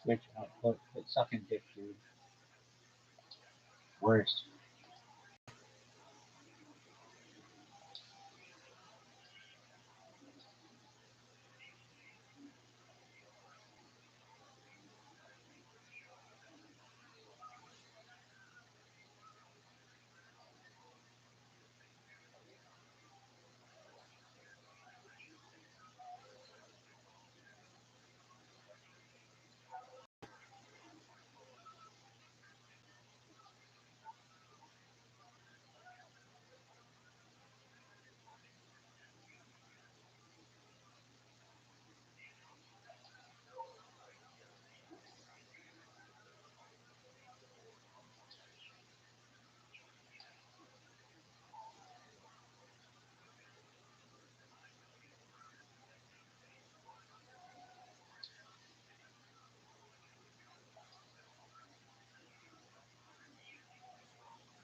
Which quit sucking dick, dude. Worst.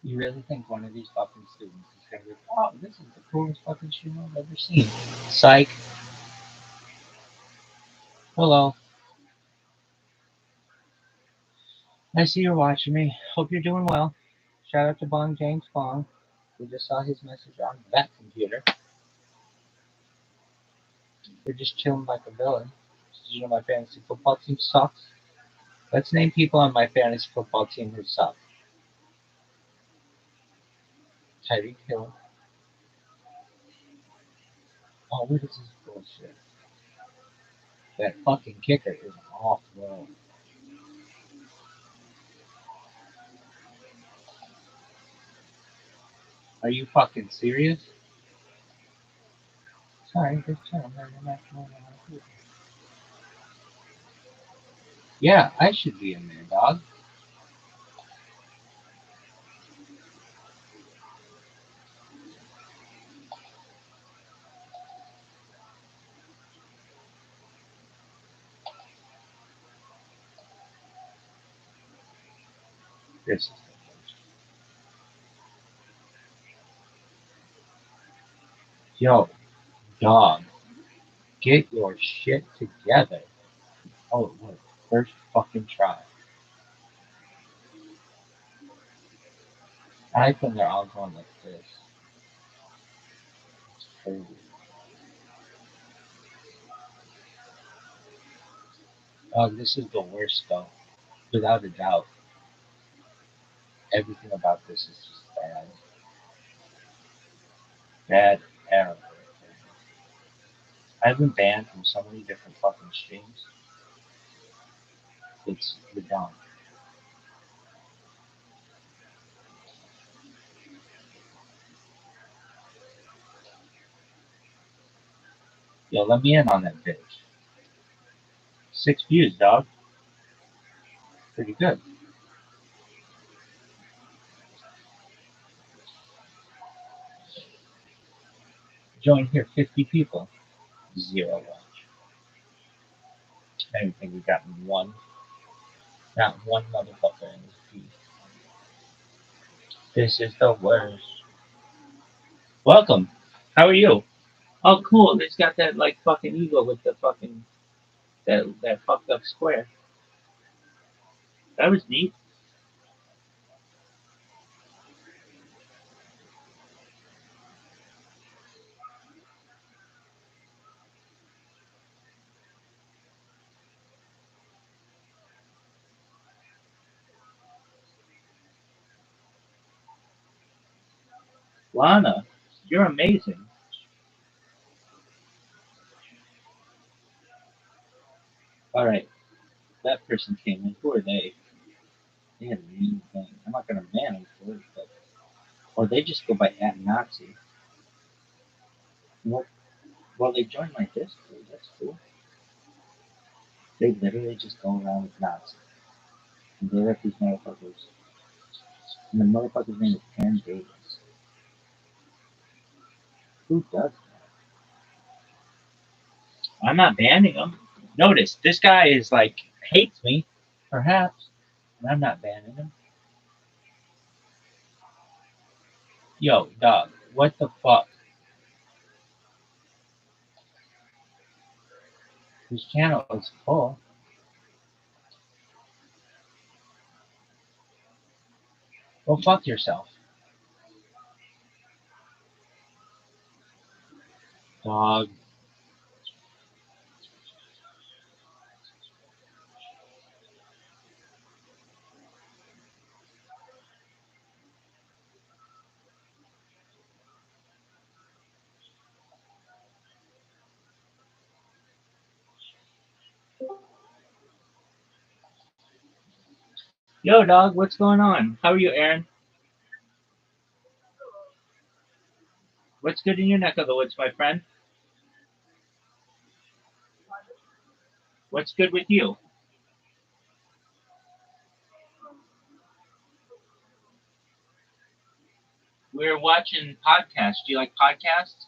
You really think one of these fucking students is gonna be, oh, this is the coolest fucking shit I've ever seen? Psych. Hello. I see you're watching me. Hope you're doing well. Shout out to Bong James Bong. We just saw his message on that computer. We're just chilling like a villain. You know my fantasy football team sucks. Let's name people on my fantasy football team who suck. Tyreek Hill. Oh, what is this bullshit? That fucking kicker is off road. Are you fucking serious? Sorry, just chilling. Yeah, I should be in there, dog. This is the worst. Yo, dog, get your shit together. Oh, look, first fucking try. I like when they're all going like this. It's crazy. Oh, this is the worst though, without a doubt. Everything about this is just bad. Bad, terrible. I've been banned from so many different fucking streams. It's redundant. Yo, let me in on that bitch. 6 views, dog. Pretty good. Join here, 50 people. 0 watch. I don't think we got one. Not one motherfucker in this feed. This is the worst. Welcome. How are you? Oh, cool. It's got that like fucking eagle with the fucking that fucked up square. That was neat. Lana, you're amazing. All right, that person came in. Who are they? They had a mean thing. I'm not gonna ban them for it, but or they just go by at Nazi. Well, well, they joined my Discord. That's cool. They literally just go around with Nazi. And they let these motherfuckers. And the motherfucker's name is Aaron Davis. Who does that? I'm not banning him. Notice this guy is like hates me, perhaps, and I'm not banning him. Yo, dog, what the fuck? His channel is full. Well, fuck yourself. Dog. Yo, dog, what's going on? How are you, Aaron? What's good in your neck of the woods, my friend? What's good with you? We're watching podcasts. Do you like podcasts?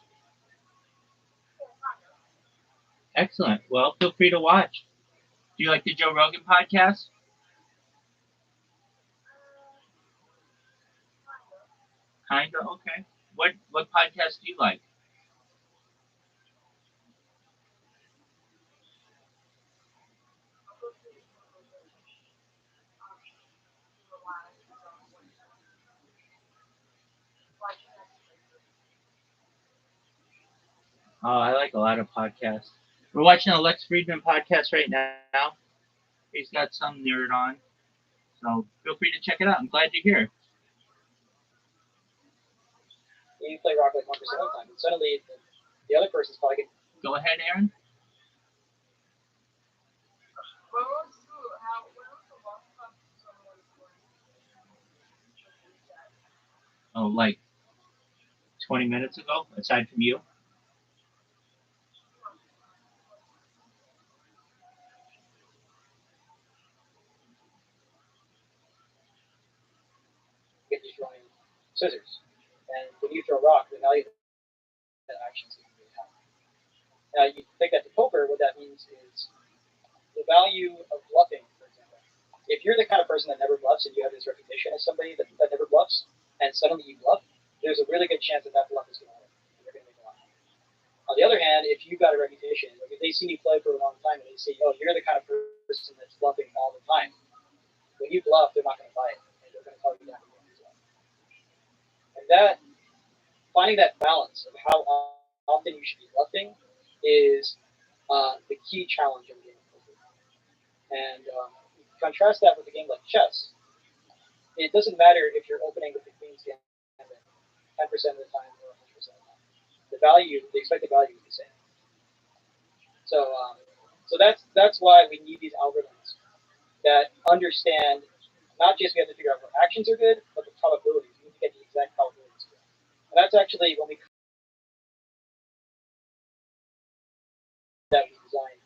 Excellent. Well, feel free to watch. Do you like the Joe Rogan podcast? Kinda. Okay. What podcast do you like? Oh, I like a lot of podcasts. We're watching a Lex Friedman podcast right now. He's got some nerd on, so feel free to check it out. I'm glad you're here. You play rock like 1% of the time, and suddenly the other person's probably getting. Go ahead, Aaron. Oh, like 20 minutes ago, aside from you. Get you throwing scissors. And when you throw a rock, the value of that action is going to be really high. Now, you take that to poker, what that means is the value of bluffing, for example. If you're the kind of person that never bluffs and you have this reputation as somebody that never bluffs, and suddenly you bluff, there's a really good chance that that bluff is going to work. And you're going to make a lot. On the other hand, if you've got a reputation, like if they see you play for a long time and they see, oh, you're the kind of person that's bluffing all the time, when you bluff, they're not going to buy it, and they're going to call you down again as well. And that finding that balance of how often you should be bluffing is the key challenge of the game of poker. And contrast that with a game like chess. It doesn't matter if you're opening with the queen's gambit 10% of the time or 100% of the time. The expected value is the same. So that's why we need these algorithms that understand not just we have to figure out what actions are good, but the probabilities. We need to get the exact probabilities. And that's actually when we that we designed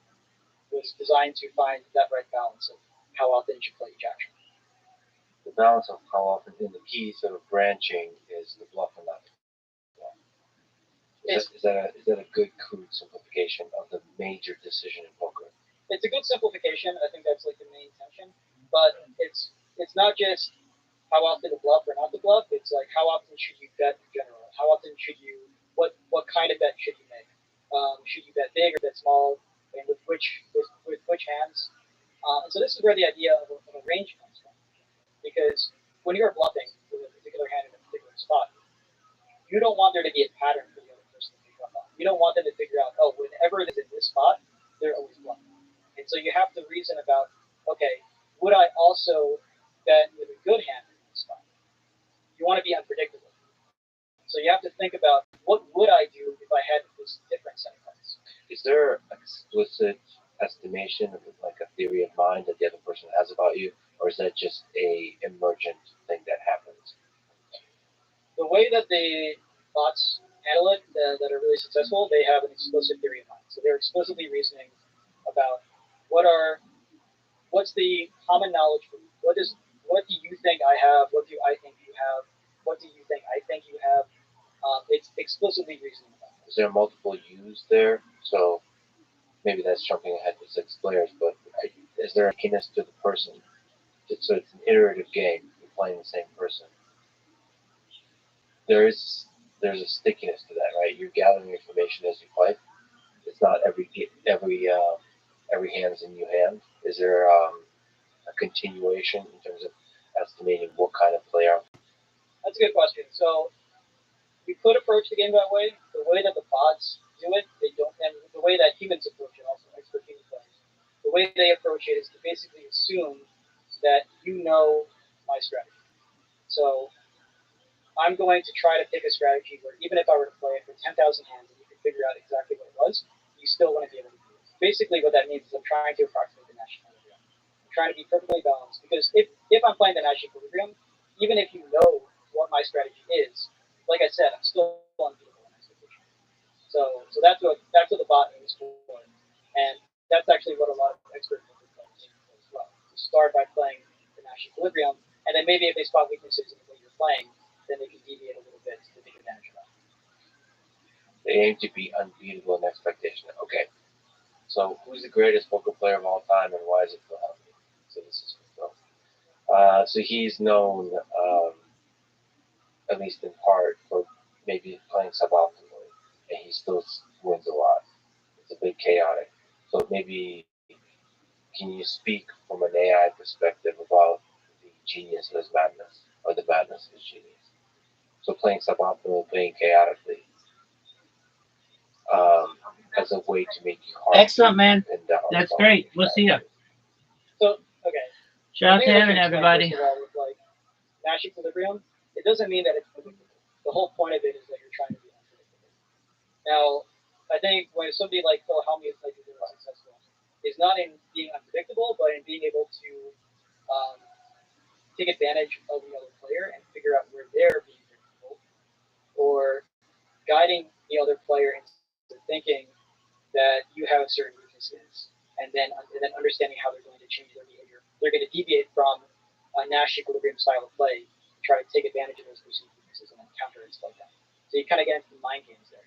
was designed to find that right balance of how often you should play each action. The balance of how often in the key sort of branching is the bluff and not the bluff. Is that a good crude simplification of the major decision in poker? It's a good simplification. I think that's like the main intention. But it's not just how often to bluff or not to bluff. It's like how often should you bet in general? How often should you what kind of bet should you make? Should you bet big or bet small? And with which hands? And so this is where the idea of a range comes from. Because when you're bluffing with a particular hand in a particular spot, you don't want there to be a pattern for the other person to figure out. You don't want them to figure out, oh, whenever it is in this spot, they're always bluffing. And so you have to reason about, okay, would I also bet with a good hand in this spot? You want to be unpredictable. So you have to think about what would I do if I had this different set of cards. Is there explicit estimation of like a theory of mind that the other person has about you, or is that just a emergent thing that happens? The way that the bots handle it that are really successful, they have an explicit theory of mind. So they're explicitly reasoning about what's the common knowledge for you? What do you think I have? What do I think you have? What do you think I think you have? It's explicitly reasoning about it. Is there multiple U's there? So maybe that's jumping ahead to six players, but is there a keenness to the person? So it's an iterative game. You're playing the same person. There's a stickiness to that, right? You're gathering information as you play. It's not every hand's a new hand. Is there a continuation in terms of estimating what kind of player That's a good question. So you could approach the game that way. The way that the bots do it, they don't, and the way that humans approach it, also expert human players, the way they approach it is to basically assume that you know my strategy. So I'm going to try to pick a strategy where even if I were to play it for 10,000 hands and you could figure out exactly what it was, you still wouldn't be able to do it. Basically, what that means is I'm trying to approximate the Nash equilibrium. I'm trying to be perfectly balanced because if I'm playing the Nash equilibrium, even if you know what my strategy is, like I said, I'm still unbeatable in execution. So that's what the bot aims for, and that's actually what a lot of expert poker players aim for as well. To start by playing the Nash equilibrium, and then maybe if they spot weaknesses in the way you're playing, then they can deviate a little bit to take advantage of that. They aim to be unbeatable in expectation. Okay. So who's the greatest poker player of all time, and why is it Phil Hellmuth? So this is for Phil. So he's known, at least in part, for maybe playing suboptimally, and he still wins a lot. It's a bit chaotic. So maybe can you speak from an AI perspective about the genius of his madness, or the madness of his genius? So playing suboptimal, playing chaotically, as a way to make you hard. Excellent, man. That's great. We'll see you. So okay. Shout out to Evan, everybody. First of all, with like Nash equilibrium, it doesn't mean that it's predictable. The whole point of it is that you're trying to be unpredictable. Now, I think when somebody like Phil Hellmuth like is really successful, is not in being unpredictable, but in being able to um, take advantage of the other player and figure out where they're being predictable, or guiding the other player into thinking that you have certain weaknesses, and then understanding how they're going to change their behavior. They're going to deviate from a Nash equilibrium style of play to try to take advantage of those perceived weaknesses and then counter and stuff like that. So you kind of get into the mind games there.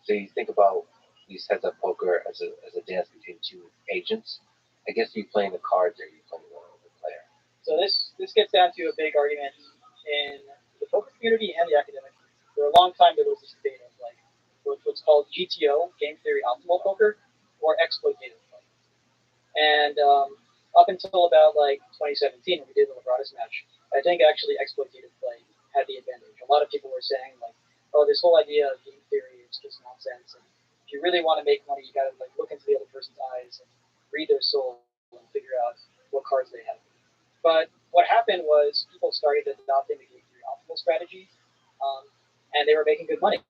So you think about these heads-up poker as a dance between two agents. I guess you're playing the cards, or you're playing the player. So this gets down to a big argument in the poker community and the academic community. For a long time, there was this debate of like what's called GTO, game theory optimal poker, or exploitative play. And up until about like 2017, when we did the Lebradas match, I think actually exploitative play had the advantage. A lot of people were saying like, oh, this whole idea of game theory is just nonsense. And if you really want to make money, you got to like look into the other person's eyes and read their soul and figure out what cards they have. But what happened was people started adopting the game theory optimal strategy, um, and they were making good money.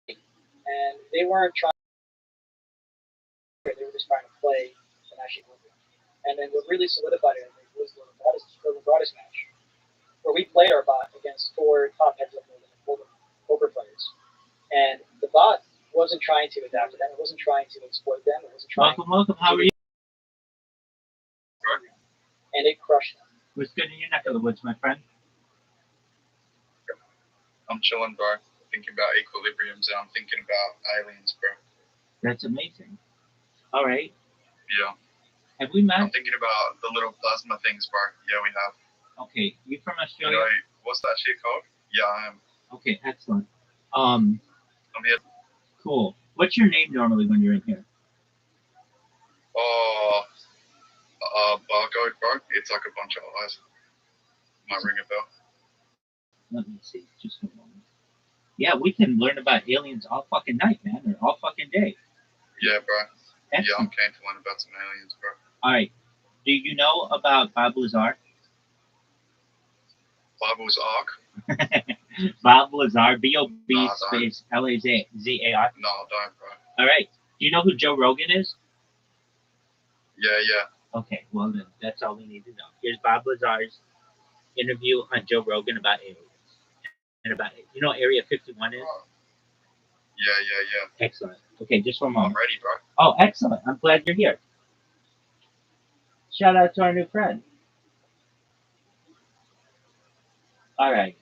And they weren't trying; they were just trying to play the Nash equilibrium. And then what really solidified it, I think, was the Lebradas match, where we played our bot against four top heads up poker players, and the bot wasn't trying to adapt to them. It wasn't trying to exploit them. It wasn't trying. Welcome. How are you? And it crushed them. What's good in your neck of the woods, my friend? I'm chilling, bro. Thinking about equilibriums, and I'm thinking about aliens, bro. That's amazing. All right. Yeah. Have we met? I'm thinking about the little plasma things, bro. Yeah, we have. Okay. You from You Australia? know, what's that shit called? Yeah, I am. Okay, excellent. I'm here. Cool. What's your name normally when you're in here? Oh, barcode, bro. It's like a bunch of eyes. Might ring a bell. Let me see. Just a moment. Yeah, we can learn about aliens all fucking night, man, or all fucking day. Yeah, bro. Excellent. Yeah, I'm keen to learn about some aliens, bro. All right. Do you know about Bob Lazar? Bible's Ark? Bob Lazar, B-O-B No, space L-A-Z-A-R. No, I don't, bro. All right. Do you know who Joe Rogan is? Yeah. Okay, well then, that's all we need to know. Here's Bob Lazar's interview on Joe Rogan about aliens. And about, you know what Area 51 is? Yeah. Excellent. Okay, just one I'm moment. ready, bro. Oh, excellent. I'm glad you're here. Shout out to our new friend. All right.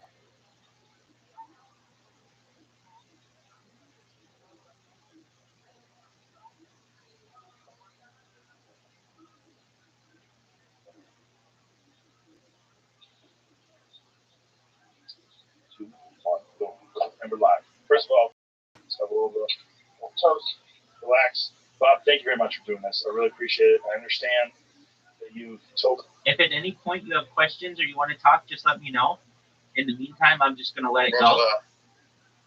And we're live. First of all, have a little toast, relax. Bob, thank you very much for doing this. I really appreciate it. I understand that you've told. If at any point you have questions or you want to talk, just let me know. In the meantime, I'm just going to let it Roger go. that.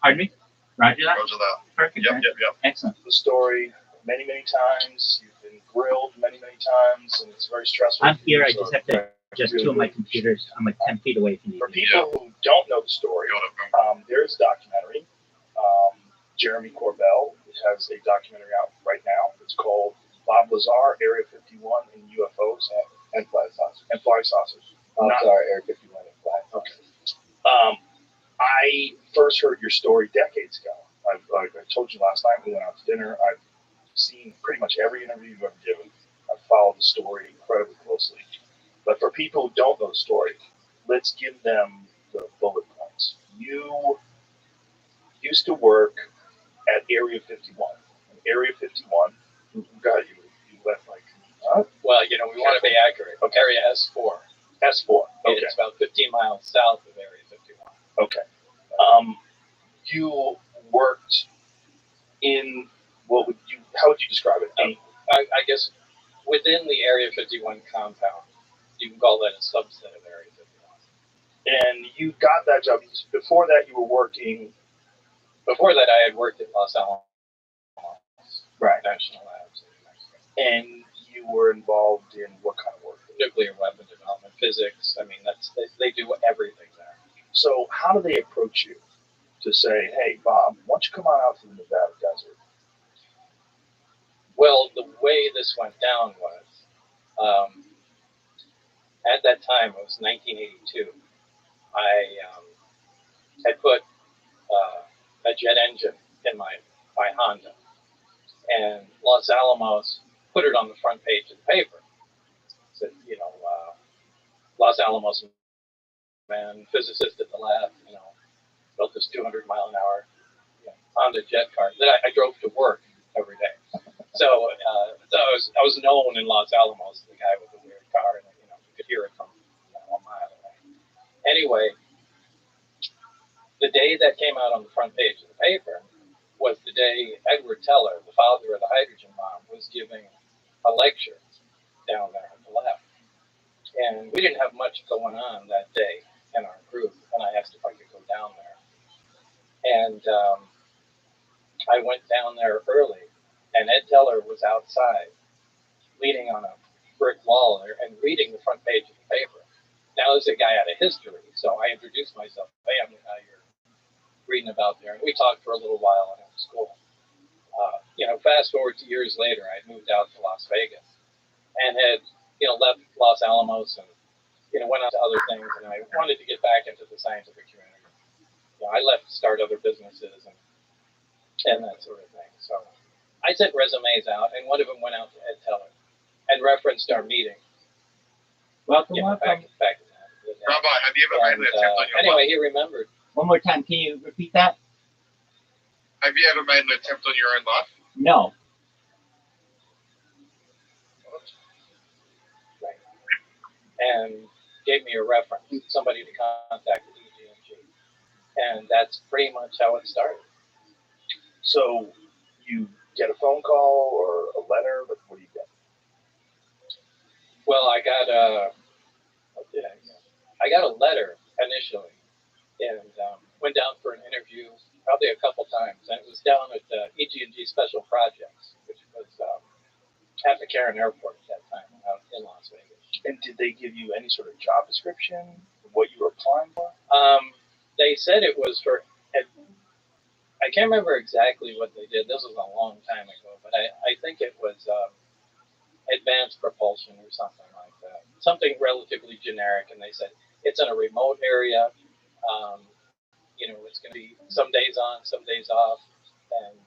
Pardon me? Roger that? Roger that. Perfect. Yep, man. yep, yep. Excellent. The story many, many times. You've been grilled many, many times, and it's very stressful. I'm here. I So just have to adjust two of my computers. I'm like 10 feet away from you. for people who don't know the story, Got it, man. there's a documentary. Jeremy Corbell has a documentary out right now. It's called Bob Lazar, Area 51 and UFOs and Flying Saucers. And Flying Saucers. Sorry, Area 51 and Flying. Okay. I first heard your story decades ago. I told you last night we went out to dinner. I've seen pretty much every interview you've ever given. I've followed the story incredibly closely. But for people who don't know the story, let's give them the bullet points. You used to work at Area 51. Area 51, God, you left like, Well, we want to be accurate. Okay. Area S4. S4. Okay. It's about 15 miles south of Area 51. Okay. You worked in, how would you describe it? I guess within the Area 51 compound, you can call that a subset of Area 51. And you got that job. Before that, you were working. Before that, I had worked at Los Alamos Right. National Labs in Mexico. And you were involved in what kind of work? Nuclear weapon development, physics. I mean, they do everything there. So how do they approach you to say, hey, Bob, why don't you come on out to the Nevada desert? Well, the way this went down was, at that time, it was 1982, I had put a jet engine in my Honda, and Los Alamos put it on the front page of the paper. Said, Los Alamos man, physicist at the lab, built this 200 mile an hour Honda jet car that I drove to work every day. So I was known in Los Alamos, the guy with the weird car, and you could hear it from a mile away. Anyway, the day that came out on the front page of the paper was the day Edward Teller, the father of the hydrogen bomb, was giving a lecture down there at the lab. And we didn't have much going on that day in our group, and I asked if I could go down there. And I went down there early, and Ed Teller was outside, leaning on a brick wall there and reading the front page of the paper. Now, this is a guy out of history, so I introduced myself. Hey, I'm the guy you're reading about there. And we talked for a little while, and it was cool. Fast forward to years later, I moved out to Las Vegas and had, left Los Alamos and, went out to other things, and I wanted to get back into the scientific community. I left to start other businesses and that sort of thing. So I sent resumes out, and one of them went out to Ed Teller and referenced our meeting. Welcome. Back then. Rabbi, have you ever made an attempt on your Anyway, life? he remembered. One more time. Can you repeat that? Have you ever made an attempt on your own life? No. Right. And gave me a reference, somebody to contact at EG&G. And that's pretty much how it started. So you get a phone call or a letter, but what do you get? Well, I got a letter initially, and went down for an interview probably a couple times, and it was down at EG&G Special Projects, which was at McCarran Airport at that time, out in Las Vegas. And did they give you any sort of job description of what you were applying for? They said it was for, I can't remember exactly what they did. This was a long time ago, but I think it was advanced propulsion or something like that. Something relatively generic, and they said it's in a remote area. It's going to be some days on, some days off, and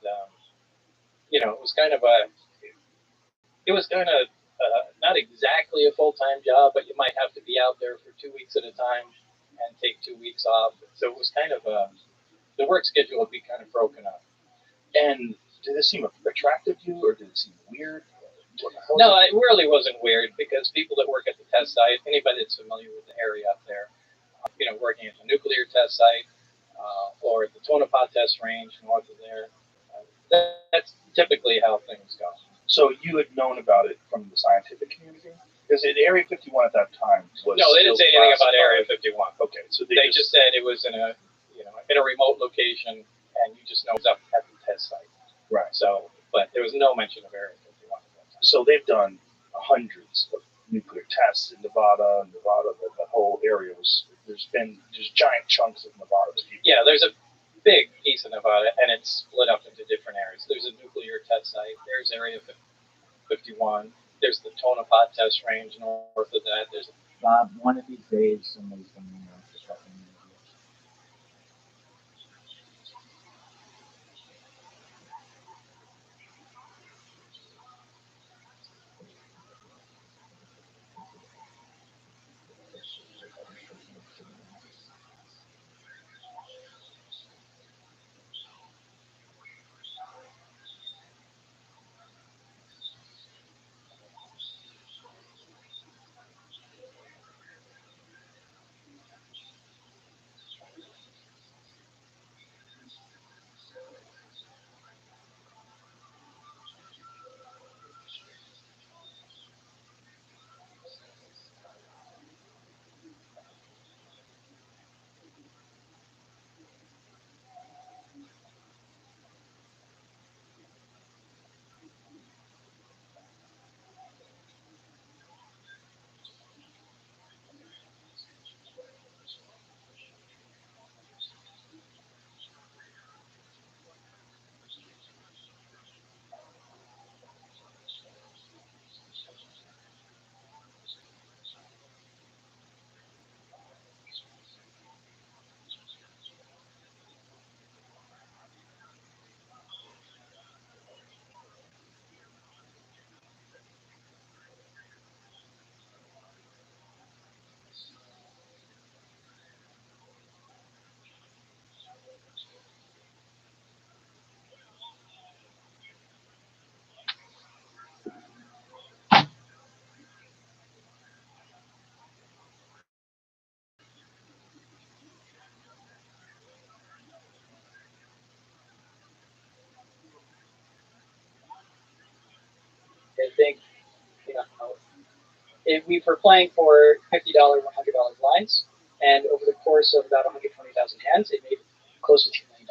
it was kind of not exactly a full-time job, but you might have to be out there for 2 weeks at a time and take 2 weeks off. So it was kind of the work schedule would be kind of broken up. And did it seem attractive to you, or did it seem weird? No, it really wasn't weird, because people that work at the test site, anybody that's familiar with the area up there, working at the nuclear test site or at the Tonopah test range north of there, that's typically how things go. So you had known about it from the scientific community? Because in Area 51 at that time was No, they didn't say anything about Area classified. 51. Okay, so They just said it was in a remote location, and you just know it's up at the test site. Right. So, but there was no mention of Area 51 at that time. So they've done hundreds of nuclear tests in Nevada. The whole area was. There's giant chunks of Nevada that people. Yeah, there's a big piece of Nevada, and it's split up into different areas. There's a nuclear test site. There's Area 51. There's the Tonopah test range north of that. There's Bob, one of these days somebody's going to know the fucking movie. I think, we were playing for $50, $100 lines, and over the course of about 120,000 hands, it made close to $2 million.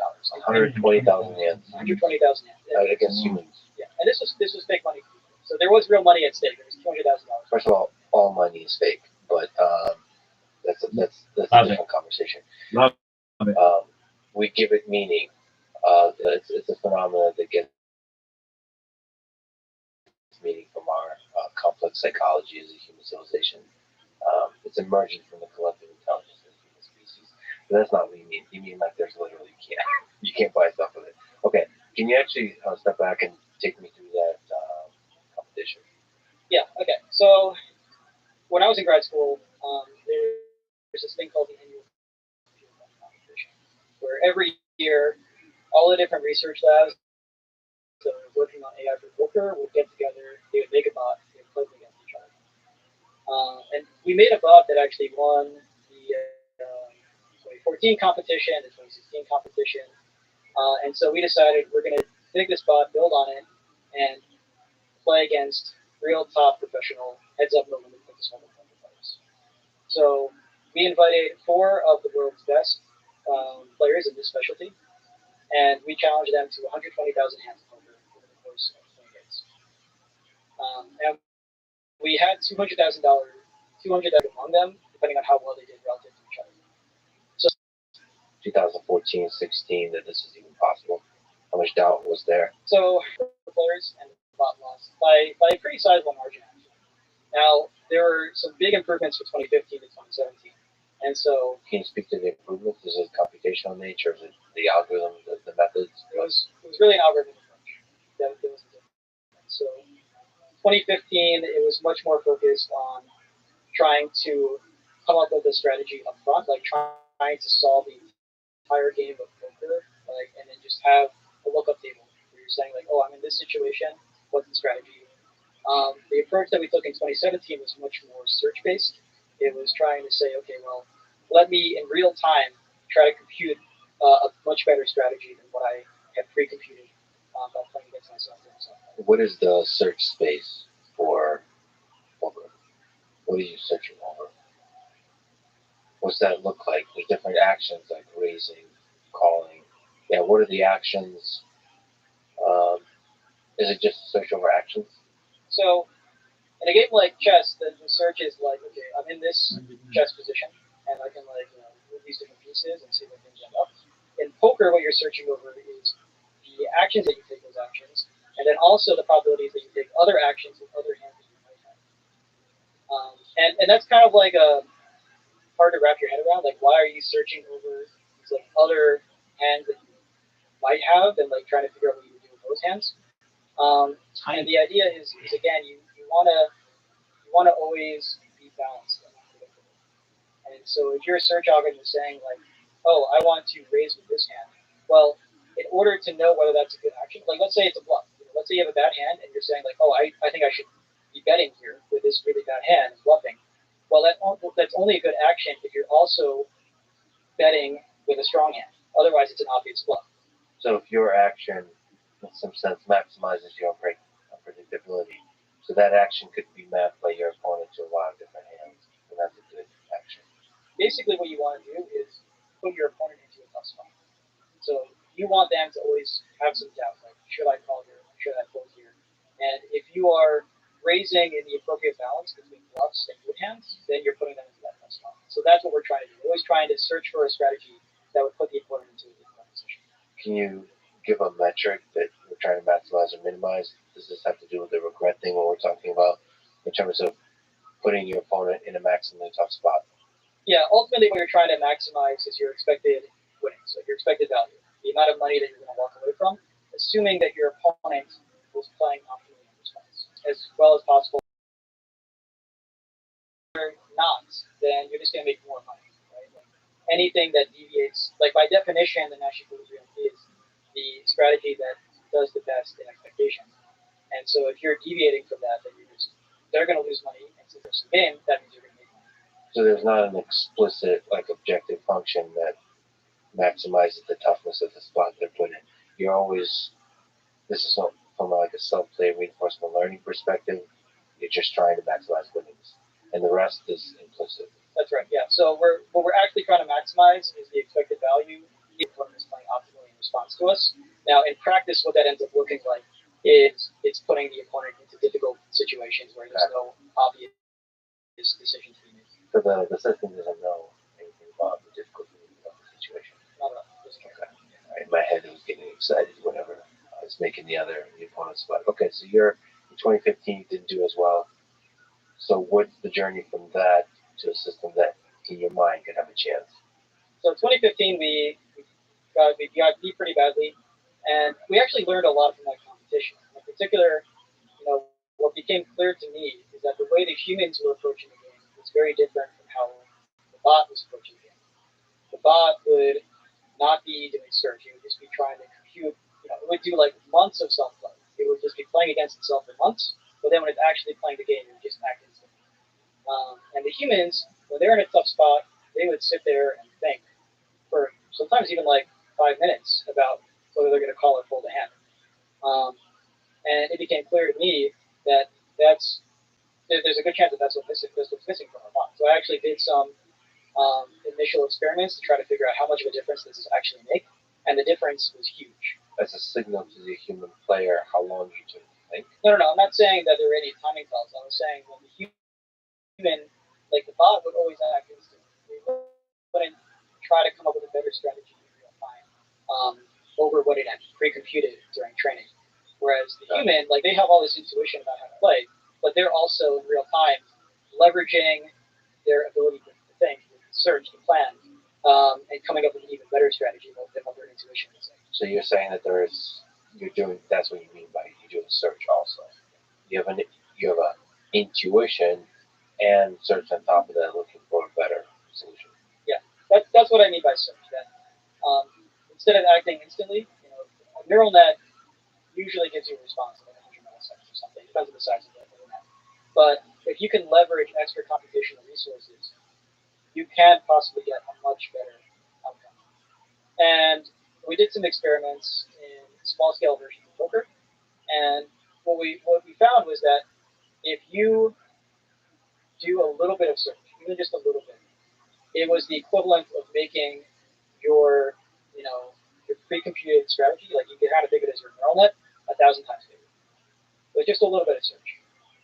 120,000 hands. 120,000 hands. Against humans. Yeah, and this was fake money. So there was real money at stake. There was $200,000. First of all money is fake, but that's a different conversation. Love it. We give it meaning. It's a phenomenon that gets meaning from our complex psychology as a human civilization. It's emergent from the collective intelligence of the human species. But that's not what you mean. You mean like there's literally you can't buy stuff with it. Okay, can you actually step back and take me through that competition? Yeah. Okay. So when I was in grad school, there's this thing called the annual competition, where every year all the different research labs that are working on AI for poker would get together. They would make a bot. They would play them against each other. And we made a bot that actually won the 2014 competition, the 2016 competition. And so we decided we're going to take this bot, build on it, and play against real top professional heads-up no limit focus mobile poker players. So we invited 4 of the world's best players in this specialty, and we challenged them to 120,000 hands of poker over the course of 20 days. And we had $200,000 among them, depending on how well they did relative to each other. So 2014, 16, that this is even possible. How much doubt was there? So the players and the bot lost by a pretty sizable margin. Now there were some big improvements from 2015 to 2017, and so Can you speak to the improvements? Is it computational nature? Is it the algorithm, the methods? it was really an algorithm approach that was the difference. So 2015, it was much more focused on trying to come up with a strategy up front, like trying to solve the entire game of poker, and then just have a lookup table where you're saying like, oh, I'm in this situation, what's the strategy? The approach that we took in 2017 was much more search-based. It was trying to say, okay, well, let me in real time try to compute a much better strategy than what I had pre-computed by playing against myself. What is the search space for poker? What are you searching over? What's that look like? The different actions like raising, calling. Yeah, what are the actions? Is it just a search over actions? So in a game like chess, the search is like, okay, I'm in this chess position, and I can like move these different pieces and see where things end up. In poker, what you're searching over is the actions that you take those actions, and then also the probabilities that you take other actions with other hands that you might have. And that's kind of like hard to wrap your head around. Like, why are you searching over these like other hands that you might have, and like trying to figure out what you would do with those hands? And the idea is again, you wanna always be balanced and unpredictable. And so if your search algorithm is saying like, oh, I want to raise with this hand, well, in order to know whether that's a good action, like let's say it's a bluff. Let's say you have a bad hand and you're saying like, oh, I think I should be betting here with this really bad hand and bluffing. Well, that's only a good action if you're also betting with a strong hand. Otherwise, it's an obvious bluff. So if your action, in some sense, maximizes your unpredictability, so that action could be mapped by your opponent to a lot of different hands, and that's a good action. Basically, what you want to do is put your opponent into a tough spot. So you want them to always have some doubt, like, should I call here? Should I fold here? And if you are raising in the appropriate balance between bluffs and good hands, then you're putting them into that tough spot. So that's what we're trying to do. We're always trying to search for a strategy that would put the opponent into a difficult position. Can you give a metric that we're trying to maximize or minimize? Does this have to do with the regret thing, what we're talking about, in terms of putting your opponent in a maximally tough spot? Yeah, ultimately what you're trying to maximize is your expected winnings, so your expected value, the amount of money that you're going to walk away from, assuming that your opponent was playing optimally in response as well as possible. If you're not, then you're just going to make more money. Right? Like anything that deviates, like by definition, the Nash equilibrium is the strategy that does the best in expectation. And so if you're deviating from that, then they're going to lose money, and since there's a game, that means you're going to make money. So there's not an explicit, like, objective function that maximizes the toughness of the spot they're put in. You're always, this is not from like a self-play reinforcement learning perspective. You're just trying to maximize winnings, and the rest is implicit. That's right. Yeah. So what we're actually trying to maximize is the expected value the opponent is playing optimally in response to us. Now, in practice, what that ends up looking like is it's putting the opponent into difficult situations where there's no obvious decision to be made. So the system doesn't know anything about the difficulty of the situation. Not at all. Okay. In my head, it was getting excited whenever I was making the opponent's spot. Okay, so you're in 2015, you didn't do as well. So what's the journey from that to a system that, in your mind, could have a chance? So in 2015, we got beat pretty badly, and we actually learned a lot from that competition. In particular, what became clear to me is that the way the humans were approaching the game was very different from how the bot was approaching the game. The bot would not be doing search; it would just be trying to compute. It would do like months of self-play. It would just be playing against itself for months, but then when it's actually playing the game, it would just act instantly. And the humans, when they're in a tough spot, they would sit there and think for sometimes even like 5 minutes about whether they're going to call or fold a hand. And it became clear to me that there's a good chance that that's what's missing from our bot. So I actually did some initial experiments to try to figure out how much of a difference this is actually make, and the difference was huge. As a signal to the human player, how long you took to think? No. I'm not saying that there were any timing tells. I was saying when the human, like the bot, would always act instantly. We wouldn't try to come up with a better strategy in real time over what it had pre-computed during training. Whereas the human, like they have all this intuition about how to play, but they're also in real time leveraging their ability to think, to search, to plan, and coming up with an even better strategy than what their intuition is. So you're saying that that's what you mean by you're doing search also. You have an intuition and search on top of that, looking for a better solution. Yeah, that's what I mean by search. That instead of acting instantly, a neural net usually gives you a response in like 100 milliseconds or something. Depends on the size of the neural net. But if you can leverage extra computational resources, you can possibly get a much better outcome. And we did some experiments in small scale versions of poker, and what we found was that if you do a little bit of search, even just a little bit, it was the equivalent of making your, your pre-computed strategy, like you can kind of think of it as your neural net, 1,000 times bigger. With just a little bit of search.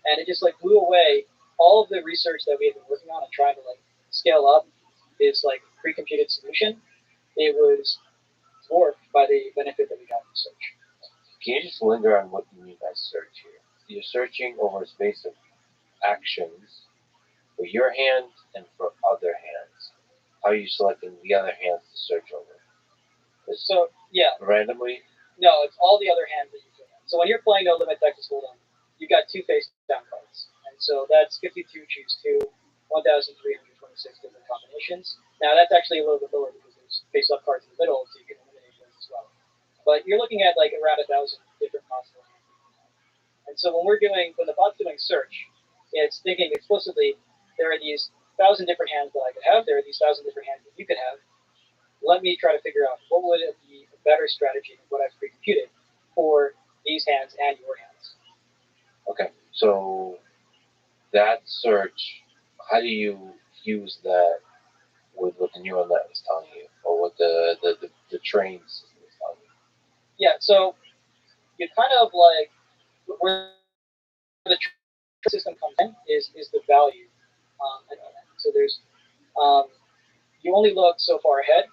And it just like blew away all of the research that we had been working on and trying to like scale up this like pre-computed solution. It was dwarfed by the benefit that we got from search. Can you just linger on what you mean by search here? You're searching over a space of actions for your hands and for other hands. How are you selecting the other hands to search over? So, yeah. Randomly? No, it's all the other hands that you put in. So when you're playing No Limit Texas Hold'em, you've got 2 face-down cards. And so that's 52 choose 2, 1,326 different combinations. Now that's actually a little bit lower because there's face-up cards in the middle, so you can eliminate those as well. But you're looking at like around 1,000 different possible hands. And so when the bot's doing search, it's thinking explicitly, there are these 1,000 different hands that I could have, there are these 1,000 different hands that you could have. Let me try to figure out what would be a better strategy than what I've pre-computed for these hands and your hands. Okay, so that search, how do you fuse that with what the neural net was telling you, or what the trained system was telling you? Yeah, so you kind of like, where the system comes in is the value. So there's, you only look so far ahead.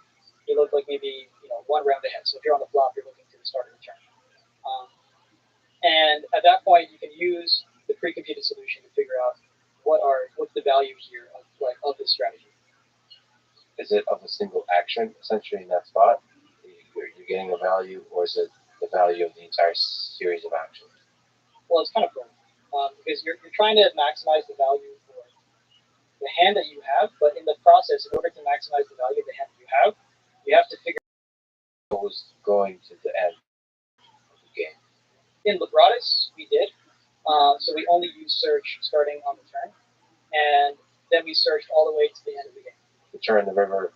You look like maybe one round ahead. So if you're on the flop, you're looking to the start of the turn. And at that point, you can use the pre-computed solution to figure out what's the value here of this strategy. Is it of a single action, essentially, in that spot? You're getting a value, or is it the value of the entire series of actions? Well, it's kind of both. Because you're trying to maximize the value for the hand that you have, but in the process, in order to maximize the value of the hand that you have to figure out what was going to the end of the game. In Libratus, we did. So we only used search starting on the turn, and then we searched all the way to the end of the game. The turn, the river.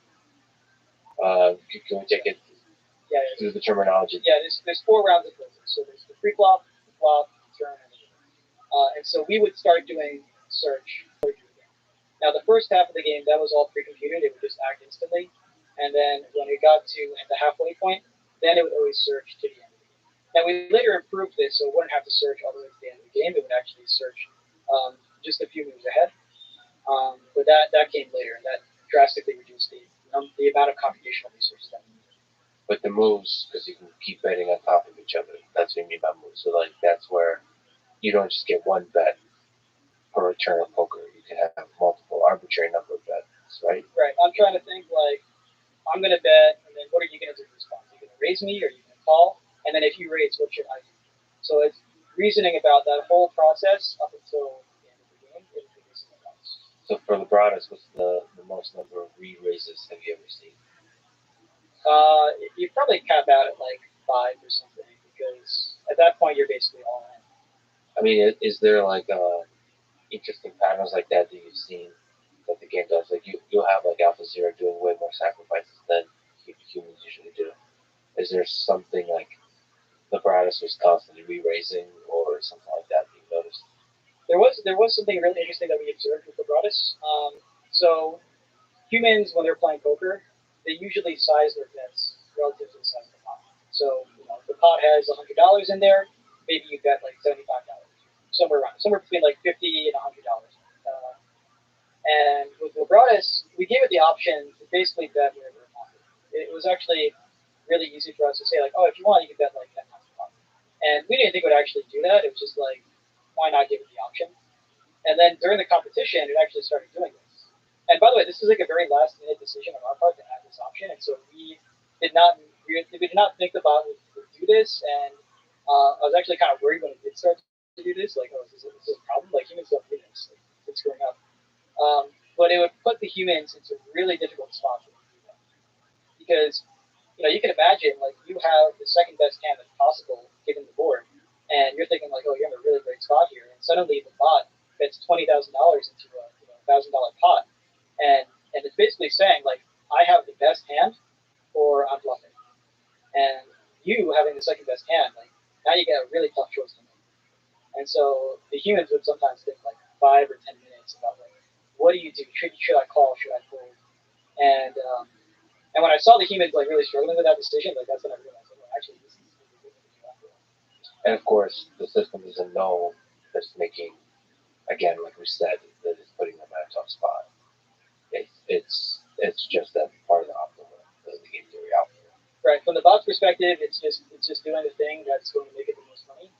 Can we take it through the terminology? Yeah, there's 4 rounds of filters. So there's the pre-flop, the flop, the turn, and the river. And so we would start doing search. Now the first half of the game, that was all pre-computed. It would just act instantly. And then when it got to at the halfway point, then it would always search to the end of the game. Now we later improved this, so it wouldn't have to search all the way to the end of the game. It would actually search just a few moves ahead. But that came later, and that drastically reduced the amount of computational resources that we needed. But the moves, because you can keep betting on top of each other, that's what you mean by moves. So like that's where you don't just get one bet per turn of poker. You can have multiple arbitrary number of bets, right? Right. I'm trying to think like, I'm going to bet, and then what are you going to do in response? Are you going to raise me, or are you going to call? And then if you raise, what should I do? So it's reasoning about that whole process up until the end of the game. So for Libratus, what's the most number of re-raises have you ever seen? You probably cap out at like 5 or something, because at that point you're basically all in. I mean, is there like interesting patterns like that you've seen that the game does? Like you'll have like Alpha Zero doing way more sacrifices than humans usually do. Is there something like Libratus was constantly re-raising or something like that you noticed? There was something really interesting that we observed with Libratus. So humans, when they're playing poker, they usually size their bets relative to the size of the pot. So if the pot has $100 in there, maybe you bet like $75, somewhere between like $50 and $100. And with Libratus, we gave it the option to basically bet wherever it wanted. It was actually really easy for us to say like, oh, if you want, you can bet like 10 times the pot. And we didn't think it would actually do that. It was just like, why not give it the option? And then during the competition, it actually started doing this. And by the way, this is like a very last-minute decision on our part to add this option, and so we did not think about it to do this. And I was actually kind of worried when it did start to do this, like, oh, is this a problem? Like humans don't do this. Like, it's screwing up. But it would put the humans into really difficult spots when you do that, because you can imagine like you have the second best hand that's possible given the board, and you're thinking like, oh, you're in a really great spot here, and suddenly the bot bets $20,000 into a $1,000 pot, and it's basically saying like, I have the best hand, or I'm bluffing, and you having the second best hand, like now you get a really tough choice to make. And so the humans would sometimes think like 5 or 10 minutes about like what do you do? Should I call? Should I fold? And when I saw the humans like really struggling with that decision, like that's when I realized, like, actually, this is really good. And of course, the system doesn't know that's making, again, like we said, that it's putting them at a tough spot. It's just that part of the optimal, the game theory output. Right. From the bot's perspective, it's just doing the thing that's going to make it the most money.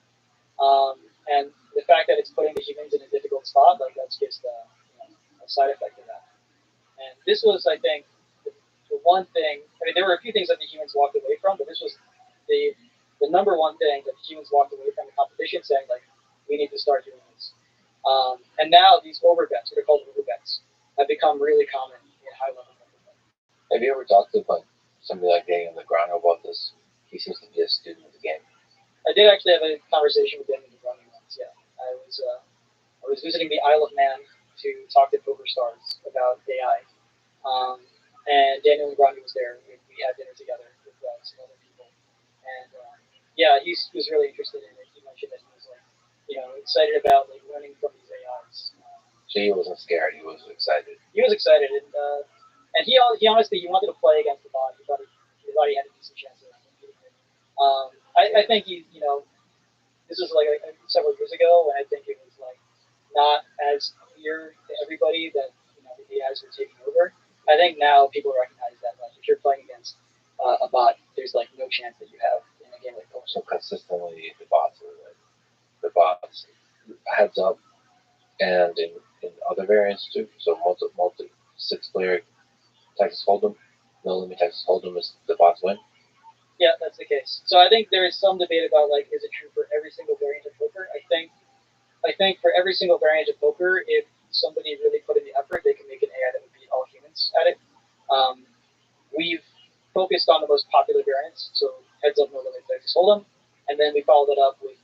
And the fact that it's putting the humans in a difficult spot, like that's just a side effect of that. And this was, I think, the one thing. I mean, there were a few things that the humans walked away from, but this was the number one thing that the humans walked away from the competition, saying like, we need to start doing this. And now these overbets, what are called overbets, have become really common in high level. Have you ever talked to somebody like Daniel Negreanu about this? He seems to be a student of the game. I did actually have a conversation with Daniel Negreanu once. Yeah, I was visiting the Isle of Man to talk to poker stars about AI, and Daniel Negreanu was there. We had dinner together with some other people, and yeah, he was really interested in it. He mentioned that he was like, excited about like learning from these AIs. So he wasn't scared. He was excited. He was excited, and he honestly he wanted to play against the bot. He thought he had a decent chance of beating it. I think this was like several years ago, and I think it was like not as clear to everybody that the AIs were taking over. I think now people recognize that like if you're playing against a bot, there's like no chance that you have in a game like poker. So consistently, the bots heads up, and in other variants too. So multi 6-player Texas Hold'em, no limit Texas Hold'em is the bots win. Yeah, that's the case. So I think there is some debate about like, is it true for every single variant of poker? I think for every single variant of poker, if somebody really put in the effort, they can make an AI that would beat all humans at it. We've focused on the most popular variants, so heads up, no limit, Texas Hold'em, and then we followed it up with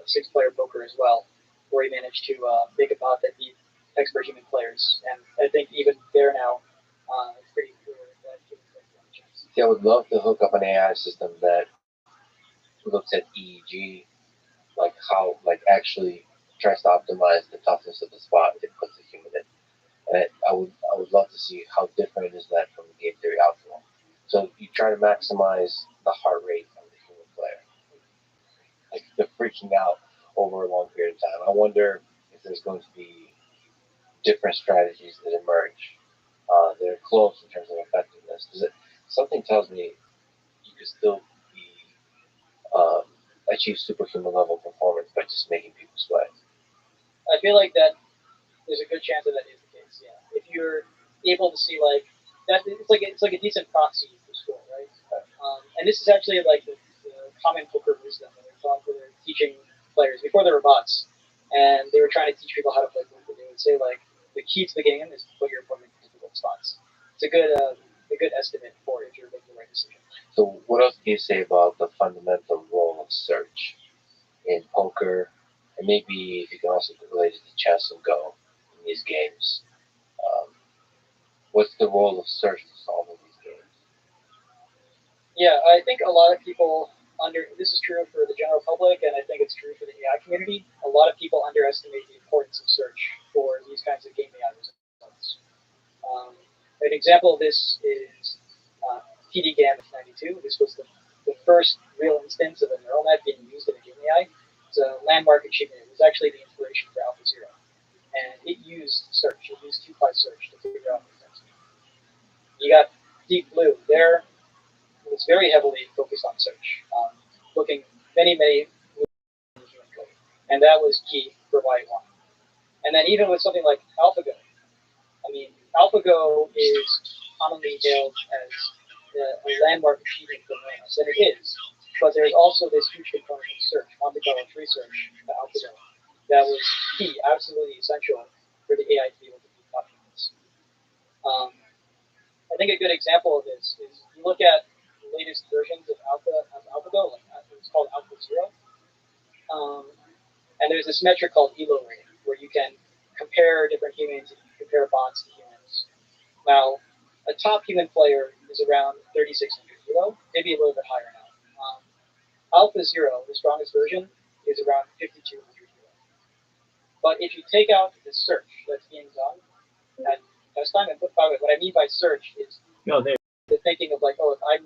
6-player poker as well, where we managed to make a bot that beat expert human players. And I think even there now, it's pretty clear that humans don't have a chance. See, I would love to hook up an AI system that looks at EEG, like how, like actually tries to optimize the toughness of the spot it puts a human in. And I would love to see how different is that from the game theory outcome. So you try to maximize the heart rate of the human player. Like they're freaking out over a long period of time. I wonder if there's going to be different strategies that emerge. They're close in terms of effectiveness. Something tells me you could still be achieve superhuman level performance by just making people sweat. I feel like that there's a good chance that is the case. Yeah, if you're able to see like that, it's like a decent proxy for score, right? And this is actually like the common poker wisdom that they're teaching players before there were bots, and they were trying to teach people how to play poker. They would say like the key to the game is to put your opponent in difficult spots. It's a good estimate for if you're making the right decision. So what else can you say about the fundamental role of search in poker, and maybe if you can also relate it to chess and Go in these games? What's the role of search to solve these games? Yeah, I think a lot of people this is true for the general public, and I think it's true for the AI community. A lot of people underestimate the importance of search for these kinds of game AI results. An example of this is PD Gambit 92. This was the first real instance of a neural net being used in a game AI. It's a landmark achievement. It was actually the inspiration for AlphaZero. And it used search. It used 2-5 search to figure out the next. You got Deep Blue. There was very heavily focused on search, looking many human code. And that was key for why it won. And then even with something like AlphaGo, I mean, AlphaGo is commonly hailed as a landmark achievement for Ramos, and it is. But there's also this huge component of search, Monte Carlo tree search, the AlphaGo, that was key, absolutely essential for the AI to be able to do top humans. I think a good example of this is you look at the latest versions of AlphaGo, like it's called AlphaZero, and there's this metric called ELO rating, where you can compare different humans and compare bots to humans. Now, a top human player is around 3,600 ELO, maybe a little bit higher now. AlphaZero, the strongest version, is around 5,200 ELO. But if you take out the search that's being done at test time, and by the way, what I mean by search is Yo, there. the thinking of like, oh, if I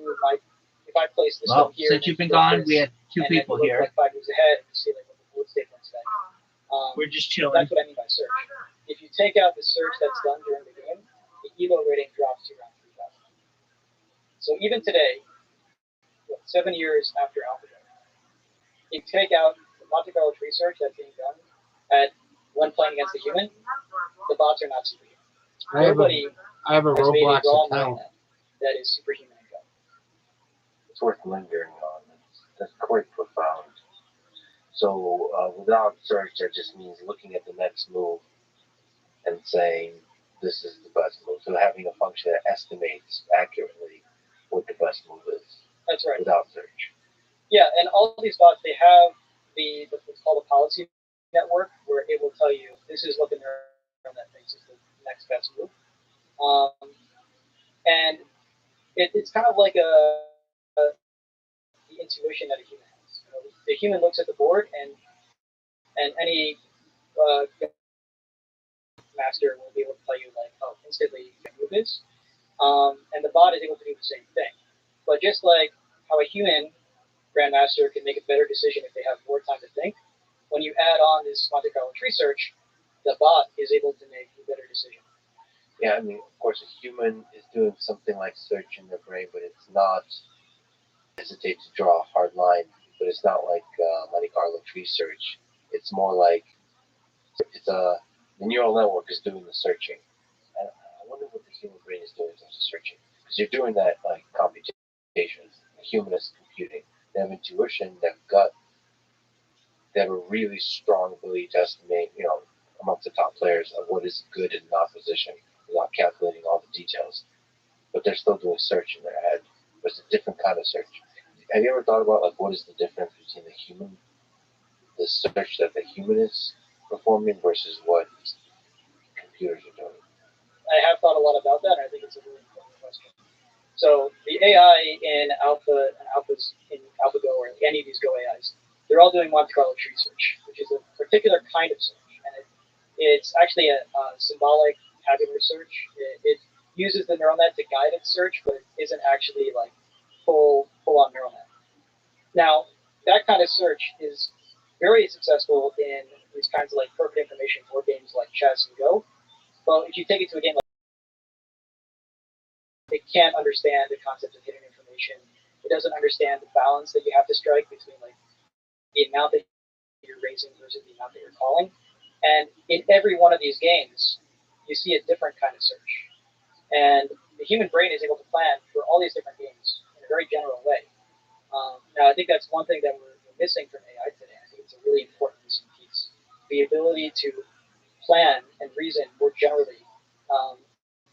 place this Well, stone here, since you've been gone, we had two people here. Like 5 moves ahead, and you see like what the board state looks like. We're just chilling. That's what I mean by search. If you take out the search that's done during the game, the elo rating drops to around 3,000. So even today, 7 years after AlphaGo, you take out the Monte Carlo tree search that's being done at when playing against a human, the bots are not superhuman. Nobody I have a has made a Roblox raw account. marionette that is superhuman in Go. It's worth lingering on. That's quite profound. So without search, that just means looking at the next move and saying this is the best move. So having a function that estimates accurately what the best move is. That's right. Without search. Yeah, and all of these bots, they have what's called a policy network, where it will tell you this is what the neural net thinks is the next best move. And it's kind of like the intuition that a human has. You know, the human looks at the board, and any master will be able to tell you like, oh, instantly what move is. And the bot is able to do the same thing. But just like how a human grandmaster can make a better decision if they have more time to think, when you add on this Monte Carlo tree search, the bot is able to make a better decision. Yeah, I mean, of course, a human is doing something like search in their brain, but it's not, hesitate to draw a hard line, but it's not like Monte Carlo tree search. It's more like the neural network is doing the searching. And I wonder what the human brain is doing in terms of searching. Because you're doing that like computation. The human is computing. They have intuition, they have gut, they have a really strong ability to estimate, amongst the top players of what is good in an opposition without calculating all the details. But they're still doing search in their head. But it's a different kind of search. Have you ever thought about like what is the difference between the search that the human is performing versus what computers are doing? I have thought a lot about that, and I think it's a really important question. So the AI in alphas in AlphaGo or any of these Go AIs, they're all doing Monte Carlo tree search, which is a particular kind of search, and it's actually a symbolic tabular search. It uses the neural net to guide its search, but it isn't actually like full on neural net. Now, that kind of search is very successful in these kinds of like perfect information board games like chess and Go. But if you take it to a game like it can't understand the concept of hidden information. It doesn't understand the balance that you have to strike between like the amount that you're raising versus the amount that you're calling. And in every one of these games, you see a different kind of search. And the human brain is able to plan for all these different games in a very general way. Now, I think that's one thing that we're missing from AI today. I think it's a really important missing piece. The ability to plan and reason more generally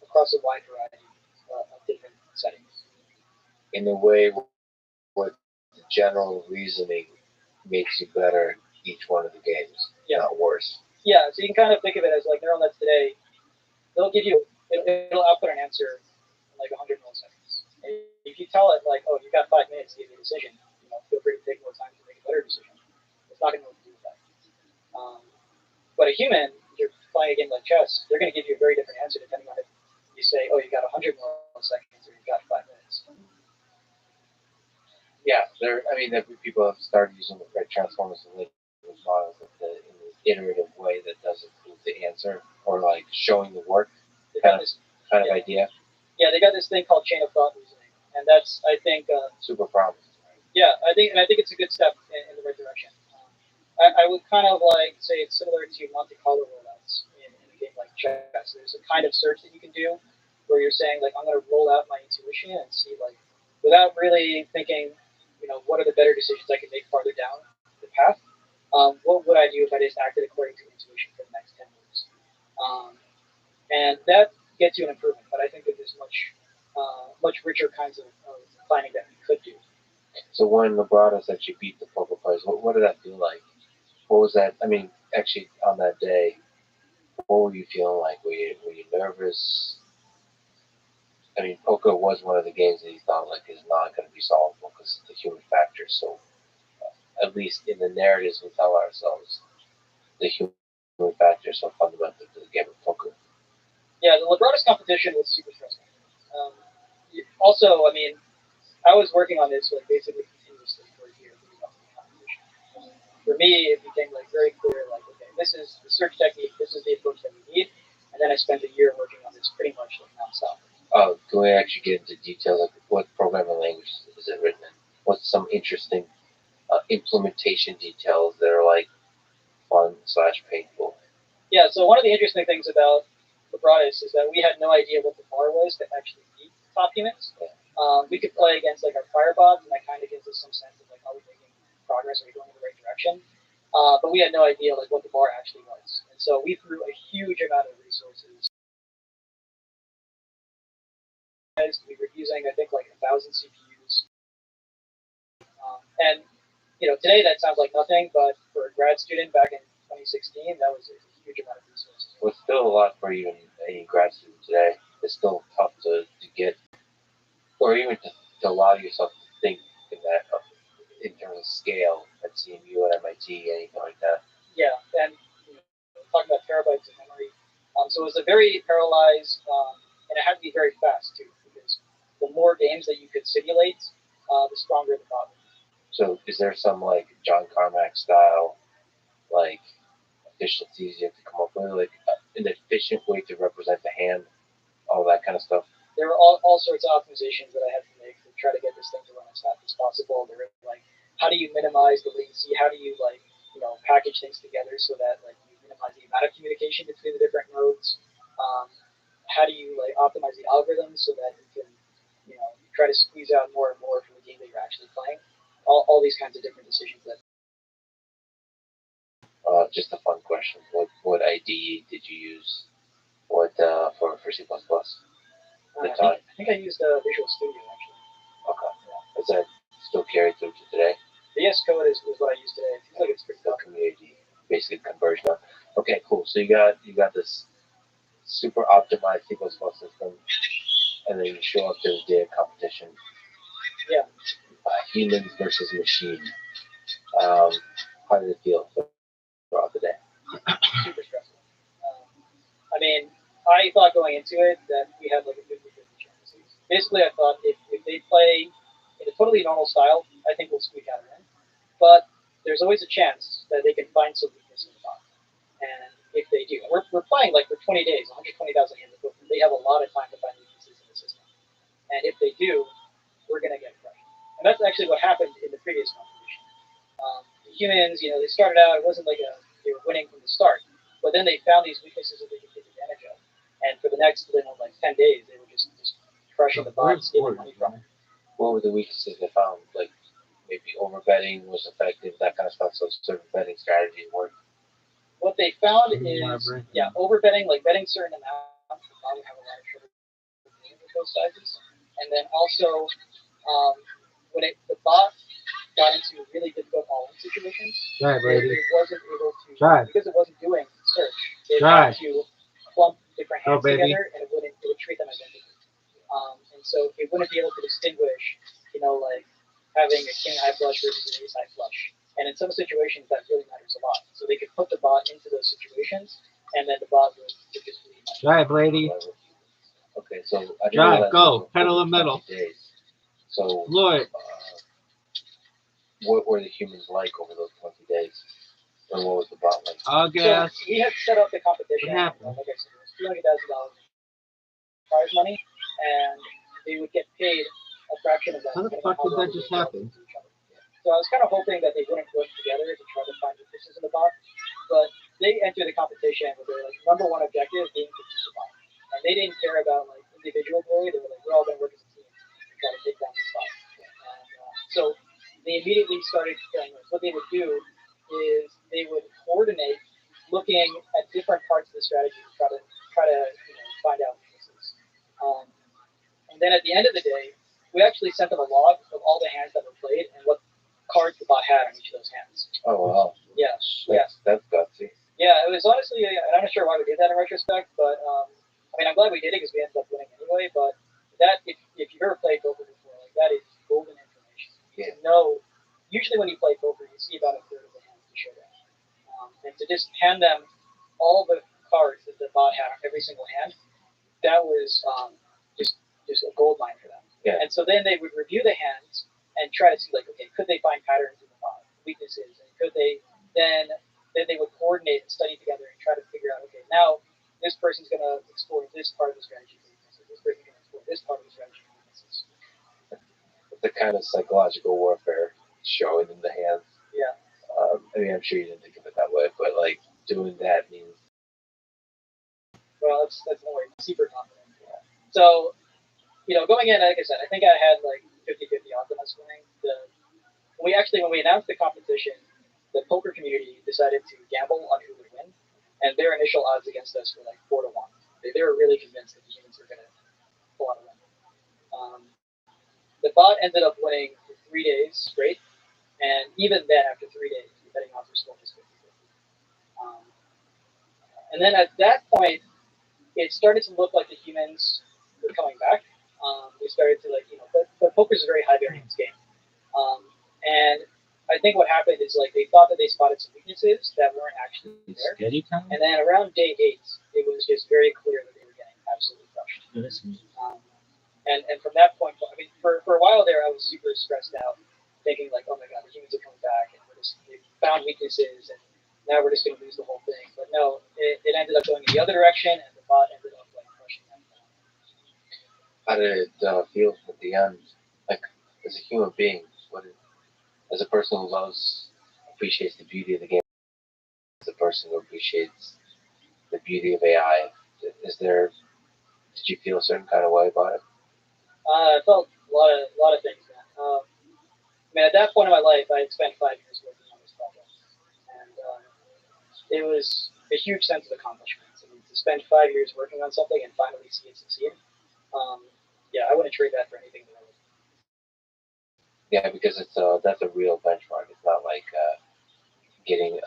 across a wide variety of different settings. In a way where the general reasoning makes you better at each one of the games, not worse. Yeah, so you can kind of think of it as like neural nets today. It'll output an answer in like 100 milliseconds. And if you tell it like, oh, you've got 5 minutes to give me a decision, feel free to take more time to make a better decision. It's not going to know what to do with that. But a human, if you're playing a game like chess, they're going to give you a very different answer depending on if you say, oh, you got 100 milliseconds or you've got 5 minutes. Yeah, people have started using the transformers and language models in an iterative way that does improve the answer or like showing the work kind of idea. Yeah, they got this thing called chain of thought reasoning, and that's I think super promising. Right? Yeah, I think it's a good step in the right direction. I would kind of like say it's similar to Monte Carlo rollouts in a game like chess. There's a kind of search that you can do where you're saying like I'm going to roll out my intuition and see like without really thinking, what are the better decisions I can make farther down the path. What would I do if I just acted according to intuition for the next 10 moves? And that gets you an improvement, but I think that there's much richer kinds of planning that we could do. So when Lebradas actually beat the poker players, what did that feel like? What was that? I mean, actually, on that day, what were you feeling like? Were you nervous? I mean, poker was one of the games that you thought like is not going to be solvable because of the human factor. So, at least in the narratives we tell ourselves, the human factor so fundamental to the game of poker. Yeah, the Lebradas competition was super stressful. Also, I mean, I was working on this like basically continuously for a year leading up to the competition. For me, it became like very clear, like, okay, this is the search technique, this is the approach that we need, and then I spent a year working on this pretty much like nonstop. Can we actually get into detail, like what programming language is it written in? What's some interesting implementation details that are like fun/painful? Yeah, so one of the interesting things about Lebradas is that we had no idea what the bar was to actually beat top humans. We could play against like our fire bots, and that kind of gives us some sense of like, are we making progress, are we going in the right direction? But we had no idea like what the bar actually was, and so we threw a huge amount of resources. We were using, I think, like 1,000 CPUs, and today that sounds like nothing, but for a grad student back in 2016, that was a huge amount of resources. Well, it's still a lot for even any grad student today. It's still tough to get, or even to allow yourself to think in that in terms of scale at CMU, at MIT, anything like that. Yeah, and talking about terabytes of memory, so it was a very parallelized, and it had to be very fast too, because the more games that you could simulate, the stronger the bot was. So, is there some like John Carmack style, like efficiencies you have to come up with, like an efficient way to represent the hand, all that kind of stuff? There were all sorts of optimizations that I had to make to try to get this thing to run as fast as possible. There were like, how do you minimize the latency? How do you package things together so that like you minimize the amount of communication between the different nodes? How do you like optimize the algorithms so that you can try to squeeze out more and more from the game that you're actually playing? All these kinds of different decisions that. Just a fun question. What IDE did you use? For C++? I think I used Visual Studio actually. Okay. Yeah. Is that still carried through to today? VS Code is what I use today. It seems like it's pretty the tough. community basically conversion. Okay, cool. So you got this super optimized C++ system, and then you show up to the day of competition. Yeah. Humans versus machine. How did it feel throughout the day? Super stressful. I mean, I thought going into it that we had like a 50-50 chance. Basically, I thought if they play in a totally normal style, I think we'll squeak out of it. But there's always a chance that they can find some weakness in the bot. And if they do, we're playing like for 20 days, 120,000 hands of they have a lot of time to find weaknesses in the system. And if they do, we're going to get crushed. And that's actually what happened in the previous competition. The humans, they started out, it wasn't like they were winning from the start, but then they found these weaknesses that they could take advantage of. And for the next, like 10 days, they were just crushing the bots, stealing money from them. What were the weaknesses they found? Like maybe overbetting was effective, that kind of stuff. So certain betting strategies work. What they found is, overbetting, like betting certain amounts, the bot would have a lot of trouble with those sizes. And then also, when the bot got into really difficult all-in situations, it wasn't able to, because it wasn't doing search, it had to clump different hands together, and it would treat them identically. And so it wouldn't be able to distinguish, like having a king high flush versus an ace high flush. And in some situations, that really matters a lot. So they could put the bot into those situations, and then the bot would just leave. Drive, lady. Okay, so I didn't Drive, realize go, pedal and metal. Days. So, Lord. What were the humans like over those 20 days? And what was the bot like? All gas. So we had set up the competition. What happened? Like I said, it was $200,000 prize money, and they would get paid a fraction of that. How the fuck did that just happen? So I was kind of hoping that they wouldn't work together to try to find weaknesses in the bot, but they entered the competition with their number one objective being to beat the bot, and they didn't care about like individual glory. They were like, we're all going to work as a team to try to take down this bot. And so they immediately started saying what they would do is they would coordinate looking at different parts of the strategy to try to find out weaknesses. And then at the end of the day, we actually sent them a log of all the hands that were played and what cards the bot had on each of those hands. Oh wow! Yeah, that's gutsy. Yeah, it was honestly, I'm not sure why we did that in retrospect, but I'm glad we did it because we ended up winning anyway. But that, if you've ever played poker before, like that is golden information. Yeah. To know, usually when you play poker, you see about a third of the hands to show them, and to just hand them all the cards that the bot had on every single hand, that was just a gold mine for them. Yeah. And so then they would review the hands and try to see like, okay, could they find patterns in the bot, weaknesses, and could they then they would coordinate and study together and try to figure out, okay, now this person's going to explore this part of the strategy for weaknesses, this person's going to explore this part of the strategy for weaknesses. The kind of psychological warfare showing in the hands. Yeah. I mean, I'm sure you didn't think of it that way, but like doing that means. Well, that's no way. Super confident. Yeah. So, going in, like I said, I think I had like 50-50 odds on us winning. When we announced the competition, the poker community decided to gamble on who would win, and their initial odds against us were like 4-1. They were really convinced that the humans were going to pull out a win. The bot ended up winning for 3 days straight, and even then, after 3 days, the betting odds were still just 50-50. And then at that point, it started to look like the humans were coming back. They started to but poker is a very high variance game, and I think what happened is like they thought that they spotted some weaknesses that weren't actually there. Steady time? And then around day 8, it was just very clear that they were getting absolutely crushed. And from that point, I mean, for a while there, I was super stressed out, thinking like, oh my god, the humans are coming back, and they found weaknesses, and now we're just going to lose the whole thing. But no, it ended up going in the other direction, and the bot ended up like crushing them. How did it feel at the end? Like, as a human being, as a person who appreciates the beauty of the game, as a person who appreciates the beauty of AI, did you feel a certain kind of way about it? I felt a lot of things, man. I mean, at that point in my life, I had spent 5 years working on this project, and it was a huge sense of accomplishment. I mean, to spend 5 years working on something and finally see it succeed, yeah, I wouldn't trade that for anything in the world. Yeah, because that's a real benchmark. It's not like getting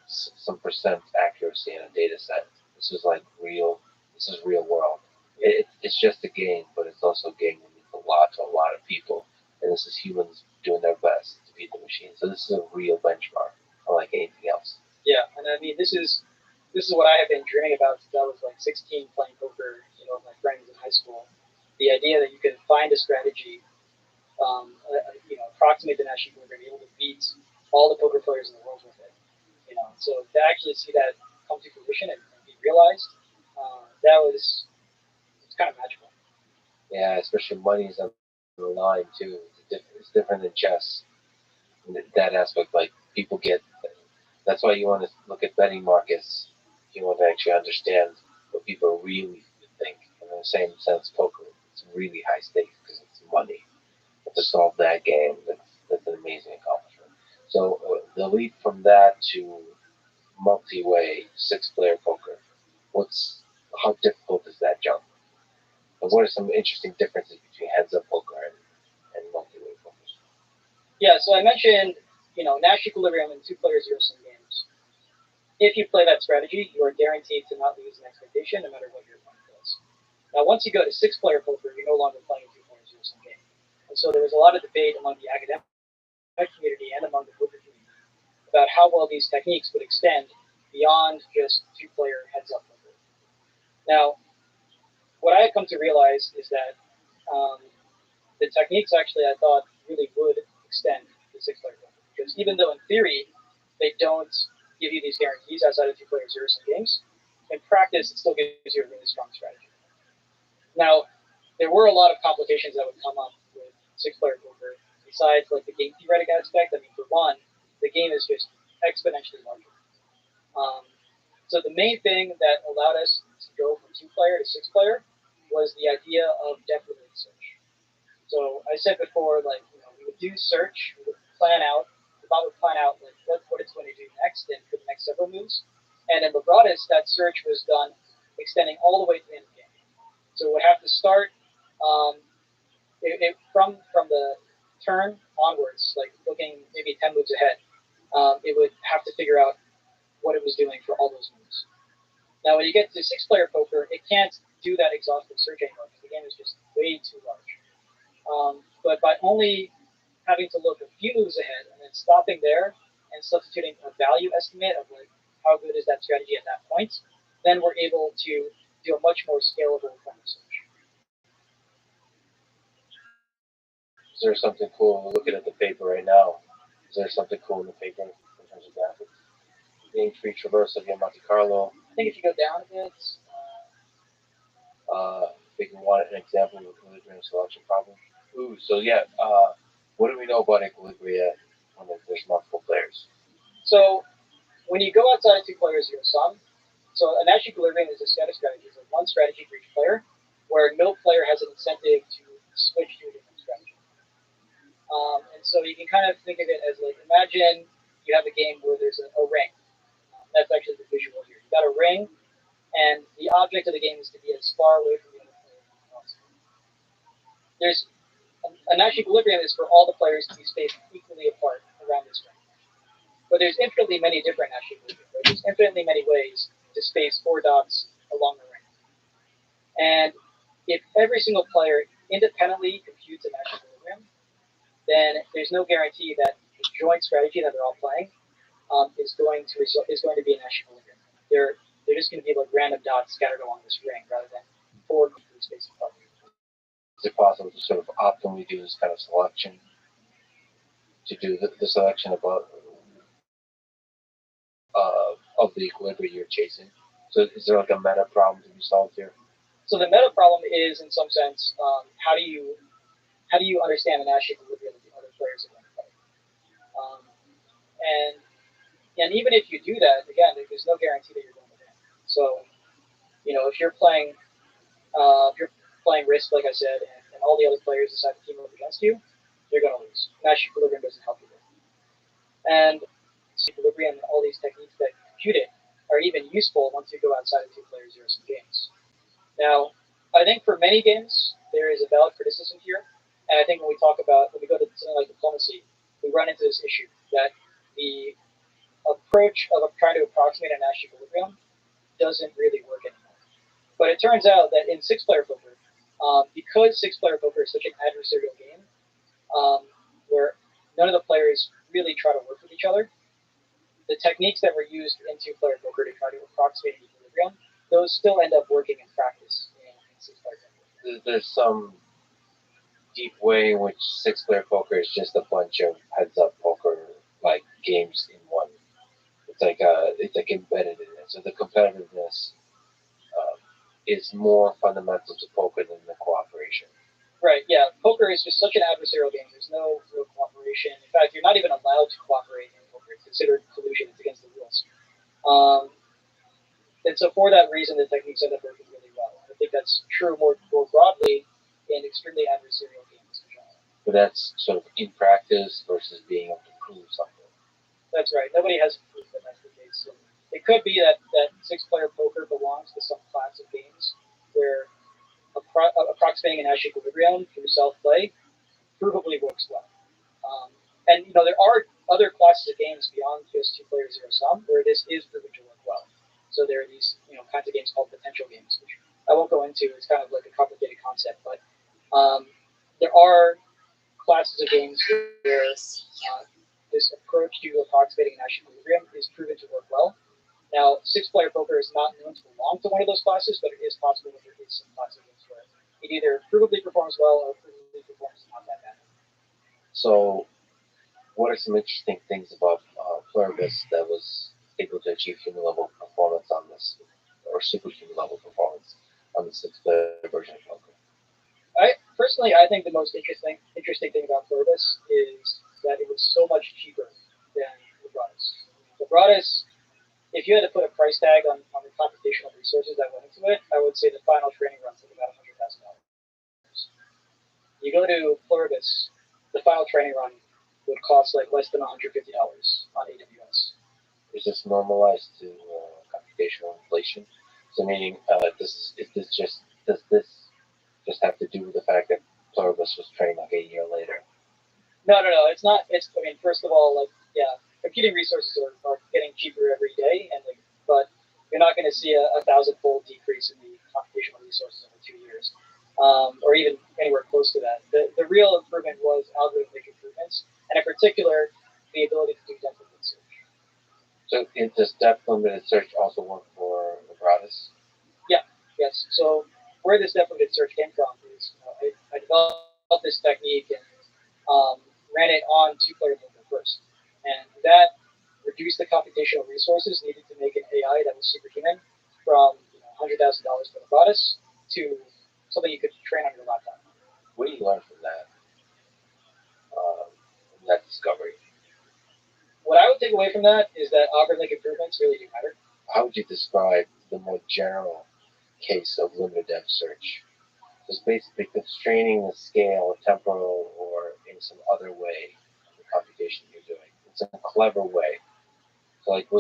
some percent accuracy in a data set. This is like real. This is real world. It's just a game, but it's also a game that means a lot to a lot of people. And this is humans doing their best to beat the machine. So this is a real benchmark, unlike anything else. Yeah, and I mean, this is what I have been dreaming about since I was like 16, playing poker, with my friends in high school. The idea that you can find a strategy, approximate the national equilibrium, be able to beat all the poker players in the world with it. So to actually see that come to fruition and be realized, it's kind of magical. Yeah, especially money's on the line too. It's different than chess. In that aspect, like people get. That's why you want to look at betting markets. You want to actually understand what people really think. And in the same sense, poker, it's really high stakes because it's money. But to solve that game, that's an amazing accomplishment. So the leap from that to multi-way 6-player poker, how difficult is that jump? And what are some interesting differences between heads-up poker and multi-way poker? Yeah, so I mentioned, Nash equilibrium in 2-player zero-sum games. If you play that strategy, you are guaranteed to not lose an expectation no matter what your opponent does. Now, once you go to 6-player poker, you're no longer playing a 2-player zero-sum game. And so there was a lot of debate among the academic community and among the poker community about how well these techniques would extend beyond just 2-player heads-up poker. Now, what I have come to realize is that the techniques actually, I thought, really would extend the 6-player poker. Because even though in theory they don't give you these guarantees outside of 2-player zero-sum games, in practice it still gives you a really strong strategy. Now, there were a lot of complications that would come up with 6-player poker, besides like the game theoretic aspect. I mean, for one, the game is just exponentially larger. So the main thing that allowed us to go from 2-player to 6-player was the idea of depth-limited search. So I said before, we would do search, we would plan out, the bot would plan out like what it's going to do next and for the next several moves. And in Lebradas, that search was done extending all the way to the end of the game. So it would have to start from the turn onwards, like looking maybe 10 moves ahead. It would have to figure out what it was doing for all those moves. Now, when you get to 6-player poker, it can't do that exhaustive search anymore because the game is just way too large. But by only having to look a few moves ahead and then stopping there and substituting a value estimate of like how good is that strategy at that point, then we're able to do a much more scalable kind of search. Is there something cool? We're looking at the paper right now. Is there something cool in the paper in terms of graphics? Being free traversal via Monte Carlo. I think if you go down a bit, If you want an example of equilibrium selection problem. Ooh, so yeah. What do we know about equilibrium when there's multiple players? so when you go outside of 2-player zero sum, so a Nash equilibrium is a static strategy. It's one strategy for each player, where no player has an incentive to switch to a different strategy. And so you can kind of think of it as like, imagine you have a game where there's a ring. That's actually the visual here. You've got a ring, and the object of the game is to be as far away from the other player as possible. There's a Nash equilibrium is for all the players to be spaced equally apart around this ring. But there's infinitely many different Nash equilibriums. Right? There's infinitely many ways to space 4 dots along the ring. And if every single player independently computes a Nash equilibrium, then there's no guarantee that the joint strategy that they're all playing is going to be a Nash equilibrium. They're just going to be like random dots scattered along this ring rather than 4 complete spaces apart. Is it possible to sort of optimally do this kind of selection? To do the selection of the equilibrium you're chasing? So is there like a meta problem to be solved here? So the meta problem is, in some sense, how do you understand the Nash equilibrium that the other players are going to play? And even if you do that, again, there's no guarantee that you're going to win. So, if you're playing Risk, like I said, and all the other players decide to team up against you, you're going to lose. Nash equilibrium doesn't help you there. And equilibrium and all these techniques that compute it are even useful once you go outside of 2-player zero-sum games. Now, I think for many games, there is a valid criticism here. And I think when we go to something like diplomacy, we run into this issue that the approach of trying to approximate a Nash equilibrium doesn't really work anymore. But it turns out that in 6-player poker, because 6-player poker is such an adversarial game, where none of the players really try to work with each other, the techniques that were used in 2-player poker to try to approximate an equilibrium, those still end up working in practice in 6-player poker. There's some deep way in which 6-player poker is just a bunch of heads-up poker like games in one. It's like embedded in it. So the competitiveness is more fundamental to poker than the cooperation. Right, yeah. Poker is just such an adversarial game. There's no real cooperation. In fact, you're not even allowed to cooperate in poker. It's considered collusion. It's against the rules. And so for that reason, the techniques end up working really well. I think that's true more broadly in extremely adversarial games in general. But that's sort of in practice versus being able to prove something. That's right. Nobody has proof that that's the case. So it could be that 6-player poker belongs to some class of games where approximating an Nash equilibrium through self-play provably works well. And there are other classes of games beyond just 2-player zero-sum where this is proven to work well. So there are these kinds of games called potential games, which I won't go into. It's kind of like a complicated concept, but there are classes of games where this approach to approximating an Nash equilibrium is proven to work well. Now, 6-player poker is not known to belong to one of those classes, but it is possible that there is some class of games where it either provably performs well or provably performs not that bad. So, what are some interesting things about Pluribus that was able to achieve human level performance on this, or superhuman level performance on the 6-player version of poker? Personally, I think the most interesting thing about Pluribus is that it was so much cheaper than Lebratus. Lebratus, if you had to put a price tag on the computational resources that went into it, I would say the final training run took about $100,000. You go to Pluribus, the final training run would cost like less than $150 on AWS. Is this normalized to computational inflation? So meaning, does this just have to do with the fact that Pluribus was trained like a year later? No. It's not. First of all, computing resources are getting cheaper every day, but you're not going to see a 1,000-fold decrease in the computational resources over 2 years, or even anywhere close to that. The real improvement was algorithmic improvements, and in particular, the ability to do dense research. So Does depth limited search also work for the Gratis? Yes. So where this depth limited search came from is I developed this technique and ran it on two-player poker first, and that reduced the computational resources needed to make an AI that was superhuman from $100,000 for the Gratis to something you could train on your laptop. What do you learn from that discovery? What I would take away from that is that algorithmic improvements really do matter. How would you describe the more general case of limited depth search? It's basically constraining the scale, temporal, or in some other way the computation you're doing. It's a clever way. So like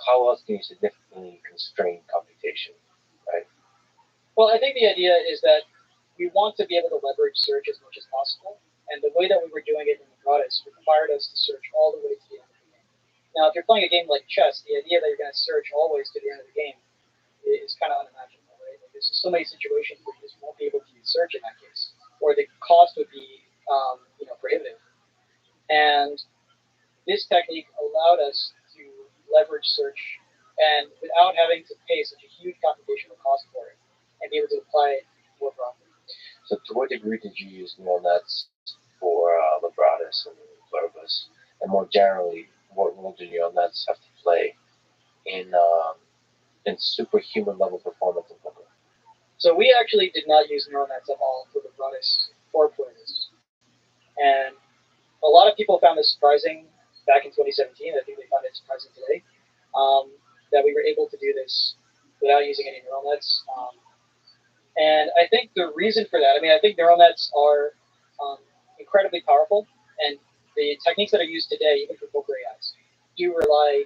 how else can you significantly constrain computation, right? Well, I think the idea is that we want to be able to leverage search as much as possible, and the way that we were doing it in the Gratis required us to search all the way to the end of the game. Now, if you're playing a game like chess, the idea that you're going to search always to the end of the game is kind of unimaginable, right? Like, there's so many situations where you just won't be able to use search in that case, or the cost would be, prohibitive. And this technique allowed us to leverage search, and without having to pay such a huge computational cost for it, and be able to apply it more broadly. So to what degree did you use neural nets for Libratus and Pluribus? And more generally, what role do neural nets have to play in superhuman level performance in poker? So we actually did not use neural nets at all for Libratus or Pluribus. And a lot of people found this surprising back in 2017. I think they found it surprising today that we were able to do this without using any neural nets. And I think the reason for that, I think neural nets are incredibly powerful, and the techniques that are used today, even for poker AIs, do rely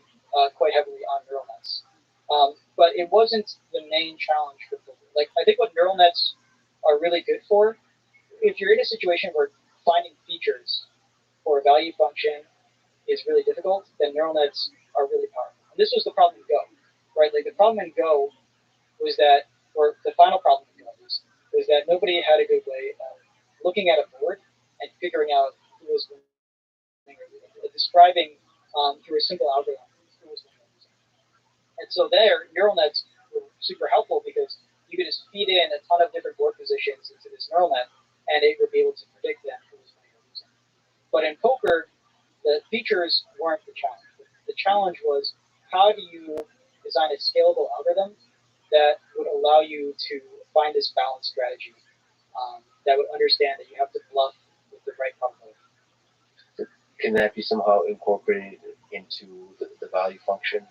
quite heavily on neural nets. But it wasn't the main challenge for poker. Like, I think what neural nets are really good for, if you're in a situation where finding features for a value function is really difficult, then neural nets are really powerful. And this was the problem in Go, right? Like, the problem in Go was that, or the final problem in Go was that nobody had a good way of looking at a board and figuring out who was winning or describing through a simple algorithm who was winning. And so there, neural nets were super helpful because you could just feed in a ton of different board positions into this neural net, and it would be able to predict then who was winning or losing. But in poker, the features weren't the challenge. The challenge was, how do you design a scalable algorithm that would allow you to find this balanced strategy that would understand that you have to bluff with the right probability. Can that be somehow incorporated into the value function?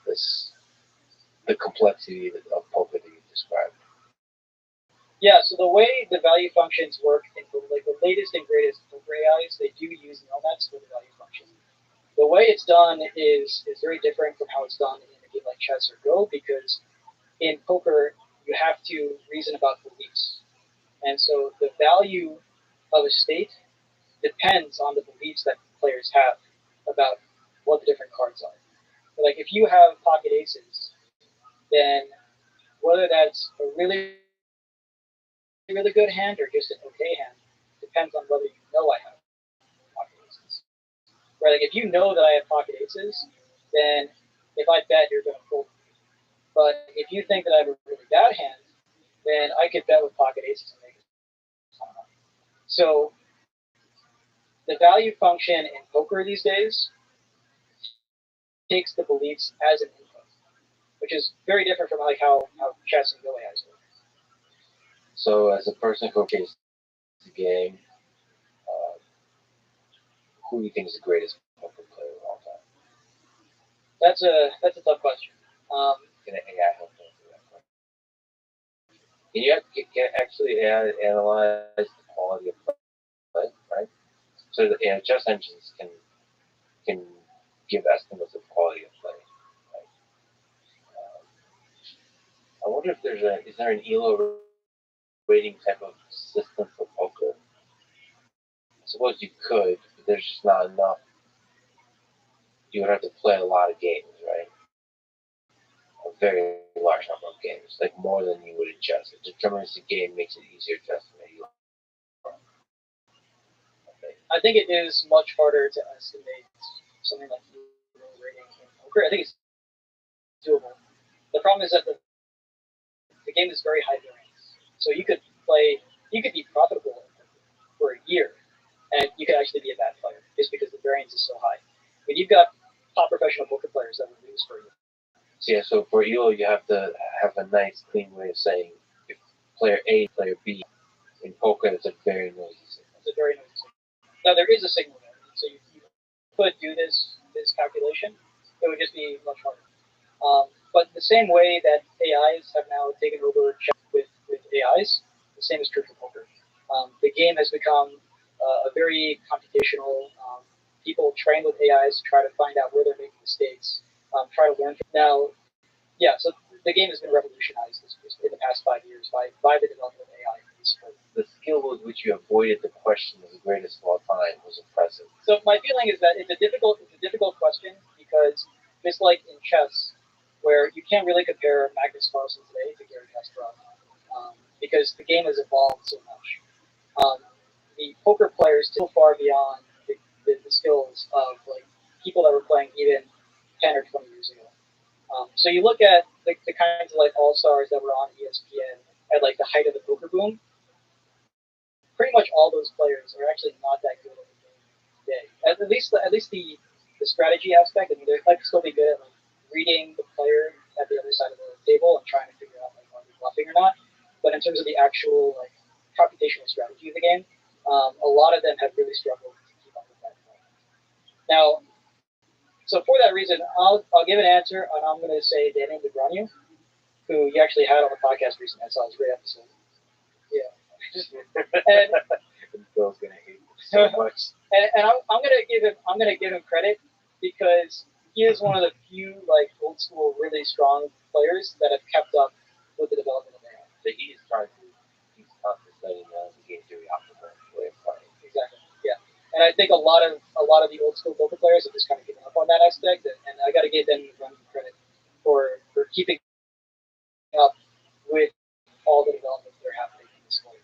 The complexity of poker that you described. Yeah, so the way the value functions work in like the latest and greatest poker AIs, they do use neural nets for the value function. The way it's done is very different from how it's done in a game like chess or Go, because in poker you have to reason about beliefs. And so the value of a state depends on the beliefs that players have about what the different cards are. Like, if you have pocket aces, then whether that's a really, really good hand or just an okay hand depends on whether you know I have pocket aces. Right? Like, if you know that I have pocket aces, then if I bet, you're going to fold. But if you think that I have a really bad hand, then I could bet with pocket aces and make a ton of money. So the value function in poker these days takes the beliefs as an input, which is very different from like how chess and Go AIs work. So as a person who plays the game, who do you think is the greatest poker player of all time? That's a tough question. Can AI help answer that question? Can actually AI analyze the quality of play, right? So the chess engines can give estimates of quality of play. Right? I wonder if is there an ELO rating type of system for poker? I suppose you could, but there's just not enough. You would have to play a lot of games, right? A very large number of games, like more than you would in chess. A deterministic game makes it easier to estimate. I think it is much harder to estimate something like ELO rating in poker. I think it's doable. The problem is that the game is very high variance. So you could be profitable for a year, and you could actually be a bad player just because the variance is so high. When you've got top professional poker players that would lose for you. So yeah, so for Elo, you have to have a nice, clean way of saying if player A, player B. In poker, it's a very noisy signal. It's a very noisy signal. Now there is a signal there, so you could do this calculation. It would just be much harder. But the same way that AIs have now taken over with AIs, the same is true for poker. The game has become a very computational. People train with AIs to try to find out where they're making mistakes, try to learn. Now, yeah, so the game has been revolutionized in the past 5 years by the development of AI. The skill with which you avoided the question of the greatest of all time was impressive. So my feeling is that it's a difficult question because just like in chess, where you can't really compare Magnus Carlsen today to Gary Kasparov, because the game has evolved so much. The poker players still far beyond the skills of like people that were playing even 10 or 20 years ago. So you look at the kinds of like all-stars that were on ESPN at like the height of the poker boom. Pretty much all those players are actually not that good at the game today. At least the strategy aspect. I mean, they might still be good at like reading the player at the other side of the table and trying to figure out like are they bluffing or not. But in terms of the actual like computational strategy of the game, a lot of them have really struggled to keep up with that. Now, so for that reason, I'll give an answer, and I'm going to say Daniel Negreanu, who you actually had on the podcast recently. I saw his great episode. Yeah. And Bill's gonna hate me so much. And I'm gonna give him credit because he is one of the few like old school really strong players that have kept up with the development of AI. So he's contemplating the game theory optimal way of playing. Exactly. Yeah. And I think a lot of the old school poker players have just kind of given up on that aspect, and I got to give them credit for keeping up with all the developments that are happening in this sport.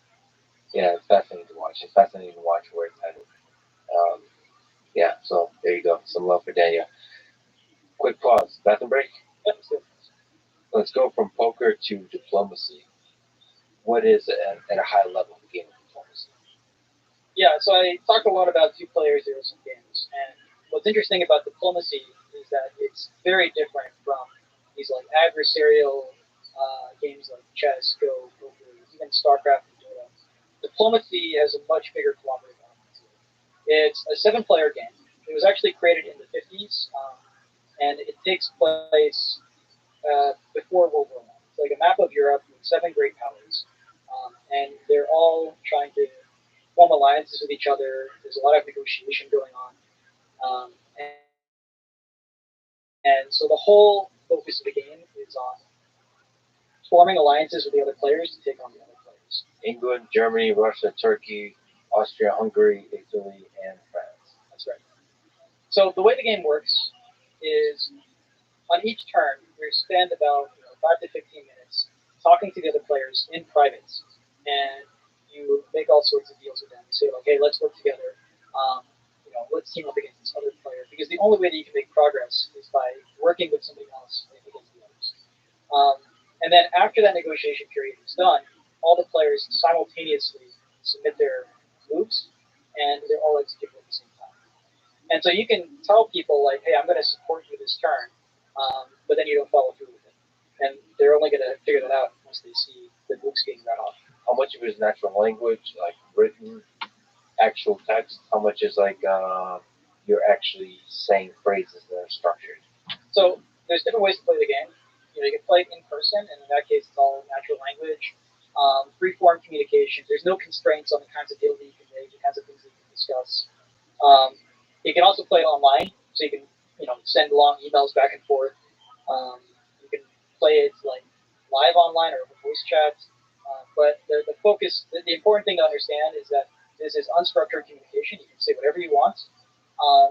Yeah, it's fascinating to watch. It's fascinating to watch where it's headed. Yeah, so there you go. Some love for Daniel. Quick pause. Bathroom break? Yep, so Let's go from poker to diplomacy. What is, at a high level, the game of diplomacy? yeah, so I talked a lot about two-player zero-sum games, and what's interesting about diplomacy is that it's very different from these like adversarial games like chess, Go, poker, even StarCraft and Dota. Diplomacy has a much bigger cooperative element to it. It's a 7-player game. It was actually created in the 50s, and it takes place before World War I. It's like a map of Europe with 7 great powers, and they're all trying to form alliances with each other. There's a lot of negotiation going on, and so the whole focus of the game is on forming alliances with the other players to take on the other players. England, Germany, Russia, Turkey, Austria, Hungary, Italy, and France. That's right. So the way the game works is on each turn, we spend about 5 to 15 minutes talking to the other players in private, and you make all sorts of deals with them. You say like, hey, let's work together. Let's team up against this other player, because the only way that you can make progress is by working with somebody else against the others. And then after that negotiation period is done, all the players simultaneously submit their moves, and they're all executed at the same time. And so you can tell people like, hey, I'm going to support you this turn, but then you don't follow through with it. And they're only going to figure that out once they see the moves being read off. How much of it is natural language, like written, actual text? How much is like you're actually saying phrases that are structured? So there's different ways to play the game. You can play it in person, and in that case, it's all natural language, free-form communication. There's no constraints on the kinds of deals that you can make, the kinds of things that you can discuss. You can also play online, so you can send long emails back and forth. You can play it like live online or over voice chat. But the focus, the important thing to understand is that this is unstructured communication. You can say whatever you want.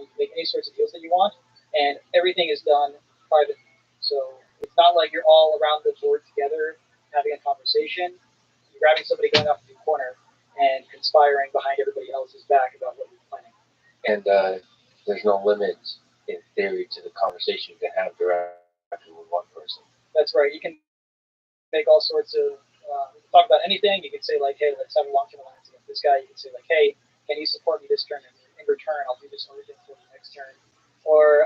You can make any sorts of deals that you want, and everything is done privately. So it's not like you're all around the board together having a conversation. You're grabbing somebody going off to the corner and conspiring behind everybody else's back about what you're planning. And there's no limit in theory, to the conversation you can have directly with one person. That's right. You can make all sorts of talk about anything. You can say like, hey, let's have a long-term alliance against this guy. You can say like, hey, can you support me this turn? And in return, I'll do this other thing for you next turn. Or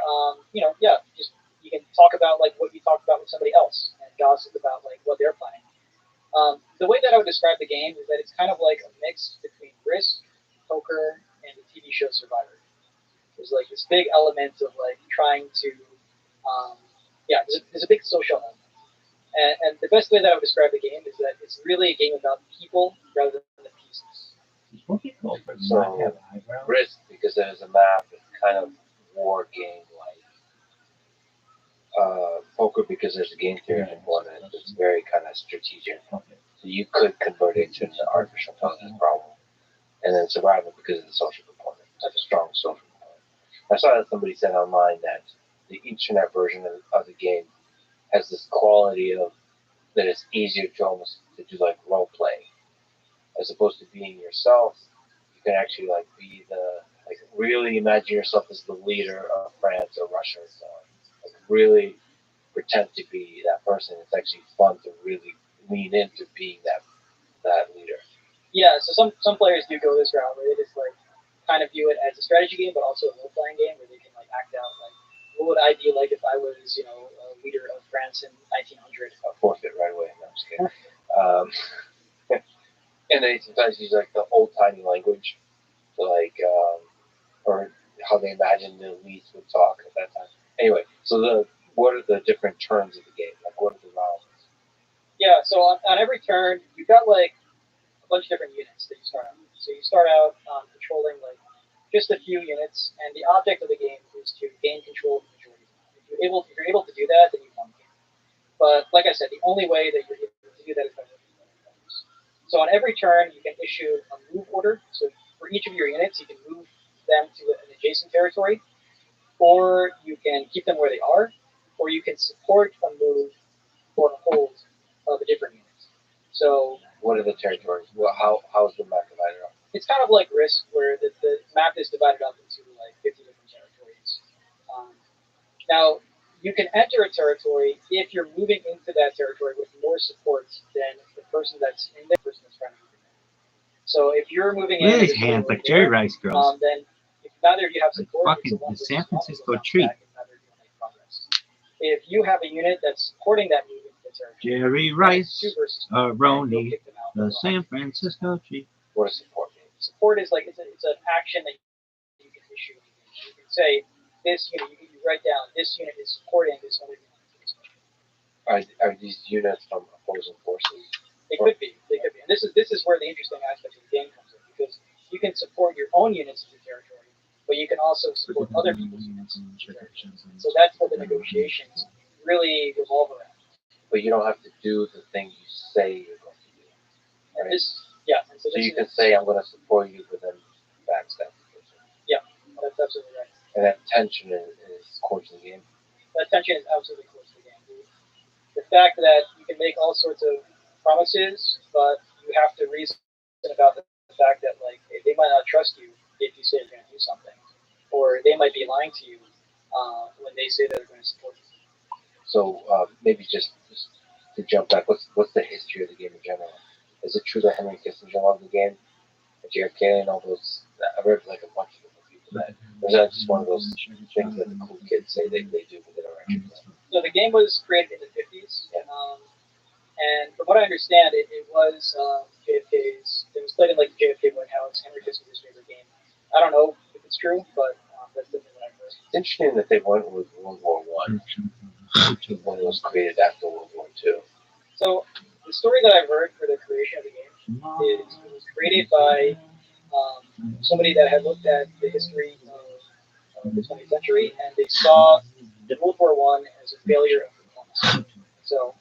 just you can talk about like what you talked about with somebody else and gossip about like what they're planning. The way that I would describe the game is that it's kind of like a mix between Risk, poker, and the TV show Survivor. There's like this big element of like trying to, there's a big social element. And the best way that I would describe the game is that it's really a game about people rather than the pieces. So Risk, because there's a map, it's kind of war game like. Poker, because there's a game theory component, it's very kind of strategic. So you could convert it to an artificial intelligence problem. And then Survival, because of the social component. That's a strong social component. I saw that somebody said online that the internet version of the game has this quality of that it's easier to almost to do like role play, as opposed to being yourself. You can actually like be really imagine yourself as the leader of France or Russia or so on. Like really pretend to be that person. It's actually fun to really lean into being that leader. Yeah, so some players do go this route where they just like kind of view it as a strategy game, but also a role playing game where they can like act out like what would I be like if I was a leader of France in 1900? I'll forfeit right away. No, I'm just kidding. And they sometimes use like the old timey language, like or how they imagine the elites would talk at that time. Anyway, so what are the different turns of the game? Like what are the rounds? Yeah, so on every turn you've got like a bunch of different units that you start out with. So you start out controlling like just a few units, and the object of the game is to gain control of the majority. If you're able to do that, then you won the game. But like I said, the only way that you're able to do that is by working with other players. So on every turn, you can issue a move order. So for each of your units, you can move them to an adjacent territory, or you can keep them where they are, or you can support a move or a hold of a different unit. So what are the territories? Well, how is the map divided up? It's kind of like Risk, where the map is divided up into like 50 different territories. Now, you can enter a territory if you're moving into that territory with more support than the person that's in the person that's trying to move in. So if you're moving in, His hands like Jerry Rice girls. then if neither of you have support, fucking the San Francisco tree. If you have a unit that's supporting that move into the territory, Jerry Rice, Roni, the San Francisco tree. What is support mean? Support is like it's an action that you can issue. You can say this unit. You write down this unit is supporting this other unit. Are these units from opposing forces? They could be. They could be. And this is where the interesting aspect of the game comes in, because you can support your own units in the territory, but you can also support other people's units in the territory. So that's what the negotiations really revolve around. But you don't have to do the thing you say you're going to do. Right? So you can say I'm going to support you, but then backstab the person. Yeah, that's absolutely right. And that tension is core to the game. That tension is absolutely core to the game. The fact that you can make all sorts of promises, but you have to reason about the fact that like they might not trust you if you say you're going to do something, or they might be lying to you when they say that they're going to support you. So maybe just to jump back, what's the history of the game in general? Is it true that Henry Kissinger loved the game? JFK and all those? I've read like a bunch of different people that. Or is that just one of those things that the cool kids say they do, but they don't actually play? So the game was created in the 50s, and from what I understand, it was JFK's. It was played in like the JFK White House. Henry Kissinger's favorite game. I don't know if it's true, but that's definitely what I've heard. It's interesting that they went with World War I, when it was created after World War II. So the story that I've heard for the creation of the game is it was created by somebody that had looked at the history of the 20th century, and they saw World War I as a failure of diplomacy. So,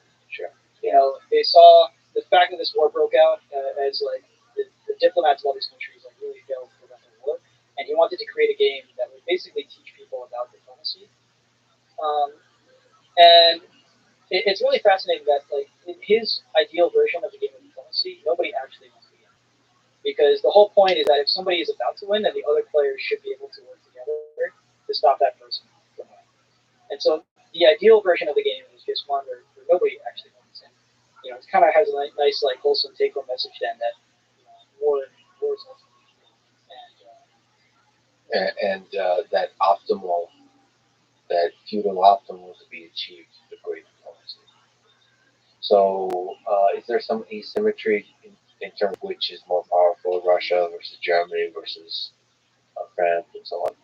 they saw the fact that this war broke out as like the diplomats of all these countries like really failed to prevent the war, and he wanted to create a game that would basically teach people about diplomacy. And it's really fascinating that like in his ideal version of the game of diplomacy, nobody actually wants the game. Because the whole point is that if somebody is about to win, then the other players should be able to work together to stop that person. And so the ideal version of the game is just one where nobody actually wins, and it kind of has a nice, like, wholesome take-home message then that war is And that optimal, that feudal optimal to be achieved through great diplomacy. So, is there some asymmetry in terms of which is more powerful, Russia versus Germany versus France and so on?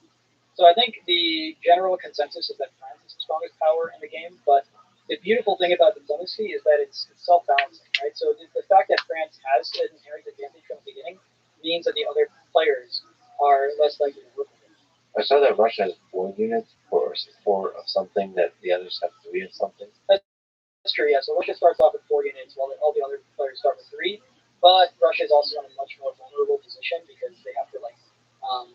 So I think the general consensus is that France is the strongest power in the game, but the beautiful thing about diplomacy is that it's self-balancing, right? So the fact that France has an inherent advantage from the beginning means that the other players are less likely to work with it. I saw that Russia has 4 units four of something that the others have 3 of something. That's true, yeah. So Russia starts off with 4 units while all the other players start with 3, but Russia is also in a much more vulnerable position because they have to,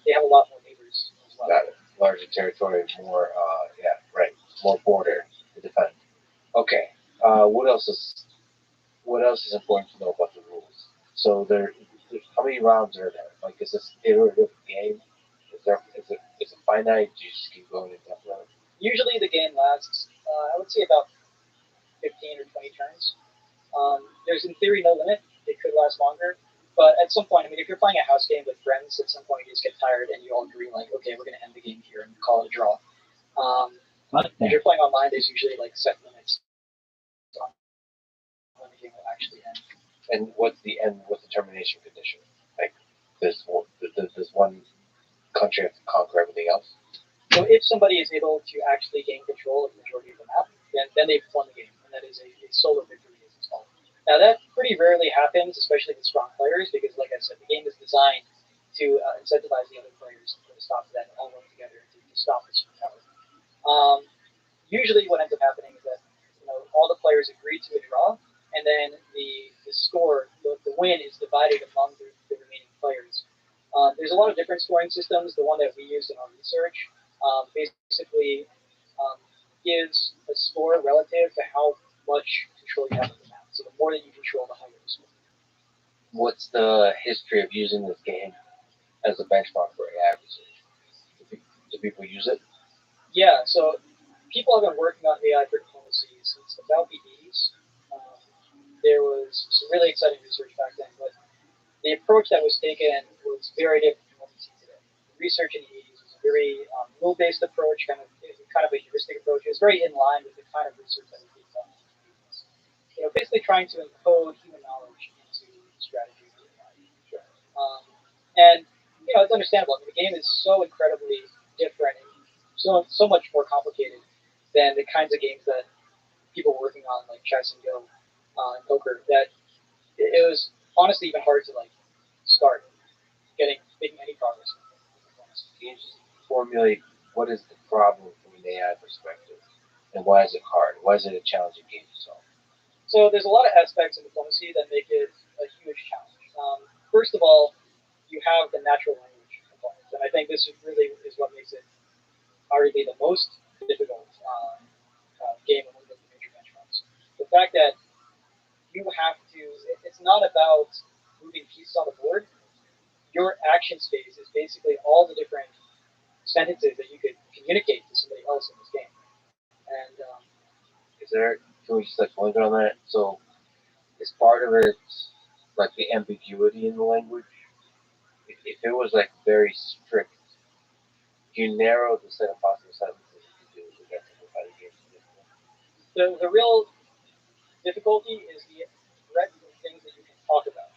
they have a lot more neighbors as well. Got it. Larger territory, more, more border to defend. Okay. What else is important to know about the rules? So how many rounds are there? Like, is this iterative game? Is it finite? Do you just keep going indefinitely? Usually the game lasts, I would say, about 15 or 20 turns. There's in theory no limit. It could last longer. But at some point, I mean, if you're playing a house game with friends, at some point you just get tired and you all agree, like, okay, we're going to end the game here and call it a draw. If you're playing online, there's usually set limits on when the game will actually end. And what's the termination condition? Like, does one country have to conquer everything else? So if somebody is able to actually gain control of the majority of the map, then they've won the game, and that is a solo victory, as it's called. Now that pretty rarely happens, especially with strong players, because, like I said, the game is designed to incentivize the other players to put a stop to that and all work together to stop the superpower. Usually, what ends up happening is that all the players agree to a draw, and then the score, the win, is divided among the remaining players. There's a lot of different scoring systems. The one that we used in our research basically gives a score relative to how much control you have of the map. So the more that you control, the higher the score. What's the history of using this game as a benchmark for AI research? Do people use it? Yeah, so people have been working on AI for diplomacy since about the 80s. There was some really exciting research back then, but the approach that was taken was very different from what we see today. The research in the 80s was a very rule-based approach, kind of a heuristic approach. It was very in line with the kind of research that was being done in the 80s. Basically trying to encode human knowledge into strategy. And it's understandable. I mean, the game is so incredibly different and so much more complicated than the kinds of games that people were working on, like chess and Go and poker, that it was honestly even hard to start making any progress. Can you just formulate what is the problem from an AI perspective, and why is it hard? Why is it a challenging game to solve? So there's a lot of aspects of diplomacy that make it a huge challenge. First of all, you have the natural language component, and I think this really is what makes it arguably the most difficult game among the major benchmarks. The fact that you have to, it's not about moving pieces on the board. Your action space is basically all the different sentences that you could communicate to somebody else in this game. And can we just linger on that? So, is part of it like the ambiguity in the language? If it was very strict, if you narrow the set of possible sentences you could do, would that simplify the game significantly? the real difficulty is the breadth of things that you can talk about.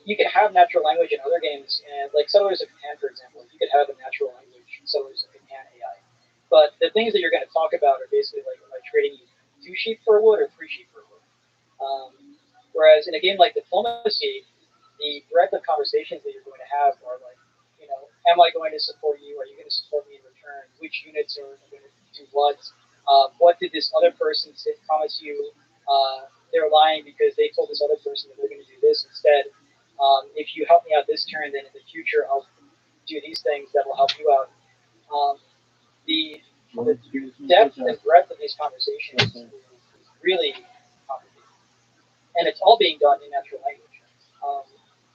You can have natural language in other games, and like Settlers of Catan, for example, you could have a natural language Settlers of Catan AI. But the things that you're going to talk about are basically like, am I trading you 2 sheep for a wood or 3 sheep for a wood? Whereas in a game like Diplomacy, the breadth of conversations that you're going to have are like, am I going to support you? Are you going to support me in return? Which units are going to do what? What did this other person promise you? They're lying because they told this other person that they're going to do this instead. If you help me out this turn, then in the future I'll do these things that will help you out. The depth and breadth of these conversations is really complicated. And it's all being done in natural language.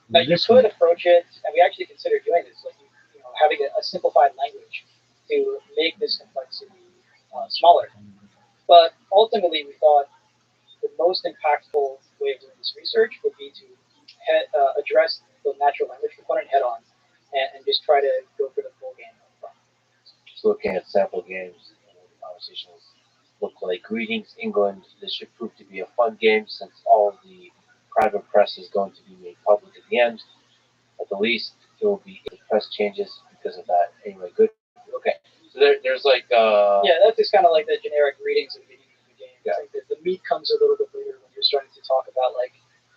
Now you could approach it, and we actually considered doing this, having a simplified language to make this complexity smaller. But ultimately, we thought the most impactful way of doing this research would be to address the natural language component head on and just try to go for the full game up front. So looking at sample games, the conversation look like Greetings England. This should prove to be a fun game since all the private press is going to be made public at the end. At the least, it will be if press changes because of that. Anyway, good. Okay. So there's like Yeah, that's just kind of like the generic greetings at the beginning of the game. Yeah. Like the meat comes a little bit later when you're starting to talk about like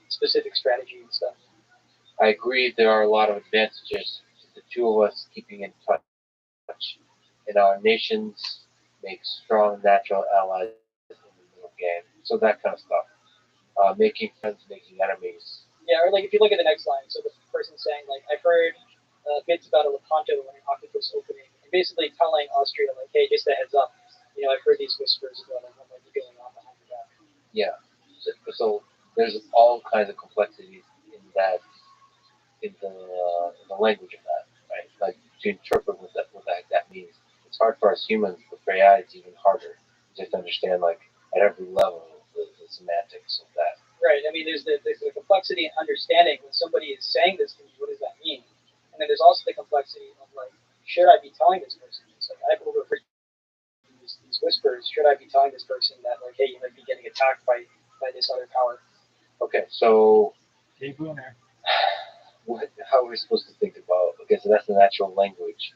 specific strategy and stuff. I agree there are a lot of advantages to the two of us keeping in touch. And our nations make strong natural allies in the middle game. So that kind of stuff. Making friends, making enemies. Yeah, or like if you look at the next line, so the person saying like, I've heard bits about a Lepanto and an octopus opening, and basically telling Austria like, hey, just a heads up, I've heard these whispers about like what might be going on behind your back. Yeah. So there's all kinds of complexities in that, in the language of that, right? Like to interpret what that means. It's hard for us humans, but for AI it's even harder. You have to understand like at every level the semantics of that. Right. I mean, there's the complexity in understanding when somebody is saying this to me. What does that mean? And then there's also the complexity of like, should I be telling this person this? Like, I've overheard these whispers. Should I be telling this person that like, hey, you might be getting attacked by this other power? Okay, so Hey, Bruner. how are we supposed to think about? Okay, so that's the natural language.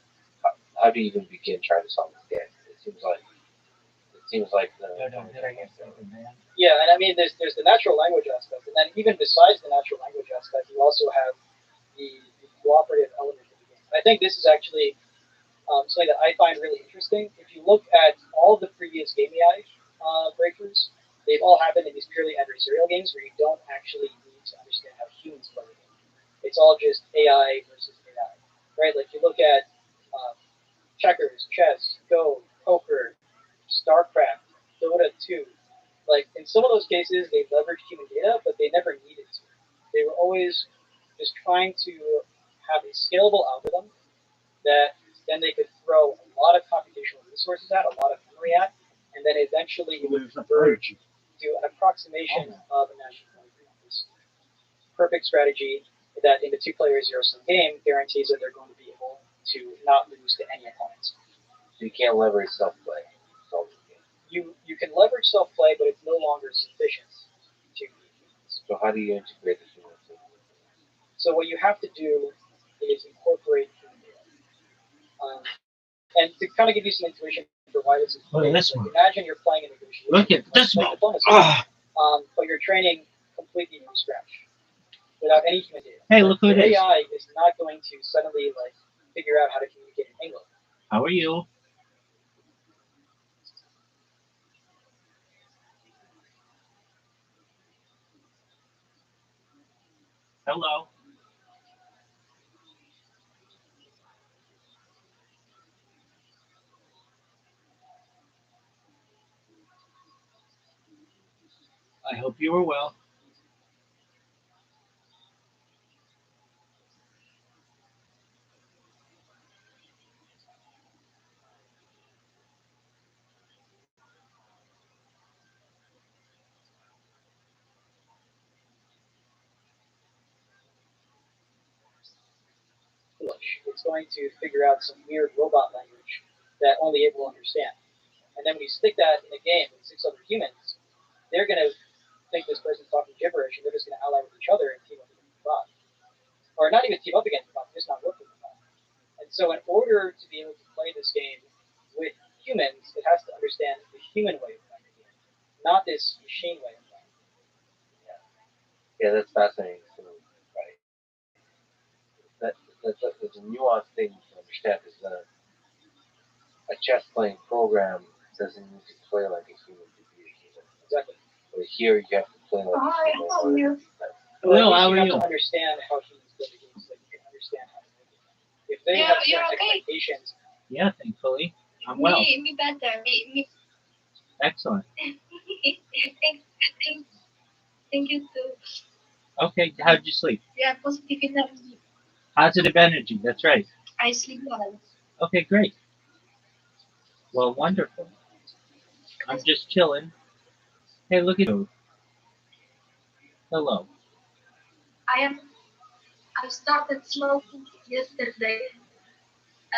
How do you even begin trying to solve this game? It seems like the Yeah, and I mean, there's the natural language aspect, and then even besides the natural language aspect, you also have the cooperative element of the game. I think this is actually something that I find really interesting. If you look at all the previous game AI breakthroughs, they've all happened in these purely adversarial games where you don't actually need to understand how humans play the game. It's all just AI versus AI, right? Like you look at checkers, chess, Go, poker, StarCraft, Dota 2. Like in some of those cases, they leveraged human data, but they never needed to. They were always just trying to have a scalable algorithm that then they could throw a lot of computational resources at, a lot of memory at, and then eventually it would converge to an approximation of a national this perfect strategy that in the two-player zero-sum game guarantees that they're going to be able to not lose to any opponents. So you can't leverage self-play. You can leverage self-play, but it's no longer sufficient to beat humans. So how do you integrate the humans? So what you have to do is incorporate human data. And to kind of give you some intuition for why this is one. imagine you're playing a negotiation. Look at this like one. diplomacy, but you're training completely from scratch without any human data. Hey, look who it the is. AI is not going to suddenly like figure out how to communicate in English. How are you? Hello. I hope you are well. It's going to figure out some weird robot language that only it will understand. And then when you stick that in a game with 6 other humans, they're going to think this person's talking gibberish, and they're just going to ally with each other and team up against the bot. Or not even team up against the bot, just not work with the bot. And so in order to be able to play this game with humans, it has to understand the human way of playing the game, not this machine way of playing. Yeah, that's fascinating. So, right. That's a nuanced thing to understand because a chess playing program doesn't need to play like a human to be a human. Exactly. But here you have to play like a human. Hello, how are you? you? have to understand how humans play the game so that you can understand how to play the game. If they have certain expectations. Yeah, thankfully. I'm well. Me better. Me. Excellent. Thank you too. Okay, how'd you sleep? Yeah, positive energy. Positive energy, that's right. I sleep well. Okay, great. Well, wonderful. I'm just chilling. Hey, look at you. Hello. I am. I started smoking yesterday,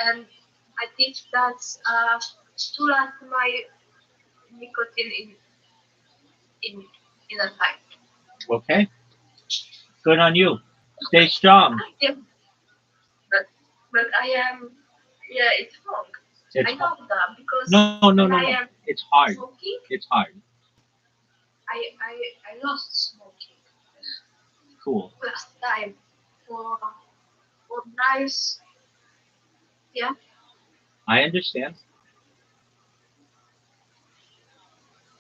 and I think that's too last my nicotine in in a time. Okay. Good on you. Stay strong. Yeah, but I am. Yeah, it's wrong. It's I know that because no. when I am It's hard. smoking, It's hard. I lost smoking Cool. last time for nice. Yeah, I understand.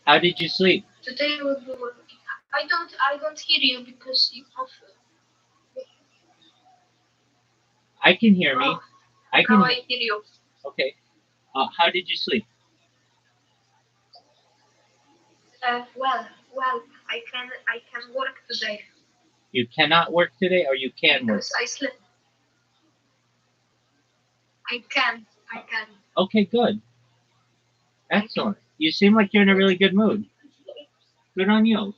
How did you sleep? today will be working. I don't hear you because you have. I can hear me. Oh, I now can. I hear you. Okay. How did you sleep? Well, I can work today You cannot work today, or you can work. because I slept. I can. Okay, good. Excellent. You seem like you're in a really good mood. Good on you.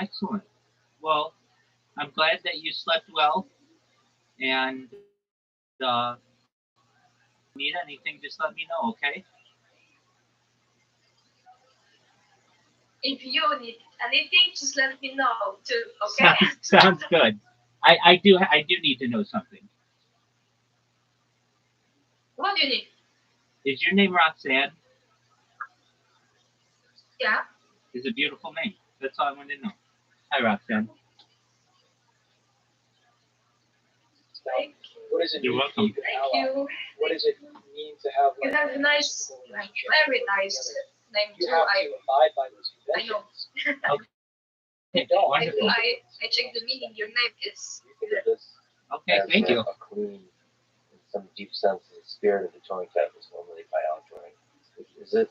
Excellent. Well, I'm glad that you slept well. And need anything, just let me know, okay? If you need anything, just let me know too. Okay. Sounds good. I do need to know something. What do you need? Is your name Roxanne? Yeah. It's a beautiful name. That's all I want to know. Hi, Roxanne. Thank you. What does it You're mean to welcome. be an Thank ally? you. What does it mean to have You like have a nice, peaceful like relationship very with nice together? name You too. have to abide by those I know. conventions. Okay, don't. wonderful. I checked the meaning. Your name is. You think of this Okay, as thank you. a clean, in some deep sense, the spirit of the Turing test is normally by outdrawing. Is it,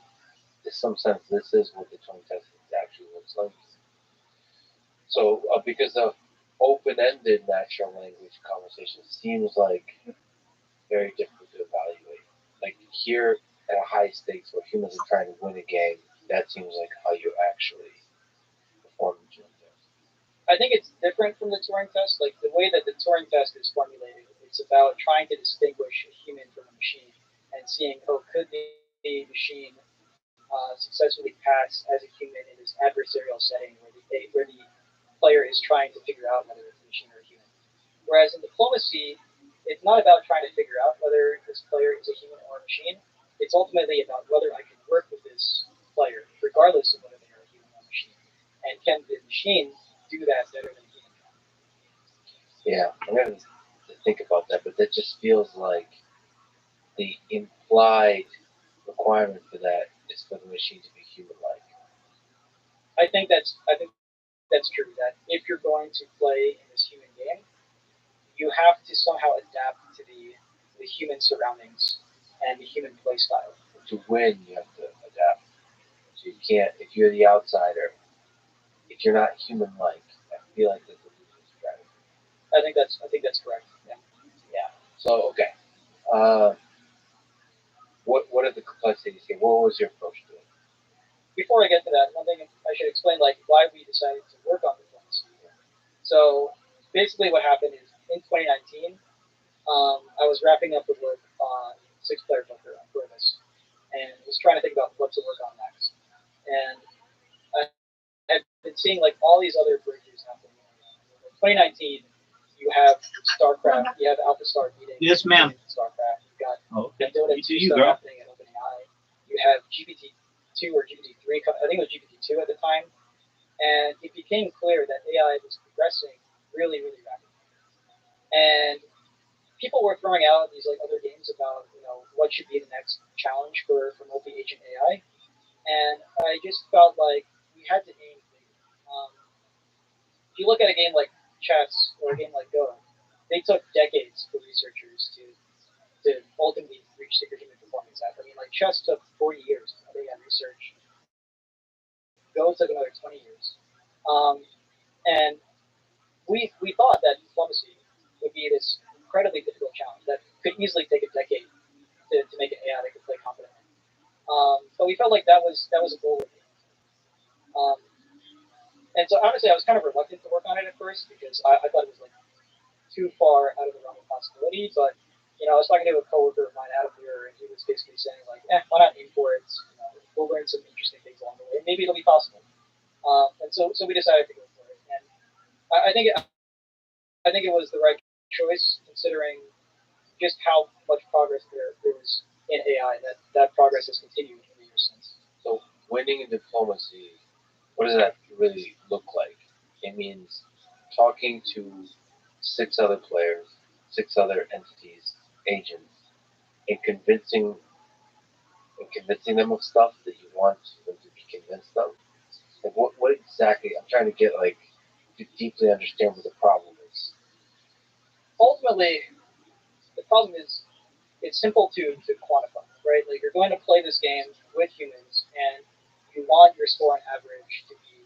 in some sense, this is what the Turing test actually looks like? So, because of open-ended natural language conversation seems like very difficult to evaluate. Like here at a high stakes where humans are trying to win a game, that seems like how you actually perform the Turing test. I think it's different from the Turing test. Like the way that the Turing test is formulated, it's about trying to distinguish a human from a machine and seeing, oh, could the machine successfully pass as a human in this adversarial setting where the player is trying to figure out whether it's a machine or a human. Whereas in diplomacy, it's not about trying to figure out whether this player is a human or a machine. It's ultimately about whether I can work with this player, regardless of whether they are a human or a machine. And can the machine do that better than a human can? Yeah, I'm going to think about that, but that just feels like the implied requirement for that is for the machine to be human-like. I think that's true. That if you're going to play in this human game, you have to somehow adapt to the human surroundings and the human play style. To win, you have to adapt. So you can't, if you're the outsider, if you're not human-like, I feel like that's a losing strategy. I think that's correct. Yeah. Yeah. So okay. What are the complexities here? What was your approach to it? Before I get to that, one thing I should explain, like why we decided to work on diplomacy. So basically, what happened is in 2019, I was wrapping up with work on six-player poker on Corvus, and was trying to think about what to work on next. And I had been seeing like all these other breakthroughs happening. In 2019, you have StarCraft, you have AlphaStar beating. Yes, ma'am. StarCraft. You've got Okay. Dota You 2 do you, stuff girl. happening at OpenAI. You have GPT-2 or GPT-3. I think it was GPT-2 at the time, and it became clear that AI was progressing really, really rapidly. And people were throwing out these like other games about what should be the next challenge for multi-agent AI, and I just felt like we had to aim bigger. If you look at a game like chess or a game like Go, they took decades for researchers to ultimately reach superhuman performance at. I mean, like chess took 40 years of AI research. Go took another 20 years. And we thought that diplomacy would be this incredibly difficult challenge that could easily take a decade to make an AI that could play competently. But we found that was a goal. And so honestly, I was kind of reluctant to work on it at first because I thought it was like too far out of the realm of possibility. But I was talking to a coworker of mine, Adam Muir, and he was basically saying like, why not aim for it? We'll learn some interesting things along the way. Maybe it'll be possible. And so we decided to go for it. And I think it was the right choice considering just how much progress there was in AI. That progress has continued in the years since. So winning in diplomacy, what does that really look like? It means talking to 6 other players, 6 other entities, agents, and convincing them of stuff that you want them to be convinced of. Like what exactly? I'm trying to get to deeply understand what the problem is. Ultimately, the problem is it's simple to quantify, right? Like you're going to play this game with humans, and you want your score on average to be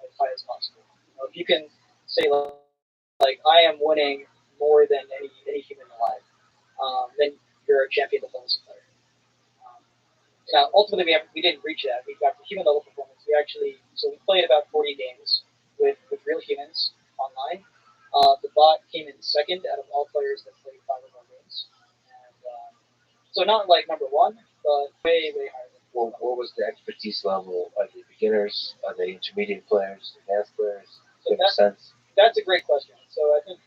as high as possible. If you can say like I am winning more than any human alive, then you're a champion diplomacy player. Now, ultimately, we didn't reach that. We got to human level performance. We played about 40 games with real humans online. The bot came in second out of all players that played 5 or more games. And, so not like number 1, but way higher. Well, what was the expertise level? Are they beginners? Are they intermediate players? Advanced players? Do you have a sense? That's a great question. So I think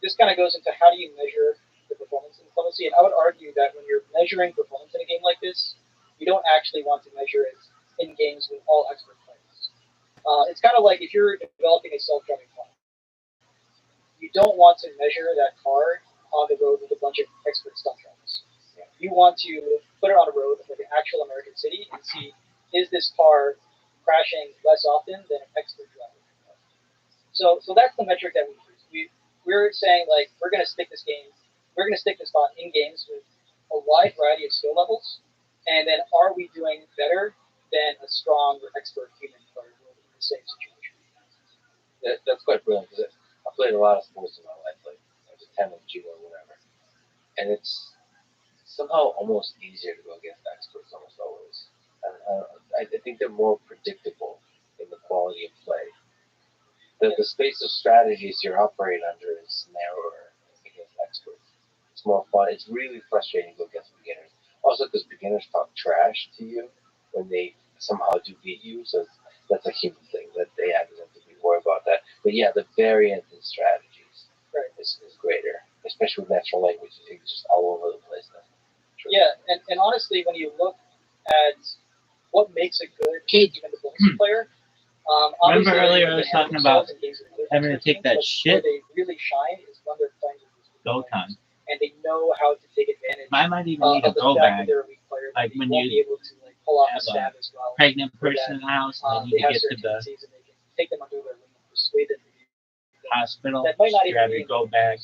this kind of goes into how do you measure the performance in diplomacy. And I would argue that when you're measuring performance in a game like this, you don't actually want to measure it in games with all expert players. It's kind of like if you're developing a self-driving car. You don't want to measure that car on the road with a bunch of expert stunt drivers. You want to put it on a road like an actual American city and see, is this car crashing less often than an expert driver? So that's the metric that we use. We're saying like we're going to stick this bot in games with a wide variety of skill levels, and then are we doing better than a strong or expert human player in the same situation? That's quite brilliant because I played a lot of sports in my life, like I was a 10 of judo or whatever, and it's somehow almost easier to go against experts almost always. I think they're more predictable in the quality of play. The space of strategies you're operating under is narrower against experts. It's more fun. It's really frustrating to go against beginners. Also, because beginners talk trash to you when they somehow do beat you, so that's a human thing that they have to be worried about that. But yeah, the variance in strategies is greater, especially with natural language. It's just all over the place now. Yeah, and honestly, when you look at what makes a good even diplomacy player, remember earlier I was talking about having to take that shit? Where they really shine is when they're playing with go time. And they know how to take advantage I might even need a go bag. Like when you be able to like pull off have a stab as well. pregnant person in the house and you need to get to the and they can take them under their wing and persuade them to do hospital, that might not grab even your go bag.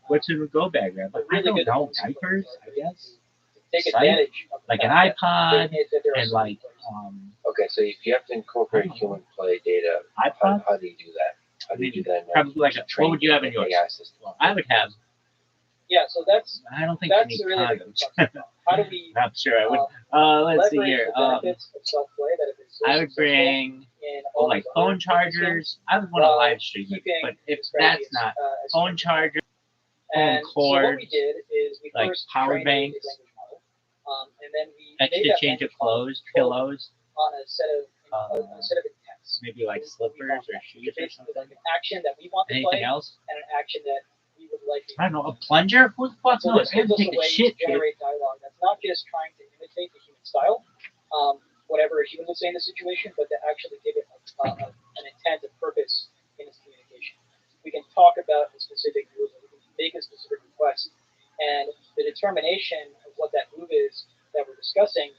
What's in a go bag, Rabbi? I don't know. Diapers, I guess. Take advantage of like an iPod and like okay, so if you have to incorporate human play data, how do you do that? How do you do that? Probably like what would you have in yours? AI system? I would have. Yeah, so that's. I don't think that's you need really condoms. How do we? I'm sure I would. Let's see here. I would bring like phone chargers. I would want to live stream it, but if that's not phone chargers, phone cords, so what we did is we like first power banks, and then we extra change of clothes, pillows, on a set of intents. maybe like slippers or shoes or something. Like an action that we want to play, anything else? And an action that we would like. I don't know, a plunger? Who the fuck knows? I have to take a shit, kid. Generate dialogue that's not just trying to imitate the human style, whatever a human would say in the situation, but to actually give it an intent, a purpose in its communication. We can talk about a specific move, we can make a specific request, and the determination of what that move is that we're discussing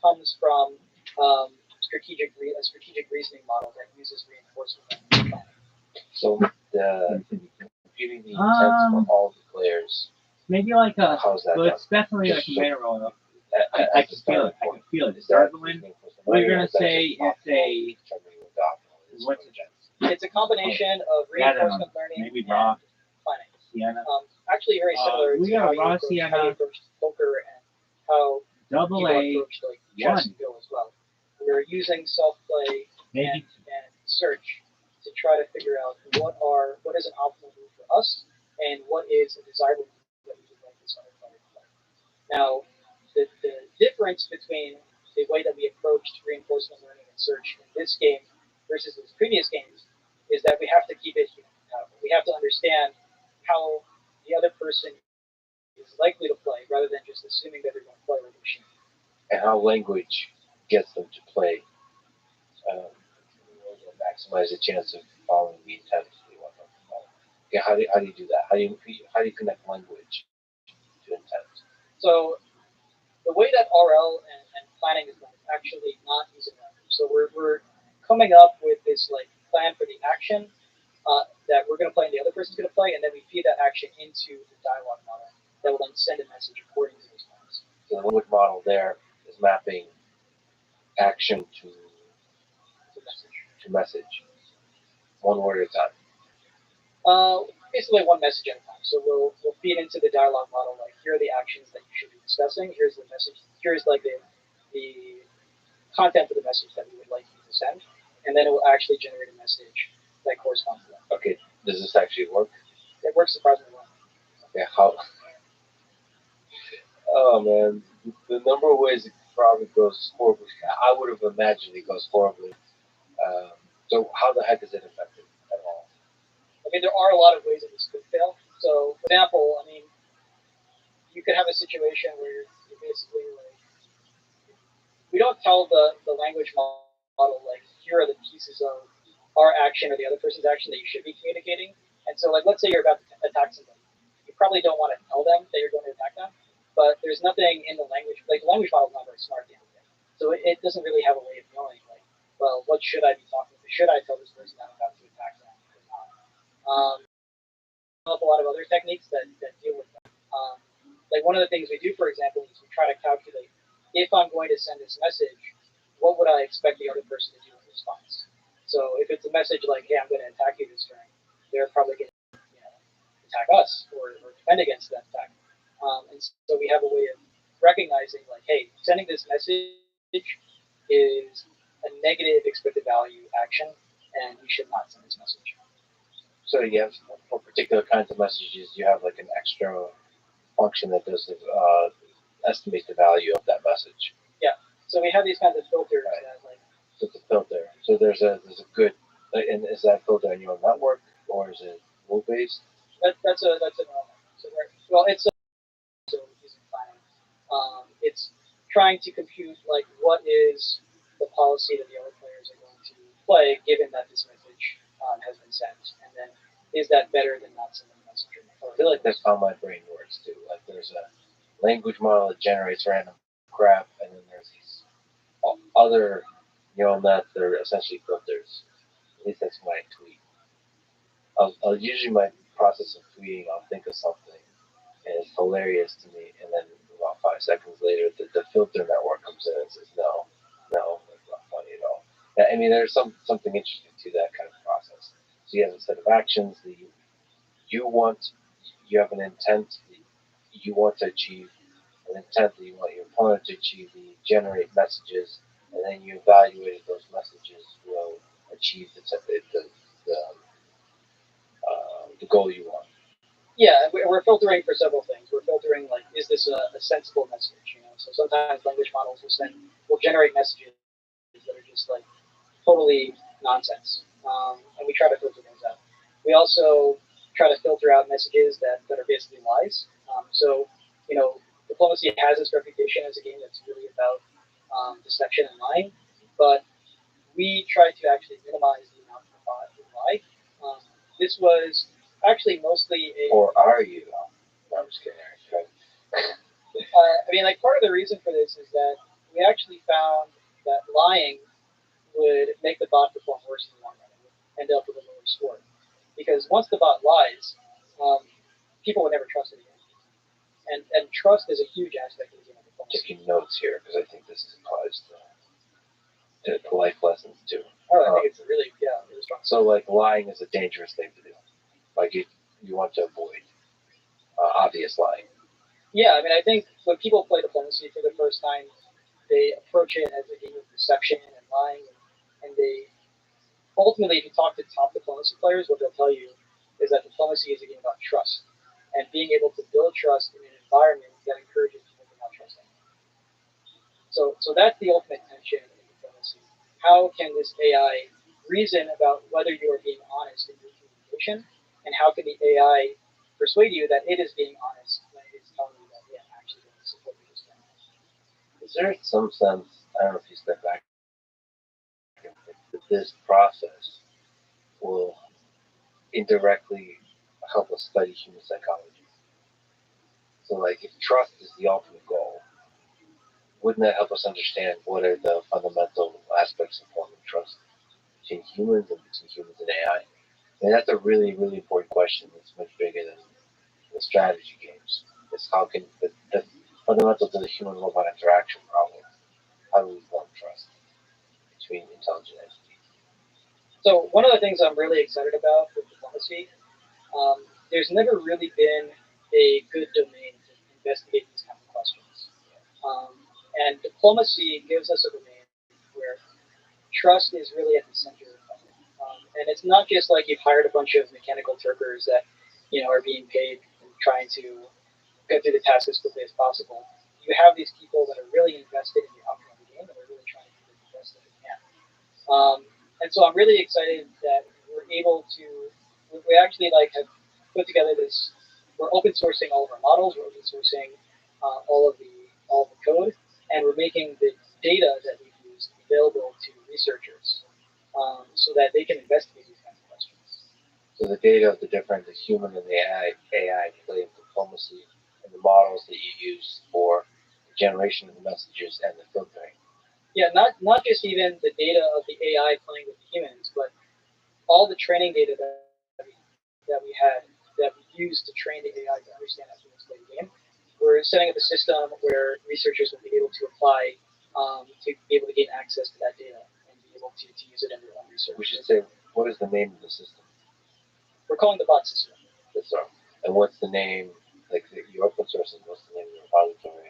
comes from a strategic reasoning model that uses reinforcement. So the computing the intents for all the players. Maybe like a. How's that? Well, it's definitely like a banner roll. I can feel it. I can feel it. We're gonna say it's a. What's it? It's a combination of reinforcement learning maybe raw and planning. Sienna. Actually, very similar we to got how raw you approach poker and how double you A approach like chess and go as well. we're using self-play and search to try to figure out what is an optimal move for us and what is a desirable move that we would like this other player to play. Now, the difference between the way that we approached reinforcement learning and search in this game versus those previous games is that we have to keep it human compatible. We have to understand how the other person is likely to play rather than just assuming that they're going to play like a machine. And how language gets them to play, maximize the chance of following the intent we want them to follow. Okay, how do you do that? How do you connect language to intent? So the way that RL and planning is done is actually not using language. So we're coming up with this like plan for the action that we're going to play and the other person's going to play, and then we feed that action into the dialogue model that will then send a message according to those plans. So the language model there is mapping action to message, one word at a time. Basically one message at a time. So we'll feed into the dialogue model like here are the actions that you should be discussing. Here's the message. Here's like the content of the message that we would like you to send, and then it will actually generate a message that corresponds to that. Okay, does this actually work? It works surprisingly well. Okay, how? Oh man, the number of ways it probably goes horribly. I would have imagined it goes horribly. So how the heck is it effective at all? I mean, there are a lot of ways that this could fail. So, for example, I mean, you could have a situation where you're basically like, we don't tell the language model like, here are the pieces of our action or the other person's action that you should be communicating. And so, like, let's say you're about to attack somebody. You probably don't want to tell them that you're going to attack them, but there's nothing in the language, like, the language model is not very smart at the end of the day. So it doesn't really have a way of knowing, like, well, what should I be talking about? Should I tell this person that I'm about to attack them or not? Develop a lot of other techniques that deal with that. Like one of the things we do, for example, is we try to calculate if I'm going to send this message, what would I expect the other person to do in response? So if it's a message like, hey, I'm going to attack you this turn, they're probably going to attack us or defend against that attack. And so we have a way of recognizing like, hey, sending this message is a negative expected value action, and we should not send this message. So you have, for particular kinds of messages, you have like an extra function that does estimate the value of that message. Yeah. So we have these kinds of filters Right. that like. So it's a filter. So there's a good, and is that filter on your network or is it rule based? That's a normal. So well, it's so using planning. It's trying to compute like what is the policy that the other players are going to play, given that this message has been sent, and then is that better than not sending a message? I feel like that's how my brain works too. Like there's a language model that generates random crap, and then there's these other neural nets that are essentially filters. At least that's my tweet. I'll usually my process of tweeting, I'll think of something, and it's hilarious to me, and then about 5 seconds later, the filter network comes in and says, no, that's not funny at all. I mean, there's something interesting to that kind of process. So you have a set of actions that you have an intent that you want to achieve, an intent that you want your opponent to achieve, that you generate messages, and then you evaluate if those messages will achieve the goal you want. Yeah, we're filtering for several things. We're filtering like, is this a sensible message? So sometimes language models will generate messages that are just like totally nonsense, and we try to filter those out. We also try to filter out messages that are basically lies. So diplomacy has this reputation as a game that's really about deception and lying, but we try to actually minimize the amount of lie. This was actually mostly a. Or are you? No, I'm just kidding. I mean, like part of the reason for this is that we actually found that lying would make the bot perform worse in the long run. It would end up with a lower score. Because once the bot lies, people would never trust it again. And trust is a huge aspect of the game. Taking notes here because I think this applies to life lessons too. Oh, I think it's really strong. So like lying is a dangerous thing to do. Like you want to avoid obvious lying. Yeah, I mean, I think when people play diplomacy for the first time, they approach it as a game of deception and lying, and they ultimately, if you talk to top diplomacy players, what they'll tell you is that diplomacy is a game about trust and being able to build trust in an environment that encourages people to not trust anyone. So that's the ultimate tension in diplomacy. How can this AI reason about whether you are being honest in your communication, and how can the AI persuade you that it is being honest when it is telling you that it actually doesn't support your stand? Is there some sense, I don't know if you step back, that this process will indirectly help us study human psychology? So, like, if trust is the ultimate goal, wouldn't that help us understand what are the fundamental aspects of forming trust between humans and between humans and AI? And that's a really, really important question that's much bigger than the strategy games. Is how can the fundamental to the human robot interaction problem, how do we form trust between intelligent entities? So one of the things I'm really excited about with diplomacy, there's never really been a good domain to investigate these kinds of questions. And diplomacy gives us a domain where trust is really at the center of it. And it's not just like you've hired a bunch of mechanical Turkers that are being paid and trying to get through the task as quickly as possible. You have these people that are really invested in the outcome of the game and they're really trying to do the best that they can. And so I'm really excited that we're able to. We actually have put together this. We're open sourcing all of our models. We're open sourcing all of the code, and we're making the data that we've used available to researchers so that they can investigate these kinds of questions. So the data of the human and the AI play of diplomacy and the models that you use for the generation of the messages and the filtering. Yeah, not just even the data of the AI playing with the humans, but all the training data that we had that we used to train the AI to understand how humans play the game. We're setting up a system where researchers will be able to apply to be able to gain access to that data and be able to use it in their own research. We should say, what is the name of the system? We're calling the bot system. And what's the name, like your open source, what's the name of your repository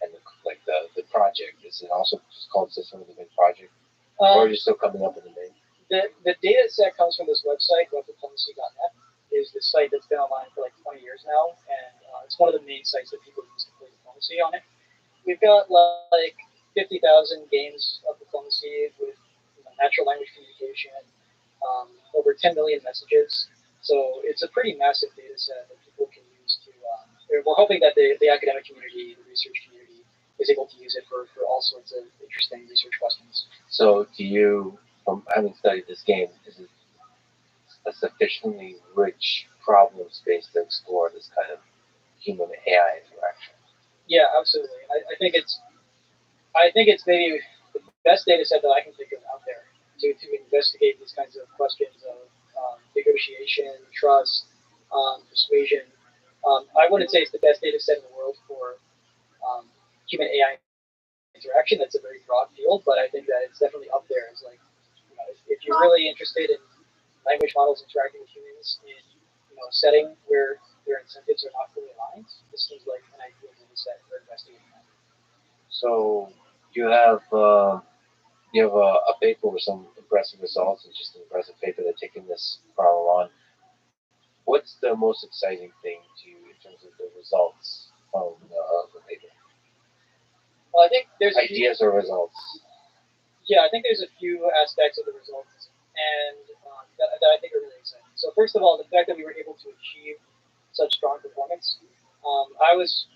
and the project? Is it also just called System of the Big Project? Or are you still coming up with a name? The data set comes from this website, webdiplomacy.net. Is this site that's been online for 20 years now, and it's one of the main sites that people use to play diplomacy on it. We've got 50,000 games of diplomacy with natural language communication, over 10 million messages. So it's a pretty massive data set that people can use to. We're hoping that the academic community, the research community, is able to use it for all sorts of interesting research questions. So, do you, from having studied this game, is it a sufficiently rich problem space to explore this kind of human AI interaction? Yeah, absolutely. I think it's maybe the best data set that I can think of out there to investigate these kinds of questions of negotiation, trust, persuasion. I wouldn't say it's the best data set in the world for human AI interaction. That's a very broad field, but I think that it's definitely up there as if you're really interested in language models interacting with humans in a setting where their incentives are not fully aligned, this seems like an ideal data set for investigating that. So you have a paper with some impressive results. It's just an impressive paper that's taking this problem on. What's the most exciting thing to you in terms of the results from the paper? Well, I think there's ideas or results. Yeah, I think there's a few aspects of the results and that I think are really exciting. So first of all, the fact that we were able to achieve such strong performance, I was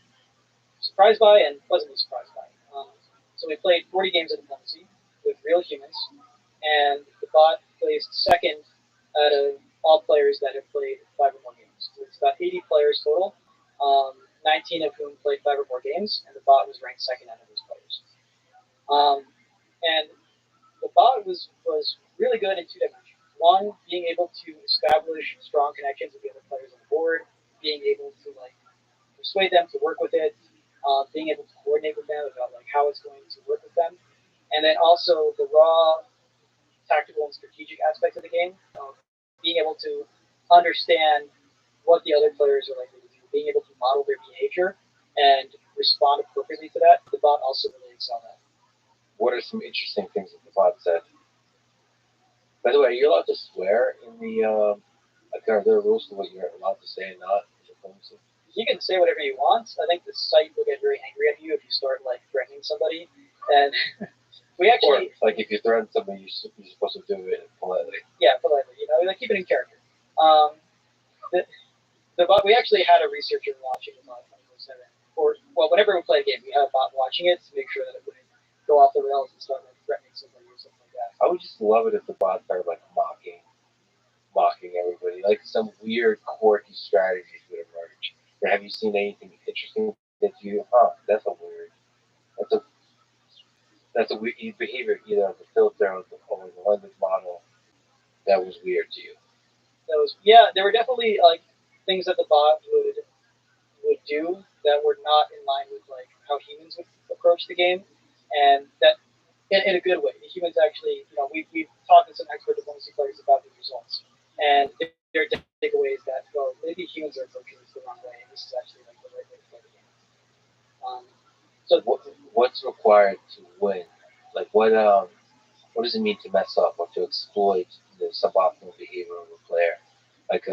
surprised by and pleasantly surprised by. So we played 40 games of diplomacy with real humans, and the bot placed second out of all players that have played 5 or more games. So it's about 80 players total, 19 of whom played 5 or more games, and the bot was ranked second out of those players. And the bot was really good in 2 dimensions. One, being able to establish strong connections with the other players on the board, being able to persuade them to work with it, being able to coordinate with them about how it's going to work with them, and then also the raw tactical and strategic aspects of the game, being able to understand what the other players are likely to do, being able to model their behavior and respond appropriately to that. The bot also really excelled at. what are some interesting things that the bot said? By the way, are you allowed to swear in the? Like, are there rules to what you're allowed to say and not? You can say whatever you want. I think the site will get very angry at you if you start like threatening somebody. And we actually, or like if you threaten somebody, you're supposed to do it politely. Yeah, politely. Like keep it in character. We actually had a researcher watching the bot 24/7. Or whenever we play a game, we had a bot watching it to make sure that it wouldn't go off the rails and start like threatening somebody or something like that. I would just love it if the bot started like mocking everybody. Like some weird quirky strategies would emerge. Or have you seen anything interesting that you? That's a weird. That's a weird behavior either of the filter or the language model that was weird to you. There were definitely like things that the bot would do that were not in line with like how humans would approach the game, and that in a good way. The humans actually, we've talked to some expert diplomacy players about the results, and their takeaways that maybe humans are approaching this the wrong way, and this is actually like the right way to play the game. So what's required to win? Like what does it mean to mess up or to exploit the suboptimal behavior of a player? Like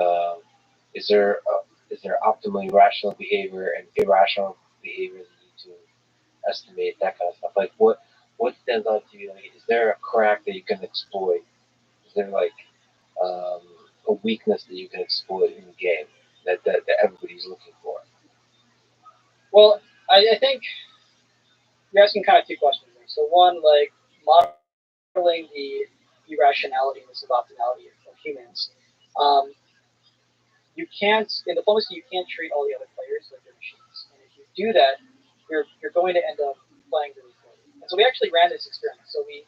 is there optimally rational behavior and irrational behavior that you need to estimate, that kind of stuff? Like what stands out to you? Like, is there a crack that you can exploit? Is there like a weakness that you can exploit in the game that everybody's looking for? Well, I think you're asking kind of two questions there. So one, like modeling the irrationality and the suboptimality of humans. You can't in diplomacy. You can't treat all the other players like they're machines, and if you do that, you're going to end up playing really poorly. And so we actually ran this experiment. So we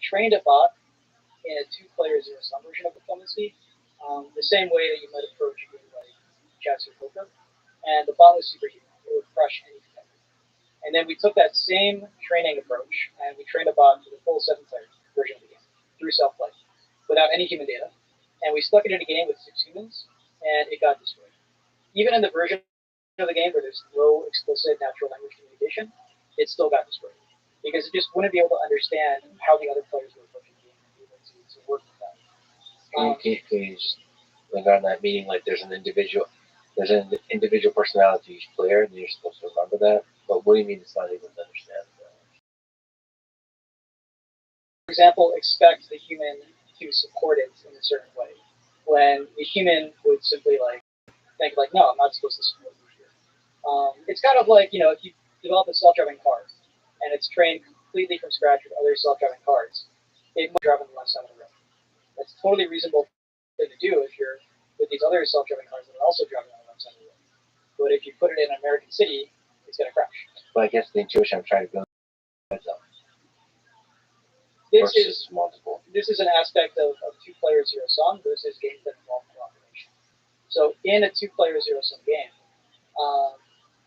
trained a bot in a 2-player zero-sum version of diplomacy, the same way that you might approach a game like chess or poker. And the bot was superhuman; it would crush any competitor. And then we took that same training approach and we trained a bot for the full 7-player version of the game through self-play, without any human data. And we stuck it in a game with 6 humans, and it got destroyed. Even in the version of the game where there's no explicit natural language communication, it still got destroyed because it just wouldn't be able to understand how the other players were approaching the game and be able to work with that. Can you just like on that meeting, like there's an individual personality to each player, and you're supposed to remember that. But what do you mean it's not able to understand that? For example, expect the human to support it in a certain way, when the human would simply like think like, no, I'm not supposed to support you here. It's kind of like, if you develop a self-driving car and it's trained completely from scratch with other self-driving cars, it might drive on the left side of the road. That's a totally reasonable thing to do if you're with these other self-driving cars that are also driving on the left side of the road. But if you put it in an American city, it's going to crash. But I guess the intuition I'm trying to build is multiple. This is an aspect of 2-player zero-sum versus games that involve cooperation. So in a 2-player zero-sum game,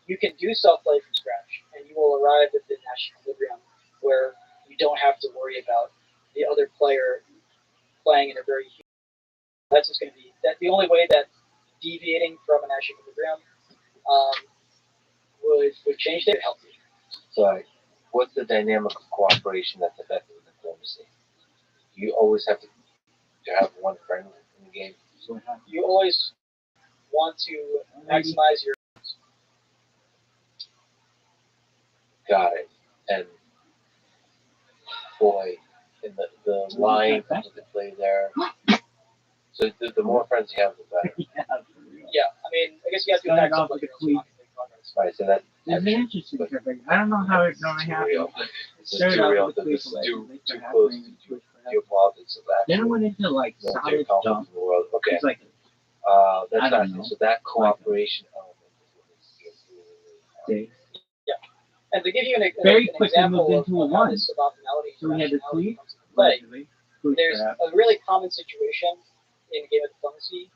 you can do self-play from scratch, and you will arrive at the Nash equilibrium where you don't have to worry about the other player playing in a very huge. That's just going to be the only way that deviating from a Nash equilibrium would change their health. So, what's the dynamic of cooperation that's effective in diplomacy? You always have to have one friend in the game. You always want to maximize your. Got it. And boy, and the line comes into play there. So the more friends you have, the better. Yeah, I mean, I guess you have to Start off with a tweet. Right, so that's It's an interesting topic. I don't know how it normally happens. This is too real. This is too close to geopolitics of that. Then it went into like solid dump. Okay. It's like That's not so that cooperation element is what is Yeah. And to give you an very quickly example moved into a of how one. this suboptimality So we had the tweet. play, there's a really common situation in a game of diplomacy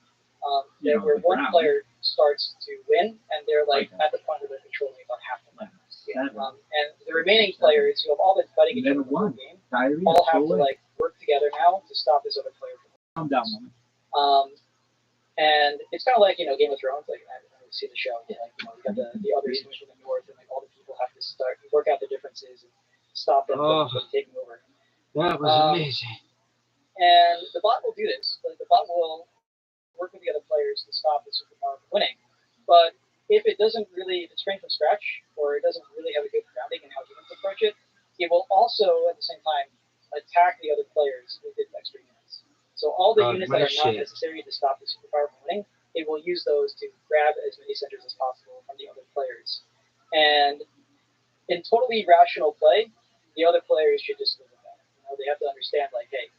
where one player starts to win, and they're like at the point where they're controlling about half the land. And the remaining players who have all been fighting each other in the game all have to like work together now to stop this other player from winning. And it's kind of like Game of Thrones. Like I haven't seen the show. Like you got the others from the north, and like all the people have to start work out the differences and stop them Oh. from taking over. That was amazing. And the bot will do this. The bot will work with the other players to stop the superpower from winning. But if it doesn't really, if it's trained from scratch, or it doesn't really have a good grounding in how humans approach it, it will also, at the same time, attack the other players with its extra units. So all the units that are not necessary to stop the superpower from winning, it will use those to grab as many centers as possible from the other players. And in totally rational play, the other players should just live with that. They have to understand, like, hey,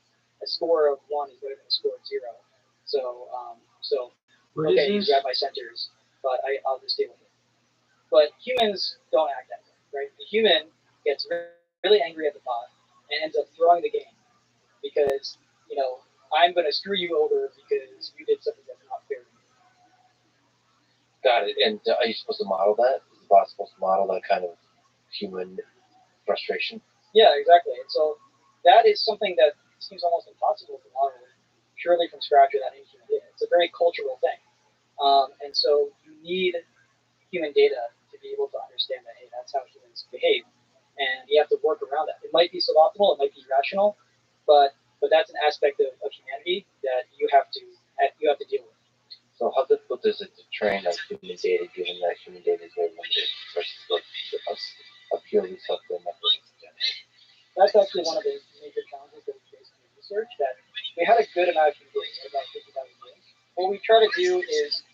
a score of 1 is better than a score of 0. So okay, you grab my centers, but I'll just deal with it. But humans don't act that way, right? The human gets really angry at the bot and ends up throwing the game because, I'm going to screw you over because you did something that's not fair to me. Got it. And are you supposed to model that? Is the bot supposed to model that kind of human frustration? Yeah, exactly. And so that is something that seems almost impossible to model purely from scratch without any human data. It's a very cultural thing. And so you need human data to be able to understand that, hey, that's how humans behave. And you have to work around that. It might be suboptimal, it might be irrational, but that's an aspect of humanity that you have to deal with. So how difficult is it to train on human data, given that human data is very limited versus a purely software mechanism to generate? That's actually one of the major challenges that we face in research, that we had a good amount of human data, about 50,000 games. What we try to do is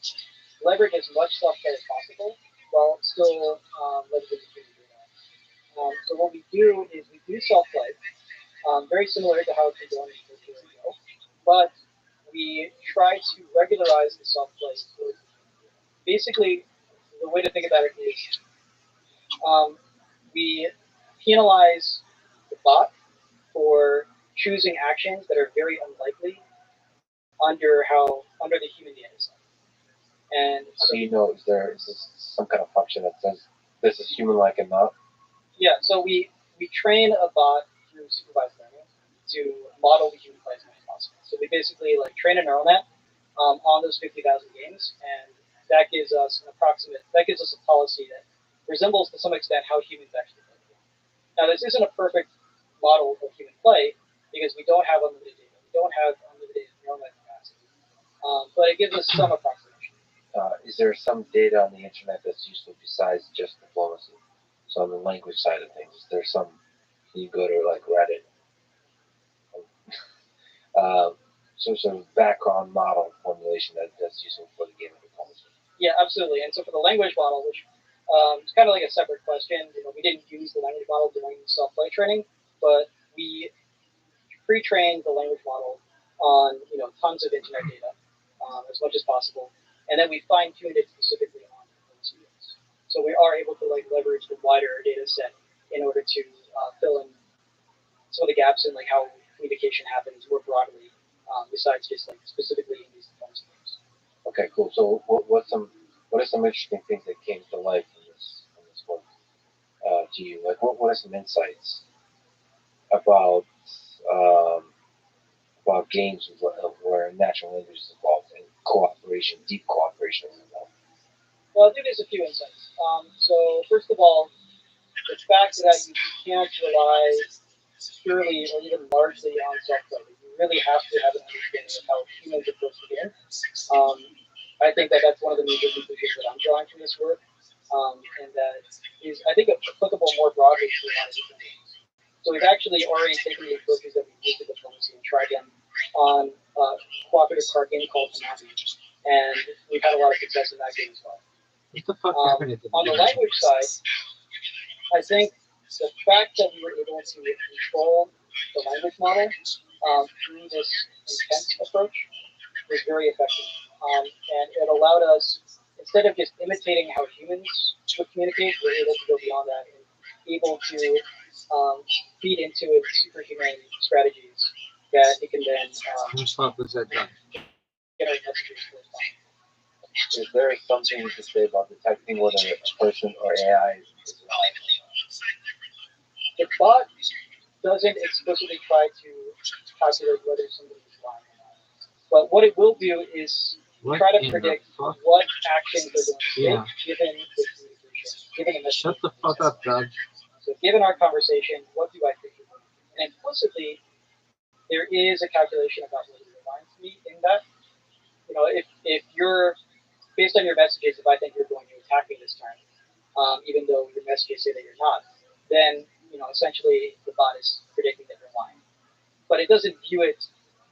leverage as much software as possible while still leveraging human data. So what we do is we do self-play, very similar to how it's been done in virtual Go, but we try to regularize the self-play. Basically, the way to think about it is we penalize the bot for choosing actions that are very unlikely under the human data set. And so, do you know, is this some kind of function that says this is human-like enough? Yeah, so we train a bot through supervised learning to model the human play as much as possible. So we basically train a neural net on those 50,000 games, and that gives us a policy that resembles to some extent how humans actually play. Now, this isn't a perfect model of human play because we don't have unlimited data. We don't have unlimited neural net capacity, but it gives us some approximation. Is there some data on the internet that's useful besides just diplomacy? So on the language side of things, there's some, you go to like Reddit, some background model formulation that's useful for the game of diplomacy. Yeah, absolutely. And so for the language model, which is kind of like a separate question, we didn't use the language model during self-play training, but we pre-trained the language model on tons of internet data as much as possible, and then we fine-tuned it specifically on those units. So we are able to leverage the wider data set in order to fill in some of the gaps in how communication happens more broadly, besides just specifically in these diplomacy games. Okay, cool. So what are some interesting things that came to life in this work to you? What are some insights about games where natural language is involved and cooperation, deep cooperation is involved? Well, I think there's a few insights. So first of all, the fact that you can't rely purely or even largely on self-play. You really have to have an understanding of how humans approach the game. I think that's one of the major conclusions that I'm drawing from this work, and that is, I think, applicable more broadly to a lot of different games. So we've actually already taken the approaches that we've used in diplomacy and tried them on a cooperative card game called Hanabi, and we've had a lot of success in that game as well. What the fuck happened on the language side, I think the fact that we were able to control the language model through this intense approach was very effective. And it allowed us, instead of just imitating how humans would communicate, we're able to go beyond that and able to feed into it superhuman strategies that it can then generate messages corresponding. Is there something to say about detecting whether a person or AI is lying? The bot doesn't explicitly try to calculate whether somebody is lying or not. But what it will do is try to predict what actions they're going to take given the communication, given the message. Shut the fuck up, Doug. So given our conversation, what do I think you're going to do? And implicitly, there is a calculation about whether you're lying to me in that. If you're, based on your messages, if I think you're going to attack me this time, even though your messages say that you're not, then, essentially the bot is predicting that you're lying. But it doesn't view it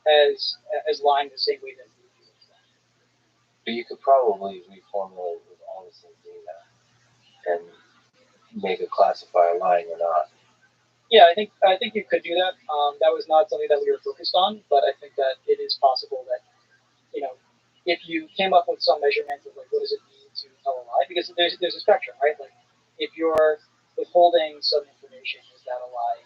as lying the same way that we view it. But you could probably reformulate with all the same data and make it classify lying or not. Yeah, I think you could do that. That was not something that we were focused on, but I think that it is possible that, if you came up with some measurement of like what does it mean to tell a lie, because there's a spectrum, right? Like if you're withholding some information, is that a lie?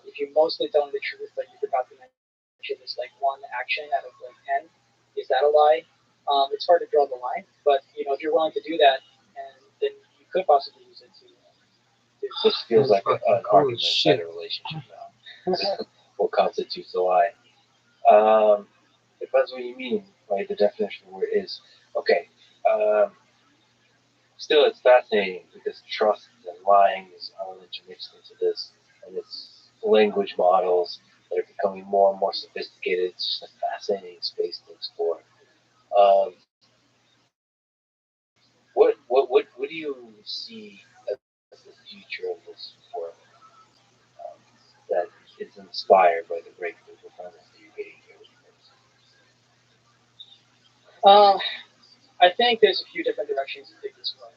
If you're mostly telling the truth, but you forgot to mention this like one action out of like 10, is that a lie? It's hard to draw the line, but if you're willing to do that, and then you could possibly use it to. This feels like an cool argument shit. in a relationship now. What constitutes a lie? Depends what you mean, right? The definition of word is okay. Still, it's fascinating because trust and lying is all intermixed into this, and it's language models that are becoming more and more sophisticated. It's just a fascinating space to explore. What do you see as the future of this world that is inspired by the breakthrough performance that you're getting here with this? I think there's a few different directions to take this one.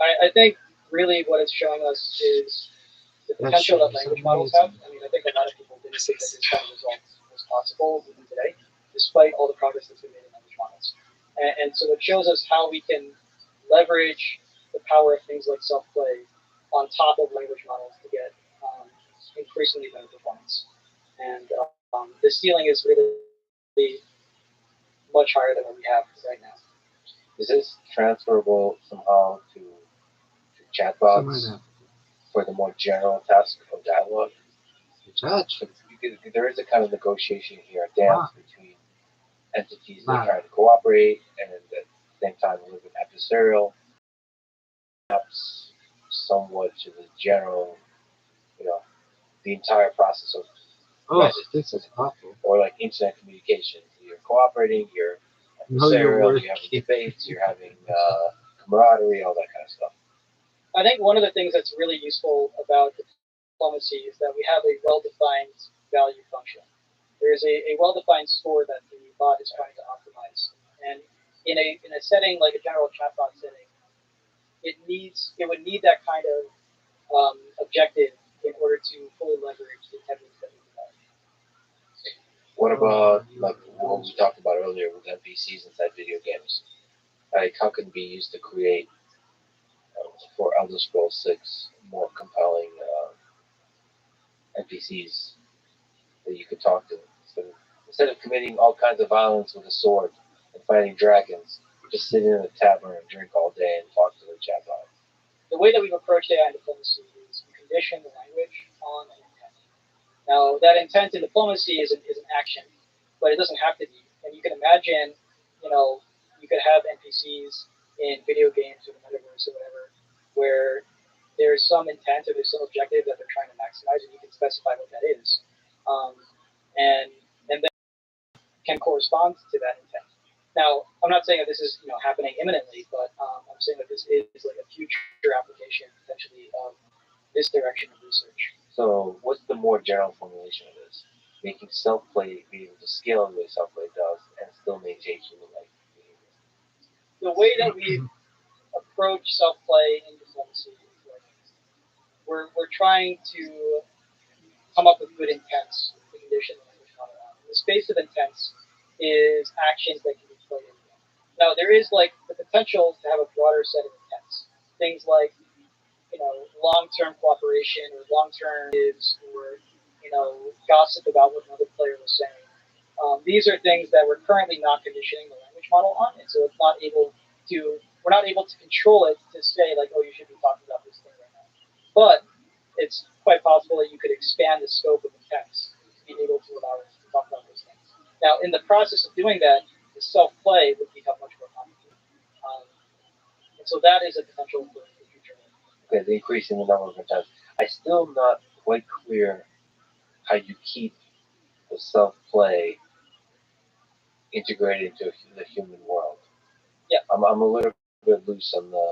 I think really what it's showing us is the potential that language models have. I mean, I think a lot of people didn't think that this kind of result was possible even today, despite all the progress that's been made in language models. And so it shows us how we can leverage the power of things like self-play on top of language models to get increasingly better performance. And the ceiling is really much higher than what we have right now. Is this transferable somehow to chatbots for the more general task of dialogue? There is a kind of negotiation here, a dance between entities that are trying to cooperate and at the same time a little bit adversarial, perhaps somewhat to the general, the entire process of this is awful. or like internet communications. You're cooperating, you're adversarial, you're having debates, you're having camaraderie, all that kind of stuff. I think one of the things that's really useful about diplomacy is that we have a well-defined value function. There's a well-defined score that the bot is trying to optimize, and in a setting like a general chatbot setting, it would need that kind of objective in order to fully leverage the techniques that we develop. What about like what we talked about earlier with NPCs inside video games? Like how can it be used to create for Elder Scrolls 6 more compelling NPCs that you could talk to? Instead of committing all kinds of violence with a sword and fighting dragons, just sit in a tavern and drink all day and talk to the chatbot. The way that we've approached AI in diplomacy is we condition the language on an intent. Now, that intent in diplomacy is an action, but it doesn't have to be. And you can imagine, you could have NPCs in video games or the metaverse or whatever, where there's some intent or there's some objective that they're trying to maximize, and you can specify what that is. And then can correspond to that intent. Now, I'm not saying that this is happening imminently, but I'm saying that this is like a future application potentially of this direction of research. So, what's the more general formulation of this? Making self-play be able to scale the way self-play does and still maintain human-like behavior. The way that we approach self-play in diplomacy is like we're trying to come up with good intents to condition the language model on. The space of intents is actions that can be played in. Now, there is like the potential to have a broader set of intents. Things like, long-term cooperation or long-term gives or, gossip about what another player was saying. These are things that we're currently not conditioning the language model on, and so we're not able to control it to say like, oh, you should be talking about this thing right now. But it's quite possible that you could expand the scope of intents to be able to allow us to talk about those things. Now, in the process of doing that, the self-play would become much more complicated. And so that is a potential for the future. okay, the increasing the number of attempts. I'm still not quite clear how you keep the self-play integrated into the human world. Yeah. I'm a little bit loose on the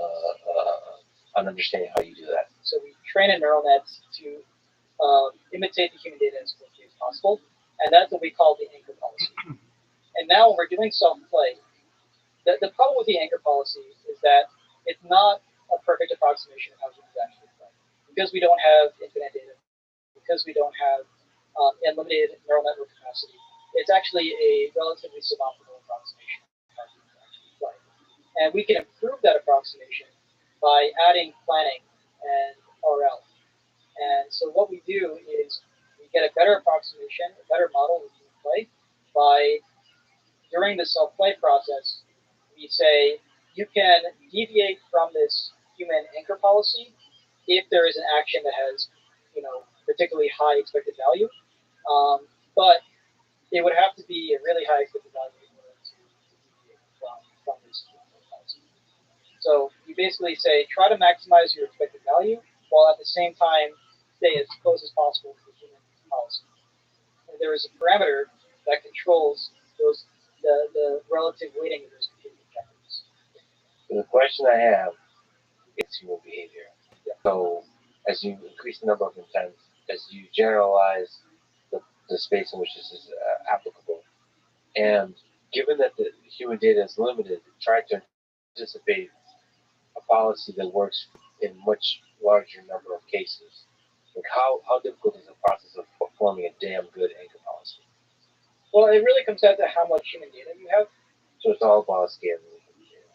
on understanding how you do that. So we train a neural net to imitate the human data as quickly as possible, and that's what we call the anchor policy. And now when we're doing self-play, the problem with the anchor policy is that it's not a perfect approximation of how humans actually play. Because we don't have infinite data, because we don't have unlimited neural network capacity, it's actually a relatively suboptimal approximation of how humans actually play. And we can improve that approximation by adding planning and RL. And so what we do is we get a better approximation, a better model of human play by during the self-play process, we say you can deviate from this human anchor policy if there is an action that has, particularly high expected value. But it would have to be a really high expected value in order to deviate from this human anchor policy. So you basically say try to maximize your expected value while at the same time stay as close as possible to the human policy. And there is a parameter that controls the relative weighting of those competing objectives. So the question I have is human behavior. Yeah. So as you increase the number of intents, as you generalize the space in which this is applicable, and given that the human data is limited, try to anticipate a policy that works in much larger number of cases. Like how difficult is the process of forming a damn good anchor policy? Well, it really comes down to how much human data you have. So it's all about scaling human data.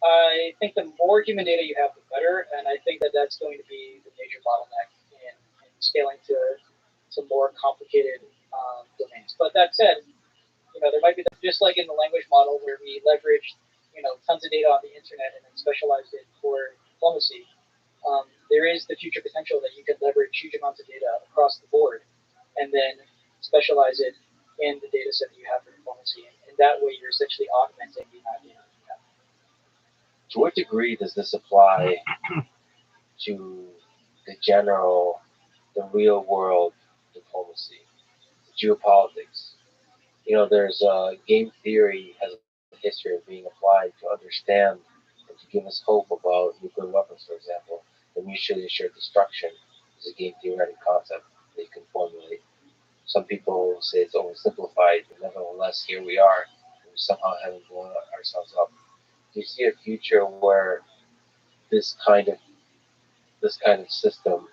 I think the more human data you have, the better, and I think that that's going to be the major bottleneck in scaling to more complicated domains. But that said, there might be just like in the language model where we leveraged tons of data on the internet and then specialized it for diplomacy. There is the future potential that you could leverage huge amounts of data across the board and then specialize it in the data set that you have for diplomacy. And that way you're essentially augmenting the amount of data that you have. To what degree does this apply to the real world diplomacy, geopolitics? There's game theory has a history of being applied to understand and to give us hope about nuclear weapons, for example. The mutually assured destruction is a game theoretic concept that you can formulate. Some people say it's oversimplified, but nevertheless, here we are. We somehow haven't blown ourselves up. Do you see a future where this kind of system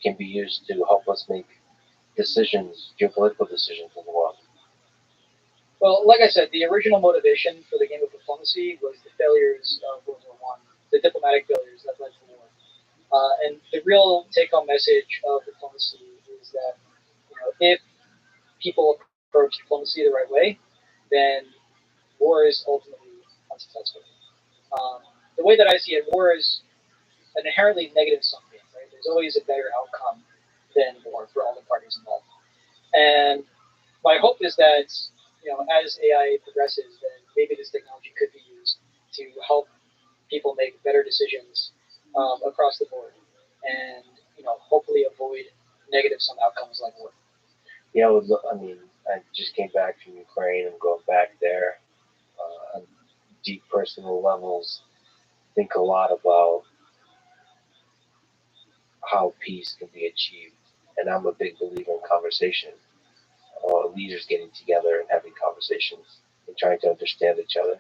can be used to help us make decisions, geopolitical decisions in the world? Well, like I said, the original motivation for the game of diplomacy was the failures of World War I, the diplomatic failures that led to war. And the real take-home message of diplomacy is that if people approach diplomacy the right way, then war is ultimately unsuccessful. The way that I see it, war is an inherently negative sum game, right? There's always a better outcome than war for all the parties involved. And my hope is that, as AI progresses, then maybe this technology could be used to help people make better decisions across the board, and hopefully avoid negative sum outcomes like war. Yeah, I just came back from Ukraine and going back there on deep personal levels. Think a lot about how peace can be achieved, and I'm a big believer in conversation. Leaders getting together and having conversations and trying to understand each other.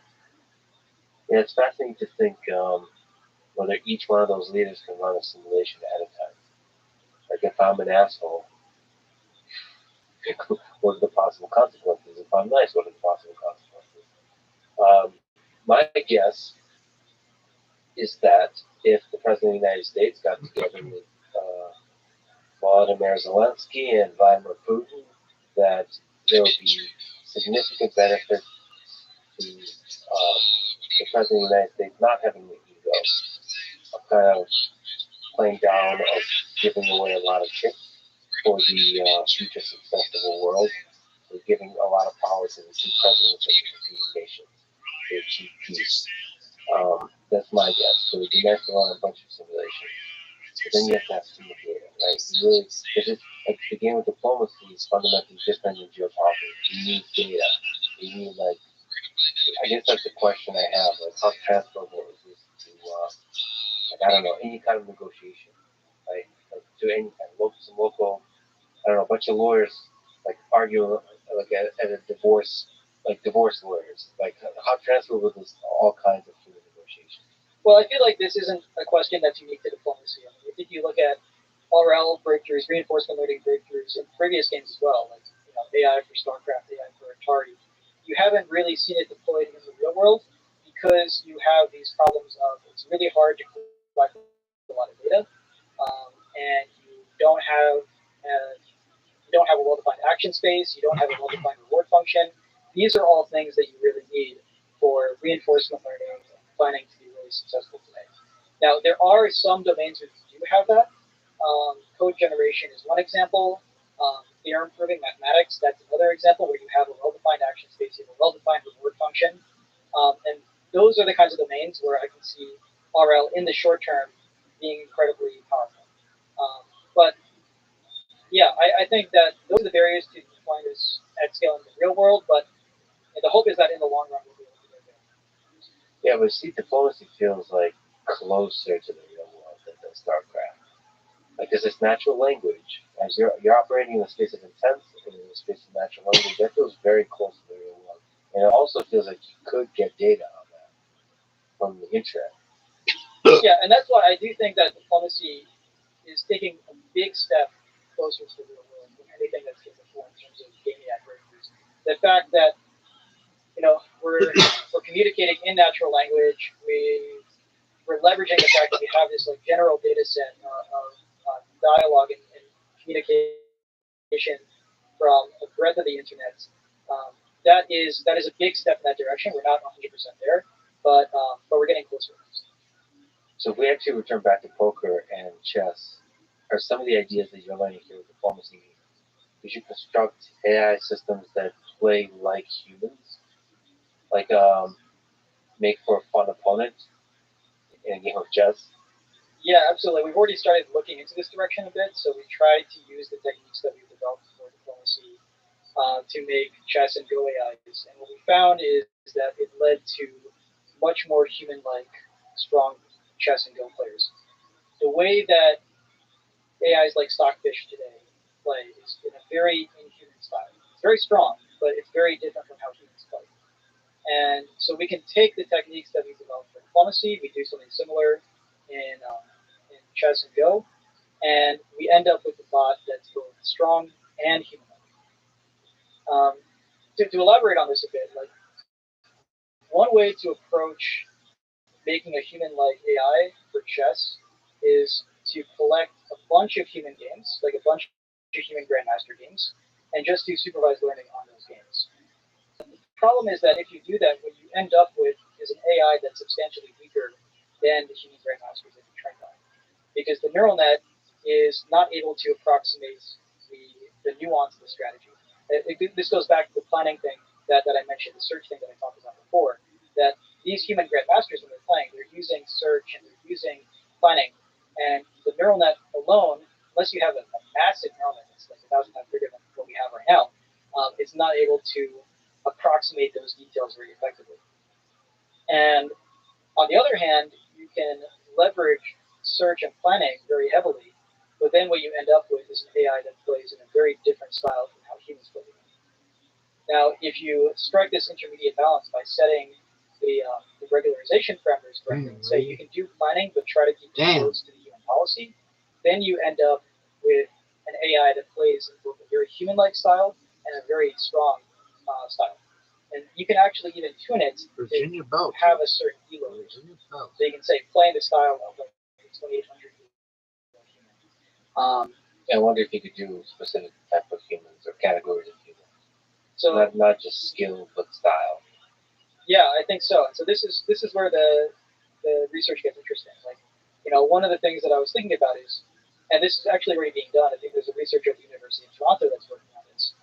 Yeah, it's fascinating to think whether each one of those leaders can run a simulation ahead of time. Like if I'm an asshole, what are the possible consequences? If I'm nice, what are the possible consequences? My guess is that if the President of the United States got together with Volodymyr Zelensky and Vladimir Putin, that there would be significant benefit to the President of the United States not having the ego of kind of playing down, of giving away a lot of chips for the future success of the world. We're giving a lot of power to the two presidents of the competing nations to achieve peace. That's my guess. So it'd be nice to run a bunch of simulations. But then you have to have human data, right? You really, because it's like the game of diplomacy is fundamentally different than geopolitics. You need data. You need like, I guess that's the question I have, like how transferable is this to, like I don't know, any kind of negotiation, right? Like to any kind of local, I don't know, a bunch of lawyers like argue like at a divorce, like divorce lawyers, like how transferable is this to all kinds of human negotiations? Well, I feel like this isn't a question that's unique to diplomacy. I mean, I think you look at RL breakthroughs, reinforcement learning breakthroughs in previous games as well, like AI for StarCraft, AI for Atari. You haven't really seen it deployed in the real world because you have these problems of it's really hard to collect a lot of data, and you don't have a well-defined action space, you don't have a well-defined reward function. These are all things that you really need for reinforcement learning and planning to be really successful today. Now, there are some domains where you do have that. Code generation is one example. Theorem proving mathematics, that's another example where you have a well-defined action space, you have a well-defined reward function. And those are the kinds of domains where I can see RL in the short term being incredibly powerful. But yeah, I think that those are the barriers to deploying this at scale in the real world, but the hope is that in the long run we'll be able to get there. Yeah, but see, diplomacy feels like closer to the real world than the StarCraft. Like, because it's natural language. As you're operating in the space of intent, in the space of natural language, that feels very close to the real world. And it also feels like you could get data on that from the internet. Yeah, and that's why I do think that diplomacy is taking a big step closer to the real world than anything that's been before in terms of gaming breakthroughs. The fact that we're communicating in natural language, we're leveraging the fact that we have this like general data set of dialogue and communication from a breadth of the internet. That is a big step in that direction. We're not 100% there, but we're getting closer. So if we actually return back to poker and chess, are some of the ideas that you're learning here with diplomacy, we should construct AI systems that play like humans, like make for a fun opponent in a game of chess. Yeah, absolutely. We've already started looking into this direction a bit, so we tried to use the techniques that we've developed for diplomacy to make chess and Go AIs. And what we found is that it led to much more human-like, strong chess and Go players. The way that AIs like Stockfish today play is in a very inhuman style. It's very strong, but it's very different from how humans play. And so we can take the techniques that we developed for diplomacy, we do something similar in chess and Go, and we end up with a bot that's both strong and human. To elaborate on this a bit, like one way to approach making a human-like AI for chess is to collect a bunch of human games, like a bunch of human grandmaster games, and just do supervised learning on those games. The problem is that if you do that, what you end up with is an AI that's substantially weaker than the human grandmasters that you trained on, because the neural net is not able to approximate the nuance of the strategy. This goes back to the planning thing that I mentioned, the search thing that I talked about before, that these human grandmasters, when they're playing, they're using search and they're using planning, and the neural net alone, unless you have a massive neural net that's like 1,000 times bigger than what we have right now, it's not able to approximate those details very effectively. And on the other hand, you can leverage search and planning very heavily, but then what you end up with is an AI that plays in a very different style from how humans play. Now, if you strike this intermediate balance by setting the regularization parameters correctly, say you can do planning but try to keep it close to the human policy, then you end up with an AI that plays in both a very human-like style and a very strong style. And you can actually even tune it to have a certain elo. So you can say play in the style of like 2800 human. I wonder if you could do specific type of humans or categories of humans. So not just skill but style. Yeah, I think so. And so this is where the research gets interesting. Like, one of the things that I was thinking about is, and this is actually already being done. I think there's a researcher at the University of Toronto that's working on this.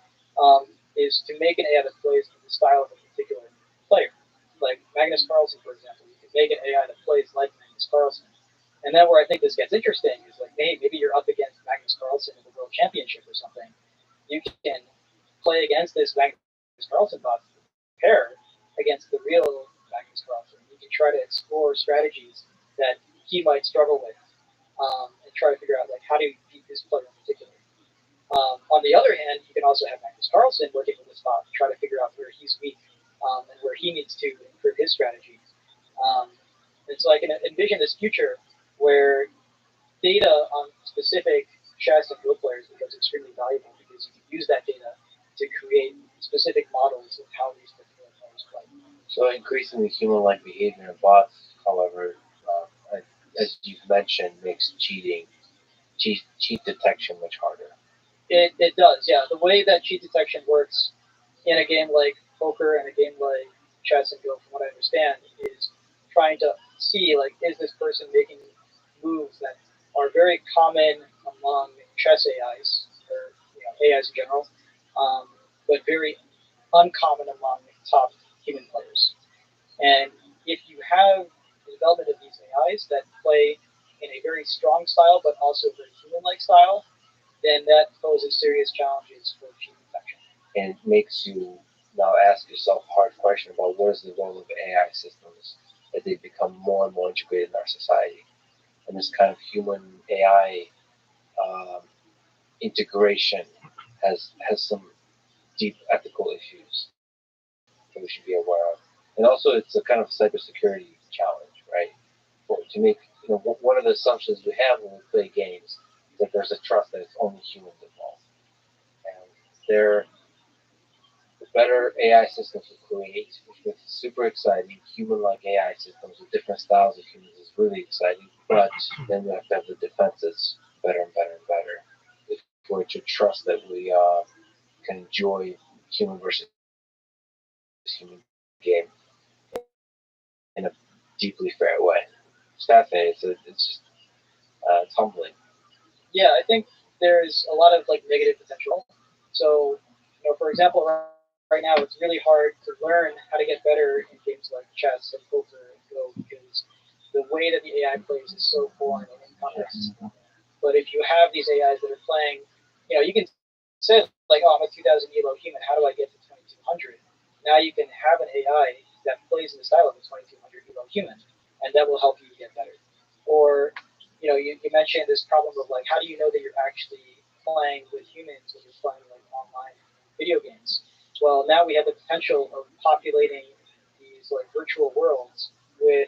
Is to make an AI that plays in the style of a particular player. Like Magnus Carlsen, for example, you can make an AI that plays like Magnus Carlsen. And then where I think this gets interesting is like, hey, maybe you're up against Magnus Carlsen in the World Championship or something. You can play against this Magnus Carlsen bot pair against the real Magnus Carlsen. You can try to explore strategies that he might struggle with, and try to figure out like how do you beat this player in particular. On the other hand, you can also have Magnus Carlsen working with this bot to try to figure out where he's weak, and where he needs to improve his strategy. And so I can envision this future where data on specific chess and Go players becomes extremely valuable because you can use that data to create specific models of how these particular players play. So increasingly human-like behavior in bots, however, as you've mentioned, makes cheat detection much harder. It does, yeah. The way that cheat detection works in a game like poker and a game like chess and Go, from what I understand, is trying to see like is this person making moves that are very common among chess AIs or AIs in general, but very uncommon among top human players. And if you have the development of these AIs that play in a very strong style but also very human-like style, then that poses serious challenges for cheat detection. And it makes you now ask yourself a hard question about what is the role of AI systems as they become more and more integrated in our society. And this kind of human AI integration has some deep ethical issues that we should be aware of. And also, it's a kind of cybersecurity challenge, right? To make, one of the assumptions we have when we play games is that there's a trust that it's only humans involved. And the better AI systems we create, which makes it super exciting, human-like AI systems with different styles of humans is really exciting. But then we have to have the defenses better and better and better if we're to trust that we can enjoy human versus human game in a deeply fair way. It's fascinating. It's just it's humbling. Yeah, I think there's a lot of like negative potential. So, for example, right now it's really hard to learn how to get better in games like chess and poker and Go because the way that the AI plays is so foreign and incomplex. But if you have these AIs that are playing, you can say like, oh, I'm a 2000 elo human. How do I get to 2200? Now you can have an AI that plays in the style of a 2200 elo human, and that will help you get better. Or you mentioned this problem of like, how do you know that you're actually playing with humans when you're playing like online video games? Well, now we have the potential of populating these like virtual worlds with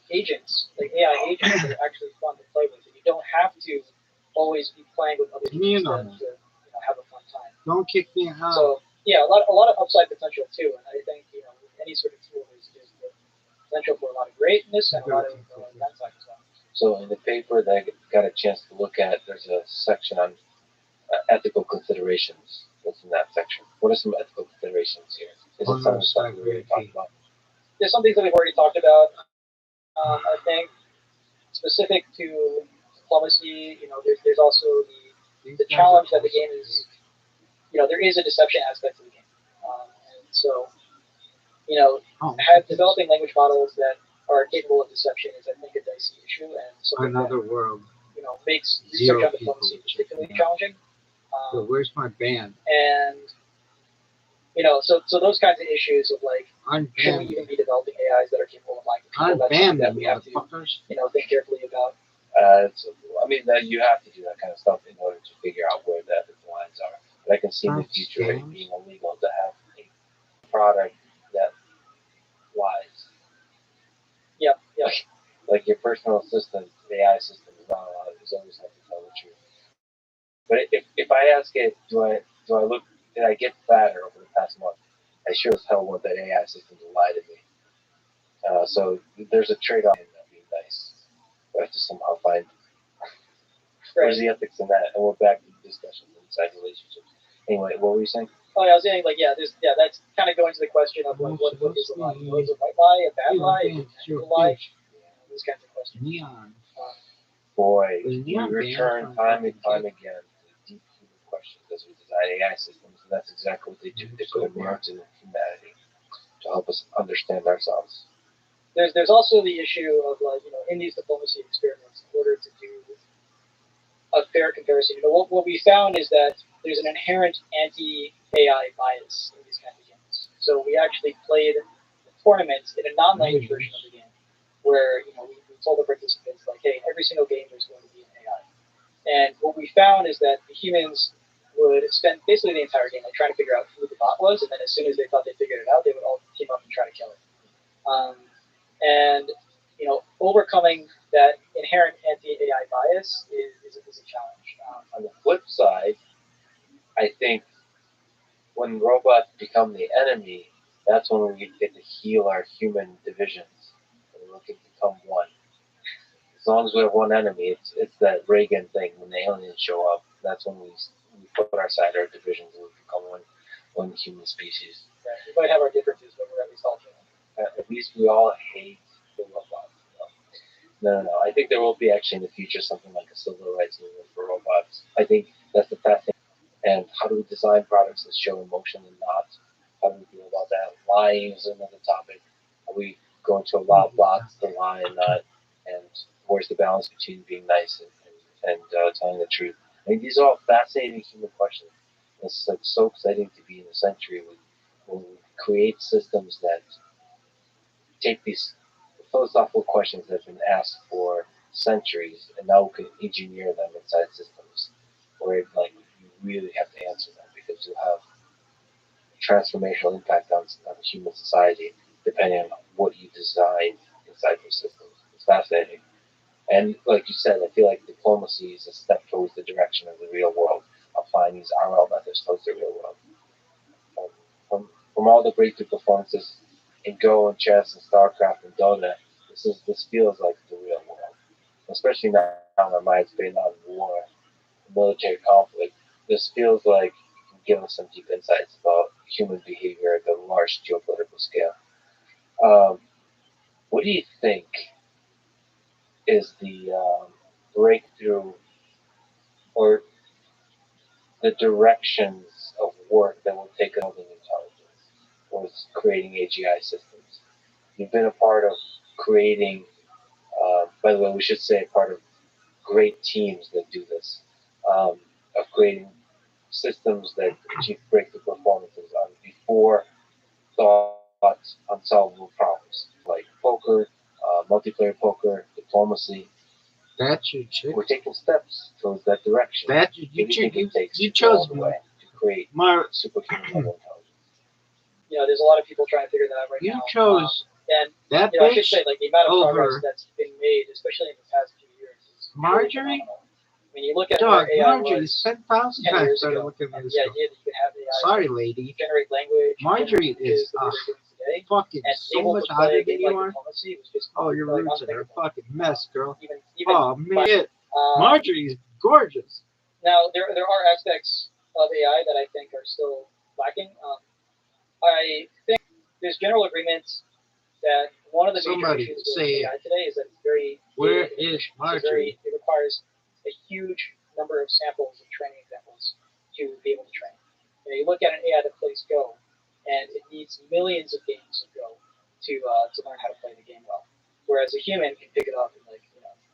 agents, like AI agents that are actually fun to play with, and you don't have to always be playing with other humans to have a fun time. Don't kick me out. So yeah, a lot of upside potential too, and I think with any sort of tool there's the potential for a lot of greatness and a lot of downside as well. So in the paper that I got a chance to look at, there's a section on ethical considerations. What's in that section? What are some ethical considerations here? Is it some of the stuff we already talked about? There's some things that we've already talked about. I think specific to diplomacy, there's also the challenge that the game is, there is a deception aspect to the game, and so developing language models that are capable of deception is, I think, a dicey issue and something Another that world. Makes Zero research on people. diplomacy particularly challenging. So where's my band? And so those kinds of issues of like, should we even be developing AIs that are capable of lying to people? That's something that we have to think carefully about. You have to do that kind of stuff in order to figure out where the ethical lines are. But I can see in the future it being illegal to have a product that lies. Yeah. Like your personal assistant, the AI system is not allowed. It's always have to tell the truth. But if I ask it, did I get fatter over the past month? I sure as hell want that AI system to lie to me. So there's a trade-off in that being nice. We have to somehow find where's the ethics in that, and we're back to the discussion inside relationships. Anyway, what were you saying? Oh, I was saying like, that's kind of going to the question of like, what is a lie? Is a white lie a bad lie? Is it a lie? Those kinds of questions. Boy, we return time and time again to deep human questions as we design AI systems, and that's exactly what they do. They put a mirror to humanity to help us understand ourselves. there's also the issue of like in these diplomacy experiments, in order to do a fair comparison, what we found is that there's an inherent anti-AI bias in these kinds of games. So we actually played tournaments in a non-language version of the game, where we told the participants like, hey, every single game there's going to be an AI. And what we found is that the humans would spend basically the entire game like trying to figure out who the bot was, and then as soon as they thought they figured it out, they would all team up and try to kill it. And overcoming that inherent anti-AI bias is a challenge. On the flip side, I think when robots become the enemy, that's when we get to heal our human divisions, and we can become one. As long as we have one enemy, it's that Reagan thing when the aliens show up. That's when we put aside our divisions and we become one human species. Yeah, we might have our differences, but we're at least all human. At least we all hate the robots. No. I think there will be actually in the future something like a civil rights movement for robots. I think that's the best thing. And how do we design products that show emotion and not? How do we feel about that? Lying is another topic. Are we going to allow bots to lie and not? And where's the balance between being nice and telling the truth? I mean, these are all fascinating human questions. It's like so exciting to be in a century when we create systems that take these philosophical questions that have been asked for centuries, and now we can engineer them inside systems where like you really have to answer them because you have transformational impact on human society depending on what you design inside those systems. It's fascinating. And like you said, I feel like diplomacy is a step towards the direction of the real world, applying these RL methods towards the real world. From all the breakthrough performances in Go and chess and StarCraft and Dota, this feels like the real world. Especially now our mind's been on war, military conflict. This feels like it can give us some deep insights about human behavior at a large geopolitical scale. What do you think is the breakthrough or the directions of work that will take us building intelligence was creating AGI systems? You've been a part of creating, by the way, we should say part of great teams that do this, of creating systems that achieve breakthrough performances on before thought unsolvable problems like poker, multiplayer poker, diplomacy. That's your chick. We're taking steps towards that direction. That's your What do you think it takes you to go all chose the me. way to create superhuman level intelligence? There's a lot of people trying to figure that out right You now. chose And that I should bitch say, like the amount of over progress that's been made, especially in the past few years, is really Marjorie. phenomenal. I mean, you look at Dog, where AI Marjorie was is 10,000 10 times years better ago. looking than And this the girl. idea that you can have AI Sorry, lady. generate language, Marjorie is the way they're doing today, fucking and so able much to play hotter a than game you like are. diplomacy was just Oh, your like, roots are a unthinkable. fucking mess, girl. Even Oh, man. Marjorie's gorgeous. Now, there are aspects of AI that I think are still lacking. I think there's general agreement that one of the major Somebody issues say with AI today is that it's very where data is inefficient. Marjorie? It requires a huge number of samples of training examples to be able to train. You look at an AI that plays Go, and it needs millions of games of Go to learn how to play the game well. Whereas a human can pick it up in like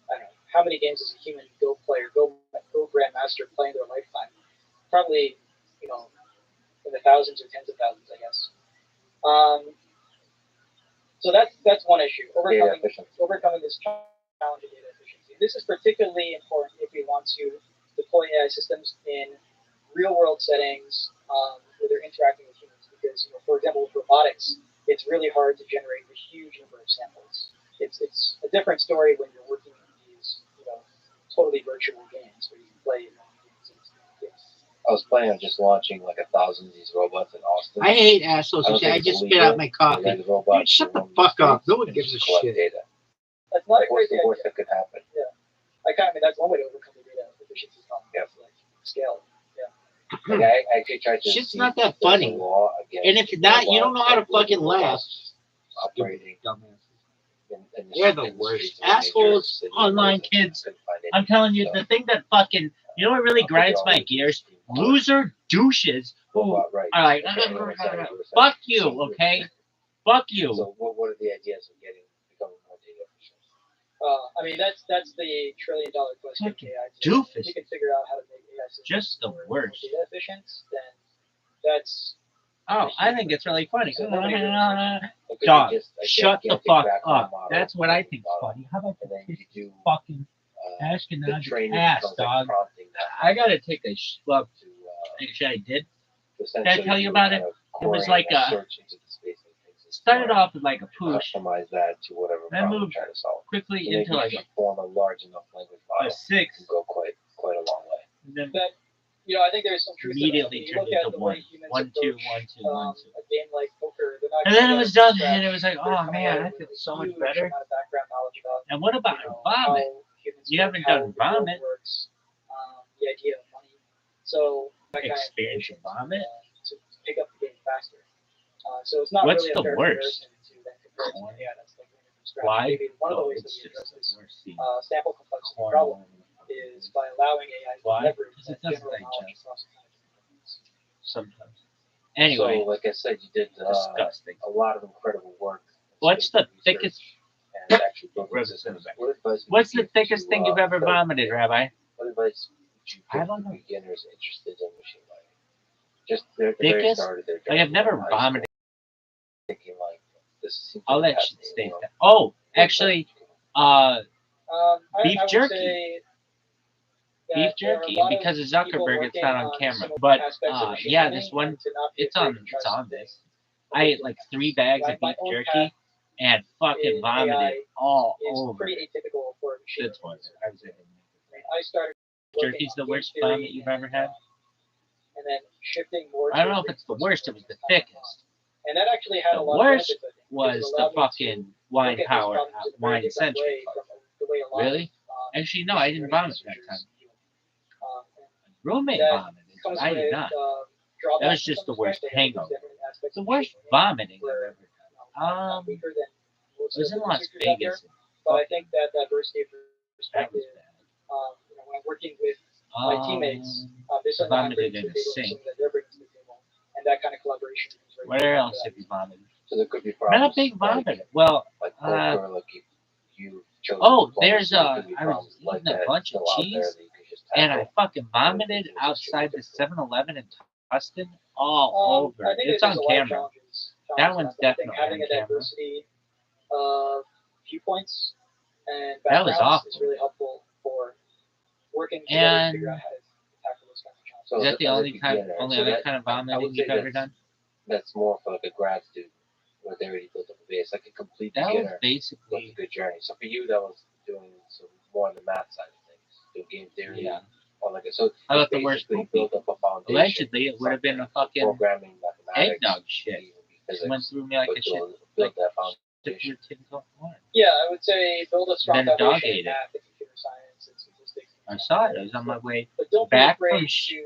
I don't know how many games does a human Go player, Go grandmaster play in their lifetime? Probably in the thousands or tens of thousands, I guess. So that's one issue, overcoming this challenge of data efficiency. This is particularly important if we want to deploy AI systems in real-world settings where they're interacting with humans. Because, for example, with robotics, it's really hard to generate a huge number of samples. It's a different story when you're working in these, totally virtual games where you can play your own games. I was planning on just launching like 1,000 of these robots in Austin. I hate assholes who say, I just spit out my coffee. Dude, shut the fuck up. No one gives a shit. Data. That's not a What's crazy the worst idea. that could happen? Yeah. I mean, that's one way to overcome the data efficiency problem. Yeah. Like scale. Like I actually tried to Shit's see not that if there's funny. a law against And if not, you don't know how to robots fucking laugh. operating in They're the worst. Assholes, online kids. I'm telling you, the thing that fucking, what really grinds my gears? Loser douches who are like, fuck you, okay? Fuck you. So what are the ideas of getting I mean, that's the trillion-dollar question. Fucking AI doofus. If you can figure out how to make AI systems Just the more worst. data efficient, then that's Oh, I think it's really funny. So nobody really Dog, Just, shut the gigantic fuck background up. model, That's what I think's model, funny. How about and then you you do fucking the Ashkenaz training ass, becomes dog? prompting that I gotta take a schlub. to Actually, I did. essentially tell you do about kind it? of It was querying like or a- search into the space that things is Started smart, off with like a push, customize that to whatever then problem moved you're trying to solve. quickly So maybe into like you can form a large enough language a model 6, can go quite a long way. and then that. I think there's some truth to that. immediately When you turned look at into the way 1. humans 1, 2, approach, 1, 2, 1, 2. a game like poker, they're not And then it coming was at done, from and it was like, scratch. oh They're coming man, at I it feel with a so much huge better. amount of background knowledge about And what about vomit? how humans You work, haven't how done the world vomit. works, the idea of money. So that kind of Experience of vomit? to pick up the game faster. So it's not What's really the a fair worst? comparison to then compare it to AI that's like learning from scratch. Why? Maybe one of the Oh, ways that it's we just address the this worst scene. sample complexity Corn. problem is by allowing AI to Why? leverage Because it that doesn't general knowledge digest. across a ton of different domains. Sometimes. Anyway, so like I said, you did disgusting. a lot of incredible work. What's the research thickest? and actually building Rubber systems. back. What advice would What's you the give thickest to, thing you've ever building- vomited, Rabbi? What advice would you I give don't to know. beginners interested in machine learning? Just the very Thickest? start of their Like I've journey never in high school, vomited. thinking like this seems I'll like let you fascinating, stay. you know? Oh, What actually, advice would you give? beef I would jerky. say that Beef there are a jerky, lot and because of people Zuckerberg, it's working not on on camera. similar But aspects of machine yeah, learning, this one, and to not be it's afraid on, to try it's on something. this. I ate like 3 bags of My beef own jerky path and fucking in vomited AI all is over. pretty atypical for a machine That's learning. what I was able to make. I started working Jerky's on the game worst theory vomit you've ever had? and then shifting more. I don't know if it's the worst, it was the thickest. And that actually had The a lot worst of benefits, I think, because it was the allowed me to fucking wine look at these power, problems in a very wine different century. way from the way a lot Really? of, Actually, no, I didn't vomit that time. and Roommate that vomited, but comes I did with not. drawbacks That was in just some the worst respects. I think there's hangover. definitely aspects The of worst machine learning vomiting I've where, ever done. weaker than most It was of in the Las researchers out there. Vegas. But I think that diversity of That perspective, was bad. when I'm working with my teammates, there's something I'm vomited bringing in to the a table, sink. something that they're bringing to the table, and that kind of collaboration is very Where important else for have that. you vomited? So there could be Not a problems big like vomiter. Well, poker, like you chose. oh, there's diplomacy, there could be I was problems eating like a that bunch of still out there cheese, that you could just and I tackle. fucking vomited outside the 7-Eleven in Tustin all over. I think It's there's on a lot of camera. challenges That around one's I think definitely having on a camera. diversity of viewpoints and That was backgrounds is awful. really helpful for working together to figure out And how to tackle those kinds of challenges. So is that as the a only beginner, only so other that- kind of I vomiting would you've say ever done? that's more for like a grad student where they already built up a base, like a complete That was beginner. That's a basically, good journey. So for you, that was doing some more on the math side of things, doing game theory, yeah. or like so. I thought the worst basically poopy. built up a foundation. Allegedly, it would have been a fucking programming, mathematics, eggnog shit. even Just went physics, through me like but a shit. build that Dip foundation. your tins off the line. Yeah, I would say build a strong Then a dog foundation in ate it. math and computer science and statistics. I saw it. I was on my way But don't back be from afraid to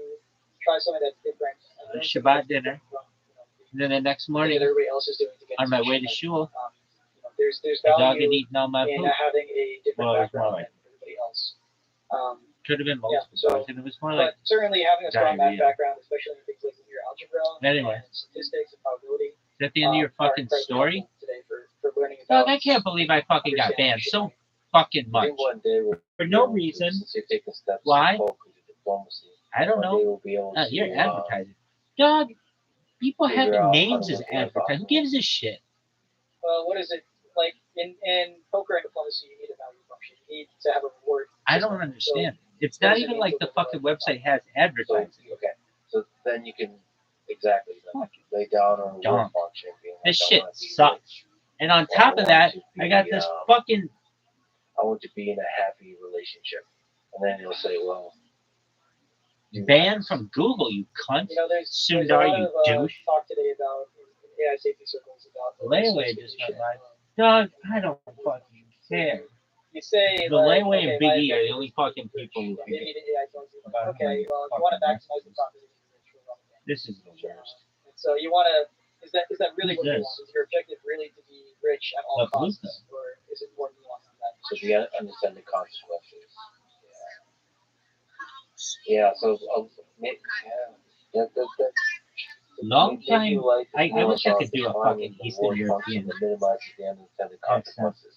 try something that's different. and learn something Shabbat that's dinner. different from, And then the next the thing morning, that everybody else is doing to get on my into way to machine shul, learning. There's the dog had value eaten all my in poop. having a different Well, it was more background like- than everybody else. Um, Could have been multiple so- dogs, and it was more like, but certainly having a strong math diarrhea. background, especially in things like linear algebra Anyway. and statistics and probability, is that the end of your are fucking incredibly story? helpful today for learning about. Dog, I can't believe I fucking got understanding banned machine so learning. fucking I much. think one day we'll For be no able to, reason. since you're taking steps Why? in poker to diplomacy, I don't one day know. we'll be able to You're advertising. Dog, people figure having out how names to as work with advertising. Who possible. gives a shit? Well, what is it like in poker and diplomacy? You need a value function. You need to have a reward. I don't system. understand. It's what not does it even mean like to the live fucking life? website has So advertising. okay, so then you can exactly like, Fucking lay down on a dumb. reward function. Being like, This I shit wanna be sucks. rich. And on Or top of that, to I got be, this fucking I want to be in a happy relationship, and then you'll say, well, ban from Google, you cunt. There's Sundar, a lot you of douche. talk today about in AI safety circles about the Layaway risk just went mitigation. by. Dog, I don't fucking care. You say The like, Layaway okay, and Big E my are the only fucking people who can maybe get the AI tells you, like, about okay, how well, if you want to fucking maximize the nice profit, you're wrong again. This is the worst. And so you want to. Is that really Who's what you this? want? Is your objective really to be rich at all The blue costs, or is it more nuanced than that? so we understand the consequences. Yeah. So yeah, that Long maybe time. you like I more wish I about could do a defining fucking the Eastern reward function European that minimizes the unintended consequences.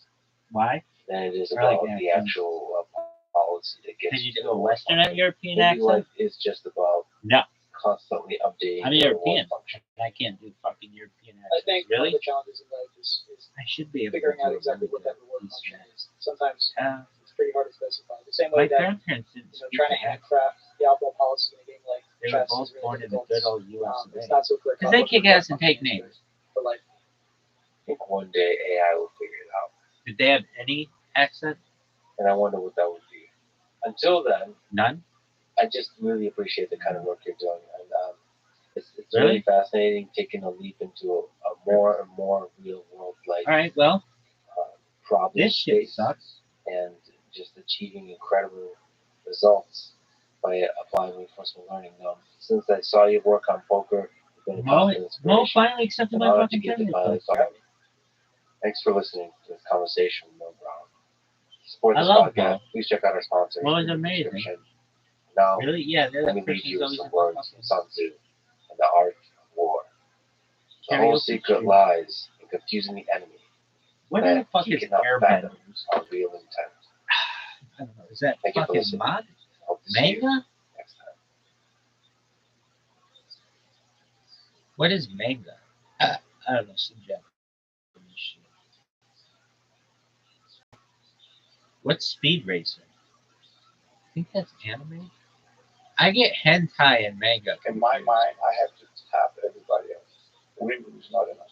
Why? than it is I like about the accents. actual policy that gets Can you you do a Western and European Maybe life accent? is just about No, constantly updating I'm your European. reward function. I can't do fucking European I accents. think one Really? of the challenges in life is I should be able to figuring do out a exactly really what that good reward Eastern function is. Sometimes accent. it's pretty hard to specify. The same My way that grandparents didn't speak trying to the accent. handcraft the outlaw policy in a game like They were chess both is really born in the difficult. good old U.S. It's not so clear. Because they kick ass and take names. For life. I think one day AI will figure it out, Did they have any accent? and I wonder what that would be. Until then, None? I just really appreciate the kind of work you're doing, and it's Really? really fascinating taking a leap into a more and more real world like All right, well, problem this shit space sucks. and just achieving incredible results by applying reinforcement learning. Since I saw you work on poker, you've been a Mo constant inspiration. finally accepted An my honor to fucking get friend to finally request. talk. Thanks for listening to this conversation with Mo Brown. To support I this love podcast, Mo. please check out our sponsors. Mo is in the amazing. description. Now, Really? Yeah, they're let the me leave Christians you with always some in the words fucking from Sun Tzu and the art of war. The whole karaoke secret stream. lies in confusing the enemy. What the that fuck he is cannot fathom airbenders? our real intent. I don't know. Is that Thank you for fucking listening. mod? Hope to see you Manga? next time. What is manga? I don't know. Some Japanese shit. What's speed racer? I think that's anime. I get hentai and manga. In my mind, I have to tap everybody else. Women is not enough.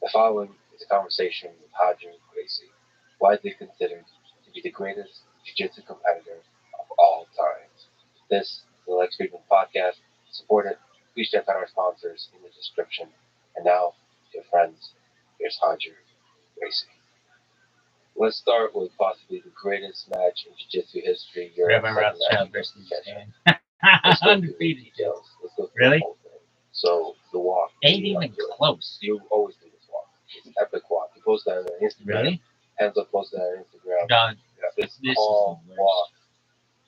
The following is a conversation with Haji Gracie, widely considered to be the greatest jiu-jitsu competitor of all time. This is the Lex Friedman podcast. To support it, please check out our sponsors in the description. And now, dear friends, here's Haji Gracie. Let's start with possibly the greatest match in jiu-jitsu history. Rabbi Rothschild versus Dan. Dan. Let's go through the Undefeated. details. Let's go through Really? the whole thing. So, the walk. Ain't even close. You always do this walk. It's an epic walk. You post that on Instagram. Really? Hands up, post that on Instagram. Done. This This is calm the worst. walk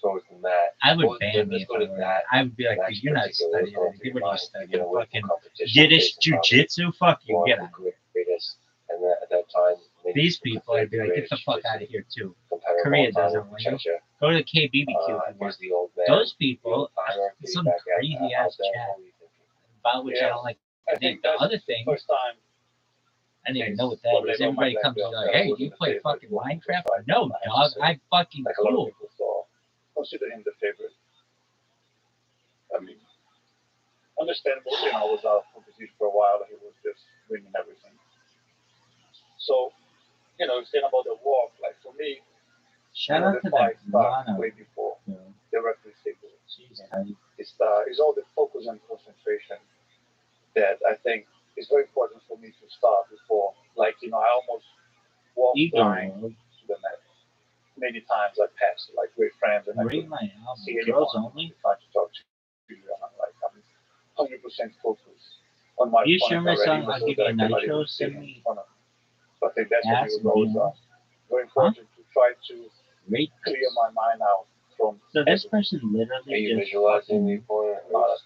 towards the mat. I would ban me Let's if go I to were. that. I would be like, match dude, you're not particular. Let's studying go anything. through What your are you mind. studying? Get away Fucking from competition. Yiddish Face the problem. jujitsu? Fuck you, One get of out. the greatest. And at that time, maybe These you could people, say I'd be like, get the greatest fuck out of jiu-jitsu here too. competitor of Korea all time doesn't with want you. Checha. Go to the KBBQ if you Here's want. the old man. Those The people, old timer, some back at, crazy out ass there. chat What were you thinking? about which I don't like. I The think that's other the thing, first time. I didn't even know what that Probably is. know my Everybody comes and black like, belt. hey, That do you wasn't play the favorite fucking one. Minecraft? Fight, No, I have to dog. say. I fucking Like a lot of cool. people saw, consider him the favorite. I mean, understandable. I was out of competition for a while. He was just winning everything. So, saying about the walk, like for me, Shout out the to fight that starts Lana. way before the referee signal. She's tight. It's all the focus and concentration that I think is very important for me to start before. Like, I almost walked blind Ego. to the net. Many times I passed like great friends and I Read couldn't my see album. Girls anyone only. trying to talk to you. And I'm 100% focused on my You sure opponent my already, song I'll so give that you I cannot nitro? even see Send him in me front of me. So I think that's what ass it was always very important to try to rate. clear my mind out from So this person Are literally you just visualizing the fucking opponent? not Or a just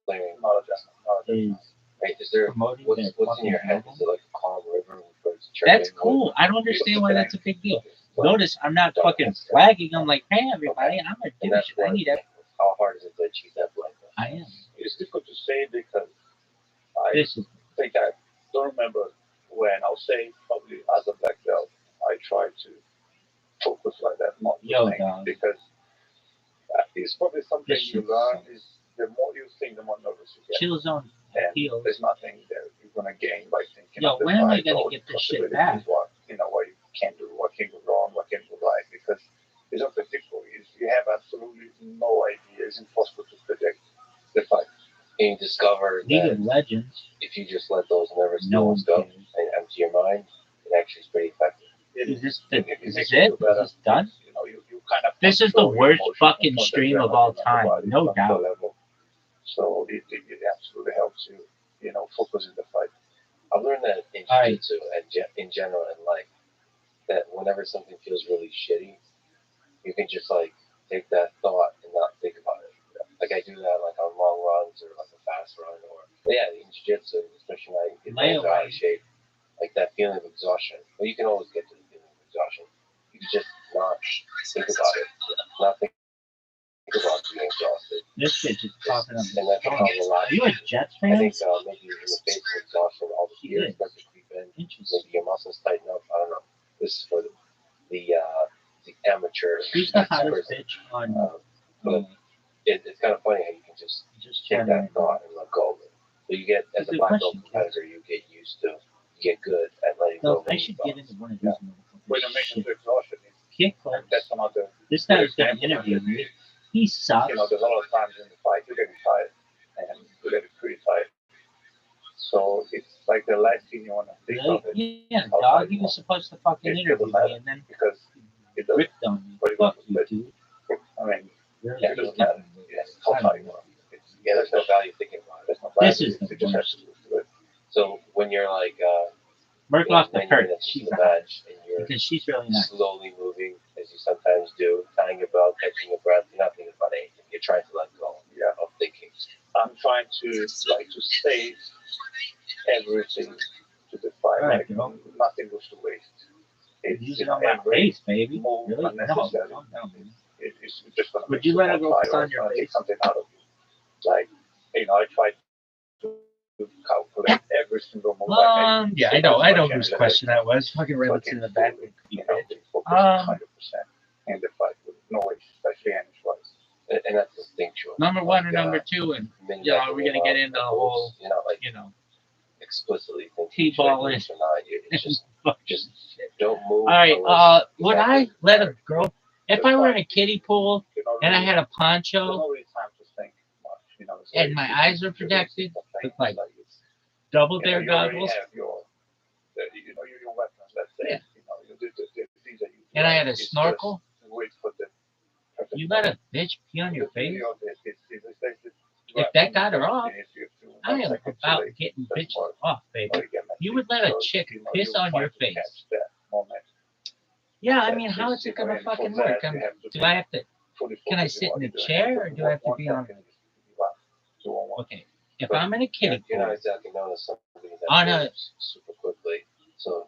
clearing? not adjustment, not adjustment. is Right, is there promoting what's their in your fucking head? album. Is it like a calm river with birds chirping? That's cool. I don't understand why that's a big deal. What- Notice I'm not fucking flagging. I'm like, hey everybody, I'm a And douche. that's I what. need it. How hard is it to achieve that blankness? I am. It's difficult to say because I This is think I don't remember when. I'll say probably as a black belt, I try to focus like that, not to Yo, think, dog. because it's probably something This you shit learn. sucks. Is the more you think, the more nervous you get. chill zone And heals. there's nothing that you're gonna gain by thinking. Yo, of the when am I fight gonna or get the this shit possibilities, back? what you can do, what can go wrong, what can go right, because it's unpredictable. You have absolutely no idea. It's impossible to predict the fight. And you discover League that of Legends. if you just let those nervous No one feelings go cares. and empty your mind, it actually is pretty effective. Is this It is makes this you it? feel Is better. this done? You kind of This is the control your worst emotions, fucking control the stream of adrenaline all in the time, body, no control doubt. level. So it absolutely helps you, focus in the fight. I've learned that in Alright. jiu-jitsu and in general in life, that whenever something feels really shitty, you can just like take that thought and not think about it. Like I do that like on long runs or like a fast run or in jiu-jitsu, especially when I get Lay out of away. shape. like that feeling of exhaustion. Well, you can always get to the feeling of exhaustion. You can just not think about it, not think about being exhausted. This bitch is popping up. And that's a problem a lot. Are you a Jets I fan? think maybe in the face of exhaustion, all the fears start to creep in. Maybe your muscles tighten up. I don't know. This is for the amateur. Who's the hottest bitch on? But it's kind of funny how you can just take that thought and let go of it. So you get, as a black belt competitor, you get used to, you get good at letting go. I should get into one of these. When it makes exhaustion, Kick that's another. This guy is going to interview me. He sucks. You know, there's a lot of times in the fight you're getting tired, and you're getting pretty tired. So it's like the last thing you want to think of it. Yeah, dog. He was supposed to fucking interview me, and then because it ripped on me. Fuck you, dude. I mean, Yeah, it doesn't matter. It's how tired you are. Yeah, there's no value thinking about it. There's no value. This is the It just has to do it. So when you're like, Merk off the when you're hurt. in a She's match and you're because she's really nice. slowly moving, as you sometimes do, tying your belt, catching your breath, you're not thinking about anything. You're trying to let go of thinking. I'm trying to save everything to the fight. Right, like, you know. nothing goes to waste. It's Use it on my face, baby. move Really? unnecessary. No, baby. It's just gonna Would make you let her more go tired, on it's your gonna take face? something out of you. Like, I try to calculate every single move I make. Yeah, I know whose question that was. Fucking rabbits in the back. You know, they focus 100% in the fight with no way, especially English-wise. And that's instinctual. Number one or number two, and are we gonna get into the whole, you're not like explicitly thinking T-ball is or not. It's just don't move. All right. Would I let a girl if I were in a kiddie pool and I had a poncho Nobody time to think much, you know, and my eyes were protected with like double bear goggles, your weapons, let's say, yeah. The things that you do, and I had a it's snorkel? just wait for the perfect You let moment. a bitch pee on your face? If If that got her off, I am about getting bitches off, baby. You would let a chick piss on your face? Yeah, I mean, how is it gonna fucking work? Do I have to? Can I sit in a chair or do I have to be on? Okay, if I'm in a kiddie You're pool, not exactly known as somebody that on a moves super quickly. So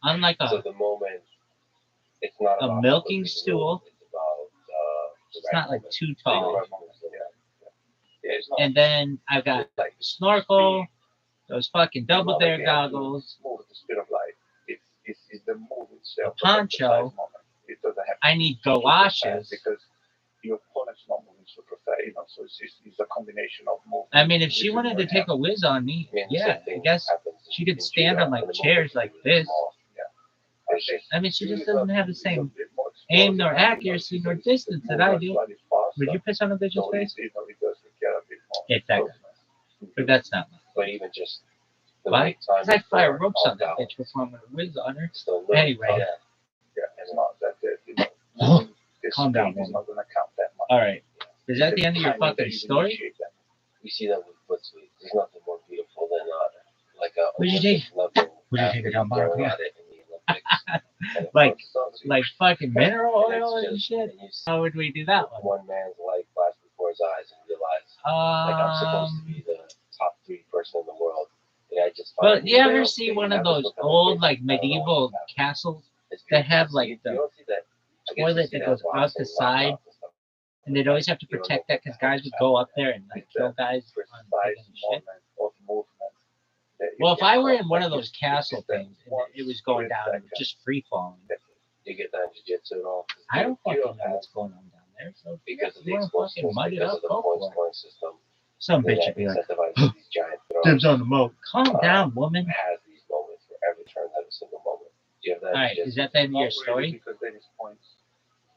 on like so a the moment it's not a about milking moving, stool, it's about it's not like too tall. Yeah, it's not And then I've got like snorkel, those fucking double bear goggles, move at the speed of light. It's the move itself. a poncho. It doesn't have I need galoshes. because your opponent's not moving super fast, so it's a combination of movement. I mean, if she wanted to take a whiz on me, yeah, I guess she could stand on like chairs like this. I mean, she just doesn't have the same aim nor accuracy nor distance that I do. Would you piss on a bitch's face? If that, but that's not mine. but even just the Why? right time Because I fire before ropes on that all bitch before I'm gonna whiz on her. still little. Anyway. It's not that Calm down, it's woman. not gonna count that much. All right. Is that the end of your fucking story? You see that with foot sweep. There's nothing more beautiful than like a Would you take- level would you take it down, Mark? throwing Yeah. at it in the Olympics. And it Like- fucks up. Like fucking mineral And oil it's and just- shit? and you see How would we do that one? one man's life flash before his eyes and realize like I'm supposed to be the top 3 person in the world. And I just Well, find you ever they see don't- one they of have those this kind of old, thing. like, I don't know medieval what happened. castles It's that have, beautiful. like, You the don't see that. I guess you toilet see that goes boxing, out the side? knockouts and stuff. and they'd always have to protect that because guys would go up there and like kill guys on taking shit? Well, if I were in one of those castle things and it was going down, it was just free falling. You get that in jiu-jitsu and all. I don't You fucking don't know have, what's going on down there. So because of the you wanna fucking explosiveness, mud it because up, of the go point for it. scoring system. Some They're bitch not would be like, incentivized with these giant dibs throws. on the moat. Calm down, woman. Has these moments where every turn has a single moment. Do you have that? All right, is that the end of your story? Because then it's points.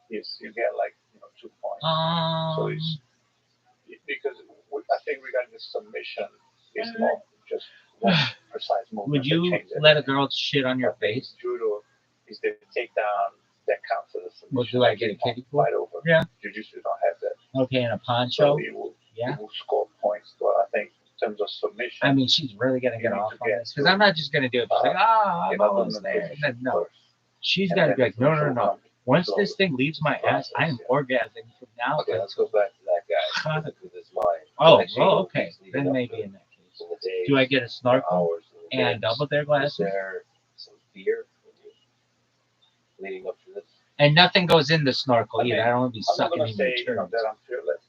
Yes, you get like 2 points. So it's because I think regarding the submission, it's more just one precise movement. Would you that changes let a everything. girl shit on your face? Judo is the takedown that counts as a submission. Well, do I get a kiddie pool? Fight over. Yeah. Jiu-Jitsu don't have that. Okay, and a poncho? So it will score points. Well, I think in terms of submission. I mean, she's really gonna get You need off to on get this because I'm not just gonna do it. Just like, I'm almost there. And then no, she's gotta be like, no. Once this thing leaves my ass, I am orgasming from now. Okay, let's go back to that guy with his mind. Oh, Actually, well, okay. he's leading Then up maybe to- in that case. in the days, Do I get a snorkel? hours, and and double their glasses. Was there some fear leading up to this? And nothing goes in the snorkel either. I don't want to be sucking in your turds. That I'm fearless.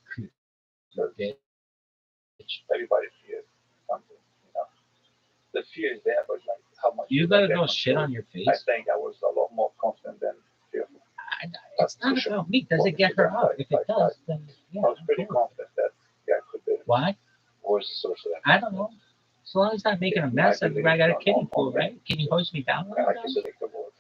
Bitch. Everybody fears something, The fear is there, but like how much You let it go shit on your face. I think I was a lot more confident than fearful. It's not about me. Does it get her up? If it does, then yeah. I was pretty confident that I could do it. Why? Where's the source of that? I don't know. As long as it's not making a mess, I got a kiddie pool, right? Can you hose me down? I can take the word.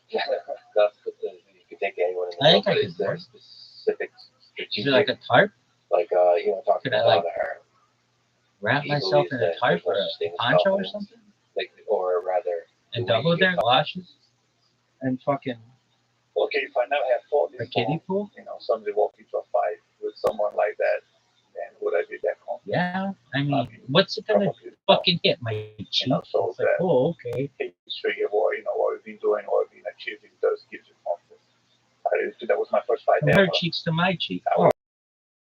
That's you could take anyone in the I world, think I but could is there work. specific Is strategic, it like a tarp? like talking Could I, about her, wrap he myself believes in a that tarp there's no or a such thing as poncho or confidence, something? like, or rather, And the way double you their get galoshes? And fucking Okay, if I never had thought a this kiddie long, pool? somebody walk into a fight with someone like that, then would I be that confident? Yeah. I mean, what's it gonna fucking hit? My cheek? So It's like, that oh, okay. history of what we've been doing, what we've been achieving does give you confidence. That was my first fight From ever. her cheeks to my cheek. Oh,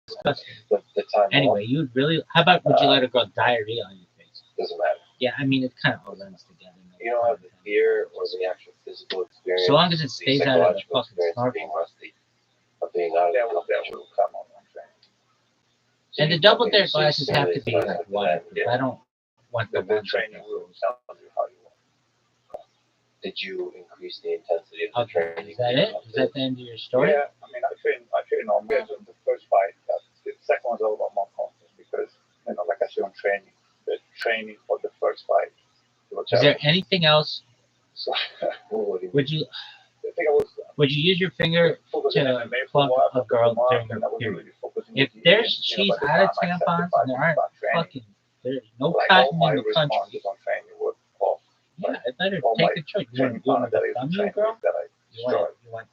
disgusting. the time Anyway, you'd really. How about would you let a girl diarrhea on your face? doesn't matter. Yeah, I mean, it kind of all runs together. You don't have the fear or the actual physical experience. So long as it stays out of the psychological fucking experience of snorkel. being rusty, of being out of That the will competition. come on training. So And the you double fucking their just glasses have to be simulate like something water. that, I don't want the The ones like training that. will tell you how you want. Did you increase the intensity of the Okay, training? is that it? Is that the end of your story? Yeah, I mean, I train on based on the first fight. The second one's a lot more confident because, like I said on training, the training for the first fight. Is there anything else? So, Would you I think I was use your finger focusing on to MMA plug for a girl during and I her wasn't period? really focusing If on there's the she's by the out of time I accepted tampons and there aren't training, fucking there's no like cotton all my in the country. responses on training were off. Yeah, I better all take my a choice. You want to training do it with partners that the I thumb, trained girl? with that I You want destroyed.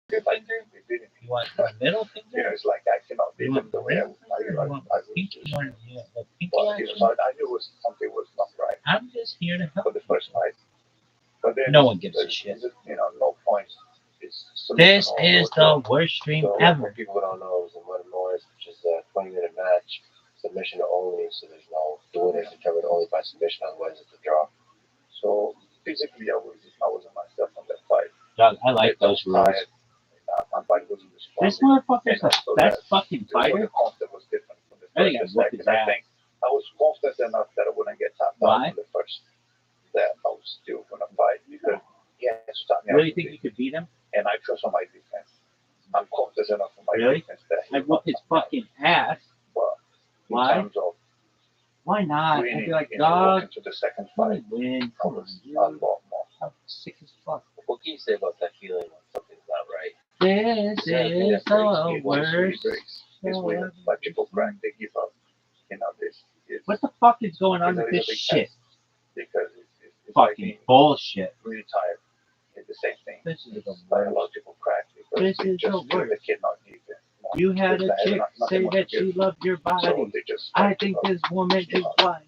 your Like, finger? they didn't. You want the middle finger? It's like I cannot You leave want them the way the middle finger? You want the pinky? You want the pinky action? So I knew something was not right I'm just here to help. for the first fight. But then No one gives a shit. No points. This is the worst stream So, ever. for people who don't know, it was a Mud Morris, which is a 20-minute match, submission only, so there's no, the winner is determined only by submission, otherwise it's a draw. So physically, I wasn't myself on that fight. Doug, I like those rules. My body wasn't responding. This motherfucker's the best fucking fighter. The confidence was different from the I think first I whooped his I ass. think I was confident enough that I wouldn't get tapped Why? out from the first. That I was still gonna fight because he had to stop me. Really think you could beat him? And I trust on my defense. I'm confident enough on my Really? defense that I'd whoop his fucking ass. But in Why? terms of Why not? I'd winning, be like, walking dog, to the second let fight, me win. I Come was on, a dude. lot more. I'm sick as fuck. What can you say about that feeling when something's not right? This is the worst. Is when like people crack, they give up. What the fuck is going on with this shit? Because it's Fucking like bullshit. really tired. It's the same thing. This is the Like a worst. lot of people crack because This they is just the feel worst. they cannot give it. You had a chick say that she loved your So body. they just I think this woman is blind.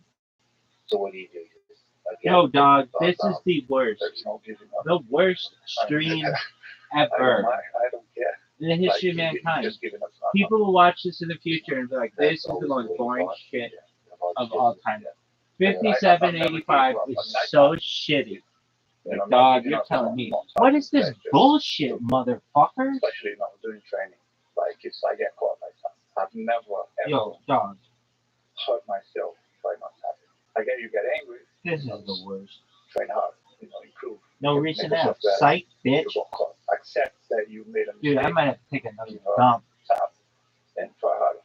So what do you do? Yo, dog, this is the worst. There's no giving up. The worst stream I ever don't care. in the history of mankind. Just giving up. Not People will watch this in the future and be like, this is the most boring shit of all time. 5785 is so shitty. Like, dog, you're telling me. What is this bullshit, motherfucker? Especially doing training. Like, I get caught like that. I've never, ever Yo, dog, hurt myself by not having. I get you get angry. this is the worst. Train hard. Improve. No reason out. Psych, bitch. You got caught. Accept that you made a mistake. Dude, I might have to take another dump. Tap and try harder.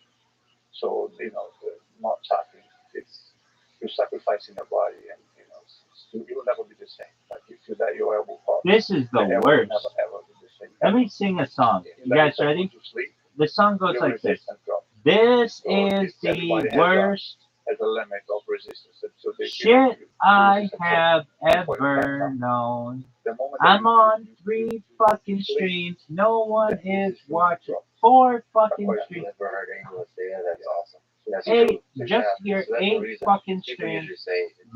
So, not tapping, you're sacrificing your body and, you'll never be the same. Like, if you let your elbow pop, This is the elbow will worst. never ever be the same. Let me sing a song. You guys ready? The song goes like this. This is the worst As a limit of resistance. So shit I have ever known. I'm on 3 fucking streams. No one is watching. 4 fucking streams. Never heard anyone say that. That's awesome. That's 8, just your 8 fucking streams.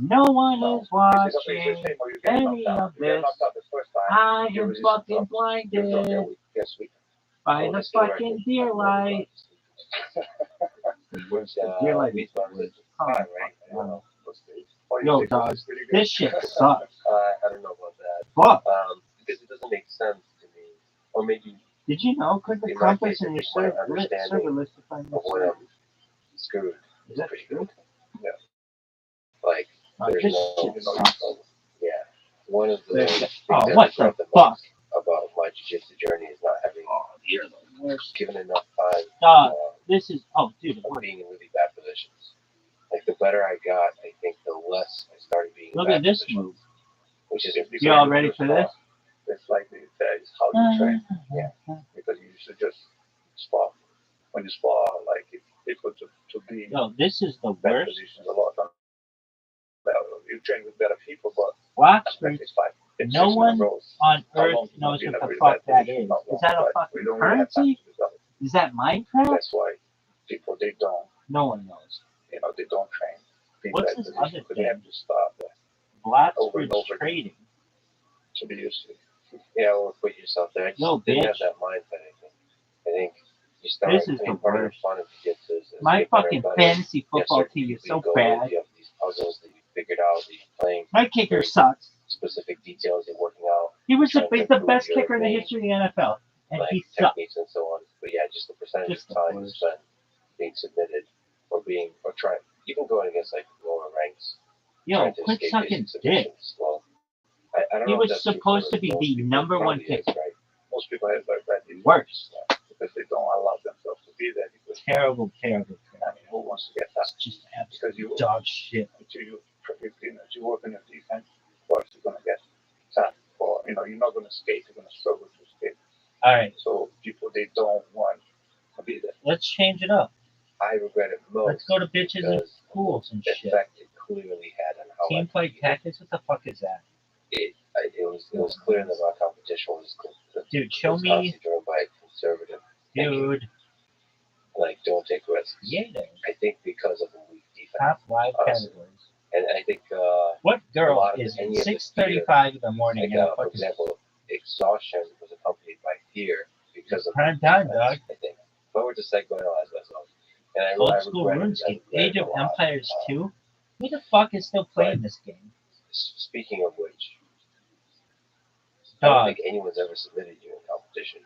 No one is watching any of this. I am fucking blinded by the fucking deer light. Deer light is the worst. Oh, Yo, dog, this shit sucks. I don't know about that. Fuck. Because it doesn't make sense to me. Or maybe. Did you know? Click the compass in your server list to find the when I'm screwed. Is that pretty true? good. Yeah. Like, there's this no. shit sucks. Yeah. One of the things Oh, that what I love the the fuck? most about my jiu-jitsu journey is not having given enough time. This is dude. Being in really bad positions. Like the better I got, I think the less I started being. Look in at bad this positions, move. Which is You all ready for this? It's like it's how you train. Yeah. Because you should just spar. When you spar, like it's equal to be. Yo, this is the bad worst. Positions a lot. You train with better people, but Rothschild. it's fine. It's No one on How Earth long knows you what have the really fuck bad that is. position? Not Is that a long, but fucking we don't really have time currency? to develop. Is that Minecraft? That's why people they don't. No one knows. They don't train. What's this other They have thing? to start there Blacksbridge trading. to be used to. Yeah, or put yourself there. I just No, didn't bitch. have that mindset. I think you start. This is the part of the worst. fun of jiu-jitsu is My get better fucking and better. fantasy football certain team is people so you go bad. with, you have these puzzles that you figured out that you're playing. My kicker sucks. Specific details you're working out. He was the trying to best improve your kicker in the main, history of the NFL, and like, he sucks. techniques and so on. But yeah, just the percentage Just of time you worst. spend being submitted or trying, even going against like lower ranks. Yo, trying to quit escape sucking basic dick. submissions. Well, I don't He know if was that's true supposed for to be most the people. number one Probably is, kicker. right? Most people have like that. Worse. Because they don't allow themselves to be there. Because Terrible. I mean, who wants to get that? It's just absolute Because you dog shit. you work in a defense, of course you're gonna get tapped. Or you're not gonna skate. You're gonna struggle to skate. All right, So people they don't want to be there. let's change it up. I regret it most. Let's go to bitches and because pools and the shit. effect it clearly had on how Team fight tactics. What the fuck is that? it was clear that my competition was Dude, show me. constantly driven by conservative thinking, Dude, like don't take risks. yeah. I think because of the weak defense. Top 5 honestly. categories. And I think What girl lot of is any of the 6:35 in the morning like, and a for fucking example, exhaustion was accompanied by fear because of prime time, defense, dog? I think. If I were to psychoanalyze myself, and I Old school regret RuneScape, it, Age of Empires 2. Who the fuck is still playing this game? Speaking of which, I don't Dog. think anyone's ever submitted you in competition.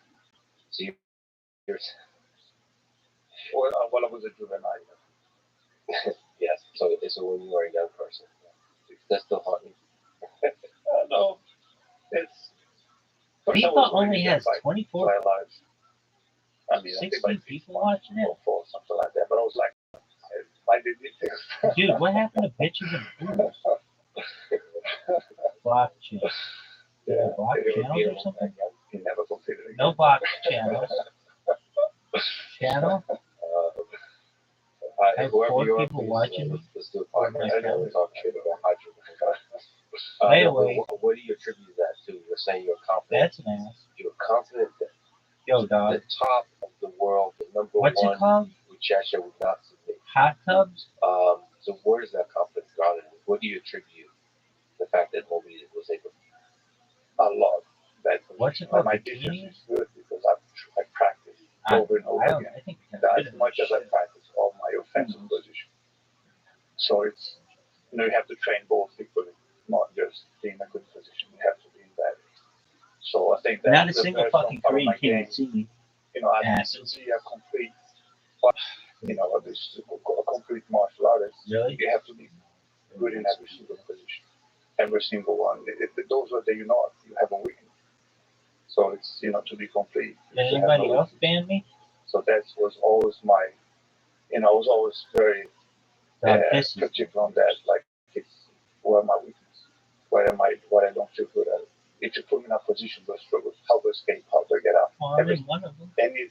So you're Well, I was a juvenile. yes. So when you are a young person, that's still haunting. No, it's. FIFA only has 24, my life. I mean, 16 people watching it. or something like that. But I was like, why did you think? Dude, what happened to bitches and fools? Block channels. Yeah. Block channels or something? He never completed it. No block channels. Channel? I have Whoever 4 you are, people please, watching. let's do a podcast. I know we're talking shit about hydrogen. By the way, what do you attribute that to? You're saying you're confident. That's an ass. You're confident that Yo, dog. the top of the world, the number What's one, it called? Uchasha would not submit. Hot tubs? So where does that confidence grounded in? What do you attribute the fact that nobody was able to? A lot. What's it called? My defense is good because I practice over and over again. I think As much as I practice all my offensive position. So it's you have to train both equally, not just being in a good position. You have to be in that. So I think that not a single fucking Korean kid would see me. I have to be a complete, a complete martial artist. Really? You have to be good in every single position, every single one. If those are the you have a weakness. So it's to be complete. Did anybody else ban me? So that was always my, I was always very particular on that. Like, it's where my weakness, what I don't feel good at. If you put me in a position to struggle, how to escape, how to get out. Well, I'm in one of them. Any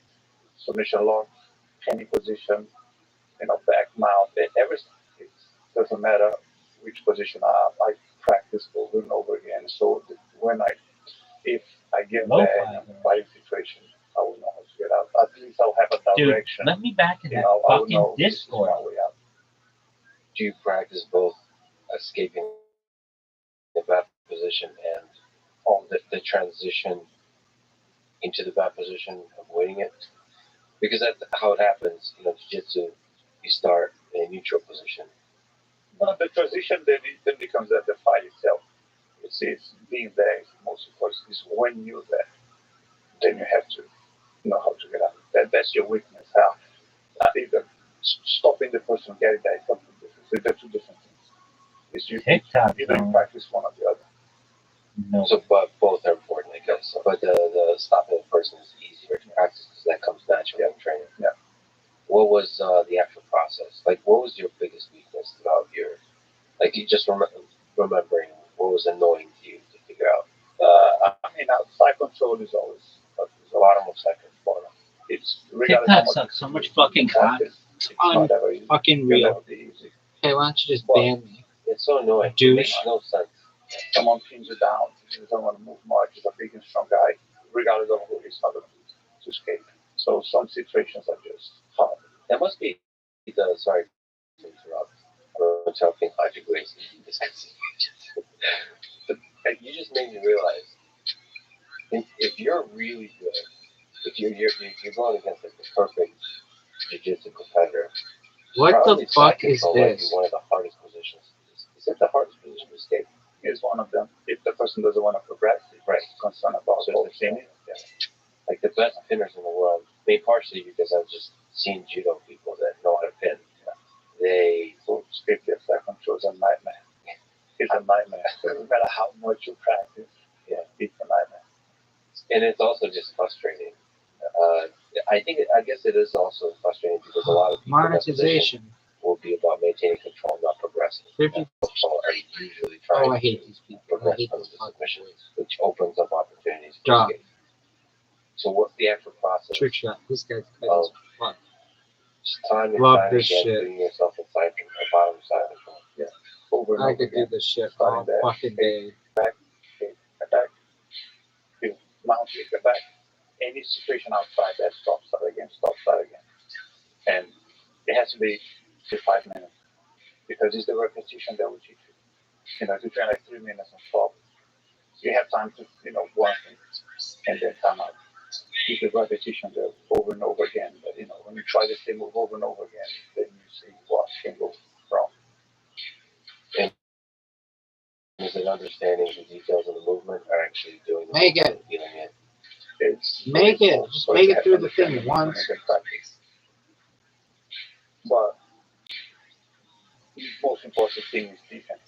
submission lock, any position, back mount, everything. It doesn't matter which position I practice over and over again. So if I get there in a fighting situation, I will know how to get out. At least I'll have a direction. Dude, let me back in that fucking Discord. Do you practice both escaping the bad position and the transition into the bad position, avoiding it? Because that's how it happens. Jiu-jitsu, you start in a neutral position, But the transition then becomes that the fight itself. It's being there is most important. Is when you're there, then you have to know how to get out. That's your weakness. I think that stopping the person from getting there is something different. They're two different things. It's you don't practice one or the other. No. So, but both are important, I guess. But the stopping the person is easier to practice because that comes naturally in training. Yeah. What was the actual process? Like, what was your biggest weakness throughout your, like, you just remembering what was annoying to you to figure out? I mean, side control is always, there's a lot of more side control. It's TikTok sucks so much fucking cock. Fucking real. Hey, why don't you just ban me? It's so annoying. Douche. It makes no sense. Someone pins you down, you don't want to move much, he's a big and strong guy, regardless of who he's not going to escape. So some situations are just hard. That must be sorry to interrupt. I'm interrupting 5 degrees. But you just made me realize if you're really good, if you're going against like the perfect jiu-jitsu competitor, what the fuck is this? One of the hardest positions. Is it the hardest position to escape? It's one of them. If the person doesn't want to progress, right, concerned about the training. Yeah. Like the best pinners in the world, maybe partially because I've just seen judo people that know how to pin. Yeah. They escape their second control is a nightmare. It's a nightmare. No matter how much you practice, yeah, it's a nightmare. And it's also just frustrating. I guess it is also frustrating because a lot of people monetization will be about maintaining control, not progressing. People are usually trying I hate these people. progress from the submission, which opens up opportunities. So what's the actual process? Trick shot. This guy's good as fuck. Just time and Love time this again, shit. putting yourself inside the bottom side control. Yeah. Over and I over could do again. this shit all fucking day. Back, attack, mount, get back. Any situation outside that stops that again. And it has to be 5 minutes because it's the repetition that will teach you. You know, if you train like 3 minutes on top, you have time to, one thing and then time out. Keep the repetition there over and over again. But, when you try the same move over and over again, then you see what can go wrong. And is it understanding the details of the movement or actually doing the Make movement it. and feeling it? Make it. Just make it through the thing once. But the most important thing is defense.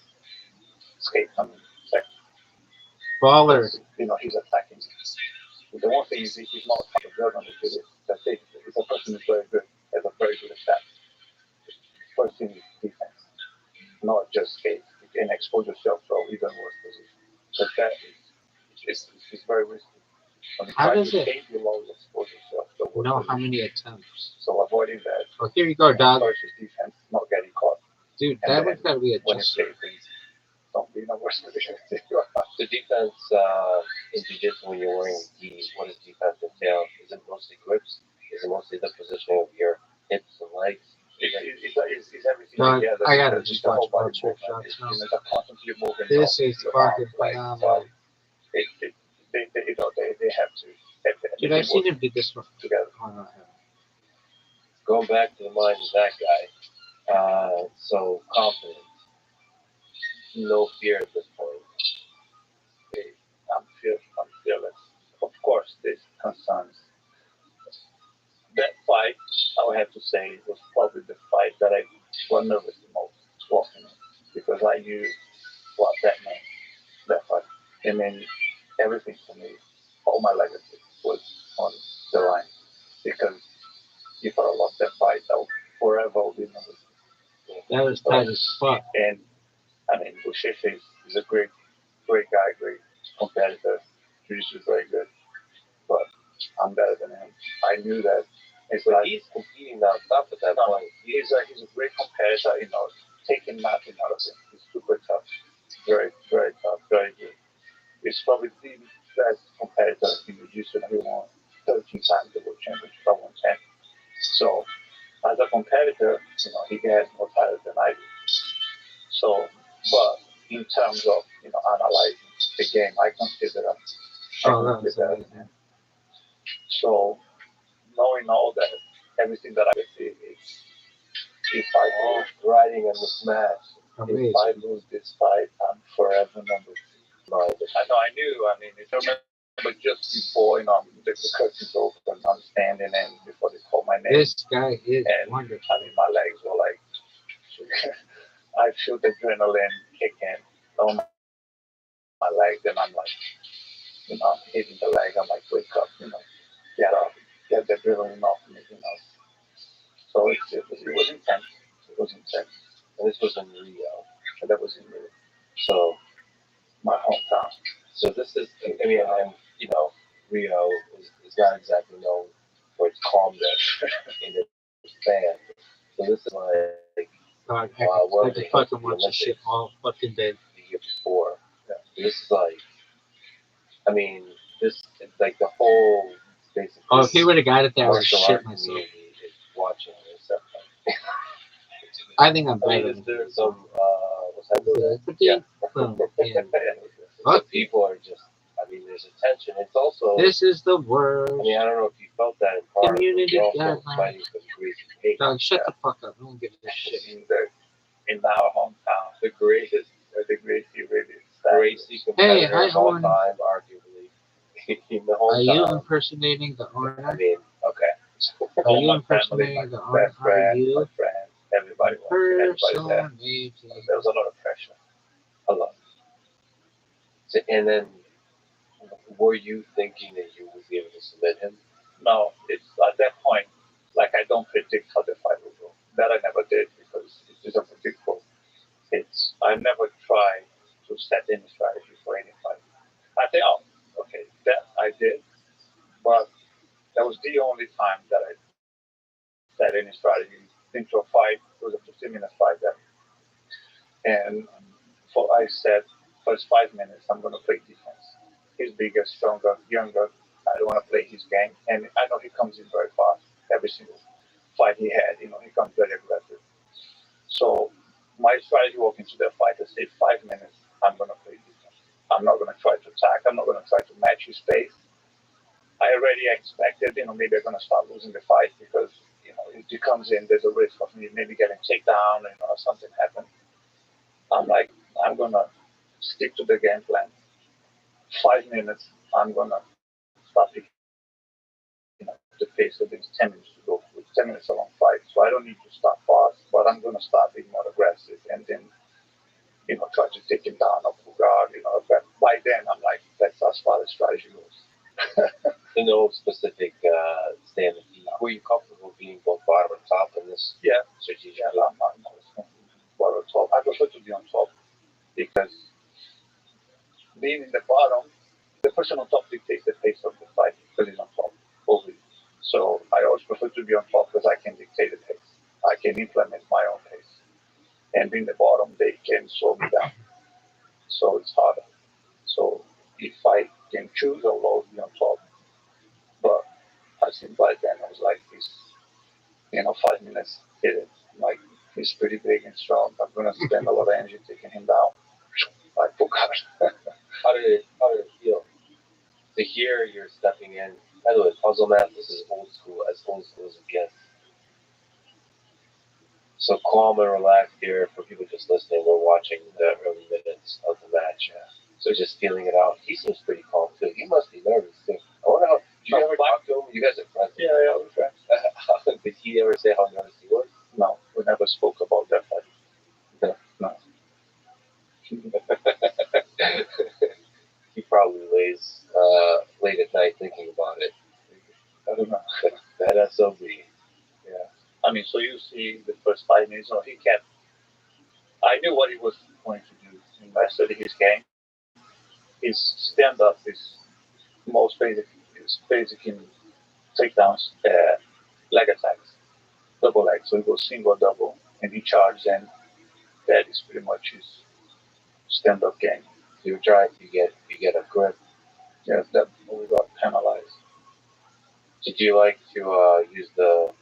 Escape coming second. Baller. He's attacking. The one thing is he's not a good on the field. That's it. If a person is very good, has a very good attack. First thing is defense, not just escape and expose yourself to an even worse position. But that is very risky. When you try to escape, you always expose yourself to a worse position. How many attempts? So avoiding that. Oh, here you go, dog. First is defense, not getting caught. Dude, that one's gotta be when adjusted. Don't be in a worse position. The defense in jiu-jitsu when you're wearing gi, what does defense entail? Is it mostly grips? Is it mostly the positioning of your hips and legs? It's everything together. I gotta just watch more trick shots now. This is fucking phenomenal. They have to. Dude, I've seen him do this one together. Going back to the mind of that guy, so confident, no fear at this point. I'm fearless. Of course, there's concerns. That fight, I would have to say, was probably the fight that I was nervous the most walking because I knew what that meant. That fight. I mean, everything for me, all my legacy was on the line because if I lost that fight, I would forever be nervous. That was tight as fuck. And I mean, Bushefe is a great guy, great competitor. He's very good, but I'm better than him. I knew that. He's competing non-stop at that point. He's a great competitor. Taking nothing out of him. He's super tough, very very tough, very good. He's probably the best competitor in jiu-jitsu, and he won 13 times the world championship. I won 10. So as a competitor, he has more titles than I do. So, but in terms of analyzing the game, I consider him. So, knowing all that, everything that I see is if I riding on the smash. If I lose this fight, I'm forever number 2. I know, I knew. I mean, it's remember just before, the curtains open, I'm standing in before they call my name. This guy is And wonderful. I mean, my legs were like, I feel the adrenaline kicking on my legs, and I'm like, hitting the leg. I'm like, wake up, get up, get the adrenaline off me. So it was intense. It was intense. And this was in Rio. And that was in Rio. So, My hometown. so this is, I mean, and Rio is not exactly known for its calmness in its fan. So this is like, God, what I they can fucking watch this shit all fucking day. the year before. Yeah. This is like, I mean, this like the whole basically. Oh, if he would have got it there, I would martial shit art myself. community is watching this stuff. I think I'm I better mean, than there's him. some what's that? Yeah. Boom. Yeah. So people are just. I mean, there's attention. It's also. This is the worst. I mean, I don't know if you felt that in part. Community But you're also guidelines. fighting for the greatest hate. Dog, shut the fuck up. I don't give a shit. In our hometown, the greatest really Gracie competitor Hey, of all Owen. time, arguably. In the Are you hometown. impersonating the owner? I mean, okay. Are you my impersonating family, the my owner? best friend, Are you my friends, everybody watching, everybody there. impersonating? There was a lot of pressure. A lot. So, and then, were you thinking that you would be able to submit him? No, it's at that point, like I don't predict how the fight will go. That I never did because it's unpredictable. I never tried to set any strategy for any fight. I think, okay, that I did, but that was the only time that I set any strategy into a fight. It was a 15-minute fight there. And I said, first 5 minutes, I'm going to play defense. He's bigger, stronger, younger. I don't want to play his game. And I know he comes in very fast. Every single fight he had, he comes very aggressive. So my strategy walking into the fight is say 5 minutes, I'm going to play defense. I'm not going to try to attack. I'm not going to try to match his pace. I already expected, maybe I'm going to start losing the fight because, if he comes in, there's a risk of me maybe getting takedown, or something happen. I'm like, I'm going to stick to the game plan. 5 minutes, I'm going to start picking up the pace of these 10 minutes to go. With 10 minutes a long fight, so I don't need to start fast, but I'm going to start being more aggressive and then, try to take him down off guard, but by then I'm like, that's as far as strategy goes. No specific stand. Were you comfortable being both bottom and top in this? Yeah. Strategic. Yeah, I'm bottom top. I prefer to be on top because being in the bottom, the person on top dictates the pace of the fight because he's on top. Always. So I always prefer to be on top because I can dictate the pace. I can implement my own pace. And being the bottom, they can slow me down. So it's harder. So if I can choose, I'll always be on top. But I think by then I was like this, 5 minutes hit it. Like he's pretty big and strong. I'm gonna spend a lot of energy taking him down. I forgot. How did it feel to hear you're stepping in? By the way, Puzzle Math, this is old school as it gets. So calm and relaxed here for people just listening. We're watching the early minutes of the match. So just feeling it out. He seems pretty calm too. He must be nervous too. I wonder how. Did you ever talk to him? You guys are friends. Yeah, we're friends. Did he ever say how nervous he was? No, we never spoke about that fight. No. He probably lays late at night thinking about it. I don't know. That SOB. Yeah. I mean, so you see the first 5 minutes, he kept. I knew what he was going to do. I studied his game. His stand up is most basic. Is basic in takedowns, leg attacks, double leg. So he goes single, double, and he charges, and that is pretty much his stand up game. So you're trying to get a grip. Yes, that we got penalized. Did you like to use the?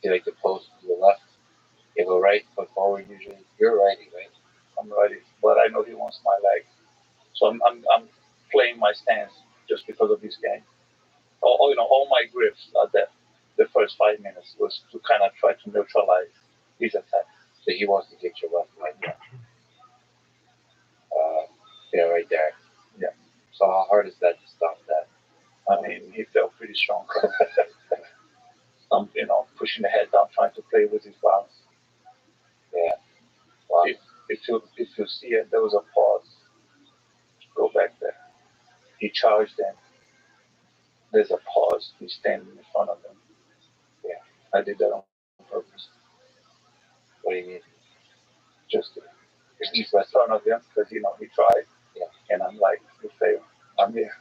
Do you like to post to the left? You go right, foot forward usually. You're righty, right? I'm righty, but I know he wants my leg, so I'm playing my stance just because of this game. All my grips at the first 5 minutes was to kind of try to neutralize his attack. So he wants to get your left leg. Yeah. Yeah, right there. Yeah. So how hard is that to stop that? I mean, he felt pretty strong. Pushing the head down, trying to play with his balance. Yeah. Wow. If you see it, there was a pause. Go back there. He charged in. There's a pause. He's standing in front of him. Yeah. I did that on purpose. What do you mean? Just he's in front of him because he tried. Yeah. And I'm like, you failed. I'm here.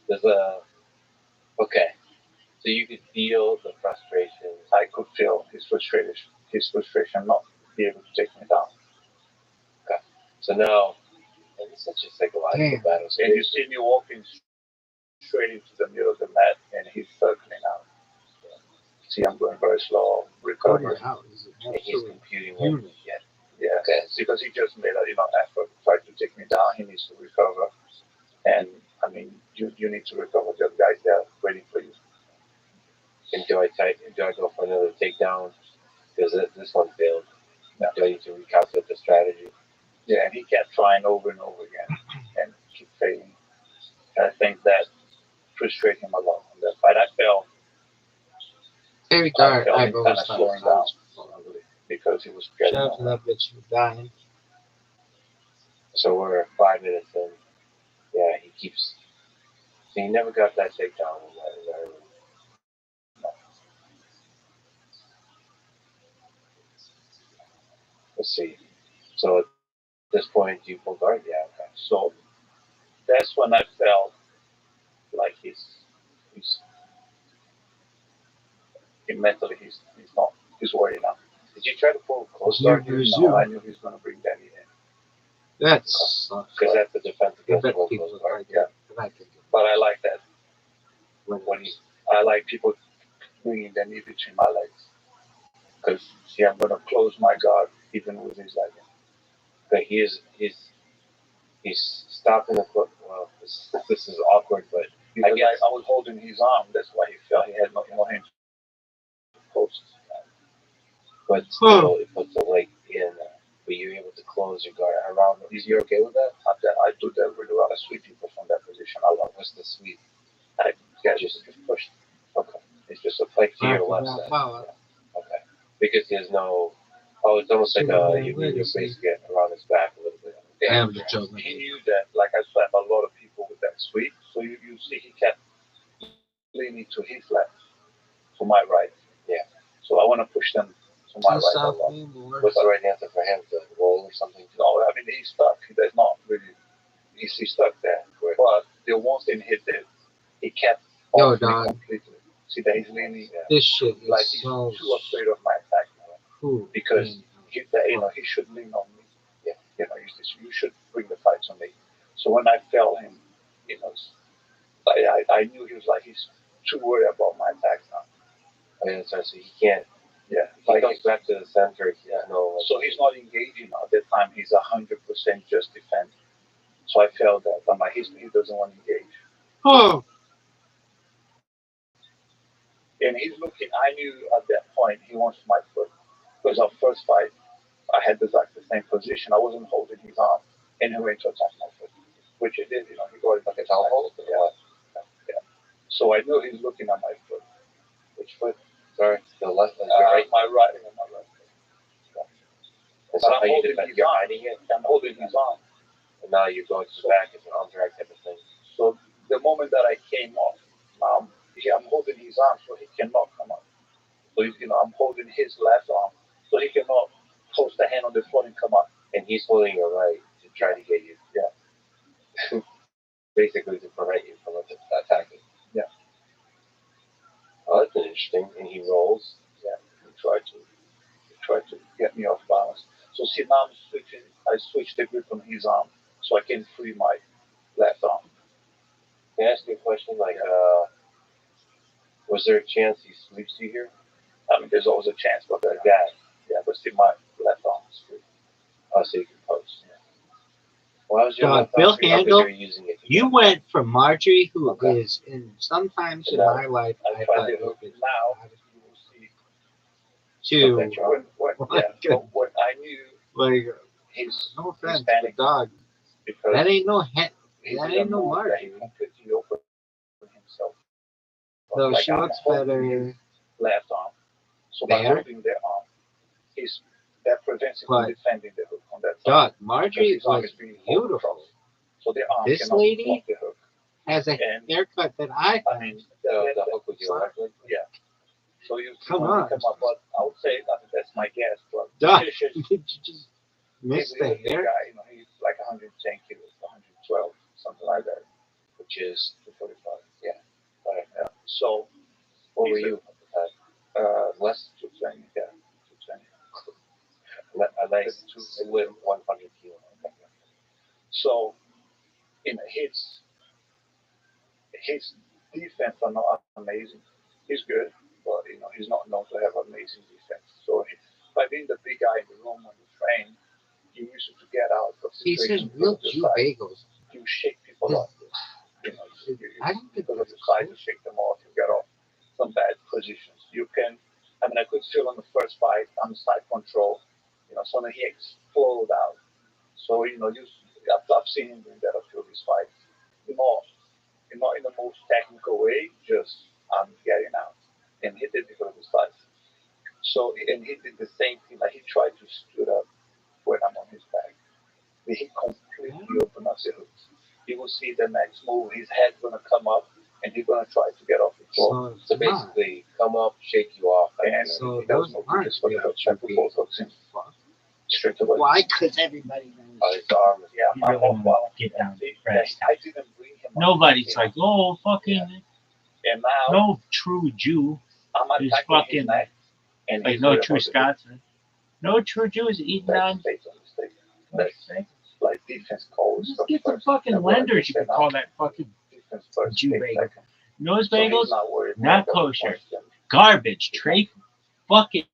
There's okay. So you could feel the frustration. I could feel his frustration not be able to take me down. Okay. So now, and it's such a psychological battle. And you see me walking straight into the middle of the mat, and he's circling out. See, I'm going very slow, recovering. And he's computing what he gets. Yeah, okay. Because he just made a effort to try to take me down. He needs to recover, and I mean, you need to recover. There are guys there waiting for you. And do I go for another takedown? Because this one failed. Yeah. Do I need to recalculate the strategy? Yeah, and he kept trying over and over again and keep failing. And I think that frustrated him a lot. In that fight, I felt him kind of slowing down because he was getting that bitch dying. So we're 5 minutes in. Yeah, he keeps. So he never got that takedown. Let's see. So at this point, you pull guard. Yeah. Okay. So that's when I felt like he's mentally he's worried now. Did you try to pull close Here guard? goes No, I knew he was going to bring Danny in. That's Because that's the defense I against bet close people guard. like that. But I think But I like that. When he, I like people bringing their knee between my legs. Because, see, I'm going to close my guard even with his leg. but he's stopping the foot. Well, this is awkward, but I was holding his arm. That's why he felt he had no hand to post. But still, it puts the leg in. But you're able to close your guard around. Is you okay with that? I do that really well. I sweep people from that position. I love What's the sweep? I just push. Okay. It's just a play To your left side. Okay. Because there's no. Oh, it's almost like your face get around his back a little bit. Yeah, he knew that, like I slapped a lot of people with that sweep. So you see, he kept leaning to his left, to my right. Yeah. So I want to push them to my right a lot. What's the right answer for him? To roll or something? No, I mean, he's stuck. There's not really. He's stuck there. But the one thing he did, he kept off me completely. See that he's leaning. This shit is like he's so too afraid of my attack now. cool. Because he should lean on me. Yeah. You should bring the fight to me. So when I felt him, I knew he was like he's too worried about my attack now. I mean, so he can't. Yeah. He goes back to the center. Yeah. No. So he's not engaging now. At that time, he's 100% just defend. So I felt that I'm like he doesn't want to engage. Oh. And he's looking. I knew at that point he wants my foot because our first fight, I had the same position. I wasn't holding his arm, and he went to attack my foot, which he did. He got it like a towel. Yeah. So I knew he's looking at my foot. Which foot? Sorry, the left, like your right. My right. Is that how you defend? You're hiding it. I'm holding his arm. And now you're going to the back. It's an arm drag type of thing. So the moment that I came off, I'm holding his arm so he cannot come up. So I'm holding his left arm so he cannot post the hand on the floor and come up. And he's holding your right to try to get you. Yeah. Basically to prevent you from attacking. Yeah. Oh, that's interesting. And he rolls. Yeah. He tried to get me off balance. So see now I switched the grip on his arm so I can free my left arm. Can I ask you a question? Like, was there a chance he sleeps you here? I mean, there's always a chance, but the guy, but see my left arm is free. So you can post. Yeah. Well, how's your left Bill arm? Handel, You went from Marjorie, who is in sometimes in my life, I thought now you will see. to When I knew like his no offense, Hispanic the dog. because that ain't no head. he That did a ain't no move that mark. he completely opened himself. So Like she I'm looks holding better his left arm. So by there. holding the arm, that prevents him But from defending the hook on that side. Dog, Because Marjorie his arm was is being beautiful. across. So the arm This cannot lady block the hook. has a And haircut that I I mean, the hook with your left leg? Yeah. So you Come when on. you come up, but I would say that's my guess. But Dog, Fish is, did you just miss he's the a big hair? guy, he's like 110 kilos, 112, something like that. Which is 245. Yeah. Right. Yeah. So What were you at the time? less 220, yeah. 220. A nice slim 100 kilo. So his defense are not amazing. He's good, but he's not known to have amazing defense. So by being the big guy in the room when you train, he used to get out of He says situations real because of Jew the size. bagels. You shake people This- off. I don't think Because of that's the size, cool. you shake them off. You get off some bad positions. I could feel in the first fight on the side control, suddenly he exploded out. So I've seen him doing that a few of his fights. Not in the most technical way, just getting out. And he did because of his size. So, and he did the same thing. Like he tried to stood up when I'm on his back. He completely opened up the hooks. You will see the next move, his head's gonna come up, and he's gonna try to get off the floor. So basically, come up, shake you off. And So that was those no just for the hooks. I put both hooks in straight away. Why? Because everybody knows. His arm is Yeah, You really want to get down fresh. I didn't bring him. Nobody's like, oh, fucking, And now no true Jew I'm is attacking fucking, his neck, and like he's no worried true about the Scotsman. No true Jew is eating on. States on the state. That's like defense calls. Just get some fucking lenders. You could call that fucking defense first. Jew bagel. Nose So he's bagels, not worried not about kosher. question. Garbage, tray, fucking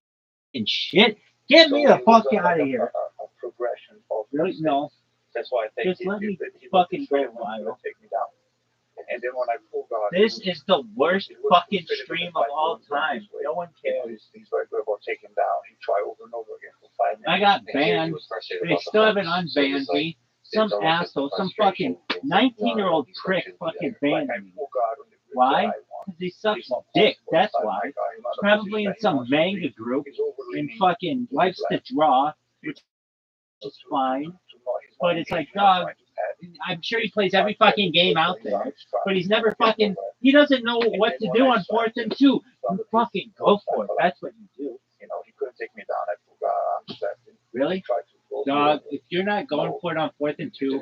shit. Get me the it fuck was out of here. A progression of Really? No. That's why I think Just let me he fucking go was viral. take me down. And then when I pulled guard, This is the worst fucking stream of all time. No one cares. He's very good about taking him down. He tried over and over again for 5 minutes. I got banned. They still haven't unbanned me. Some asshole, some fucking 19-year-old prick fucking banned me. Why? Because he sucks dick, that's why. Probably in some manga group in fucking Life's the Draw, which is fine. But it's like, dog, I'm sure he plays every fucking game out there, but he's never fucking, he doesn't know what to do on 4th and 2. You fucking go for it. That's what you do. He couldn't take me down. I forgot. Really? Dog, if you're not going for it on 4th and 2,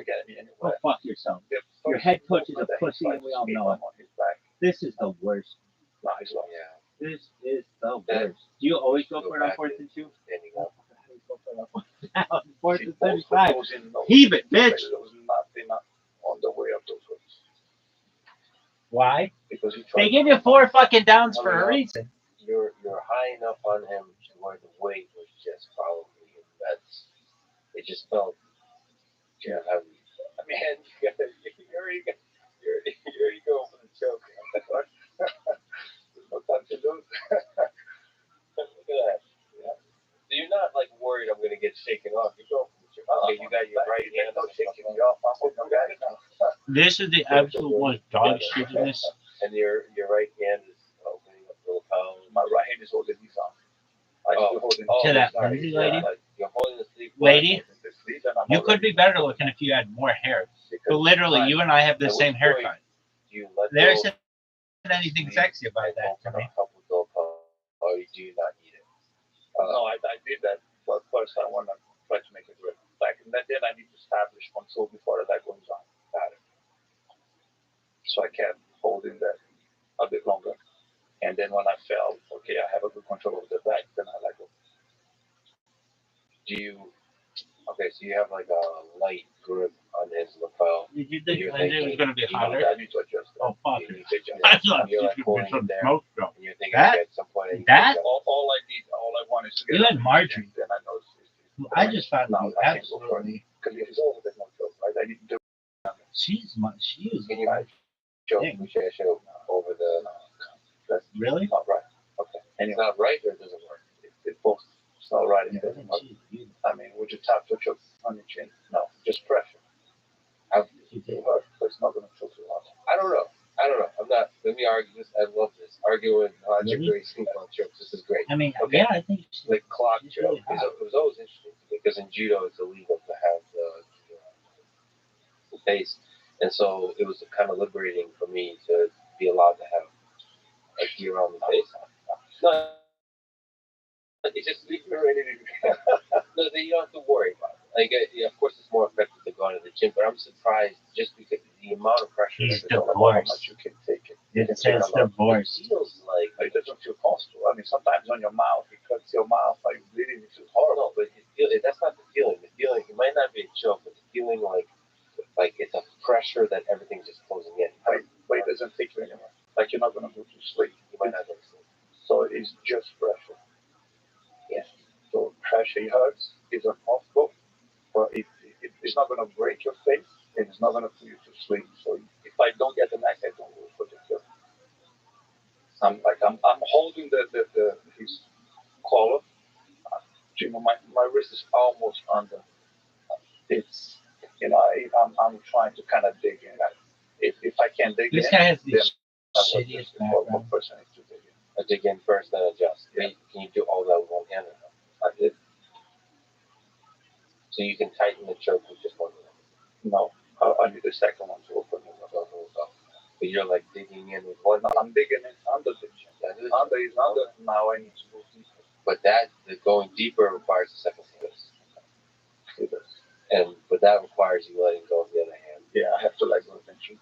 go fuck yourself. Your head coach is a pussy and we all know it. This is the worst. This is the worst. Do you always go for it on 4th and 2? On 4th and 35. Heave it, bitch. There was nothing on the way up those hooks. Why? Because they give you 4 fucking downs for a reason. You're high enough on him to where the weight was just probably it just felt heavy. I mean, here you go for the joke. There's no time to lose. Look at that. Yeah. So you're not like worried I'm gonna get shaken off. You go. Okay, you got your right hand. No shaking me off. I'm holding back now. This is the absolute most dog shittiness. And your right hand is opening up the lapel. My right hand is holding these on. To that Lindsay lady. You're holding the sleeve. Lady, you could be better looking if you had more hair. But literally, you and I have the same haircut. There isn't anything sexy about that to me. Or do you not need it? No, I did that. But first, I want to try to make it work. Then I need to establish control before the leg goes on. So I kept holding that a bit longer. And then when I felt, okay, I have a good control of the leg, then I let go. So you have like a light grip on his lapel. Did you think it was going to be hotter? I need to adjust that. Oh, fuck. You need to adjust. I thought You're you like could pulling get some it there. smoke though. And you're thinking That? at some point. All I want is to get You and Marjorie. Then I know I just found now out I can't go for it. absolutely. Because if it's over, there's no joke, right? I need to do She is Can you show over the? that's really? not right. Okay. It's not right or it doesn't work. It's both. It's not right. It Yeah, doesn't work. she's beautiful. I mean, would you tap your on your chin? No, just pressure. you did. hurt, but it's not going to choke you out. I don't know. I'm not. Let me argue this. I love this. Arguing logic, Really? great scoop on jokes. This is great. I mean, Okay. yeah, I think The clock she's joke. really hot. It was always interesting to me because in judo it's illegal to have the face, and so it was kind of liberating for me to be allowed to have a gear on the face. No, it's just liberating. No, then you don't have to worry about it. Like, yeah, of course, it's more effective to go to the gym, but I'm surprised just because the amount of pressure. He's that's on How divorced. much you can take it. It says divorced. It feels like It doesn't feel comfortable. I mean, sometimes on your mouth, it cuts your mouth, like bleeding, it feels horrible. no, but that's not the feeling. The feeling, it might not be a choke, but the feeling like it's a pressure that everything's just closing in. But it doesn't take you anywhere. Like you're not going to go to sleep. You might not go to sleep. So it's just pressure. Yes. So pressure hurts, it's uncomfortable, but it's not going to break your face, and it's not going to put you to sleep. So if I don't get the knife, I don't go for the kill. I'm holding his collar. My wrist is almost under. It's I'm trying to kind of dig in. If I can't dig This in, guy has the then shittiest one background. person needs to dig in. I dig in first, then adjust. Yeah. Can you do all that with one hand? Or no? I did. So you can tighten the choke with just one hand. No, I need the second one to open it up. But you're like digging in with one hand. I'm digging in under the chin. Under is under. Now I need to go deeper. But the going deeper requires a second hand. It does. But that requires you letting go of the other hand. Yeah, I have to let go of the chin.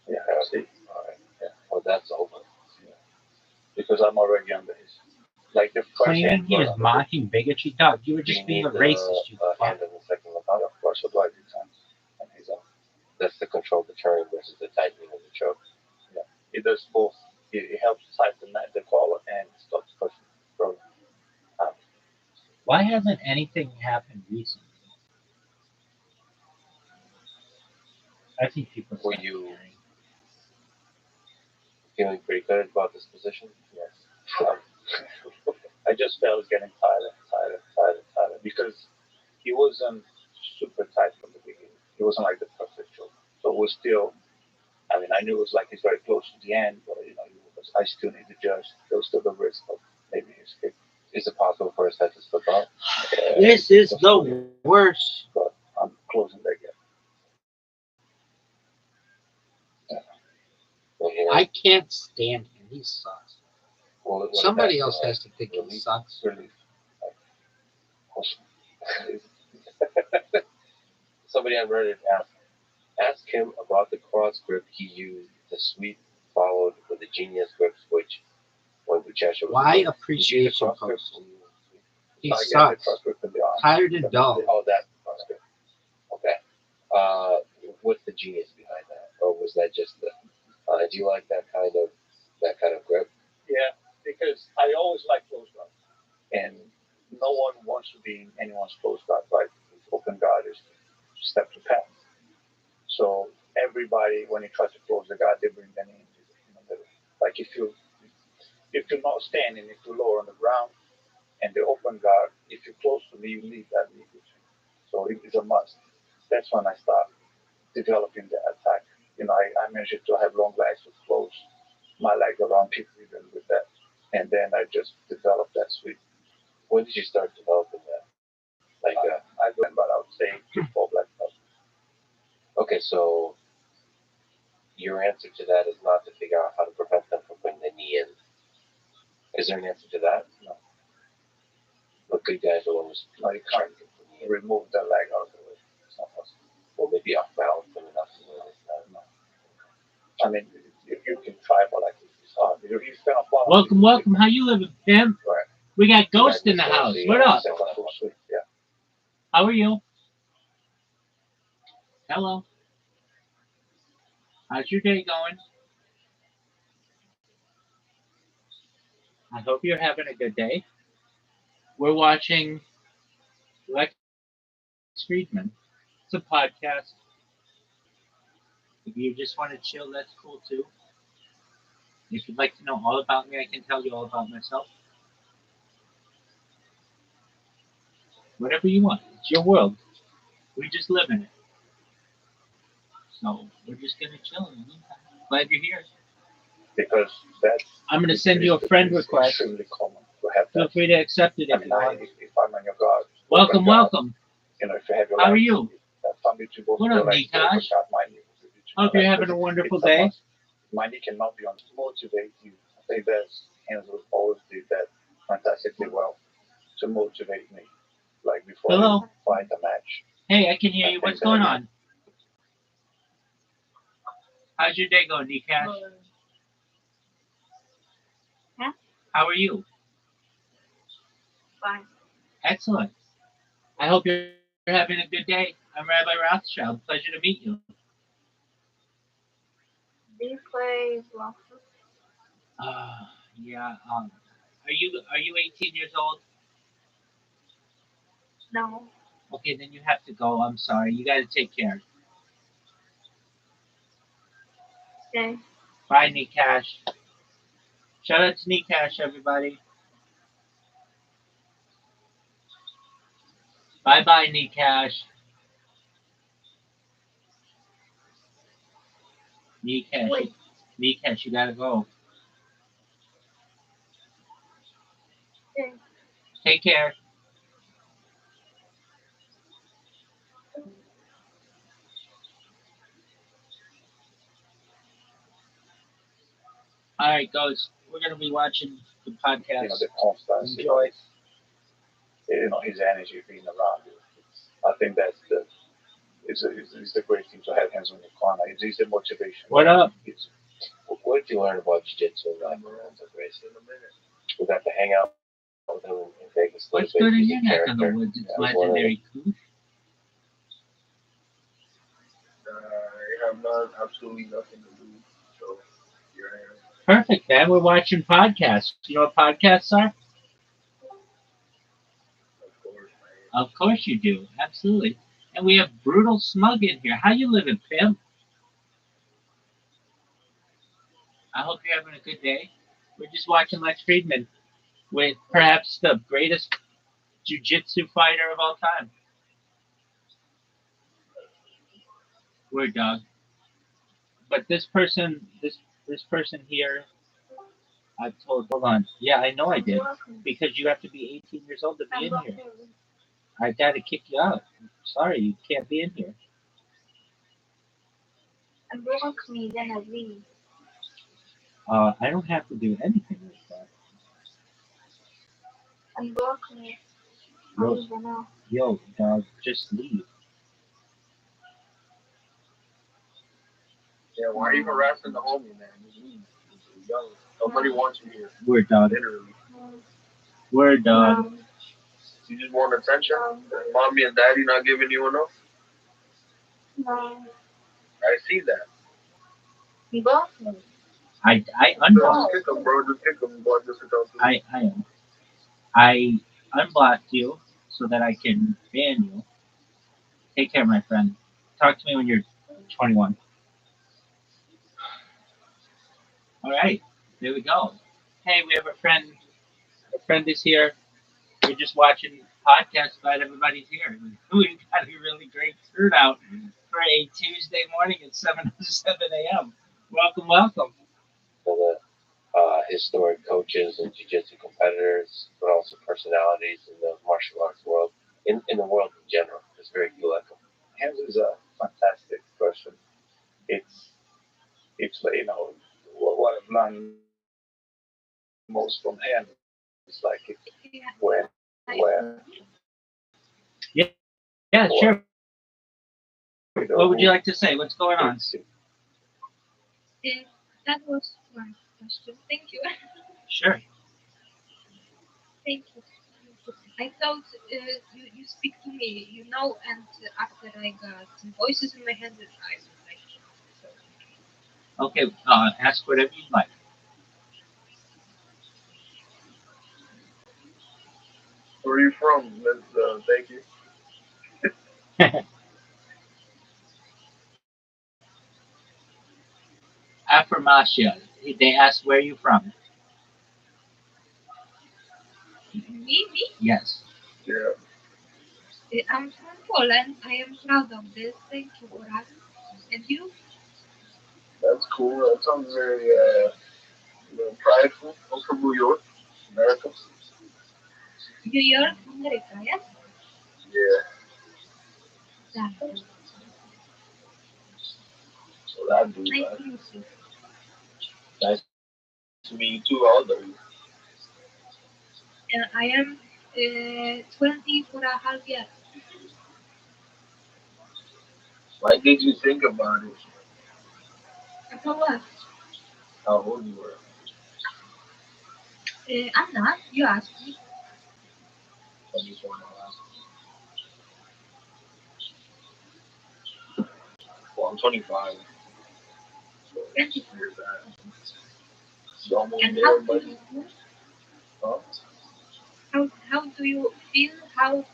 Yeah, I see. All right. Yeah. Well, that's over. Yeah. Because I'm already under his. Like the first Claiming hand. he was mocking bigotry, dog. You were Do you just being need a racist, you fuck. hand in the second lapel? Of course, what do I do times? And he's up. That's the control the turn versus the tightening of the choke. Yeah. It does both. It helps tighten the collar and stops pushing from out. Why hasn't anything happened recently? I think people Were you feeling pretty good about this position? Yes. I just felt getting tighter because he wasn't super tight from the beginning. It wasn't like the perfect choke. So we're still. I mean, I knew it was like it's very close to the end, but I still need to judge. There was still the risk of maybe his kick. Is it possible for his head to slip out? This is the worst. But I'm closing that gap. I can't stand him. He sucks. Well, Somebody else has to think he sucks. Relief. Somebody on Reddit asked him about the cross grip he used, the sweep followed with the genius grip switch when Buchecha was. Why appreciation post? He I guess sucks. the cross grip in the arm. Tired and dull. Oh, that's the cross grip. Okay. What's the genius behind that, or was that just the? Do you like that kind of grip? Yeah, because I always like close guard, and no one wants to be in anyone's close guard, right? Open guard is step to pass. So everybody, when he tries to close the guard, they bring their knee in the middle. Like if you're not standing, if you're lower on the ground, and the open guard, if you're close to me, you leave that knee between. So it is a must. That's when I start developing the attack. I managed to have long legs to close my leg around people even with that. And then I just developed that sweep. When did you start developing that? I went, but I would say 4 black belts. Okay, so your answer to that is not to figure out how to prevent them from putting the knee in. Is there an answer to that? No. But good guys will always. No, you can't remove the leg out of the way. It's not possible. Well, maybe off balance and enough. No. I mean, you can try, but like it's hard. If you stand up. Welcome. How you living, Pim? Right. We got Ghost in the house. What up? Yeah. How are you? Hello. How's your day going? I hope you're having a good day. We're watching Lex Friedman. It's a podcast. If you just want to chill, that's cool too. If you'd like to know all about me, I can tell you all about myself. Whatever you want. It's your world. We just live in it. So we're just gonna chill in the meantime. Glad you're here. Because that's I'm gonna send you a friend request. extremely common to have Feel that. free to accept it I if mean, you want. if I'm on your guard, Welcome, welcome. you know, if you have your How are life, you? that family to go What to up, your life, Nikash? God, mind you. Hope you're having a wonderful day. Money cannot be on to motivate you. I think that's Hansel always did that fantastically well to motivate me. Like before Hello. I fight the match. Hey, I can hear you. What's going on? How's your day going, Nikash? Huh? How are you? Fine. Excellent. I hope you're having a good day. I'm Rabbi Rothschild. Pleasure to meet you. Do you play Rothschild? Yeah. Are you 18 years old? No. Okay, then you have to go. I'm sorry. You got to take care. Okay. Bye, Nikash. Shout out to Nikash, everybody. Bye, bye, Nikash. Nikash. Wait. Nikash, you gotta go. Okay. Take care. All right, guys. We're gonna be watching the podcast. You know, the constancy. Enjoy. You know, his energy being around you. I think that's it's the great thing to have hands on your corner. It's the motivation. What up? What did you learn about jiu-jitsu and Lorenzo Gracie? We got to hang out with him in Vegas. What's good in your neck of the woods? It's legendary Kush. I have absolutely nothing to do. So here I am. Perfect, man. We're watching podcasts. You know what podcasts are? Of course, man. Of course you do. Absolutely. And we have Brutal Smug in here. How you living, Pim? I hope you're having a good day. We're just watching Lex Friedman with perhaps the greatest jiu-jitsu fighter of all time. Weird dog. But this person here, I've told. Hold on. Yeah, I know I did because you have to be 18 years old to be in here. I got to kick you out. Sorry, you can't be in here. Unblock me, then I leave. I don't have to do anything like that. Unblock me. Yo, dog, just leave. Yeah, why are you harassing the homie, man? Just leave. You're young. Nobody wants you here. Word dog. Literally. Word dog. You just want attention? Mommy and daddy not giving you enough? No. I see that. Unblock me. I Just kick him, bro. Just kick him. Block this account. I unblocked you so that I can ban you. Take care, my friend. Talk to me when you're 21. All right, there we go. Hey, we have a friend. A friend is here. We're just watching podcasts. Glad everybody's here. We've got a really great turnout for a Tuesday morning at 7:07 a.m. Welcome, welcome. For the historic coaches and jiu-jitsu competitors, but also personalities in the martial arts world, in the world in general. There's very few like him. Hans is a fantastic person. It's you know what I've learned most from him is like where Yeah, sure. What would you like to say? What's going on? That was my question. Thank you. Sure. Thank you. I thought you speak to me, and after I got voices in my head, I was like, so. Okay, ask whatever you'd like. Where are you from? Thank you. Affirmatia. They asked where you from. Me? Yes. Yeah. I'm from Poland. I am proud of this. Thank you for asking. And you? That's cool. That sounds very prideful. I'm from New York, America. New York, America, yes? Yeah. That. So that dude, Nice man. to meet you. Nice to meet you too. How old are you? And I am 20 for a half year. Why did you think about it? For what? How old you were? I'm not. You asked me. 24 and a half. Well, I'm 25. So 20. here's that. You almost And there, buddy. Huh? how do you feel? How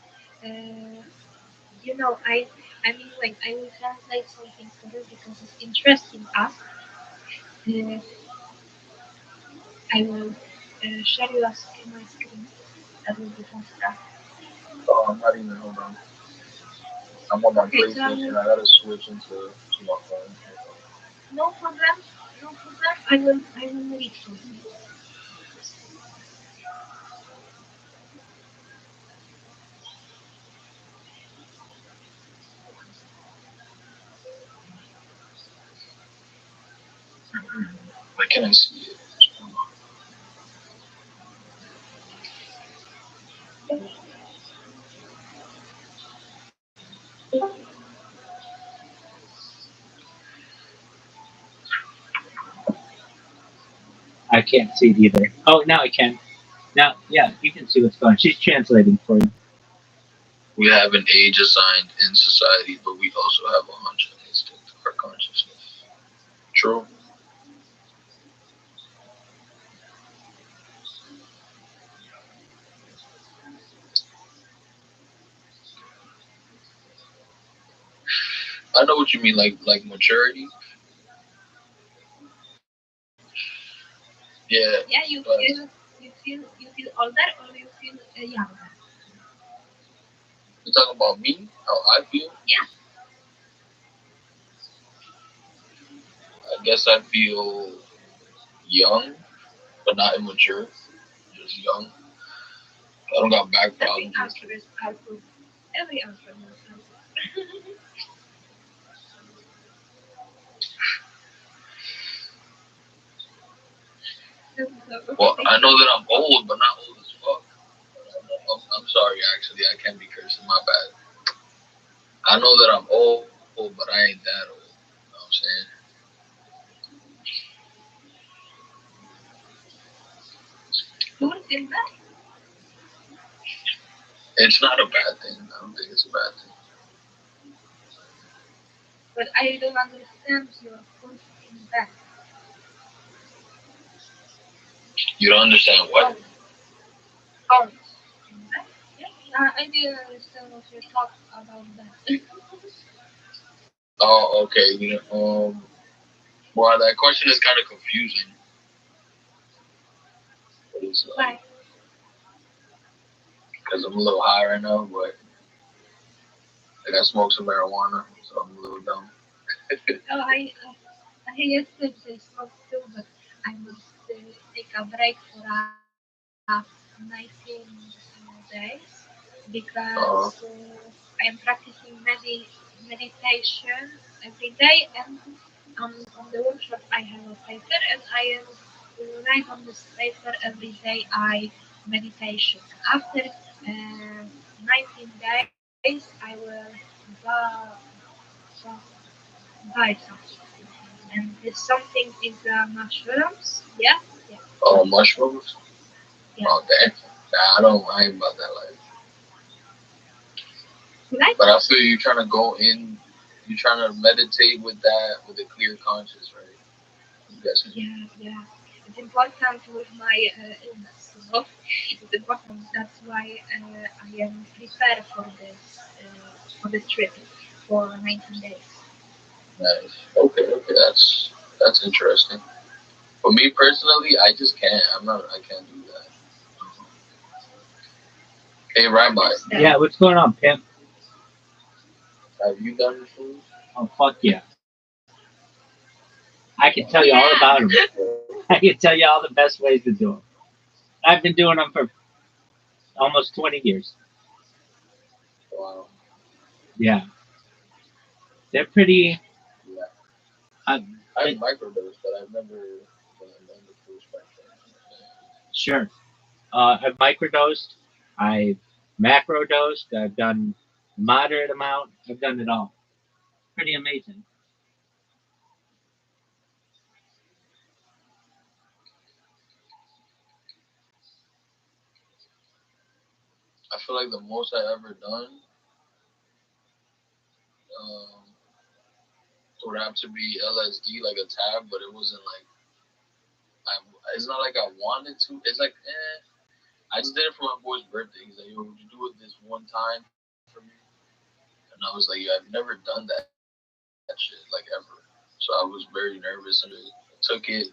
you know? I mean, like I will translate something for you because it's interesting. Us. Uh, I will share you my screen. That will be faster. Oh, I'm not even, hold on. I'm on my Okay, so PlayStation. I gotta switch to my phone. no problem. No problem. I will read for you. Where can I see it? I can't see it either. Oh, now I can. Now, yeah, you can see what's going on. She's translating for you. We have an age assigned in society, but we also have a hunch and instinct or consciousness. True. I know what you mean, like maturity. Yeah. Yeah, you feel older or you feel younger. You're talking about me, how I feel. Yeah. I guess I feel young, but not immature. Just young. I don't got back Every problems. answer is helpful. Every answer is helpful. Well, I know that I'm old, but not old as fuck. I'm sorry, actually, I can't be cursing. My bad. I know that I'm old, but I ain't that old. You know what I'm saying? Who would think that? It's not a bad thing. I don't think it's a bad thing. But I don't understand your point in that. You don't understand what? Point in that? Yeah. I didn't understand what you talked about that. Oh, okay. Well, that question is kind of confusing. But it's like, Why? because I'm a little high right now, but like I smoke some marijuana, so I'm a little dumb. Oh, I yesterday spoke too, but I must take a break for 19 days because Uh, I am practicing meditation every day, and on the workshop I have a paper, and I am write on this paper every day I meditation. After 19 days, I will buy, buy something, and this something is mushrooms. Yeah, yeah, oh, mushrooms? yeah. Oh, damn. Nah, I ain't about that life. You like? But I feel you trying to go in, you trying to meditate with that, with a clear conscience, right? I'm guessing. Yeah, yeah. It's important with my illness, you know. It's important. That's why I am prepared for this trip for 19 days. Nice. Okay, that's interesting. For me personally, I just can't. I can't do that. Hey, Rabbi, Yeah, what's going on, pimp? have you done food? Oh, fuck yeah. I can tell you all about them. I can tell you all the best ways to do them. I've been doing them for almost 20 years. Wow. Yeah, they're pretty. Yeah. Uh, I've microdosed, but I've never done the full spectrum. sure. I've microdosed. I've macrodosed. I've done moderate amount. I've done it all. Pretty amazing. I feel like the most I ever done um, would have to be LSD, like a tab, but it wasn't like it's not like I wanted to. It's like I just did it for my boy's birthday. He's like, yo, would you do it this one time for me? And I was like, yeah, I've never done that shit like ever. So I was very nervous and I took it.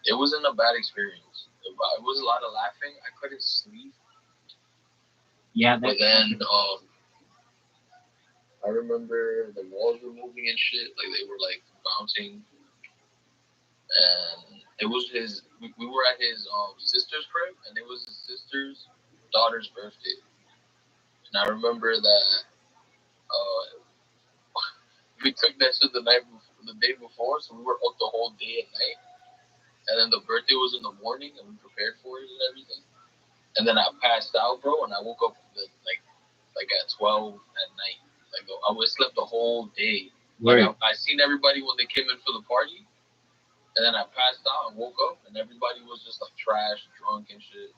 It wasn't a bad experience. It was a lot of laughing. I couldn't sleep. Yeah, but then I remember the walls were moving and shit. Like they were like bouncing. And it was we were at his sister's crib, and it was his sister's daughter's birthday. And I remember that we took that shit the day before, so we were up the whole day and night. And then the birthday was in the morning, and we prepared for it and everything. And then I passed out, bro, and I woke up like at 12 at night. Like I was slept the whole day. Like I seen everybody when they came in for the party, and then I passed out and woke up, and everybody was just like trash, drunk and shit.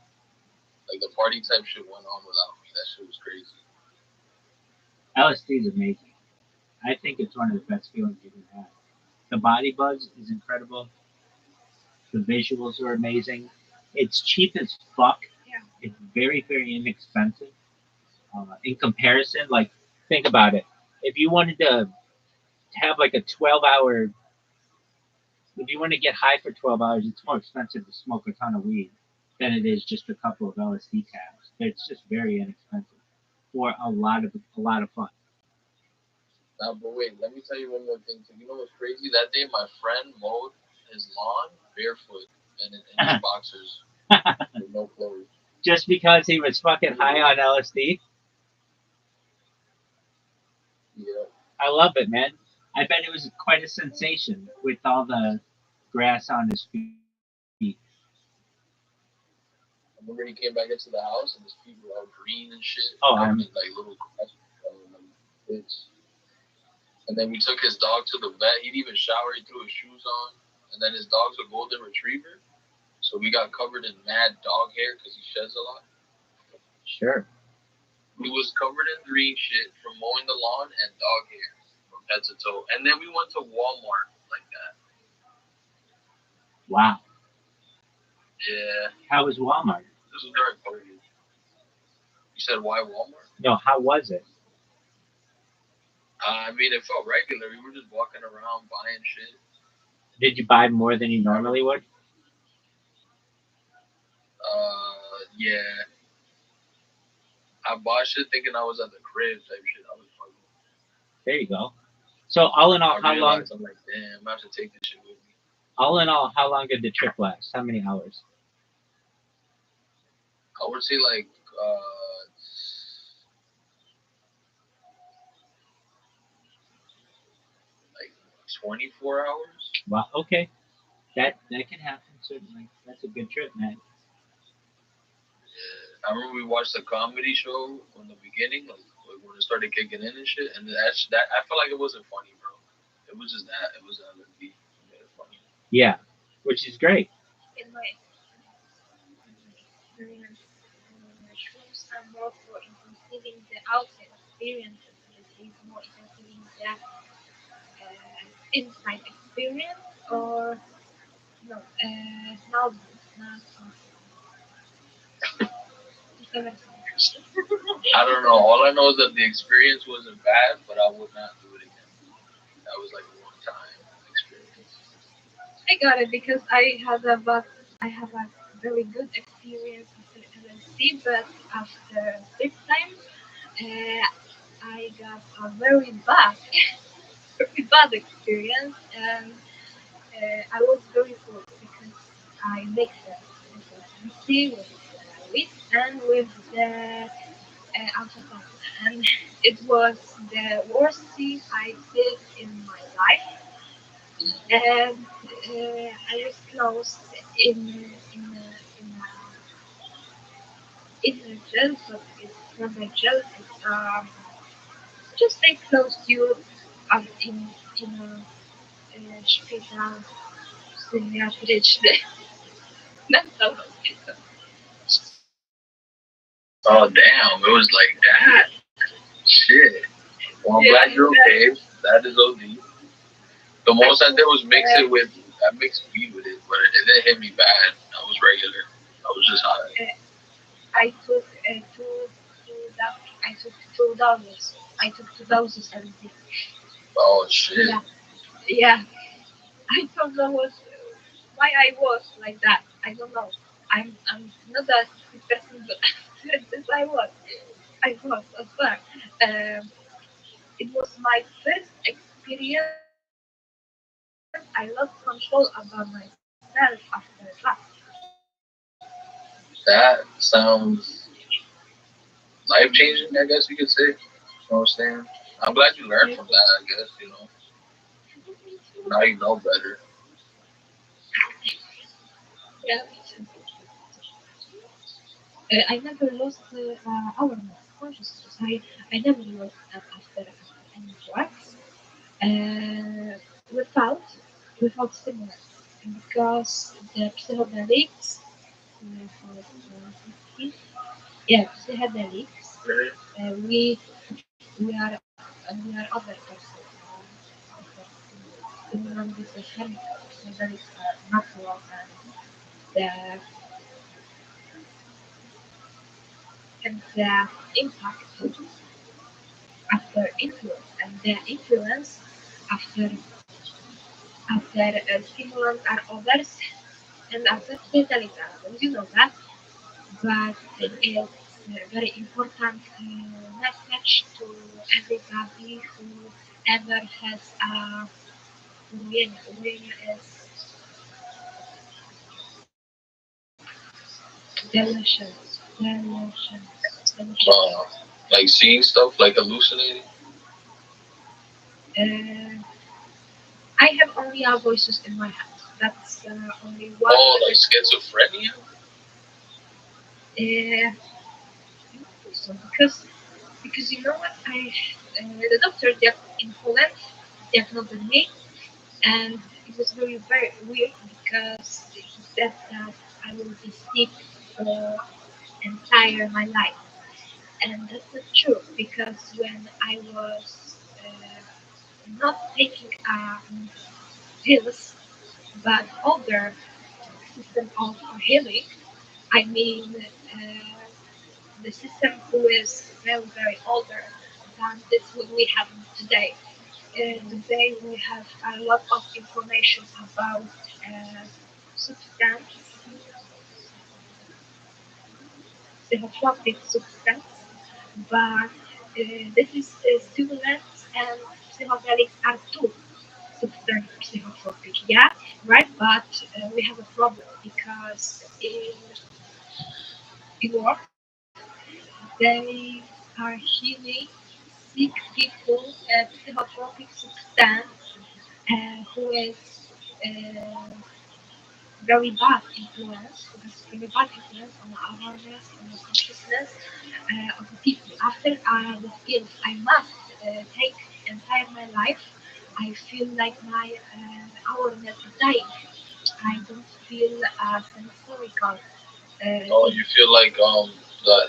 Like the party type shit went on without me. That shit was crazy. LSD is amazing. I think it's one of the best feelings you can have. The body buzz is incredible. The visuals are amazing. It's cheap as fuck. Yeah. It's very, very inexpensive. In comparison, like, think about it. If you wanted to have like a 12-hour, if you want to get high for 12 hours, it's more expensive to smoke a ton of weed than it is just a couple of LSD tabs. It's just very inexpensive for a lot of fun. Now, but wait, let me tell you one more thing. Too. You know what's crazy? That day, my friend mowed his lawn barefoot and in his boxers with no clothes. Just because he was fucking high on LSD? Yeah. I love it, man. I bet it was quite a sensation with all the grass on his feet. I remember he came back into the house and his feet were all green and shit. Oh, like little bits. And then we took his dog to the vet. He'd even shower. He threw his shoes on. And then his dog's a golden retriever. So we got covered in mad dog hair because he sheds a lot. Sure. He was covered in green shit from mowing the lawn and dog hair from head to toe. And then we went to Walmart like that. Wow. Yeah. How was Walmart? This was during COVID. You said why Walmart? No, how was it? I mean, it felt regular. We were just walking around buying shit. Did you buy more than you normally would? Yeah. I bought shit thinking I was at the crib type shit. I was fucking. There you go. So all in all, how long? I'm like, damn, I have to take this shit with me. All in all, how long did the trip last? How many hours? I would say like 24 hours. Well, okay. That can happen, certainly. That's a good trip, man. Yeah. I remember we watched the comedy show in the beginning, like when it started kicking in and shit, and that I felt like it wasn't funny, bro. It was just that. It was LSD. It funny. Yeah, which is great. In my experience, mushrooms are more for intensifying the outside experiences. It is more intensifying the inside experience, or no, not I don't know. All I know is that the experience wasn't bad, but I would not do it again. That was like a one-time experience. I got it because I have a very good experience with LSD, but after this time, I got a very bad, very bad experience, and I was very full because I mixed it with tea, with wheat, and with the alcohol. And it was the worst thing I did in my life. And I was close in in in in a gel, but it's not a gel. It's just a closed tube in a später psychiatrisch mental hospital. Oh damn, it was like that. Shit. Well, I'm glad you're okay. That is OD. The most I did was mix it with. I mixed weed with it, but it didn't hit me bad. I was regular. I was just high. I took I took 2 doses. I took 2 doses every day. Oh shit. Yeah, yeah. I don't know why I was like that. I don't know. I'm not a stupid person, but this I swear. Um, it was my first experience. I lost control about myself after that. That sounds life changing. I guess you could say. You know what I'm saying? I'm glad you learned from that. I guess you know. Now you know better. Yeah, I never lost awareness, consciousness. I never lost that after any drugs. Uh, without without stimulants because the psychedelics yeah psychedelics we are other person stimulant is a chemical psychedelics are natural and the impact after influence and the influence after stimulants are others and after psychedelics are others. You know that, but it's a very important message to everybody who ever has a when is delicious. Uh, like seeing stuff, like hallucinating. Uh, I have only voices in my head. That's only one. Oh, like schizophrenia. I don't think so because you know what the doctor in Poland diagnosed me and it was very weird because he said that I will be sick for entire my life, and that's not true because when I was not taking pills but other system of healing, I mean the system who is very older than this what we have today. Today we have a lot of information about substance, psychotropic substance, but this is stimulants and psychedelics are two substance psychotropic, yeah, right? But we have a problem because in work they are healing sick people psychotropic substance who is uh, very bad influence, has very bad influence on the awareness, on the consciousness of the people. After the skills I must take entire my life, I feel like my awareness is dying. I don't feel sensorical. Oh, you feel like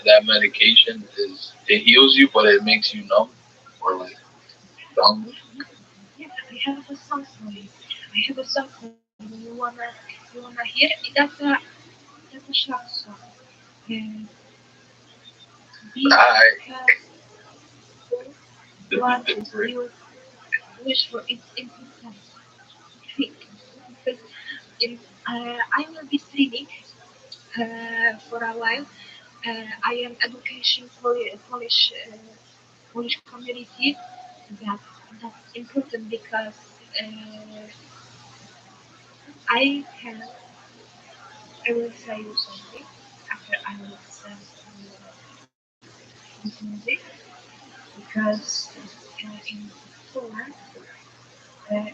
that medication is it heals you, but it makes you numb or like dumb. Yeah, I have a song for you. I have a song for you. You wanna hear it? That's a short song. Uh, be Alright. careful what you wish for. It's important. Because I will be streaming for a while. I am education for Polish community. That that's important because I have, I will tell you something after I will listen to this music because in Poland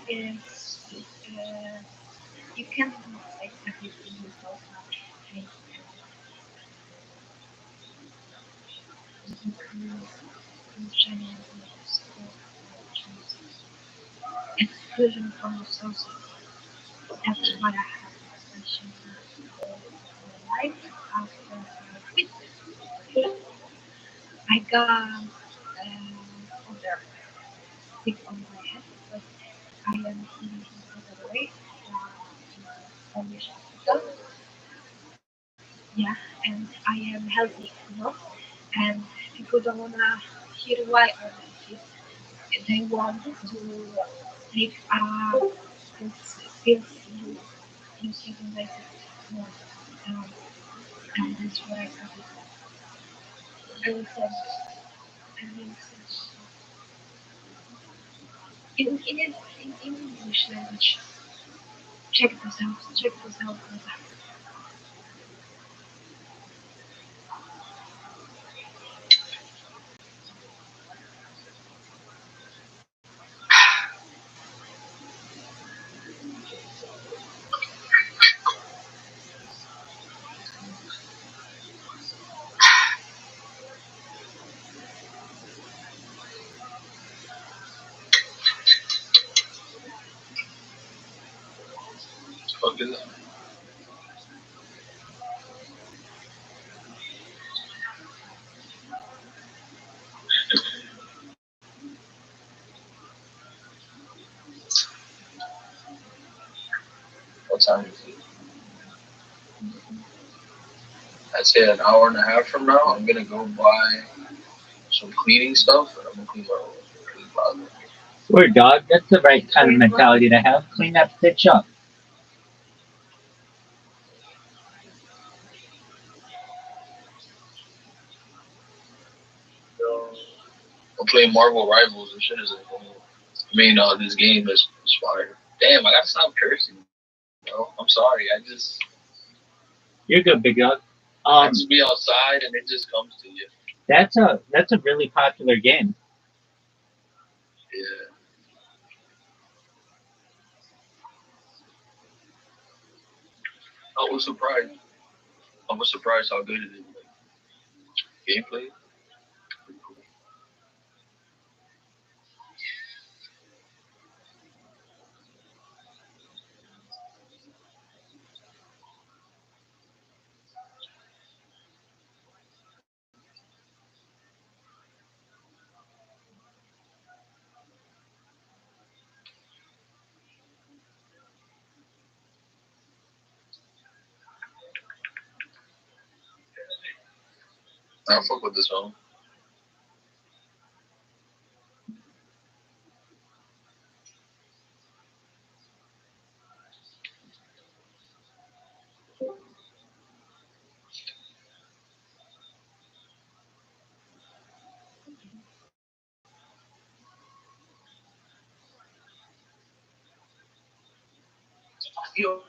is you can do like everything without much pain. Increase functionality, exclusion from the society. That's what I have mentioned my life after quit. I got other thing on my head because I am in another way Polish hospital. Yeah, and I am healthy, and people don't wanna hear why I'm like this. They want to take this pills you something like this. No, um, and that's what I got. I will send. I will send. In English language. Check this out. Check this out. Fuck is that? What time is it? I'd say an hour and a half from now, I'm gonna go buy some cleaning stuff and I'm gonna clean my room. Clean my room. Word, dog. That's the right kind of mentality to have. Clean that bitch up. I'm playing Marvel Rivals and shit is like, this game is fire. Damn, I gotta stop cursing, bro. I'm sorry. You're good, big dog. I just be outside and it just comes to you. That's a really popular game. Yeah. I was surprised. I was surprised how good it is. Like, gameplay. Pretty cool. I fuck with this song. Yo.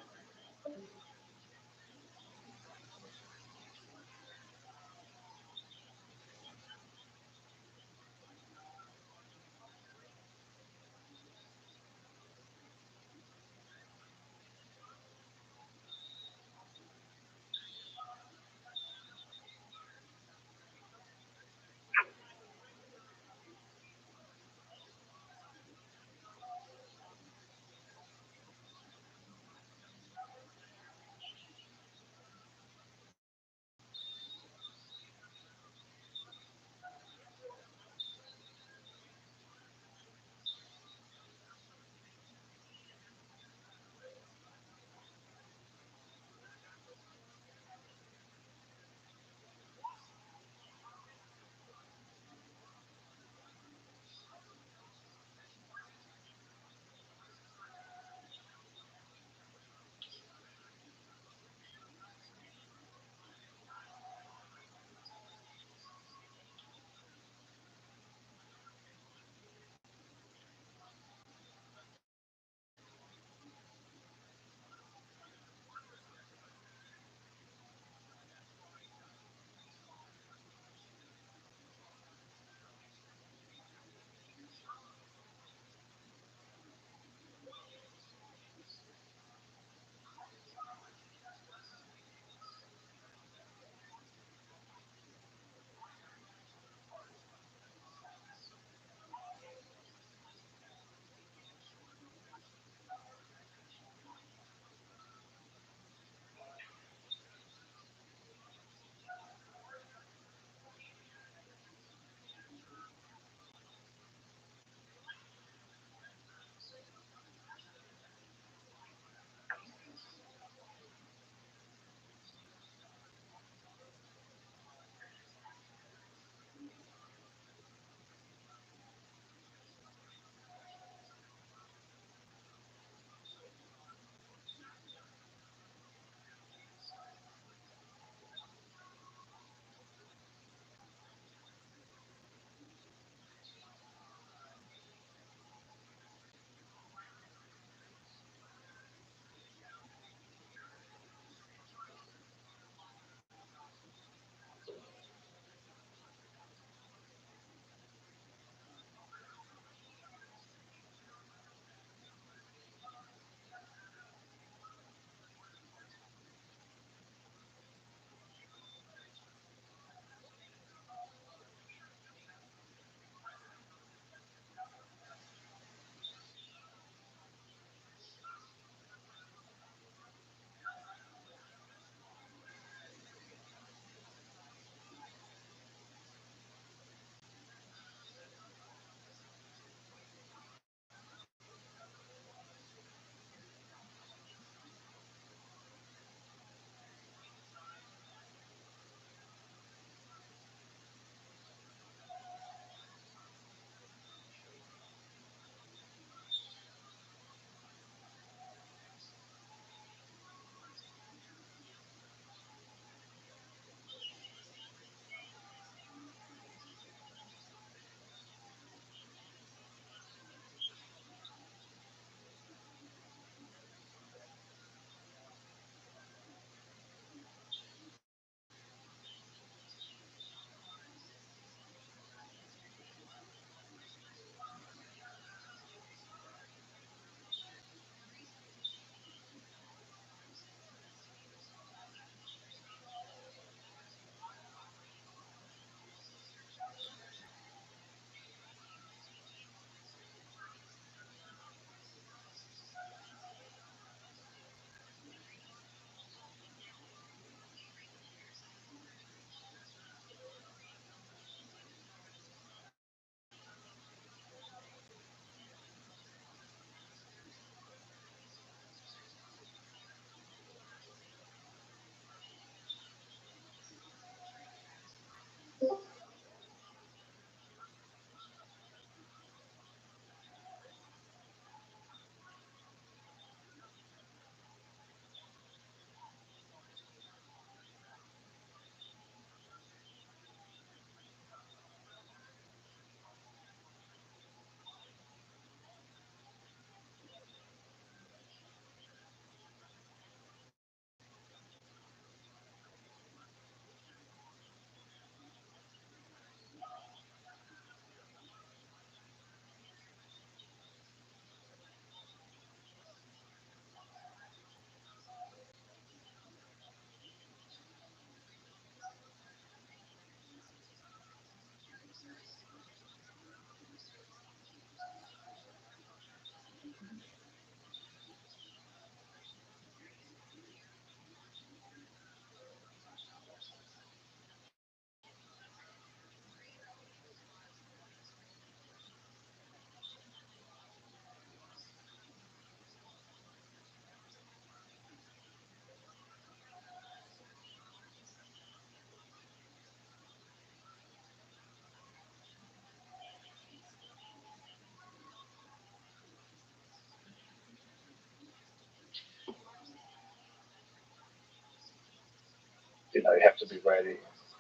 you have to be ready.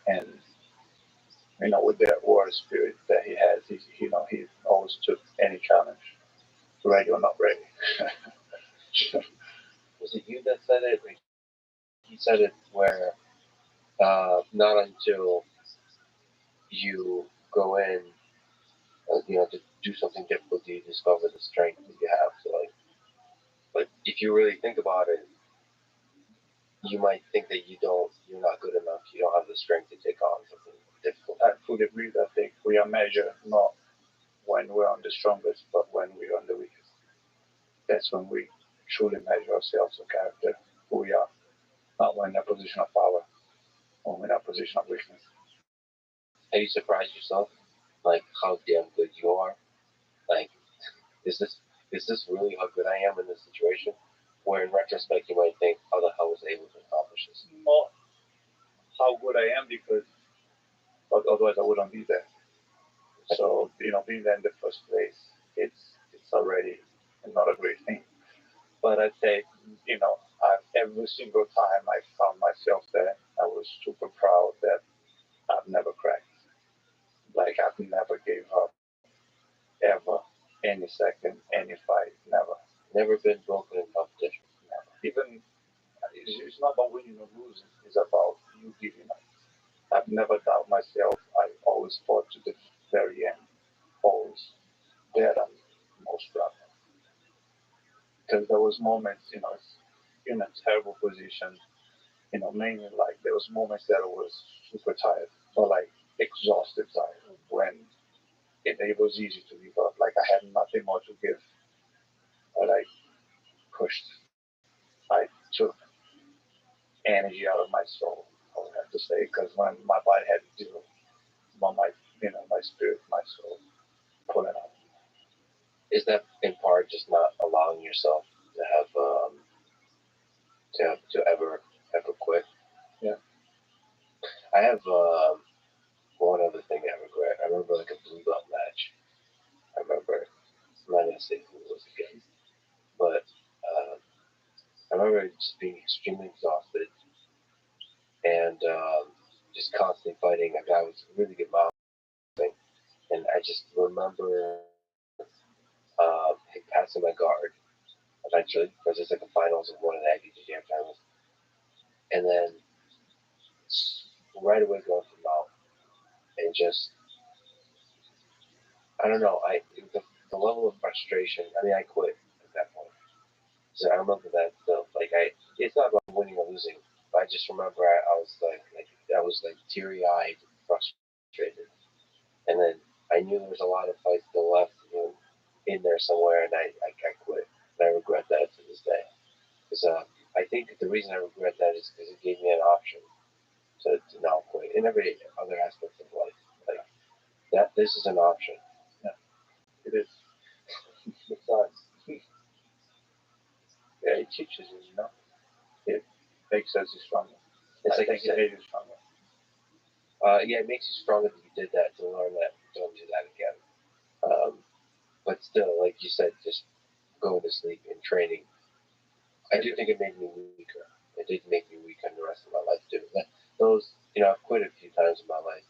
And with that warrior spirit that he has, he always took any challenge, ready or not ready. Was it you that said it? Like, he said it where not until you go in, to do something difficult do you discover the strength that you have. So like, but if you really think about it, you might think that you're not good enough. You don't have the strength to take on something difficult. I fully agree. I think we are measured not when we're on the strongest, but when we're on the weakest. That's when we truly measure ourselves of character, who we are, not when in a position of power or in a position of weakness. Have you surprised yourself, like how damn good you are? Like, is this really how good I am in this situation? Where in retrospect you might think, how the hell was I able to accomplish this? Not how good I am, because otherwise I wouldn't be there. So being there in the first place, it's already not a great thing. But I'd say, every single time I found myself there, I was super proud that I've never cracked. Like I've never gave up, ever, any second, any fight, never. Never been broken in competition. Never. Even it's not about winning or losing. It's about you giving up. I've never doubted myself. I always fought to the very end. Always. That I'm most proud of. Because there was moments, in a terrible position, mainly like there was moments that I was super tired or like exhausted tired when it was easy to give up. Like I had nothing more to give. I like pushed. I took energy out of my soul. I would have to say, because when my body had zero, my spirit, my soul, pulling out. Is that in part just not allowing yourself to have to ever quit? Yeah. I have one other thing I regret. I remember like a blue belt match. I remember, I'm not gonna say who it was against, but I remember just being extremely exhausted and just constantly fighting a guy with a really good mouth thing. And I just remember passing my guard eventually. Because it's like a finals of one of the IBJJF finals, and then right away going for the mouth and just I don't know. The level of frustration. I mean, I quit at that point. So I remember that still. Like it's not about winning or losing. But I just remember I was like teary eyed, frustrated, and then I knew there was a lot of fights still left in there somewhere, and I quit. And I regret that to this day. Because I think the reason I regret that is because it gave me an option to now quit in every other aspect of life. Like that, this is an option. Yeah, it is. It does. Yeah, it teaches you, It makes us stronger. It's I like think you it said. made you stronger. Yeah, it makes you stronger that you did that, to learn that. Don't do that again. But still, like you said, just going to sleep and training. I do think it made me weaker. It did make me weaker in the rest of my life too. Those, I've quit a few times in my life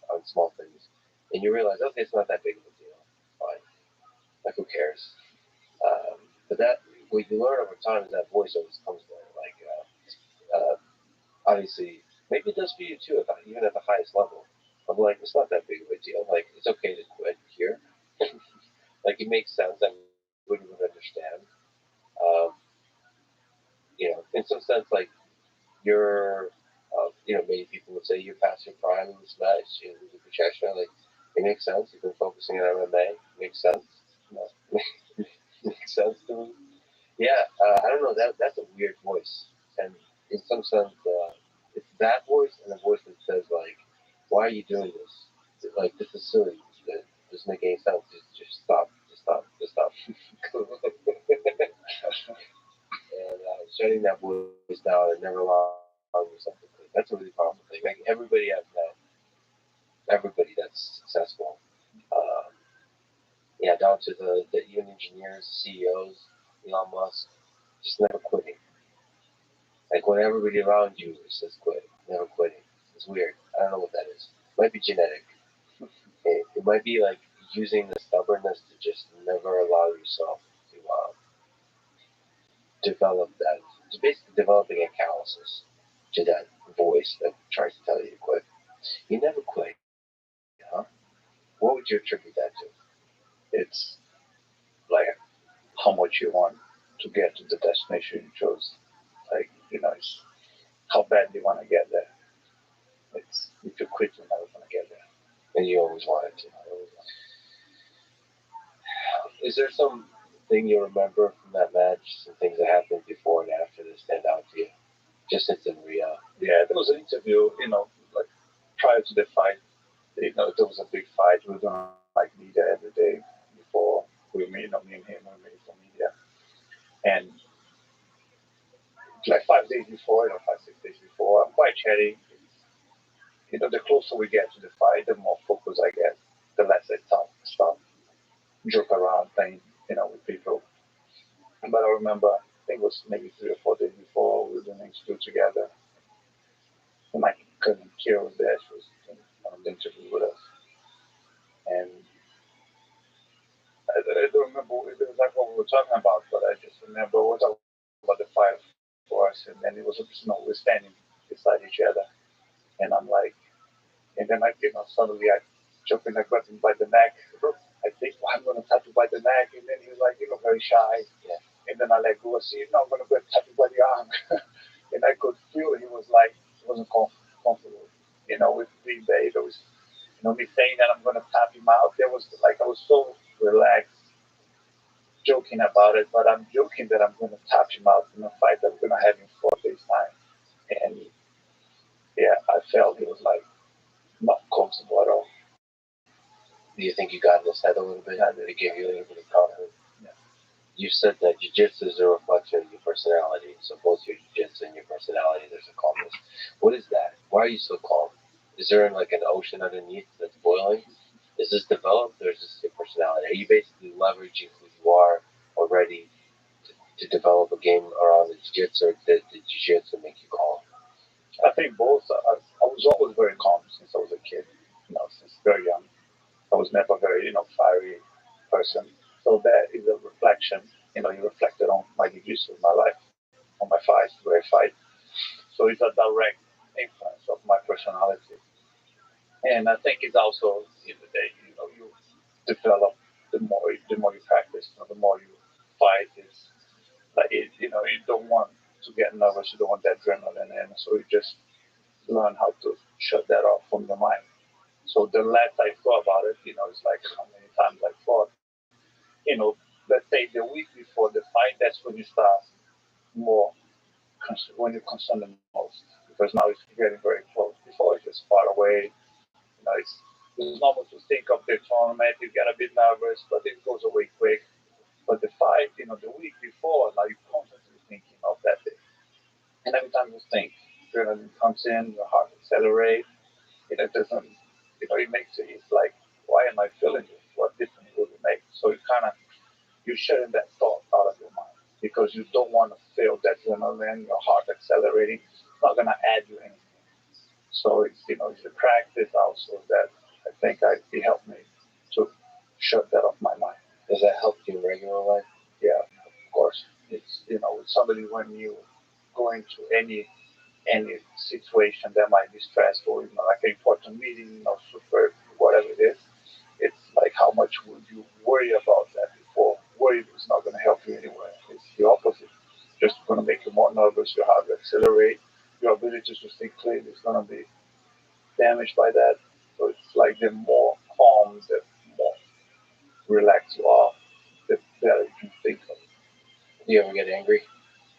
on small things, and you realize, okay, it's not that big of a deal. Fine, like who cares? But that what you learn over time is that voice always comes there. Like obviously, maybe it does for you too, even at the highest level. I'm like, it's not that big of a deal. Like it's okay to quit here. Like it makes sense. Everybody would understand. Um, in some sense, like you're, many people would say you're past your prime in this match. With the projection, like it makes sense. You've been focusing on MMA. It makes sense. Makes sense to me. Yeah, I don't know. That's a weird voice, and in some sense, it's that voice and a voice that says like, "Why are you doing this? Like this is silly. It doesn't make any sense. Just stop. Just stop. Just stop." And shutting that voice down and never allowing yourself to quit. That's a really powerful thing. Like everybody I've met, everybody that's successful, uh, down to the even engineers, CEOs, Elon Musk, just never quitting. Like when everybody around you says quit, never quitting. It's weird. I don't know what that is. It might be genetic. It might be like using the stubbornness to just never allow yourself to develop that. It's basically developing a calluses to that voice that tries to tell you to quit. You never quit, huh? What would you attribute that to? It's like how much you want to get to the destination you chose. Like, it's how badly you want to get there. It's if you quit, you're never going to get there. And you always wanted to. Is there something you remember from that match? Some things that happened before and after that stand out to you? Just since in Rio. Yeah, there was an interview, like prior to the fight. There was a big fight. We were doing like media every day before we meet. Me and him, we meet for media. And like 5 days before, 5, 6 days before, I'm quite chatty. The closer we get to the fight, the more focused I get, the less I talk, stop, joke around, playing, with people. But I remember, I think it was maybe 3 or 4 days before, we were doing an interview together. And my cousin Kira was there. She was on the interview with us. And I don't remember exactly what we were talking about, but I just remember we were talking about the fight for us. And then it was, we're standing beside each other. And I'm like, and then suddenly I jump in, I grab him by the neck. I think, well, I'm going to tap you by the neck. And then he was like, very shy. Yeah. And then I let go. I said, no, I'm going to go tap you by the arm. And I could feel he was like, he wasn't comfortable, with being there. It was, me saying that I'm going to tap him out. There was like, I was so relaxed, joking about it, but I'm joking that I'm going to tap him out in a fight that we're going to have in 4 days' time. And yeah, I felt he was like not comfortable at all. Do you think you got in his head a little bit? Did it give you a little bit of confidence? Yeah. You said that jiu-jitsu is a reflection of your personality. So both your jiu-jitsu and your personality, there's a calmness. What is that? Why are you so calm? Is there like an ocean underneath that's boiling? Is this developed or is this your personality? Are you basically leveraging who you are already to develop a game around the jiu-jitsu, or did the jiu-jitsu make you calm? I think both. I was always very calm since I was a kid, since very young. I was never very, fiery person. So that is a reflection, you reflected on my jiu-jitsu, my life, on my fights, the way I fight. So it's a direct influence of my personality. And I think it's also in the day, you develop the more you practice, the more you fight. It's like you don't want to get nervous, you don't want that adrenaline, and so you just learn how to shut that off from your mind. So the less I thought about it, it's like how many times I thought, let's say the week before the fight, that's when you start more, when you concern the most, because now it's getting very close. Before it's just far away, it's normal to think of the tournament, you get a bit nervous, but it goes away quick. But the fight, the week before, now you're constantly thinking of that day. And every time you think, adrenaline comes in, your heart accelerates, it doesn't, it makes it's like, why am I feeling this? What difference will it make? So you kind of, you're shutting that thought out of your mind because you don't want to feel that adrenaline, your heart accelerating. It's not going to add you anything. So it's a practice also that I think it helped me to shut that off my mind. Does that help you in regular life? Yeah, of course. It's, with somebody when you go into any situation that might be stressful, like an important meeting, super, whatever it is, it's like how much would you worry about that before? Worry is not going to help you anywhere. It's the opposite. Just going to make you more nervous. Your heart will accelerate. Your ability to think clearly is going to be damaged by that. So it's like the more calm, the more relaxed you are, the better you can think of. Do you ever get angry?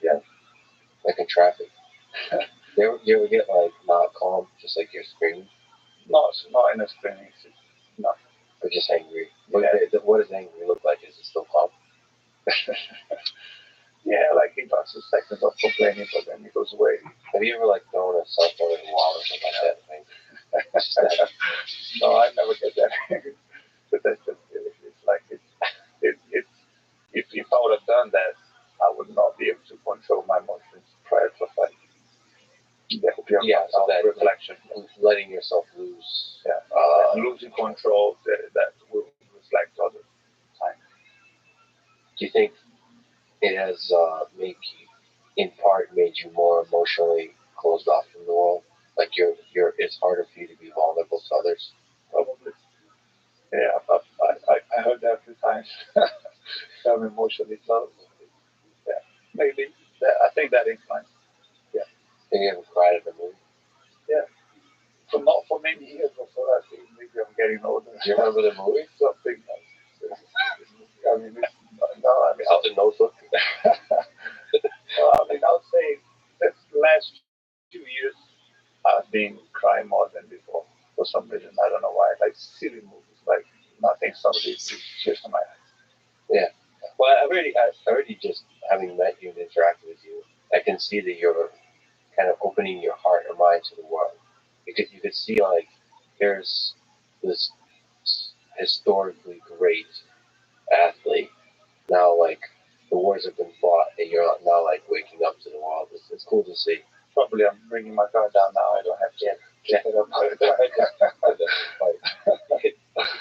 Yeah. Like in traffic? You ever get like not calm, just like you're screaming? No, it's not in a screaming. No. Or just angry? What, Yeah. what does angry look like? Is it still calm? Yeah, like it lasts a second of complaining, but then it goes away. Have you ever like thrown a cell phone in the wall or something like that? No, I never get that. But that's just it's like if I would have done that, I would not be able to control my emotions prior to a fight. letting yourself lose. Losing control that will reflect other time. Do you think it has in part made you more emotionally closed off from the world? Like it's harder for you to be vulnerable to others. Probably. Yeah, I heard that a few times. I'm emotionally closed. Yeah, maybe. I think that inclines. Yeah. Think you haven't cried at a movie? Yeah. Not for many years before that. Maybe I'm getting older. Do you remember the movie? Something. I mean, Something notebook. I would say the last 2 years I've been crying more than before for some reason. I don't know why. Like silly movies, like nothing suddenly just in my eyes. Yeah. Well, I already just having met you and interacted with you, I can see that you're kind of opening your heart or mind to the world. You could see like here's this historically great athlete. Now like the wars have been fought and you're now like waking up to the world. It's cool to see. Probably I'm bringing my car down now. I don't have to get it up.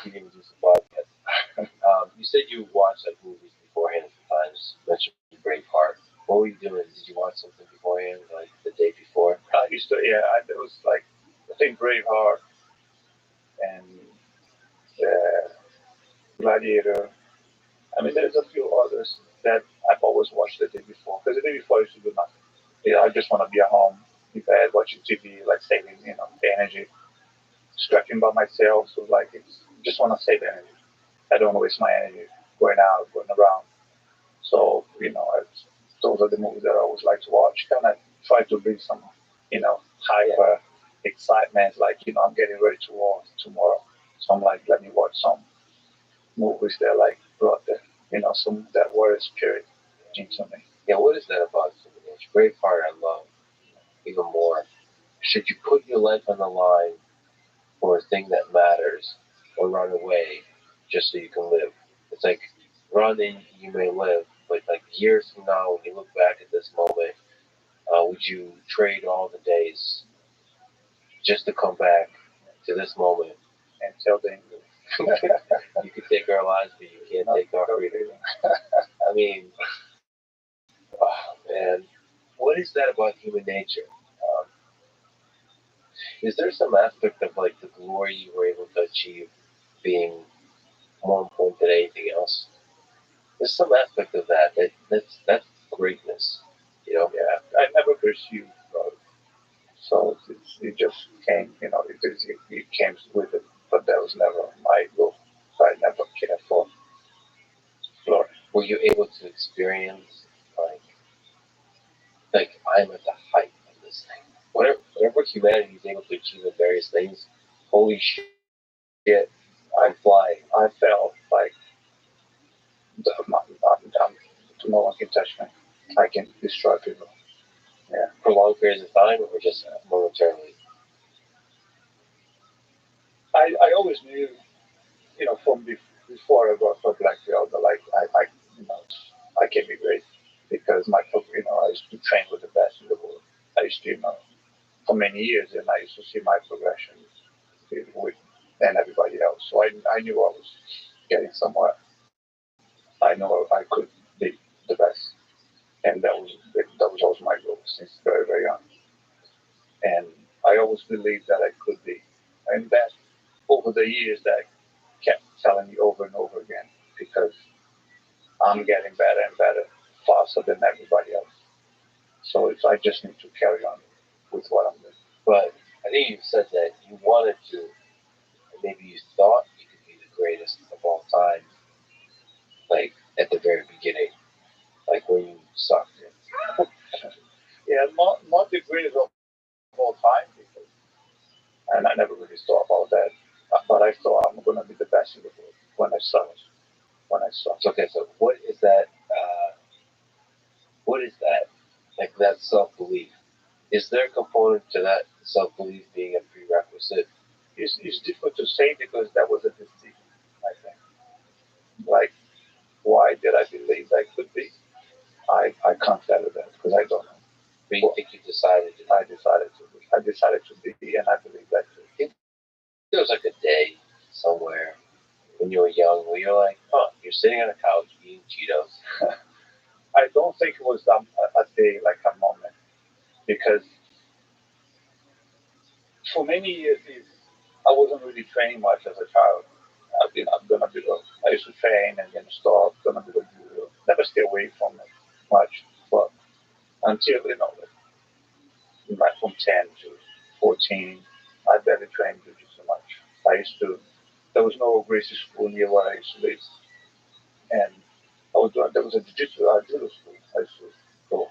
You can do some podcasts. You said you watched like movies beforehand a few times. Mentioned Braveheart. What were you doing? Did you watch something beforehand, like the day before? I used to, it was like, I think Braveheart and Gladiator. I mean, there's a few others that I've always watched the day before. Because the day before I used to do nothing. Yeah, I just want to be at home, in bed, watching TV, like saving, energy, stretching by myself. So like, just want to save energy. I don't want to waste my energy going out, going around. So, those are the movies that I always like to watch. Kind of try to bring some, hyper excitement. Like, I'm getting ready to war tomorrow. So I'm like, let me watch some movies that like brought the, some that warrior spirit into me. Yeah, what is that about? Braveheart I love even more. Should you put your life on the line for a thing that matters or run away just so you can live? It's like running, you may live, but like years from now, when you look back at this moment, would you trade all the days just to come back to this moment and tell them you can take our lives, but you can't take our freedom? I mean, oh, man, what is that about human nature? Is there some aspect of like the glory you were able to achieve being more important than anything else? There's some aspect of that's greatness, Yeah, I never pursued growth, so it just came, it came with it, but that was never my goal. So I never cared for glory. Were you able to experience like I'm at the height of this thing? Whatever humanity is able to achieve in various things, holy shit, I'm flying. I felt like no one can touch me. I can destroy people. Yeah. For long periods of time or just momentarily? I always knew, from before I got for black belt, that like I can be great because I used to train with the best in the world. I used to, for many years, and I used to see my progression with and everybody else. So I knew I was getting somewhere. I know I could be the best, and that was always my goal since very very young. And I always believed that I could be, and that over the years that kept telling me over and over again because I'm getting better and better faster than everybody else. So I just need to carry on with what I'm doing. But I think you said that you wanted to, and maybe you thought you could be the greatest of all time, like at the very beginning, like when you sucked it. Yeah, not the greatest of all time, because, and I never really thought about that. But I thought I'm going to be the best in the world when I suck. When I suck. Okay, so what is that? What is that? Like that self-belief? Is there a component to that self-belief being a prerequisite? It's difficult to say because that was a decision, I think. Like, why did I believe I could be? I can't tell you that because I don't know. But you think you decided to? I decided to be, and I believe that too. there was like a day somewhere when you were young where you're like, huh, you're sitting on a couch eating Cheetos? I don't think it was a day, like a moment, because for many years I wasn't really training much as a child. I've done a bit of, I used to train and then stop, done a bit of judo, never stay away from it much, but until, like from 10 to 14, I barely trained jiu-jitsu much. There was no Gracie school near where I used to live, and there was a judo school. I used to go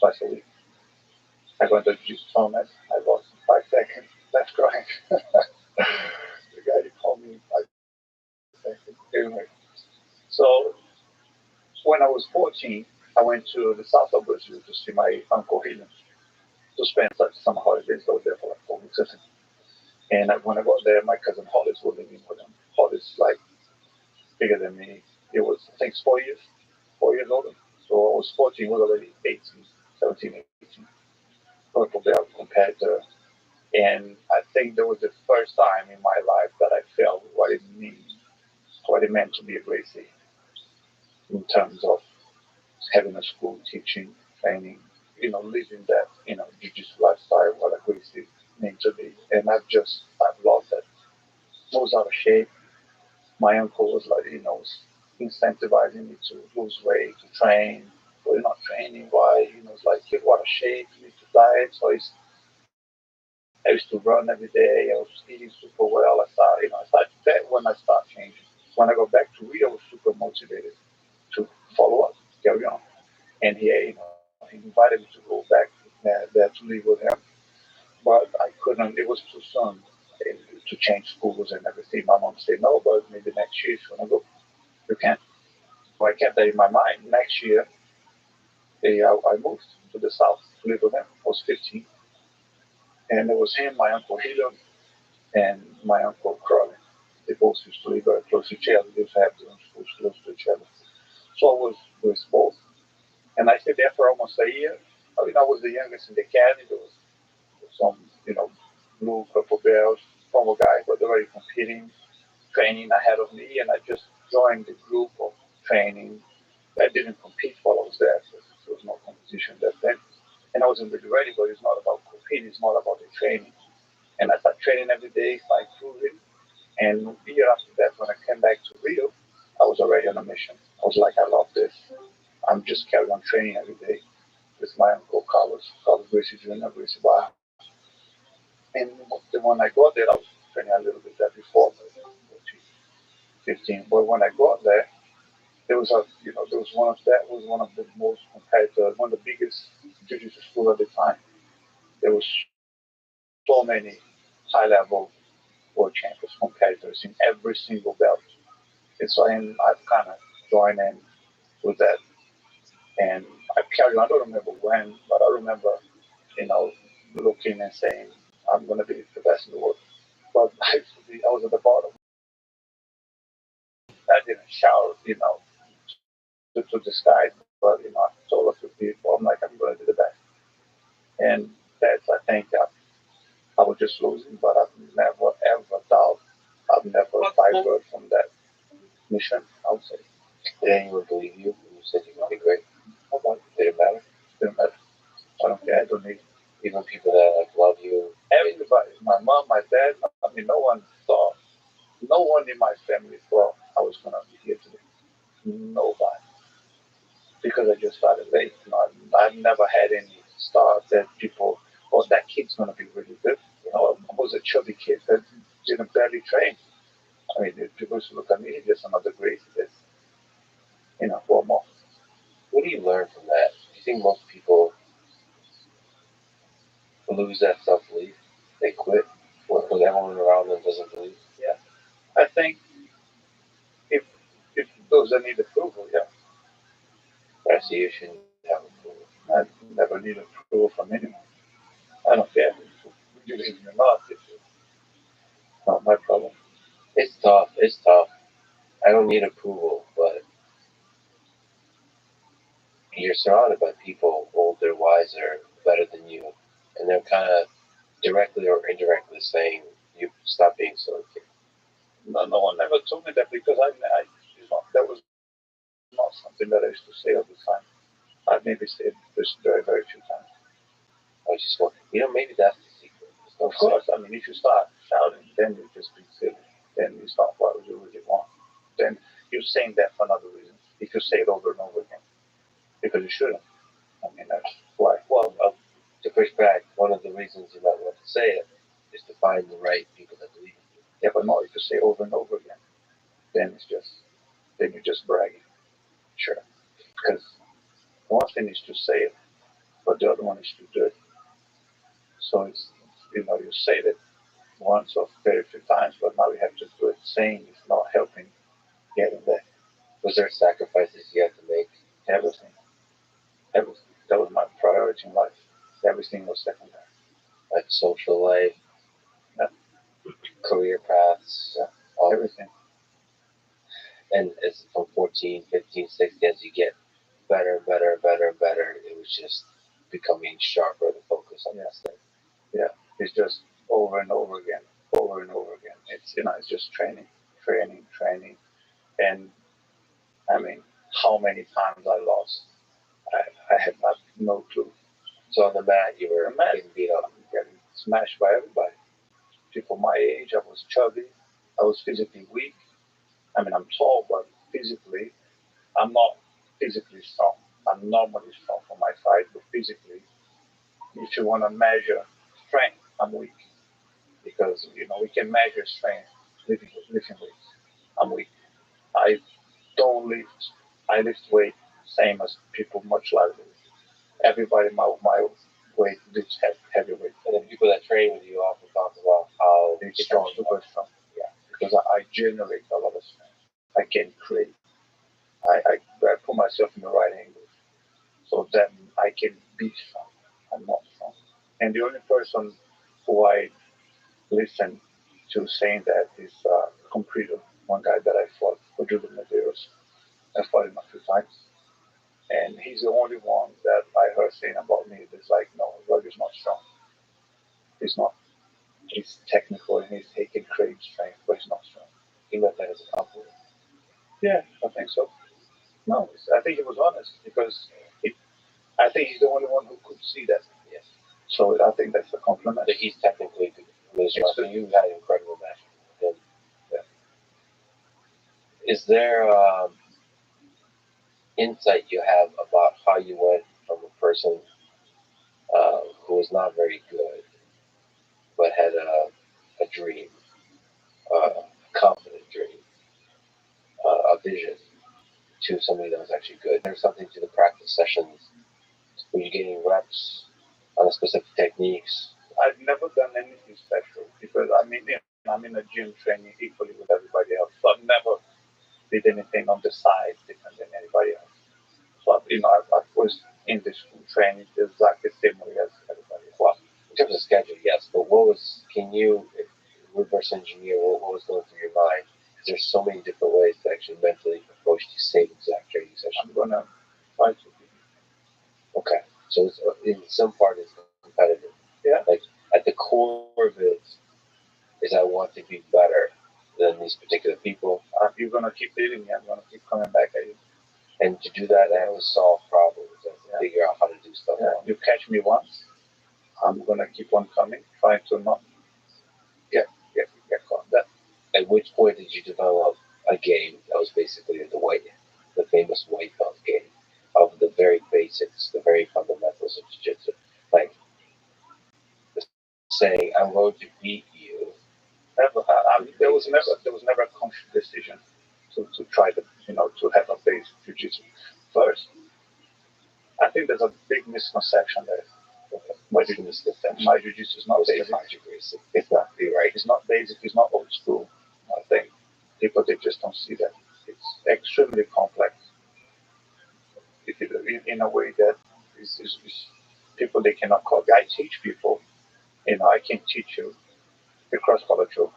twice a week. I went to jiu-jitsu tournament. I lost in 5 seconds. That's crying. The guy he called me in 5 seconds. Anyway, so when I was 14, I went to the south of Brazil to see my uncle Hillian, to spend some holidays. I was there for like 4 weeks. And when I got there, my cousin Hollis was living with him. Hollis, like, bigger than me. He was, I think, 4 years older. So I was 14, he was already 18, 17, 18. Local belt competitor. And I think that was the first time in my life that I felt what it meant to be a Gracie in terms of having a school, teaching, training, living that, jiu-jitsu lifestyle, what a Gracie meant to be. And I've loved it. I was out of shape. My uncle was like, incentivizing me to lose weight, to train. Well, you're not training, why? It's like, you're out of shape, you need to diet. So I used to run every day. I was eating super well. I started that when I started changing. When I got back to Rio, I was super motivated to follow up, carry on. And he invited me to go back there to live with him, but I couldn't. It was too soon to change schools and everything. My mom said no, but maybe next year if you want to go, you can. So I kept that in my mind. Next year, I moved to the south to live with him. I was 15, and it was him, my uncle Hilo, and my uncle Crowley. They both used to live very close to each other. They used to have their own schools close to each other. So I was with both. And I stayed there for almost a year. I was the youngest in the academy. There was some, blue, purple belts, former guys, but they were already competing, training ahead of me. And I just joined the group of training. I didn't compete while I was there. So there was no competition that then. And I wasn't really ready, but it's not about competing. It's more about the training. And I started training every day, started improving. And a year after that, when I came back to Rio, I was already on a mission. I was like, I love this. I'm just carrying on training every day with my uncle Carlos Gracie Jr., Gracie Bar. And when I got there, I was training a little bit there before, 15. But when I got there, there was one of the most competitive, one of the biggest jiu-jitsu schools at the time. There was so many high-level world champions, competitors in every single belt. And so I've kind of joined in with that. And I carried on. I don't remember when, but I remember, looking and saying, I'm going to be the best in the world. But I was at the bottom. I didn't shout, to the sky, but, I told a few people, I'm like, I'm going to be the best. And that's, I think, I was just losing, but I've never, ever doubt. I've never diverged from that mission, I would say. Did anyone believe you when you said you would be great? Did it matter? Didn't matter. I don't care. I don't need even people that like love you. Everybody, my mom, my dad. No one in my family thought I was gonna be here today. Nobody, because I just started late. I've never had any start that people, oh, that kid's gonna be really good. I was a chubby kid that didn't barely train. I mean, people used to look at me, just another Gracie. That's, one more. What do you learn from that? Do you think most people lose that self-belief? They quit when everyone around them doesn't believe? Yeah. I think if those that need approval, yeah. I see you shouldn't have approval. I never need approval from anyone. I don't care if you believe me or not. It's not my problem. It's tough. It's tough. I don't need approval, but you're surrounded by people older, wiser, better than you, and they're kind of directly or indirectly saying you stop being so told me that because that was not something that I used to say all the time. I maybe said this very, very few times. I just want, maybe that's the secret. Of course, I mean, if you start shouting, then you just be silly. Then it's not what you really want. Then you're saying that for another reason. If you say it over and over again, because you shouldn't. I mean, that's why. Well, to push back, one of the reasons you might want to say it is to find the right people that believe in you. Yeah, but no, if you say over and over again, then you're just bragging. Sure. Because one thing is to say it, but the other one is to do it. So it's, you say it once or very few times, but now you have to do it. Saying it's not helping getting there. Was there sacrifices you had to make? Everything. Everything. That was my priority in life. Everything was secondary. Like social life, yeah. Career paths, yeah. Everything. And as from 14, 15, 16, as you get better and better and better and better, it was just becoming sharper, the focus on that thing. Yeah, it's just over and over again, over and over again. It's it's just training. And I mean, how many times I lost, I had no clue. So on the mat, you were getting beat up, getting smashed by everybody. People my age, I was chubby, I was physically weak. I mean, I'm tall, but physically, I'm not physically strong. I'm normally strong for my size, but physically, if you want to measure strength, I'm weak. Because, we can measure strength lifting weights. I'm weak. I don't lift. I lift weight same as people much larger. Everybody my weight lifts heavy weight. And the people that train with you often talk about how they're super strong. Yeah, because I generate a lot of strength. I can create. I put myself in the right angle, so then I can be strong. I'm not strong. And the only person who I listen to saying that is Compredo, one guy that I fought for Judo Medeiros. I fought him a few times. And he's the only one that I heard saying about me that's like, no, Rugby's not strong. He's not. He's technical and he can create strength, but he's not strong. He meant that as a compliment. Yeah, I think so. No, I think he was honest because I think he's the only one who could see that. Yes. So I think that's a compliment. That he's technically good. So you had an incredible match with him. Yeah. Is there insight you have about how you went from a person who was not very good, but had a dream, a confident dream, a vision, to somebody that was actually good? There's something to the practice sessions. Were you getting reps on the specific techniques? I've never done anything special because I'm in a gym training equally with everybody else. So I've never did anything on the side different than anybody else. So I was in this training exactly the same way as everybody else. Well, in terms of schedule, yes, but can you reverse engineer what was going through your mind? Because there's so many different ways to actually mentally approach the same exact training session. I'm gonna try to. Okay, so it's, in some part it's competitive. Yeah. Like at the core of it is I want to be better than these particular people. You're gonna keep beating me. I'm gonna keep coming back at you. And to do that, I have to solve problems and figure out how to do stuff. Yeah. You catch me once, I'm gonna keep on coming, trying to not get caught. At which point did you develop a game that was basically the famous white belt game of the very basics, the very fundamentals of jiu-jitsu, like saying, "I'm going to beat you." Never. There was never a conscious decision to try to have a base jiu-jitsu first. I think there's a big misconception there. My jiu-jitsu is not basic. It's not. You're right. It's not basic. It's not old school. I think people they just don't see that. It's extremely complex. In a way that is people they cannot call. I teach people. I can teach you the cross collar choke.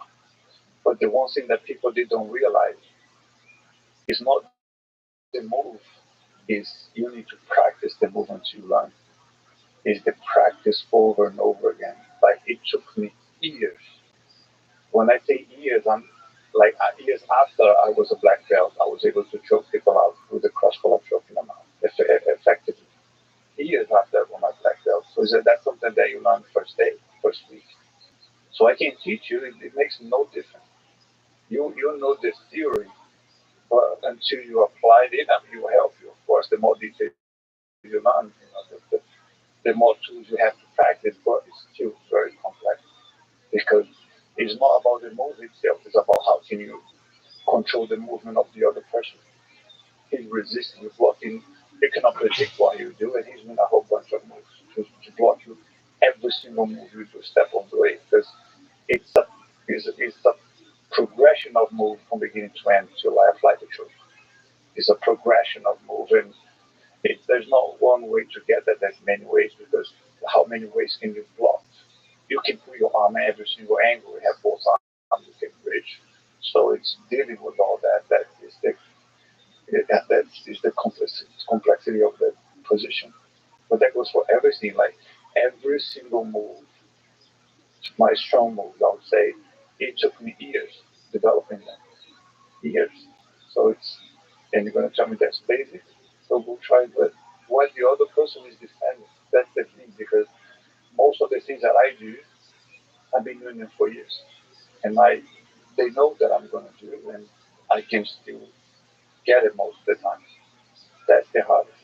But the one thing that people they don't realize is not the move. Is you need to practice the move until you learn. Is the practice over and over again. Like it took me years. When I say years, like years after I was a black belt, I was able to choke people out with the cross collar choke in the mouth effectively. Years after I won my black belt. So that's something that you learn first day, first week. So I can teach you. It makes no difference. You know this theory, but until you apply it, and it will help you. Of course, the more details you learn, the more tools you have to practice. But it's still very complex because it's not about the move itself. It's about how can you control the movement of the other person. He's resisting, he's blocking. You cannot predict what he'll do, and he's doing a whole bunch of moves to block you. Every single move you do, step on the way, because it's a it's a progression of move from beginning to end to fly the truth. It's a progression of move, and there's not one way to get that. There's many ways because how many ways can you block? You can put your arm at every single angle. You have both arms you can reach. So it's dealing with all that. That is the complexity of the position. But that goes for everything. Like every single move, my strong moves, I would say, it took me years developing them. Years. So it's and you're gonna tell me that's basic. So we'll try. But what the other person is defending, that's the thing because most of the things that I do, I've been doing them for years, and they know that I'm gonna do it, and I can still get it most of the time. That's the hardest.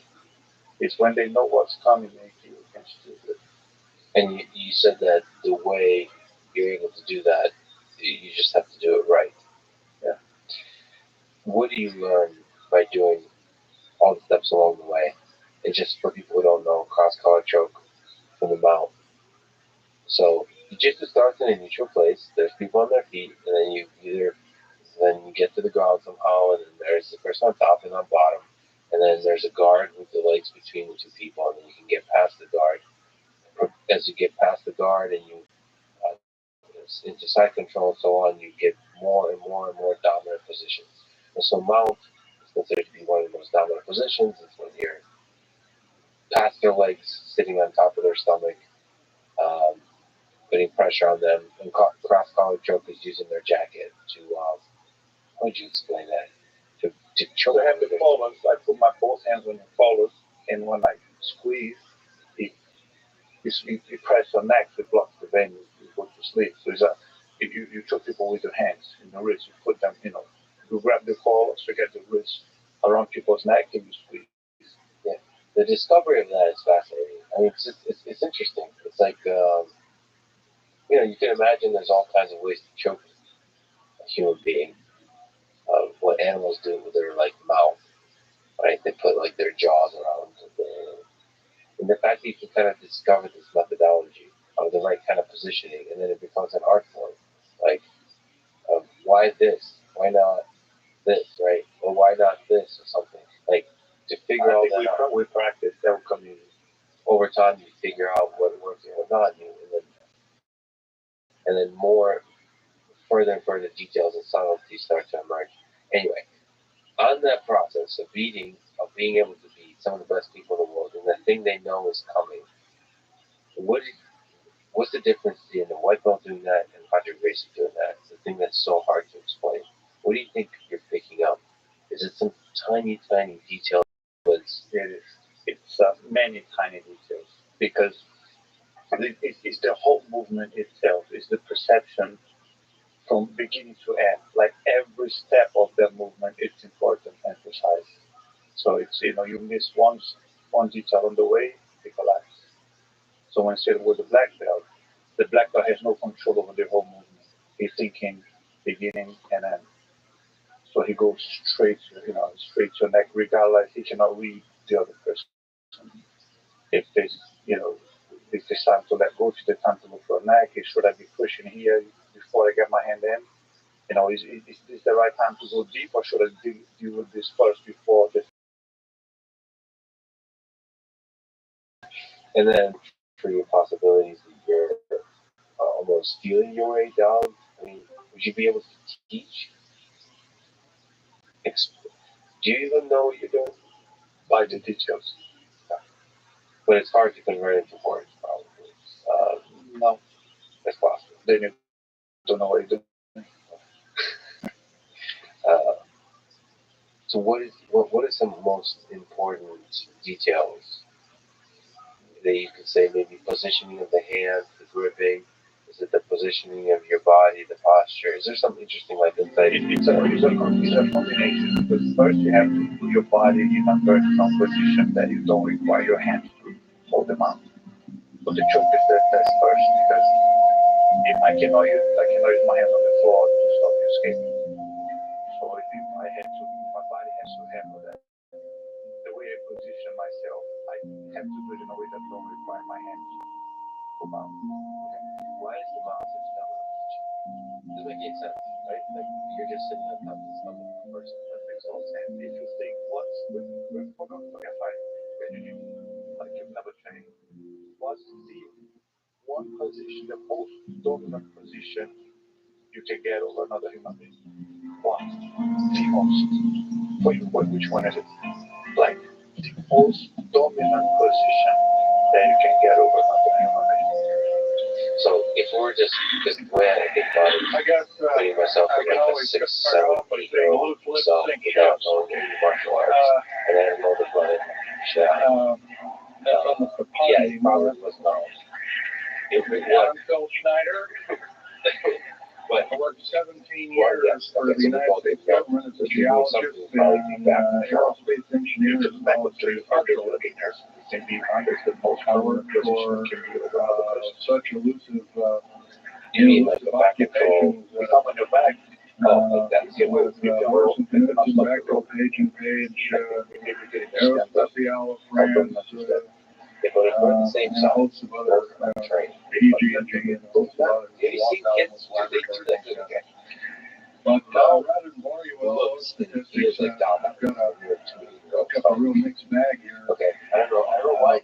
It's when they know what's coming and you can still do it. And you said that the way you're able to do that, you just have to do it right. Yeah. What do you learn by doing all the steps along the way? And just for people who don't know, cross collar choke from the mouth. So jiu-jitsu starts in a neutral place. There's people on their feet, and then you get to the ground somehow, and then there's the person on top and on bottom, and then there's a guard with the legs between the two people, and then you can get past the guard. As you get past the guard and you into side control and so on, you get more and more and more dominant positions. And so mount is considered to be one of the most dominant positions. It's when you're past their legs, sitting on top of their stomach, um, putting pressure on them. And cross collar choke is using their jacket to, how would you explain that? To choke. So I have the collars. I put my both hands on the collars, and when I squeeze, it, you press your neck, it blocks the vein, you go to sleep. So you choke people with your hands in the wrist, you put them, you grab the collars, you get the wrist around people's neck, and you squeeze. Yeah. The discovery of that is fascinating. I mean, it's interesting. It's like, you can imagine there's all kinds of ways to choke a human being. What animals do with their mouth, right? They put their jaws around and the fact that you can kind of discover this methodology of the right kind of positioning, and then it becomes an art form. Like, why this? Why not this, right? Or why not this or something? Like, to figure all that out. We practice, that will come easy. Over time, you figure out what works and what not, and then more further and further details and subtleties start to emerge. Anyway, on that process of being able to beat some of the best people in the world, and the thing they know is coming, what's the difference between the white belt doing that and Padre Gracie doing that? It's the thing that's so hard to explain. What do you think you're picking up? Is it some tiny, tiny detail? It's many tiny details because it's the whole movement itself. It's the perception from beginning to end. Like every step of the movement, it's important to emphasize. So it's you miss one detail on the way, it collapses. So when sitting with the black belt has no control over the whole movement. He's thinking beginning and end. So he goes straight to your neck, regardless. He cannot read the other person. If if it's time to let go, if it's time to look for a neck, should I be pushing here before I get my hand in? Is this the right time to go deep, or should I deal with this first before this? And then for your possibilities, you're almost feeling your way down. I mean, would you be able to teach? Do you even know what you're doing? By the details. But it's hard to convert into words, probably. No, That's possible. then you don't know what you're doing. So what are some most important details that you could say? Maybe positioning of the hand, the gripping. Is it the positioning of your body, the posture? Is there something interesting like that? It's a combination. Because first you have to put your body in a vertical position that you don't require your hands to hold them out. So the choke is that's first, because if I cannot use my hands on the floor to stop you escaping. So if my body has to handle that. The way I position myself, I have to do it in a way that don't require my hands to bounce. Okay. Why is the mouse down? Doesn't make any sense, right? Like you're just sitting on top of this other person. That makes all sense. If you think what's okay, fine. Like you've never trained. What's the one position, the most dominant position you can get over another human being? What? The most. For you, which one is it? Like the most dominant position that you can get over another human being. So if we're just, because the way I think about it, I guess putting myself in like a 6, 7, 8-year-old self without knowing any martial arts, and I don't know the planet, yeah, it probably was not. It was what? Phil Schneider. But I worked 17 years for the United States government as a geologist and aerospace engineer as well as a structural engineer. And the most power for such elusive occupations. Come on your back. That's it. With Orson Knudsen, Bechtel, Page and Page, Aerospatiale, France, if we're at the same and a host of other PG&G and a host of other. Have you seen kids do that? Okay. But rather than bore you with all those statistics, I've got a real mixed bag here. Okay. I don't know why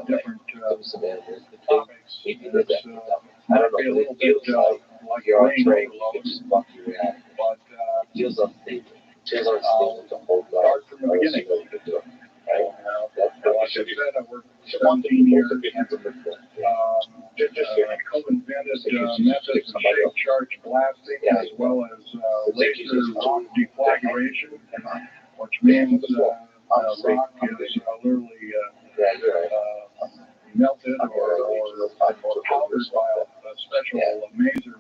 Different topics. It's I don't know. be a little bit like you're on brain train, overload, you just fuck your react. but It feels unstable. It feels unstable to hold that. start from the beginning. What you can do. Right? Like I said, I worked 17 years. Co-invented methods of shape charge blasting as well as laser rock deflagration, which means rock is literally melted or powdered by a special laser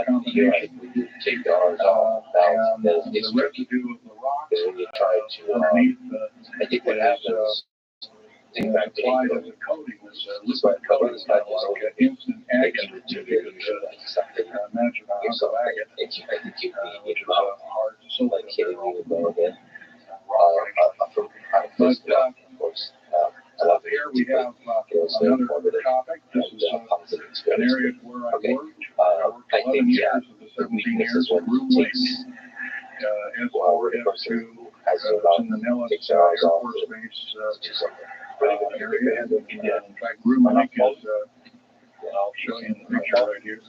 combination. You take the arms off, And then the it's tricky. residue of the rock Because when you try to, underneath I think what happens, think back to applied as a coating, as a liquid coating, like instant agate. you do like something. Imagine a hunk of agate, I think you which need is hard to solve. like hitting me with one again. From But of course. I love it. here we have another topic. This is an area where I worked. I worked 11 years of the 17 years of room waiting. S4, F2, in the Nellis Air Force Base area. In fact, room link is, I'll show you in the picture right here.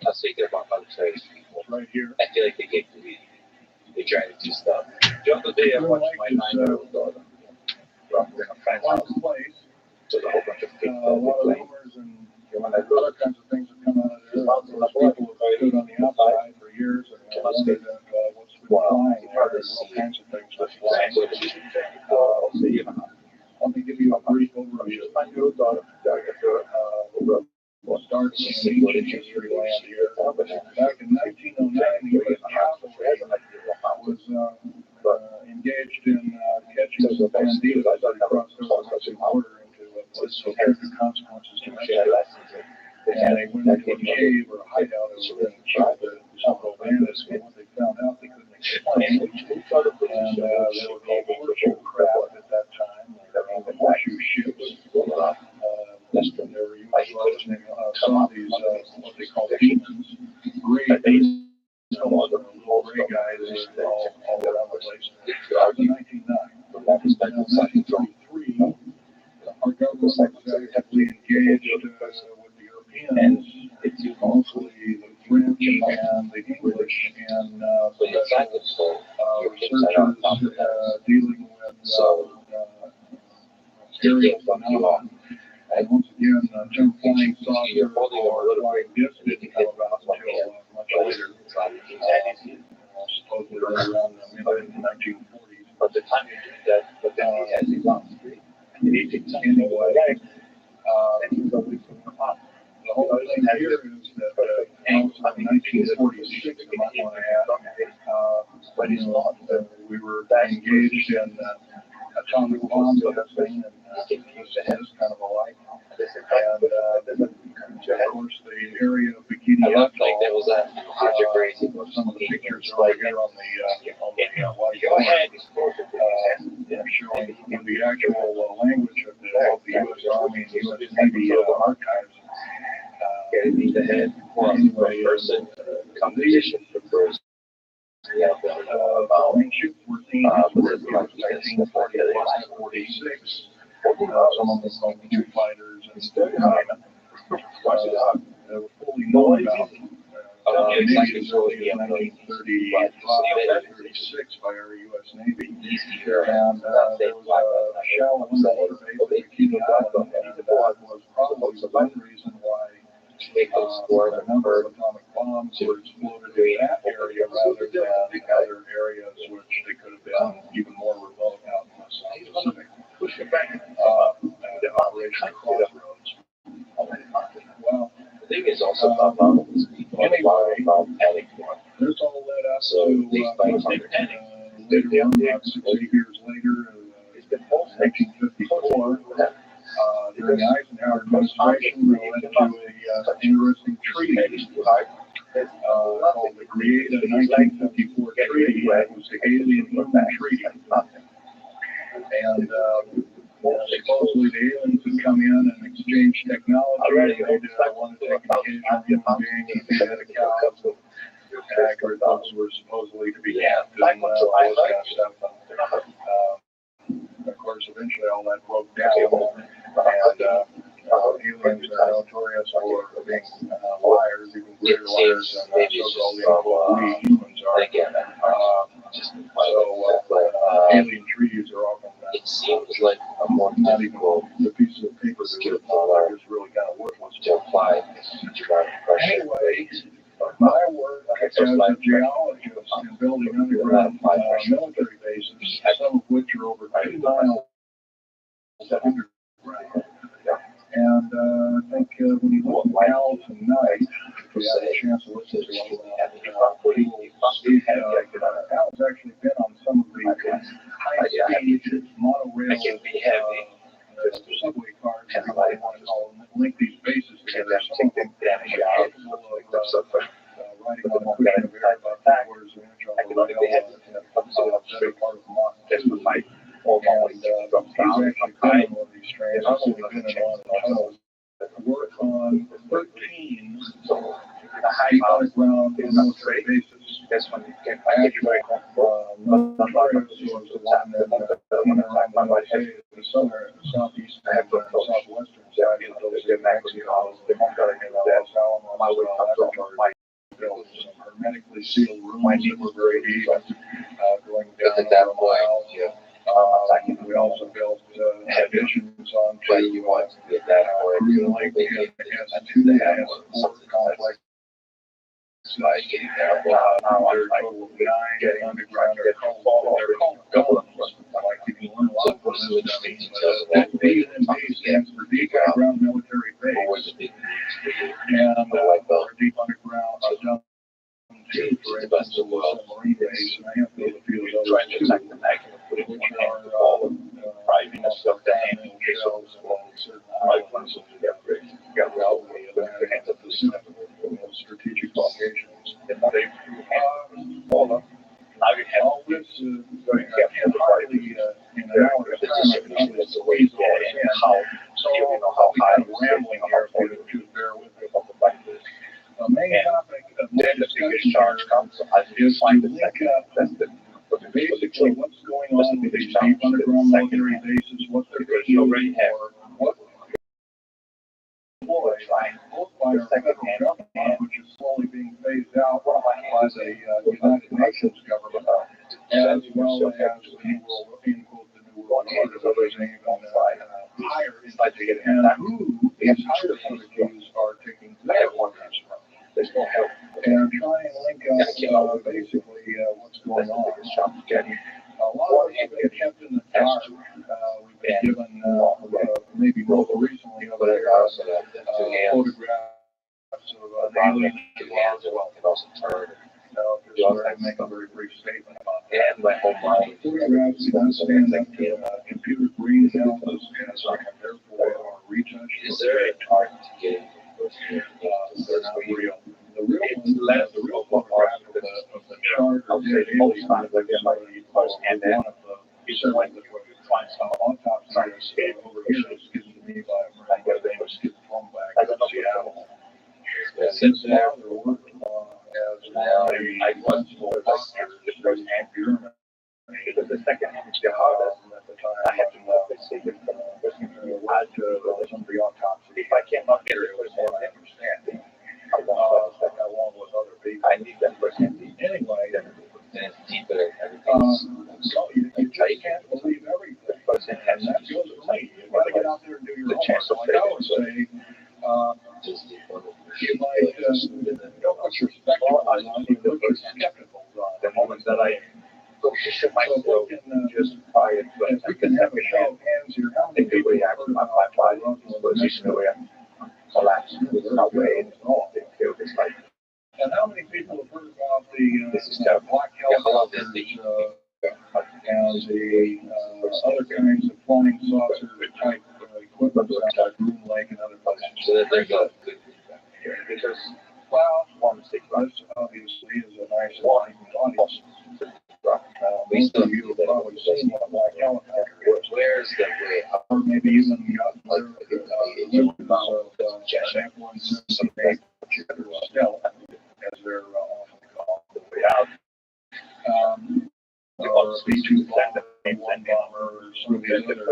I was thinking about military people. Right here. I feel like they try to do stuff. The other day I watched my 9-year-old daughter. Place. There's a whole bunch of A people lot of rumors and other kinds of things have come out of there. Lots of people have stood on the outside for years and wondered what's been flying there. There's all kinds of things that fly. Let me give you a brief overview. Starts in ancient history land here. Back in 1909, the U.S. cavalry was engaged in catching some banditos that crossed over the Mexican border into what so tragic consequences to Mexico. And they went into a cave or a hideout and were going to kill several bandits. But when they found out, they couldn't explain. And they were called horseshoe craft at that time, or horseshoe ships. They were utilizing some of these, what they call demons, gray demons, little gray guys all around the place. That was in 1909. In 1933, our government was heavily engaged with the Europeans, mostly the French and the English, and researchers dealing with aerial phenomena. And once again, term flying saucer or flying disc didn't come about until much later. 1946, you might want to add. But he's not. We were engaged in atomic bombs and everything, and this is kind of alike. And of course, the area of Bikini Atoll. That was some of the pictures right here on the white board, showing the actual language of the U.S. Army and U.S. Navy archives. Anyway, competition for first. Ship 14 was 1946. Some of them called two fighters, and they were fully known about. Maybe as early as 1935 or 36 by our U.S. Navy. And there was a shallow underwater base at Bikini Island, and that was probably the one reason why a number of atomic bombs were exploded in that area rather than other areas which they could have been even more remote out in the South Pacific. The Operation Crossroads. Well, the thing is also anyway, this all led us to later on, about 6 years later, 1954. During the Eisenhower administration, we led to an interesting treaty called the Created 1954 Treaty. It was the Alien Human Treaty. And supposedly the aliens would come in and exchange technology. They'd want to take an occasional human being and be at a cow. Accurate those were supposedly to be kept and all this kind of stuff. Of course, eventually all that broke down, and aliens are notorious for being liars, even greater liars than so-called we humans are. Alien treaties are often it seems like a more difficult the pieces of paper skill that is really kind of worthless to apply to pressure. Anyway, my work as a geologist in building underground military bases, some of which are over 2 miles underground. And I think when you look at Al tonight, if you have a chance to listen to him, Al's actually been on some of the high-speed monorail subway cars, if you want to call them, that link these bases together. Some of them are capable of riding on the cushion of air about 3/4 of an inch off the rail, better part of Mach 2. And he's actually been on one of these trains. I've only been in one, and I'll work on 13 deep underground military bases. That's when you get Notorious was the one that went around the southeast and southwestern side of those Mexico. Los Alamos built some hermetically sealed rooms that were very deep, going down over miles. We also built additions onto Green Lake. It has 2 sport complexes. They're a total of 9 underground. They're called domes. Like you can learn a lot from this stuff. DNB stands for Deep Underground Military Base. And our deep underground dome 2, for instance, is a submarine base, and I have to build a few of those too, which are driving stuff down in shells along certain islands. Strategic locations. All this is hardly in an hour's time. I can only squeeze all this in. So I'll be kind of rambling here if you bear with me. The main topic of this discussion here is to link up basically what's going on with these deep underground military bases, what they're being used for, what both by our federal government, which is slowly being phased out by the United Nations government, as well as the New World, in quote, the New World Order, which is even higher entity, and who these higher entities are taking their orders from. And try and link up basically what's going on. A lot of it gets kept in the dark. We've been given, maybe most recently over there, photographs alien hands can also turn. You also have to make a very brief statement about that. And my whole mind. Photographs understand that computer green alphas as therefore are retouched. Is there a target to get they're not real. The real photograph of the chart or the alien times I get my first hand in. These are like the find some autopsy over here that's given to me by a friend by the name of Skip Plumback in Seattle. Since now they're working as a principal doctor in Germany. Because the second jihadist at the time I have to know the secret had some of the autopsy. If I cannot get it, I understand. I want to along with other people. I need that person. Anyway, and it's deeper than everything. So you just can't believe everything. And that goes for me. You gotta get out there and do your own. Like I would say, you might don't put your spectacles on, you put your skepticals on. The moment that I position myself, just try it. If we can have a show of hands here, how many people have heard about my body position where I'm collapsed without weight and all? And how many people have heard about the black helicopters and the other kinds of flying saucer type equipment like Groom Lake and other places? So that they're good. Because, well, this obviously is a nice enlightened audience. Most of you have probably seen what a black helicopter is. Where's the way up? Or maybe even gotten glimpses of sample and some stealth, as they're often called, the way out. Or B-2 bomber or some of these other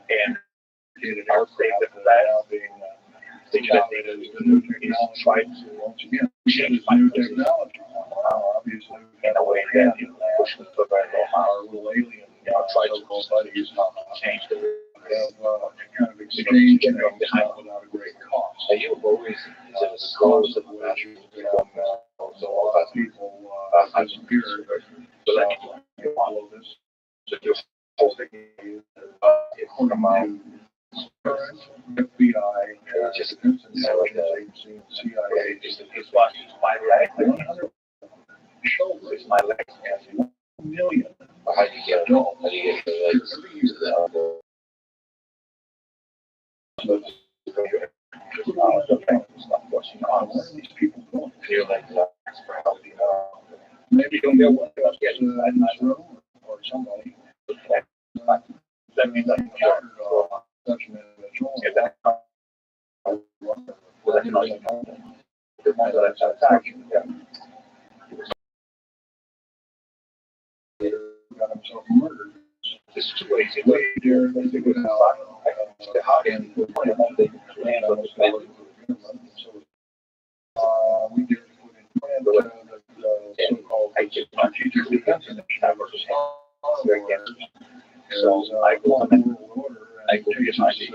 and our state of now being touted as the new technology. Tried to once again change new technology. Obviously, we've got a way that push the foot right our little alien tried to go buddies change the kind of exchange things without a great cost. Are you always scholars of the matter? So a lot of people disappeared. So you follow this. So you're holding come out. Current FBI, Just intelligence agency, CIA, is watching my leg. Shoulders, my legs, and 1 million. How do you get them? How do you get your legs to that? These people going? Your legs for help. Maybe you'll get one of us in this room or somebody. That means I encountered such an individual. Got himself murdered. This is too easy. Way there, they think it out. And we did put in plan the so-called strategic defense initiative. So I go on the order and tell you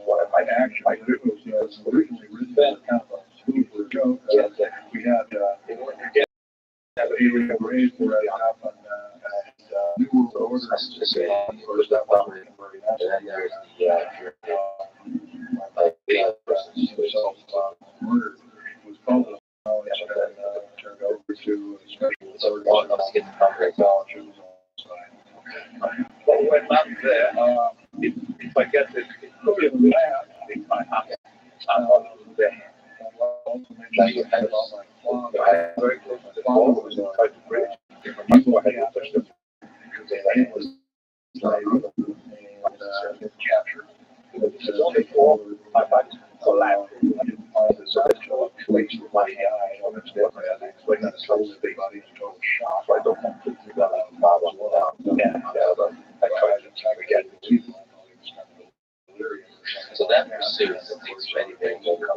what I actually do was originally written as kind of a stupid joke. We had alien race where it happened and New World Order was that one very nice. And then there's the murdered was published and turned over to a special technology. But when I'm there, if I get this, look at that, it's my house. I'm there. Now you have all my clones. I'm very close to the wall. I tried to bridge. People had to touch them. It was and captured. This is only for my body collapsed. I didn't find this actual place with my eye. I understand that. I explained that to everybody. Total shock. So I don't completely got a problem without. But I tried to get people. so that pursuit takes many things over.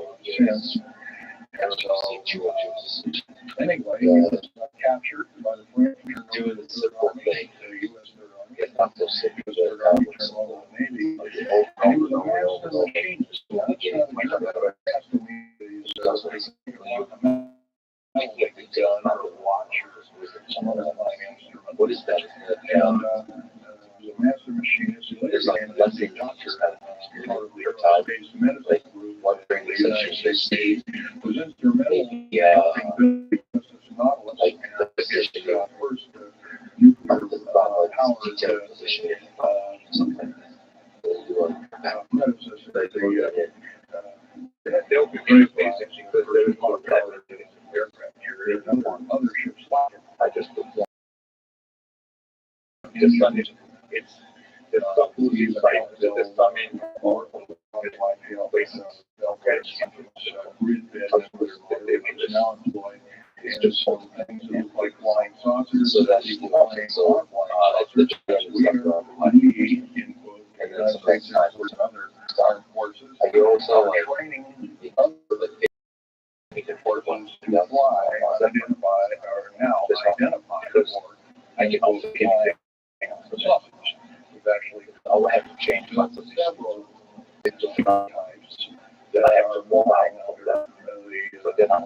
Anyway, he was captured by the French. Doing the simple thing. The U.S. It's not so simple. He was their Navy. And he was a master machinist. That's to me these some other instrument. What is that? And the master machinist, There's like doctor, part of the aerospace medicine group wondering if they see was instrumental like the position of the power detailed position something like that. They'll be very basic because there's a lot of power in aircraft carriers and other ships. I just It's some movie sites that there's some in or places. Okay, grid bed that they've now employed. It's just some things like flying saucers. so that's so the We need input and then sometimes other armed forces. I go also like Training other ones to fly, identify, or now identify or I get also fly the sausage. We've actually I'll have to change lots of several different types that I have to warm out but then I'm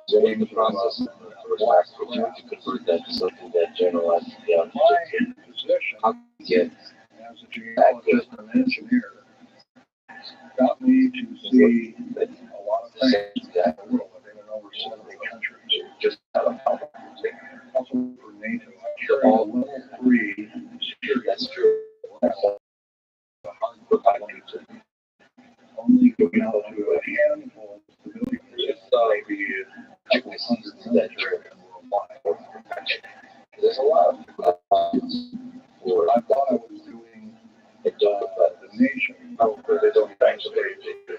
so in the process to convert that to something that generalizes beyond position how to get as a geologist and engineer got me to see a lot of things in the world. I've been in over 70 countries. just out of how Also for NATO, I carry a level 3 security. that's true. That's A hard book I wanted to only go out to a handful of civilians. Maybe a couple hundred that true. worldwide. There's a lot of What I thought I was doing the nation, they don't actually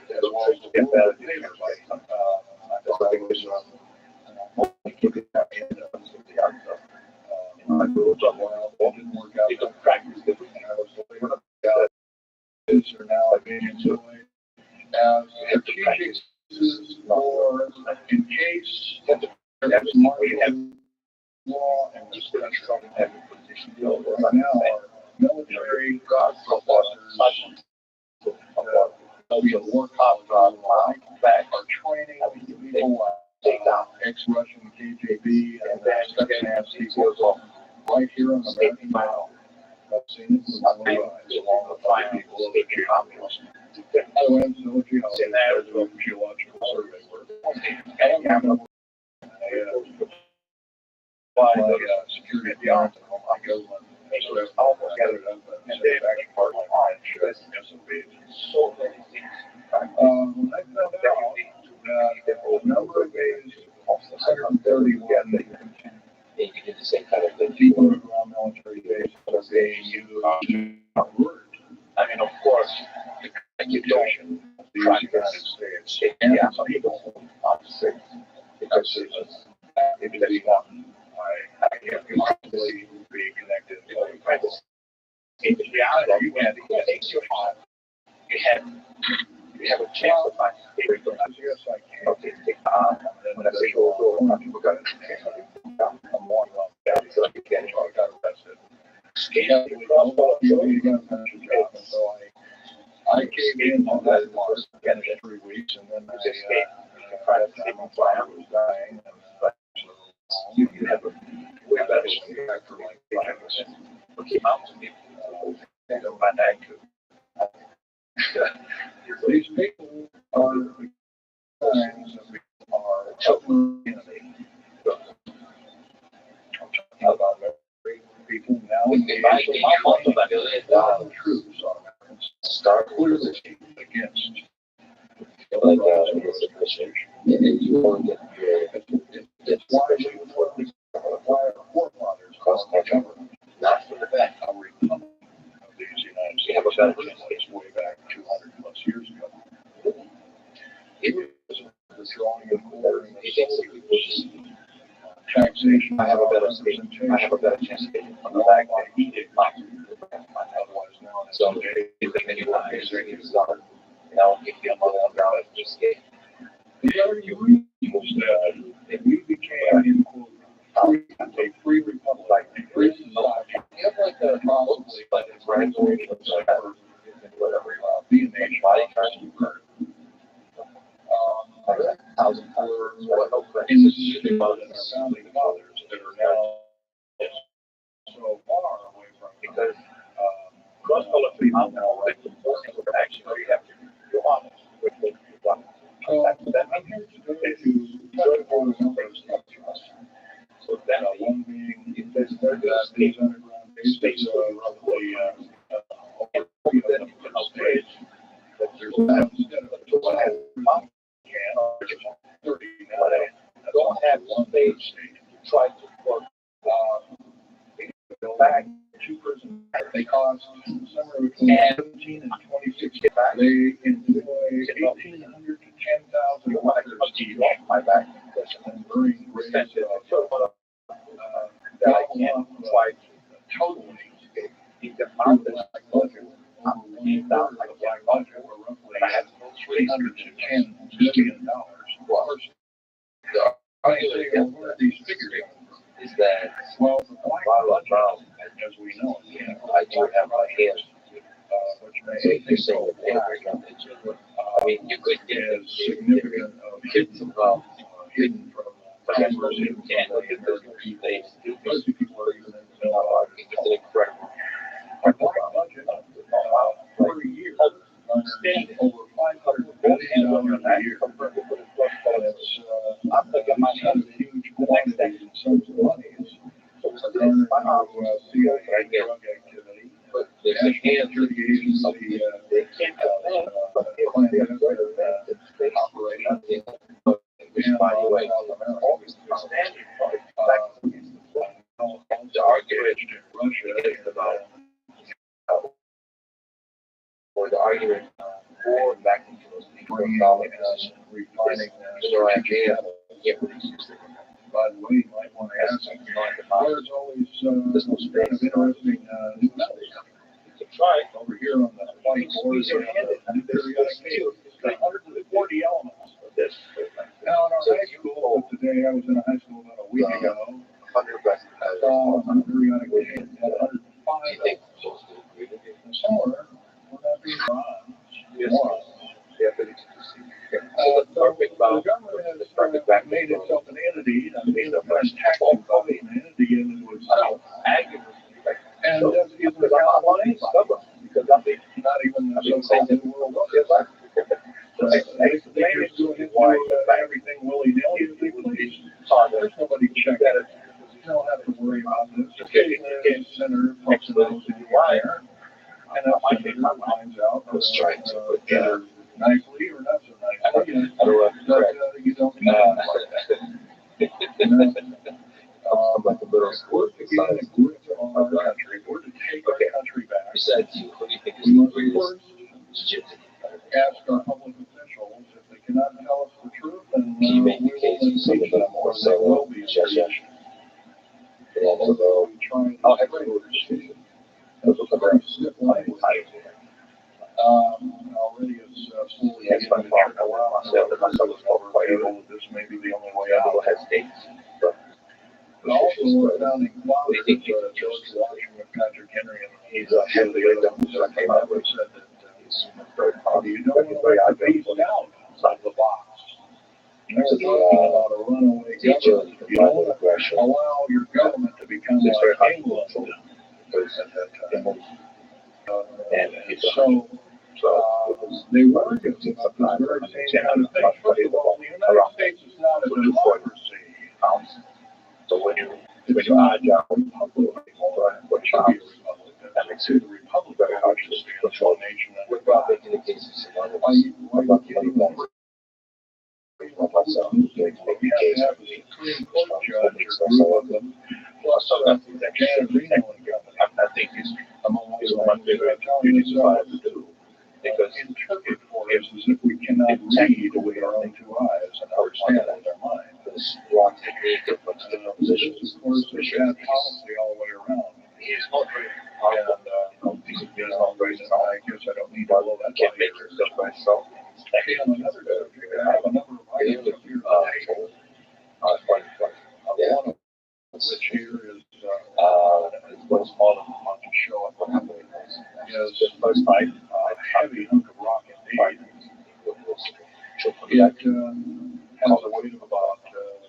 as well as the world, I thought I was keeping that in the art stuff. I grew up well, it didn't work out. you can practice it. And I was looking at that. These are now being employed as strategic or in case there's martial law and this trouble right now are military officers we have worked on back are training people ex-Russian KGB and second-hand people right here on the American Mile. I've seen it with my own eyes along with 5 people of the geologists. I went to geological survey work. Security clearance and all my government. So that's almost gathered up and they've actually part of my mind. So many things. When I found out that the number of days, 131 You can do the same kind of thing. people around military bases are being used word. I mean, of course, You don't try to United States. And some people obviously because if they want, I can't possibly be connected to practice. In reality, you had a chance to find it. Yes, I can. Okay, When I say people got it. I'm more about that. So I got arrested. Yeah, you got a country job, and so I came in on that mark again in 3 weeks, and then I tried to see my father was dying, and so you have a way better one after like 5 minutes. okay, mountain people. By night, these people are the kinds of people are enemy. I'm talking about people now engaged in troops on American Start clearly against like and you want to get why our forefathers caused the government, not for the back. a republic of these United States. You have a better States way back 200 plus years ago. It was withdrawing and quartering is taxation. I have a better chance of getting on the back than he did. Otherwise known as So today. if the many lives are used on, now if the other one down at this game, The argument was that if we became in quote a free republic, like free society, you have like a probably like a graduation or whatever, be a nation body kind like a thousand were in the system of the founding fathers that are now so far away from because most of the people now like actually have to that mean? If you try to go to number of structures, so that one being that these underground bases are roughly stage that there's instead of 30 now. Don't have one base station. Try to work back two person. They cost somewhere between 17 and 26 back. They enjoy 1,800 to 10,000 each my back. And during that I can't try to totally keep the amount that I budget. I'm down like my budget were roughly $310 million. I say one of these figures is that well, the black budget, as we know, I do have my hands. Which may be so black. I mean, you could get a significant hidden from cameras in Canada and those people are even incorrect. Our black budget per year spend over $500 billion a year. I'm thinking I might have a huge quantity in terms of money. So CIA drug activity. But the National Security Agency, they can't operate. By the way, the argument in Russia is about, or the argument for back into those refining by the way, you might want to ask them. There's always this was kind of interesting new methods. You can try over here on the whiteboard. The periodic table. 140 elements of this. Now in our high school today, I was in a high school about a week ago. 100 periodic table had 105 elements. Somewhere, will that be wrong? Yes. The government has made itself an entity, and made a taxable body, an entity, and it was and doesn't even account anybody, because not even the so-called New World Order. They just doing everything willy-nilly. There's nobody checking it. You don't have to worry about this. The center functions in wire, and if my finds out, was trying to put either nicely or not so nicely. You don't need I'm like a little school. We're to gain a grip on our country. We're to take our country back. Besides you, what do you think is the greatest? Ask our public officials if they cannot tell us the truth, and we will impeach them, or there will be a judgment. I'll have to decision. Those are very stiff language. Already is fully myself that myself is quite able. This may be the only way out. Has states, but also we're founding fathers, George Washington, Patrick Henry, and he's head of the items that I came out with said that you don't want to phase out of the box. They're talking about a runaway government. You don't want to allow your government to become like England. And so they were doing this very same kind of thing. First of all, the United States is not a democracy. So when you odd job Republican, what should be a Republican? That makes it a Republican, which is the control nation. We're probably making the cases why you kidding them? Myself, you have to have a Supreme Court judge or group of them. Plus, that Canadino company, I think is among one favorite unions to do. Because interpret for us as if we cannot read with our own two eyes and understand with our mind. This block technique of what's the positions, of course, we should have policy all the way around. He's not very powerful. And I guess I don't need all of that. Can't make yourself myself. Actually, on another subject, I have a number of items up here at the table. One of which here is what's called a haunted show at what happened is the first fight, heavy hunk of rock indeed. It has a weight of about a little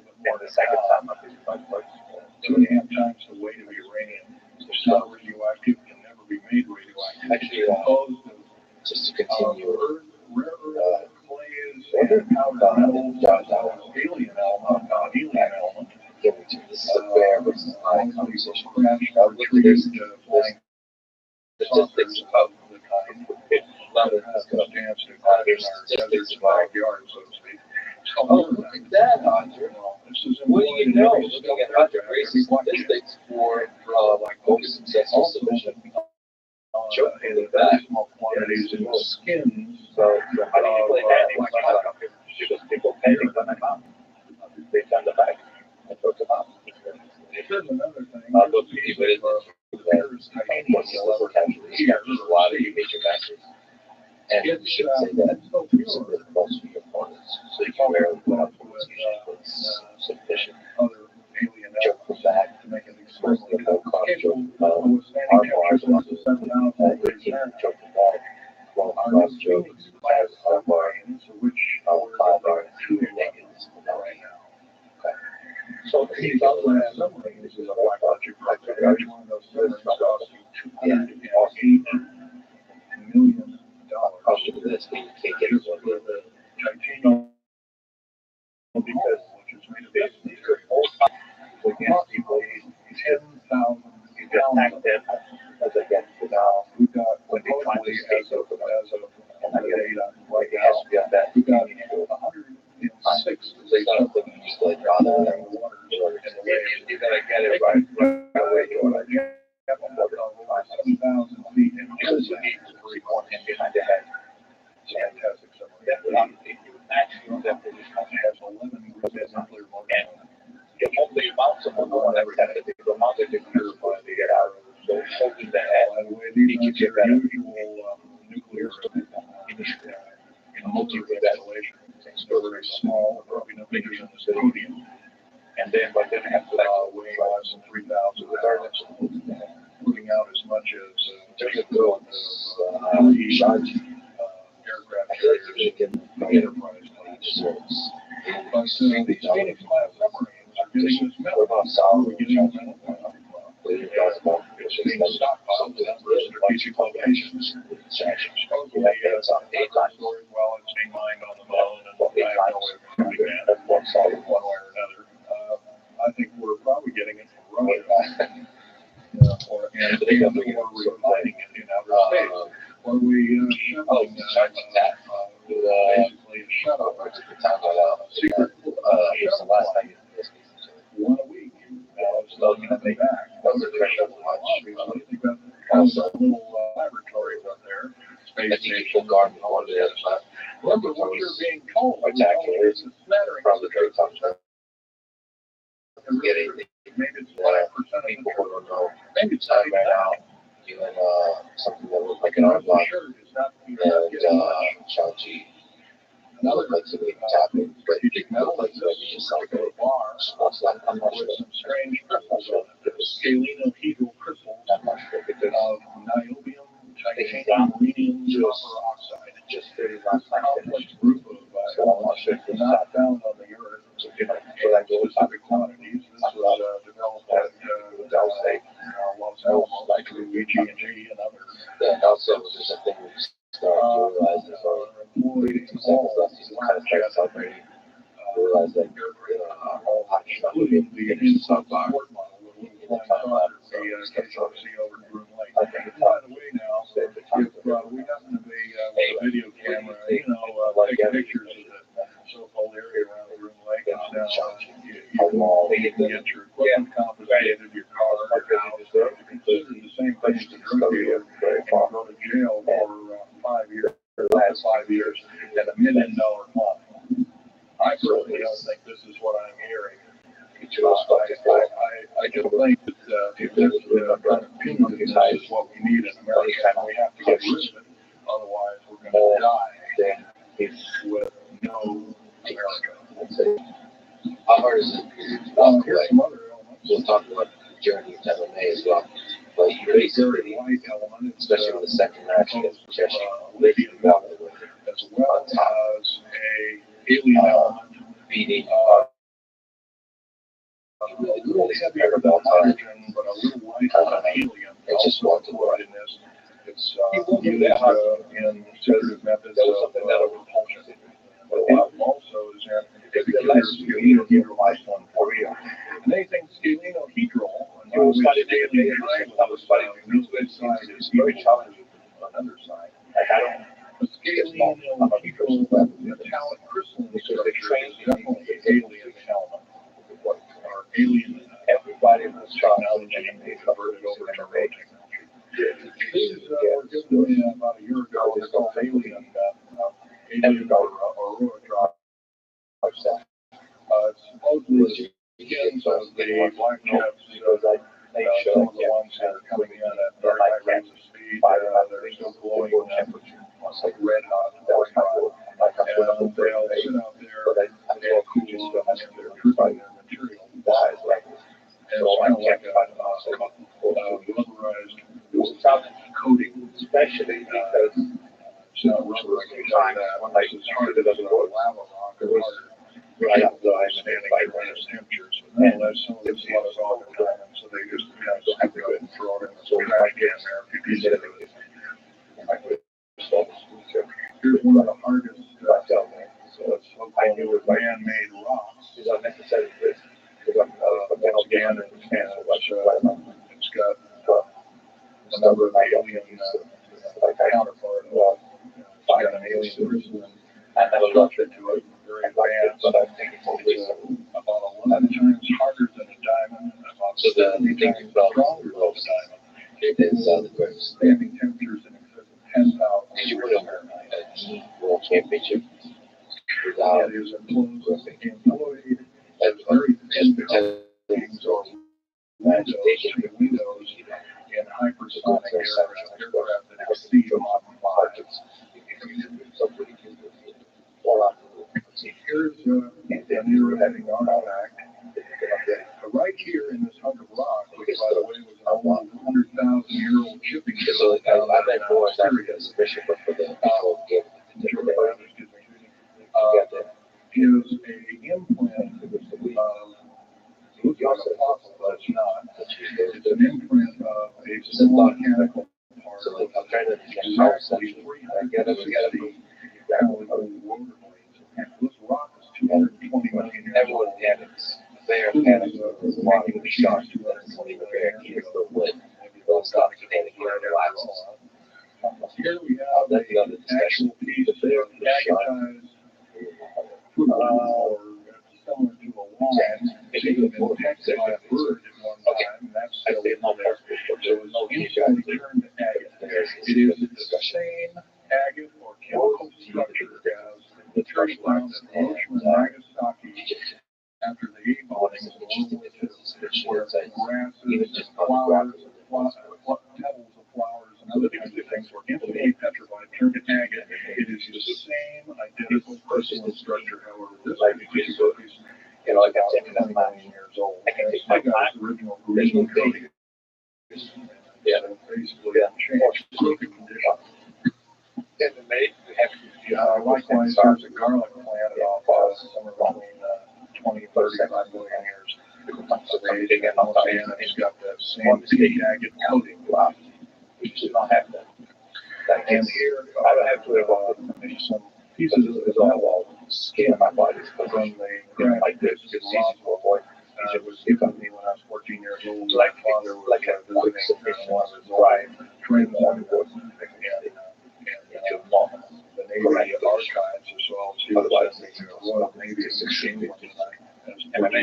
bit more than the second time I think 2.5 times the weight of uranium. It's not radioactive, can never be made radioactive. Actually, composed of just to continue. Rare earth clays, and how to know alien element, non-alien element. This is a fair versus high conversation. Statistics of the kind that has a chance to crash our desert's backyard, so to speak. Oh, look at that, Andre. What do you know? Looking at Hunter Grace's statistics for most successful submission. Choke in the back. Small quantities in the skins. So how do you play that? Because people painting when I'm out. They turn the back and put them out. Here's another thing. Look, people is once you level casually, you got a lot of your major masters. And you should say that you submit most of your opponents, so you can rarely put up with submission. Other alien Joke from back to make it mostly extremely a low-cost joke. our bars Joke from back, low-cost joke, has our bar, which 5 bars, 2 negatives right now. Okay. so he's also in that summary. This is a black budget project. Each one of those summaries costs you $208 million. Cost of this, you can't get it one with the titanium because which is made of this. These are both against people. 10,000. You just tax them as against the now. We've got when they find the as of and I get data like right it has now. to be on that. We've got 106 They don't think you just like bother them. You gotta get it right away. You want to get 7,000 feet in because you need to report him behind the head. fantastic summary. Actually, that Has 11 nuclear and you hope they mount someone on every time they go mount it, they purify, they get out. So hoping that By the way, these are usual nuclear multi-ventilation. still very small, probably no bigger than the podium. And then, but then they have to Weighing less than 3,000 pounds, putting out as much as there's a girl, three aircraft carriers enterprise planes. But the Phoenix class submarines are getting this metal. We're getting metal. It's being stockpiled in strategic locations. Supposedly, stored while it's being mined on the moon, and I have no way of proving that one way or another. I think we're probably getting it from Russia, or refining it in outer space, or shuttling basically a shuttle. Secret shuttle. One a week. So coming back. They've got little laboratories up there. Space station. Remember what you're being told. It's a smattering of the truth. Getting Maybe it's 5% of people who don't know. Maybe it's not Right now, doing something that looks like an art block, and Shang-Chi looked like somebody tapping, but it didn't look like somebody just something. I'm not sure. Some strange crystals on it. Scalenohedral crystals I'm not sure because of niobium, titanium, rhenium, copper oxide. just 30 last night. Complex group of So I'm not sure if it's not found on the earth. so but I go with Specific quantities. This was developed at Los Alamos, like UG&G and others. yeah, and also there's a thing we start to realize is Employed 2 seconds left, you kind of start celebrating. Realize that all hot stuff will including be the finished support sometime. model with little flying saucers, the KFC over in Groom Lake. By the way, now, if we happen to be with a video camera, take pictures of the so-called area around Groom Lake, you can get your equipment confiscated, your car, your house, considered the same thing as a drug dealer, and go to jail for 5 years, last 5 years, at $1 million fine. I personally don't think this is what I'm hearing. I just think that if this kind of penalization is what we need in America, we have to get rid of it. Otherwise, we're going to die with no America. How hard is it? Here's some other elements. We'll talk about the journey of MMA as well. But you basically, White element, especially with the second match against Jesse, lithium Lee as well as a alien element. beating A little heavier than hydrogen, but a little lighter than helium. It's just one to one in this. It's used in secretive methods of propulsion. But also is that if it lets you utilize one for you. And anything scalenohedral, and you will study the alien triangle, no good side is very challenging on another side. The scalenohedral metallic crystalline structure is definitely an alien element. Or alien, everybody in this technology they converted over to road technology. These were given about a year ago. It's called alien or road drive. Supposedly skins of the black jets, some of the ones that are coming in at very high rates of speed, they're still glowing temperature, like red hot, white hot, and they'll sit out there and cool and they're dripping their material. And it's kind of like a rubberized coating, especially because it's not rubber like that. It's harder than a lava rock or harder. Right, standing at various temperatures, but nonetheless, some of them see us all the time, so they just have to go and throw it in the trash can there if you piece it. Here's one of the hardest so-called man-made rocks. Once again, it's got a number of alien counterpart. It's got an alien crystalline structure to it. Very advanced, but I think it's about 11 times harder than a diamond, about 70 times stronger than a diamond. It's the standing temperatures in excess of 10,000 Fahrenheit. World Championship. It is employed as very thin coatings or windows in hypersonic aircraft that exceed Mach 5. Here's an heading artifact. Right here in this hunk of rock, which by the way was a 100,000-year-old shipping ship. I've been more serious for the is an implant of looks like a fossil, but it's not. It's an imprint of a small mechanical part of exactly 360 rotor blades. This rock is 220 million years old. Everyone panics. They are panicking. Making the shock 220 million years old. They'll stop panicking and relax. Here we have the actual piece of magnetized or similar to a line. It's even been detected by a bird at one time, and that's still in there. So it's inside turned agate. It is the same agate or chemical structure as the church found at Hiroshima and Nagasaki after the A bombing in World War II, where grasses and flowers, petals of flowers and other kinds of things were instantly petrified, turned to agate. It is the same identical crystalline structure, however, this piece is like 20 million years old. It's like the original green coating. Yeah, basically changed working conditions. Likewise, there's a garlic plant off somewhere between 20 and 35 million years. It's got that same big agate coating. We just don't have that. And here, I have to have some pieces of the drywall skin on my body from the like this. It's easy to avoid. It was given me when I was 14 years old. My father was visiting one of his friends on board, and the Navy archives as well. She was in the Royal Navy as MMA.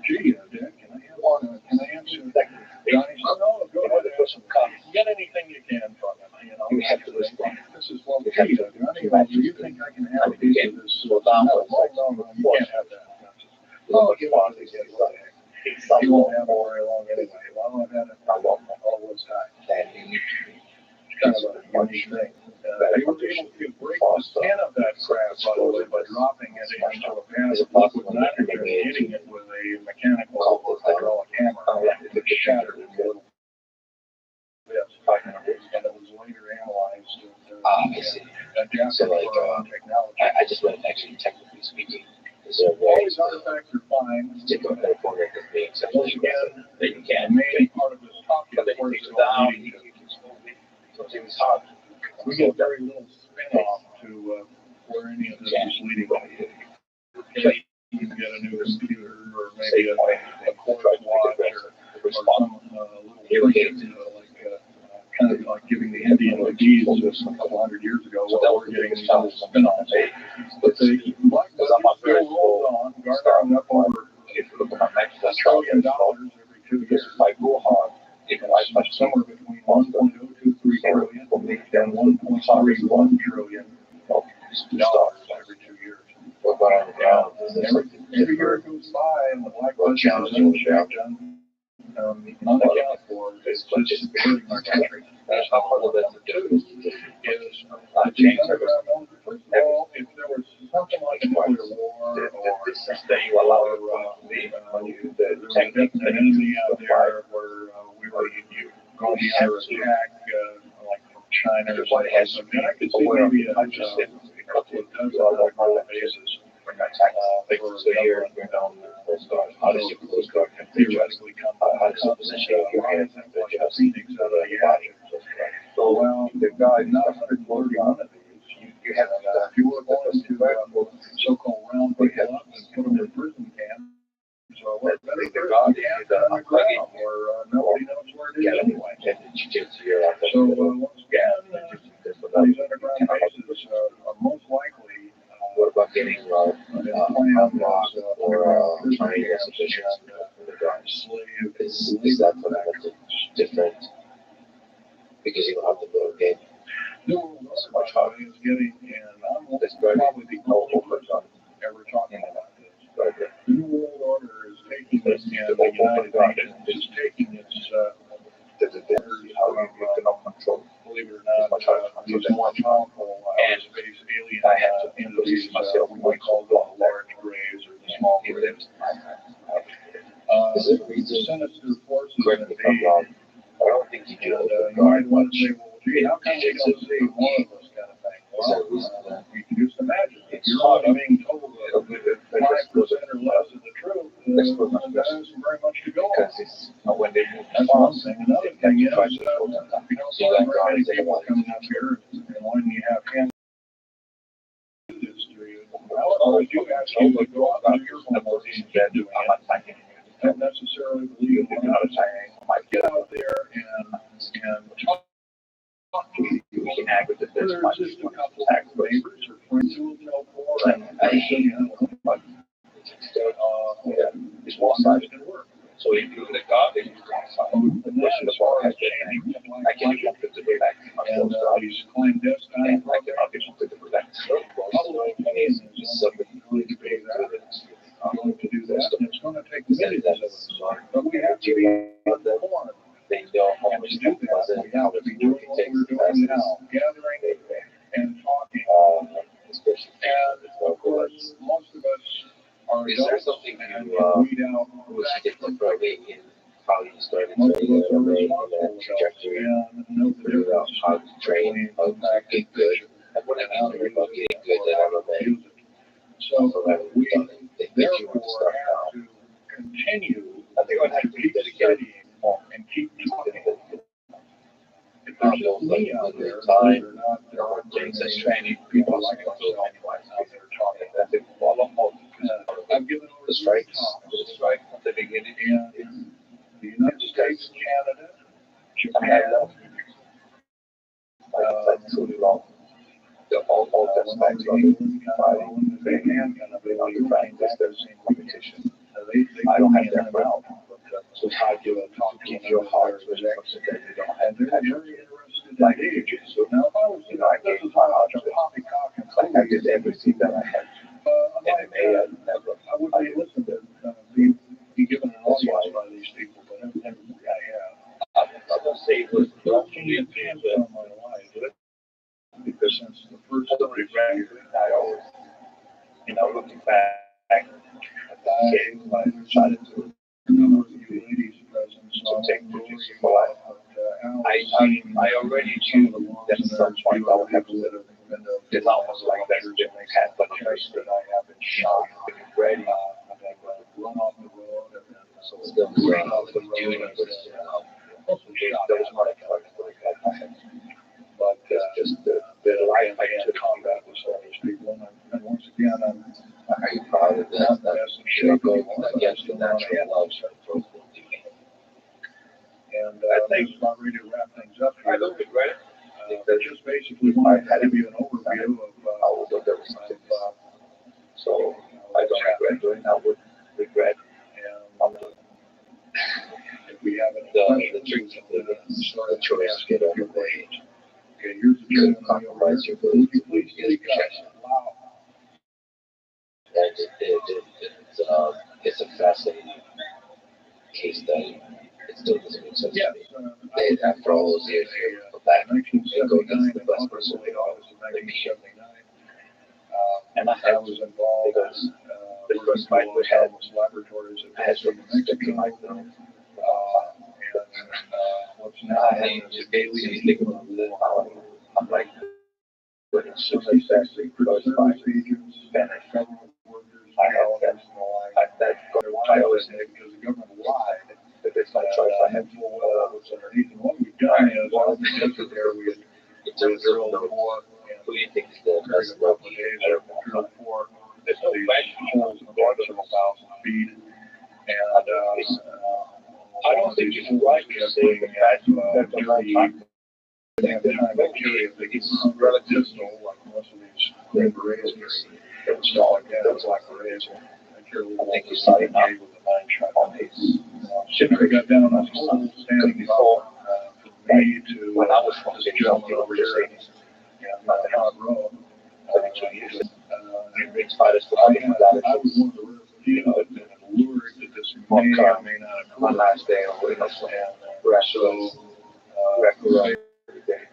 Gee, Dad, can I have one? Can I answer that? Johnny said, no, go ahead and put some comments. Get anything you can from him. You have to respond. This is what we do. Johnny, do you think I can have a piece of this? No, you can't have that. Oh, you want to get it. He won't have it very long anyway. Well, I've had it all this time. It's kind of a funny thing. They were able to break the skin of that crab, by the way, by dropping it into a pan of liquid nitrogen and hitting it with a mechanical or hydraulic hammer. It shattered in little bits. And it was later analyzed. I see. So, like, I just went actually technically speaking. So all these artifacts are fine. Particular California is being once again, that you can. The main part of this talk is where it's down. We get very little spin off to where any of this is leading to. You can get a new computer or maybe a court watch or some little thing kind of like giving the Indian the keys just a couple hundred years ago. Well, we're getting these little spin-offs. But the black budget still rolls on, garnering up over $1 trillion every 2 years. It's somewhere between 1.023 trillion and 1.31 trillion dollars every 2 years. Every year it goes by and the black budget is unaccounted for. It's just hurting our country. That's how part of that too is change. First of all, if there was something like a nuclear war or the enemy out there where we were going to be under attack, like from China or something, I could see maybe a couple of dozen other bases. How does your Coast Guard can theoretically come how does it position your hands and Phoenix out of the action? So, well, the guy, not 140 on it. You have if you were going to so-called round people up and put them in prison camps, so what better the God is on the ground where nobody knows where it is anyway. So, once again, these underground bases are most likely what about getting unlocked or trying to get sufficient for the guys? Is that something that's different? Because you don't have to go again. No, so much how he's getting, and I'm probably the only person ever talking about this. But the New World Order is taking this, and the United Nations is taking its how you cannot control. Believe it or not, these more powerful space alien entities, we might call them the large graves or the small graves. The sinister forces that they, I don't think you do. You might want to say, well, gee, how come you don't see more of this kind of thing? Well, you can just imagine. If you're being told that 5% or less of the truth, there isn't very much to go on. That's one thing. Another thing is, you don't find very many people coming up here, and when you have hands industry, I do ask you to go out and do your homework and do it. Don't necessarily believe in how to get out there and talk to people. There's just a couple of neighbors or friends who will know for and it's one side can work. So if you're the God, then you're going to the bar has changed. I can't get to the back. And these clandestine, I cannot get to the back. Public opinion is something really big. I'm going to do that, and it's going to take minutes of us, but we have to be informed. And to do that, we have to be doing what we're doing now, gathering and talking. And of course, most of us are adults and weed out in how you started training and trajectory and know the difference how to train, how to get good. And what I mean about getting good at MMA. So we therefore have to continue to keep studying and keep talking. If there's just me out there, there are things that's training people like myself out there talking. I've given over the strikes at the beginning, and the United States, Canada, Japan, too long. All that facts are I don't have that route. So how do you keep your heart respected that you don't have that? Like ages. So now if I was, I gave my heart a poppycock and like I did everything that I had. MMA, I wouldn't be listened to be given an audience by these people, but evidently I have. I'm going to say it was 13 years of my life. Because since the first story I always, looking back, I decided to remember you ladies present, so take pictures of my life. I already knew that at some point I would have to live. It's almost like that's a different path, but that I have been shot, ready, run off the road, and so still run off the road. There was not a character like that. But just the life I had to combat with all these people, and part of this, that go against the natural love of duty. And I think it's about ready to wrap things up here. I don't regret it. Just basically wanted to give you an overview of so I don't regret doing. I would regret. If we have any the truth of the choice to get over the age. okay, here's the You couldn't compromise your ability to lose your protection. And it's a fascinating case study. It still doesn't make sense to me. After all those years, you go back and go against the best person they are. And I was involved because the first fight we had was laboratories has from Mexico. What's now just basically think about how I'm like, but as soon as I started procedures, Spanish, government workers, I always say because the government lied. if it's my choice, I have to. What's underneath, and what we've done is on the desert there we had drilled for. Who do you think is the best Drilled rookie? for these holes in about several thousand feet, and I don't think you can write your saying that they have the time to carry it. They get relative distal, like most of these great berets that install like that. It's like berets. I think you saw it now. With the 9-shot on these. Shipping got down on his hole, standing before me to when I was from this gentleman over here. And Hot Road. I was one of the rare few that had been allured to this may or may not have One last day of witness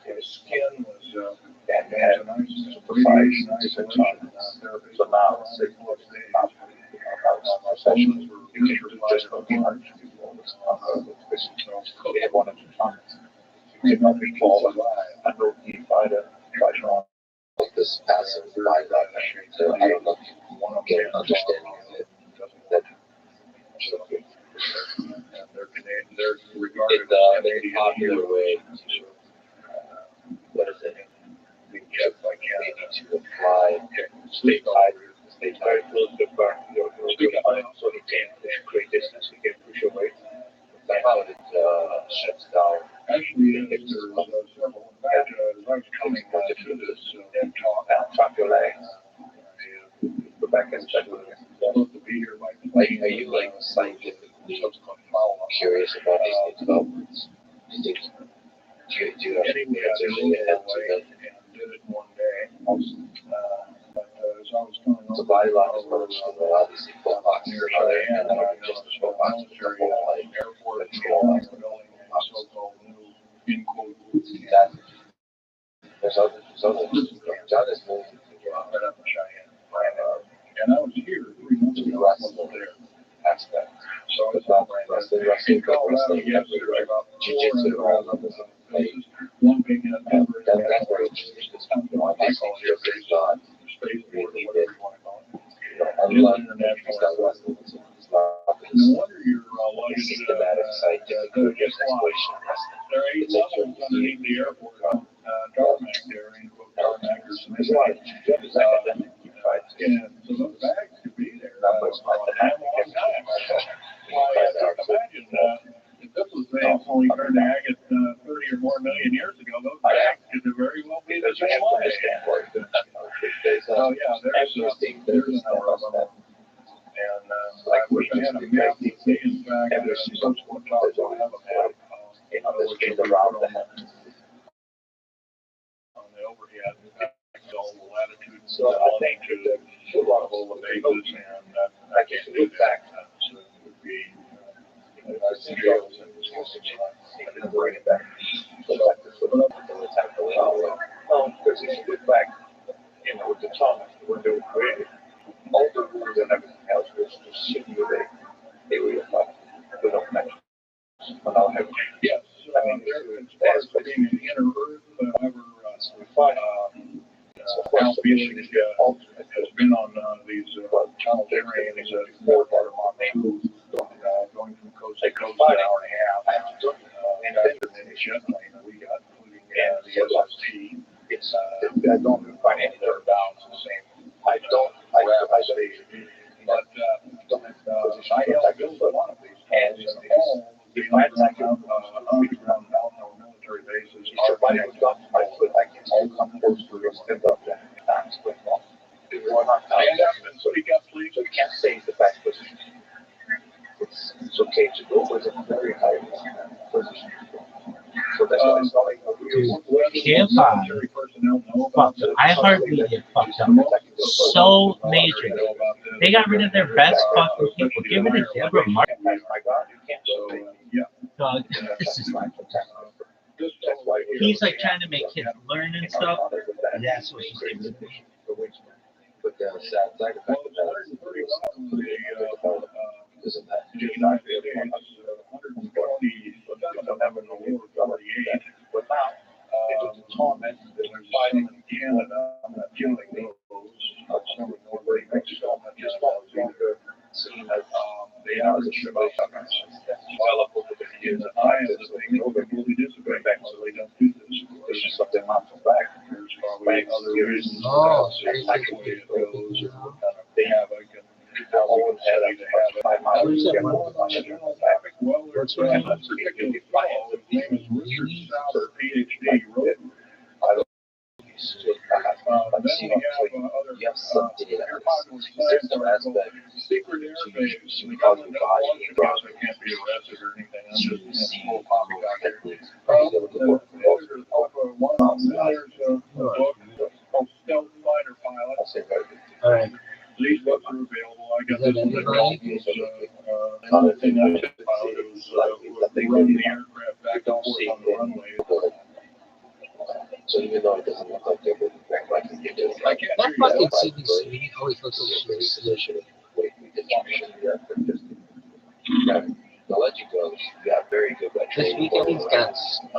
his skin was and had radiation isolation therapy. So now, 6 plus days. My bones were just looking at they had one of the comments. did not fall alive. I know you find a like this passive by that. So I don't know if you want to get an understanding of it. That And they're regarded as in a popular way. What is it? being kept by Maybe Canada. to apply statewide close the bar. So he can push great distance. He can push away. That's how it shuts down. Actually, there's several. In fact, as I was coming to this talk, Chop your legs. Go back and check. supposed to be here by Are you like scientifically curious about these developments? Do you have anyway, I answers drove in your head to away them? and did it one day. But as I was coming The over, body lock is one of them, obviously, full box. near Cheyenne, And I just was a full box. military Like, airport control. building a so-called new in quote that. There's others. John is moving. right up in Cheyenne. And I was here 3 months ago. I wasn't there. That's that. So I was About in wrestling, Colorado, yes, there's about jiu-jitsu, 400 all of them. places, lumping in Denver. That's very interesting. You know, I call it Your big thought. spaceport or whatever you want to call it. Unlike start wrestling, it's not No wonder you're lugging systematic scientific exploration wrestling. There are 8 levels underneath the airport, tarmac there, in quote tarmac or There's a lot of academic fights. yeah, so those bags could be there. Not much For a damn long time. Well, I can imagine, if this was only turned to agate 30 or more million years ago, those bags could very well be the same way. So yeah, there's an hour of them. And I wish I had a map to see. In fact, subsequent talks I'll have a map. This came around the head. On the overhead, all the latitudes, So I think a lot of elevations, and I can't do that. So it would be, jails and I didn't bring it back. Go back to the attack the way because if you look back, with the atomic, when they were created, all the rules and everything else was to simulate area five with no connection. But I'll have yes, I mean, as far as being an inner Earth, however, Al Feeling has been on these tunnel trains, more part of Montana, going from coast to coast an hour and a half. And then the jet plane that we got, including the SST, I don't find any other balance the same. I say built a lot of these. And if I attack a ground military bases, I can close to your step up that times with one. Speak up, please. So you can't say the back position. It's okay to go with a very high position. So that's why it's not like Campfire. Fuck, I hardly get fucked up. So major. They got rid of their best fucking people. Give it to Deborah Martin. Dog, this is like. He's like trying to make kids learn and stuff. That's what he's doing. But the sad side effect of that is that but now it's a torment that we're fighting in Canada, killing those nobody Mexico, just not longer seen as they are the Shabbat. While up over the years, I am the thing over really disagree back so they don't do this. This is something not from back. There's probably other reasons. They have a always had to have 5 miles. What's going on? Particularly PhD wrote. You have some data aspect. Secret airbase. We call the body can't be arrested or anything. I'm just see techniques. There's a book called Stealth Fighter Pilot. All right. These books are available. I got this one. Another thing I did was run the aircraft back and forth on the runway. So even though it doesn't look like they're moving back like they did, That fucking Sydney Sweeney always looks like a solution. The legend goes, you got very good at This weekend he does it.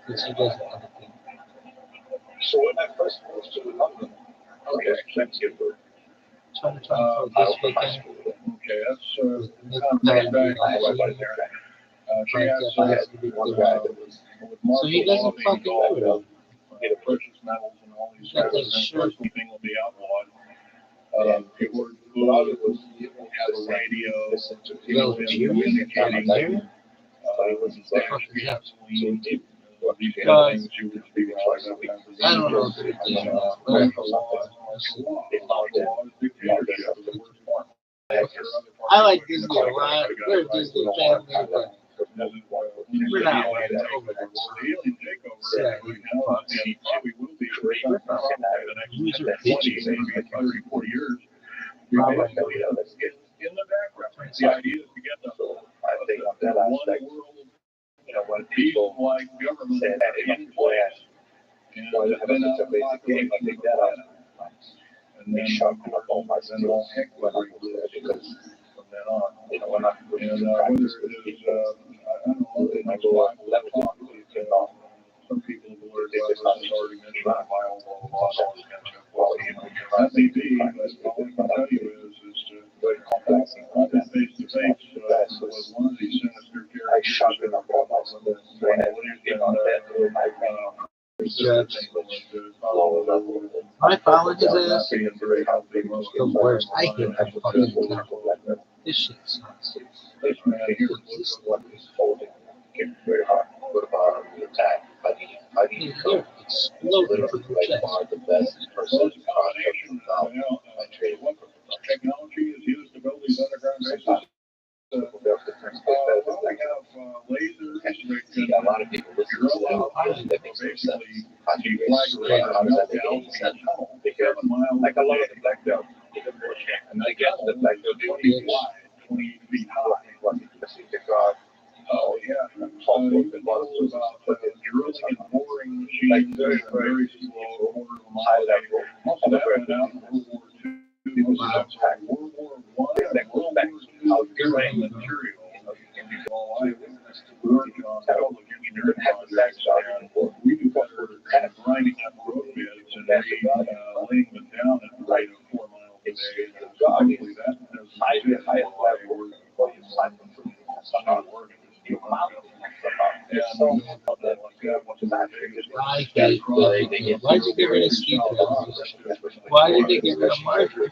Because he does other things. So when I first moved to London, okay, thank you. 2024 this weekend. Okay, that's so he doesn't fucking know. Get a precious metals and all these thing will be outlawed. It was have a radio, communicating. I don't know. I like Disney a lot. We're a Disney family, but we're not like that over there. These are bitches. In the background, the idea is to get the one world, when people like government in place, and then out of the game, I think that out. And then sharpen up all my skills because from then on, when I whether it is, I don't know, some people were already mentioned by all that may be, but all I can tell you is to face to face with one of these sinister characters. I followed his ass. The worst. I hate that fucking thing. This shit sucks. very hard. What about the attack? How do you You're exploding from your chest. the best person to Technology is used to build these underground bases. They have lasers that See, a lot of people listen to that. That makes no sense. How do you explain how does that make any sense? Because like a lot of the black belt, and I guess the black belt 20 wide, 20 feet high. Because oh yeah, talking about drilling and boring machines, very slow, quarter of a mile. Most of that went out in World War II. World War I, and World War II, how drilling material. I worked on public engineering projects, and we do better at grinding up road beds and laying them down at the rate of 4 miles a day. Hopefully that has the highest level of work. I hate that. Why'd you get rid of Steve Jobs? Why did they get rid of Marjorie?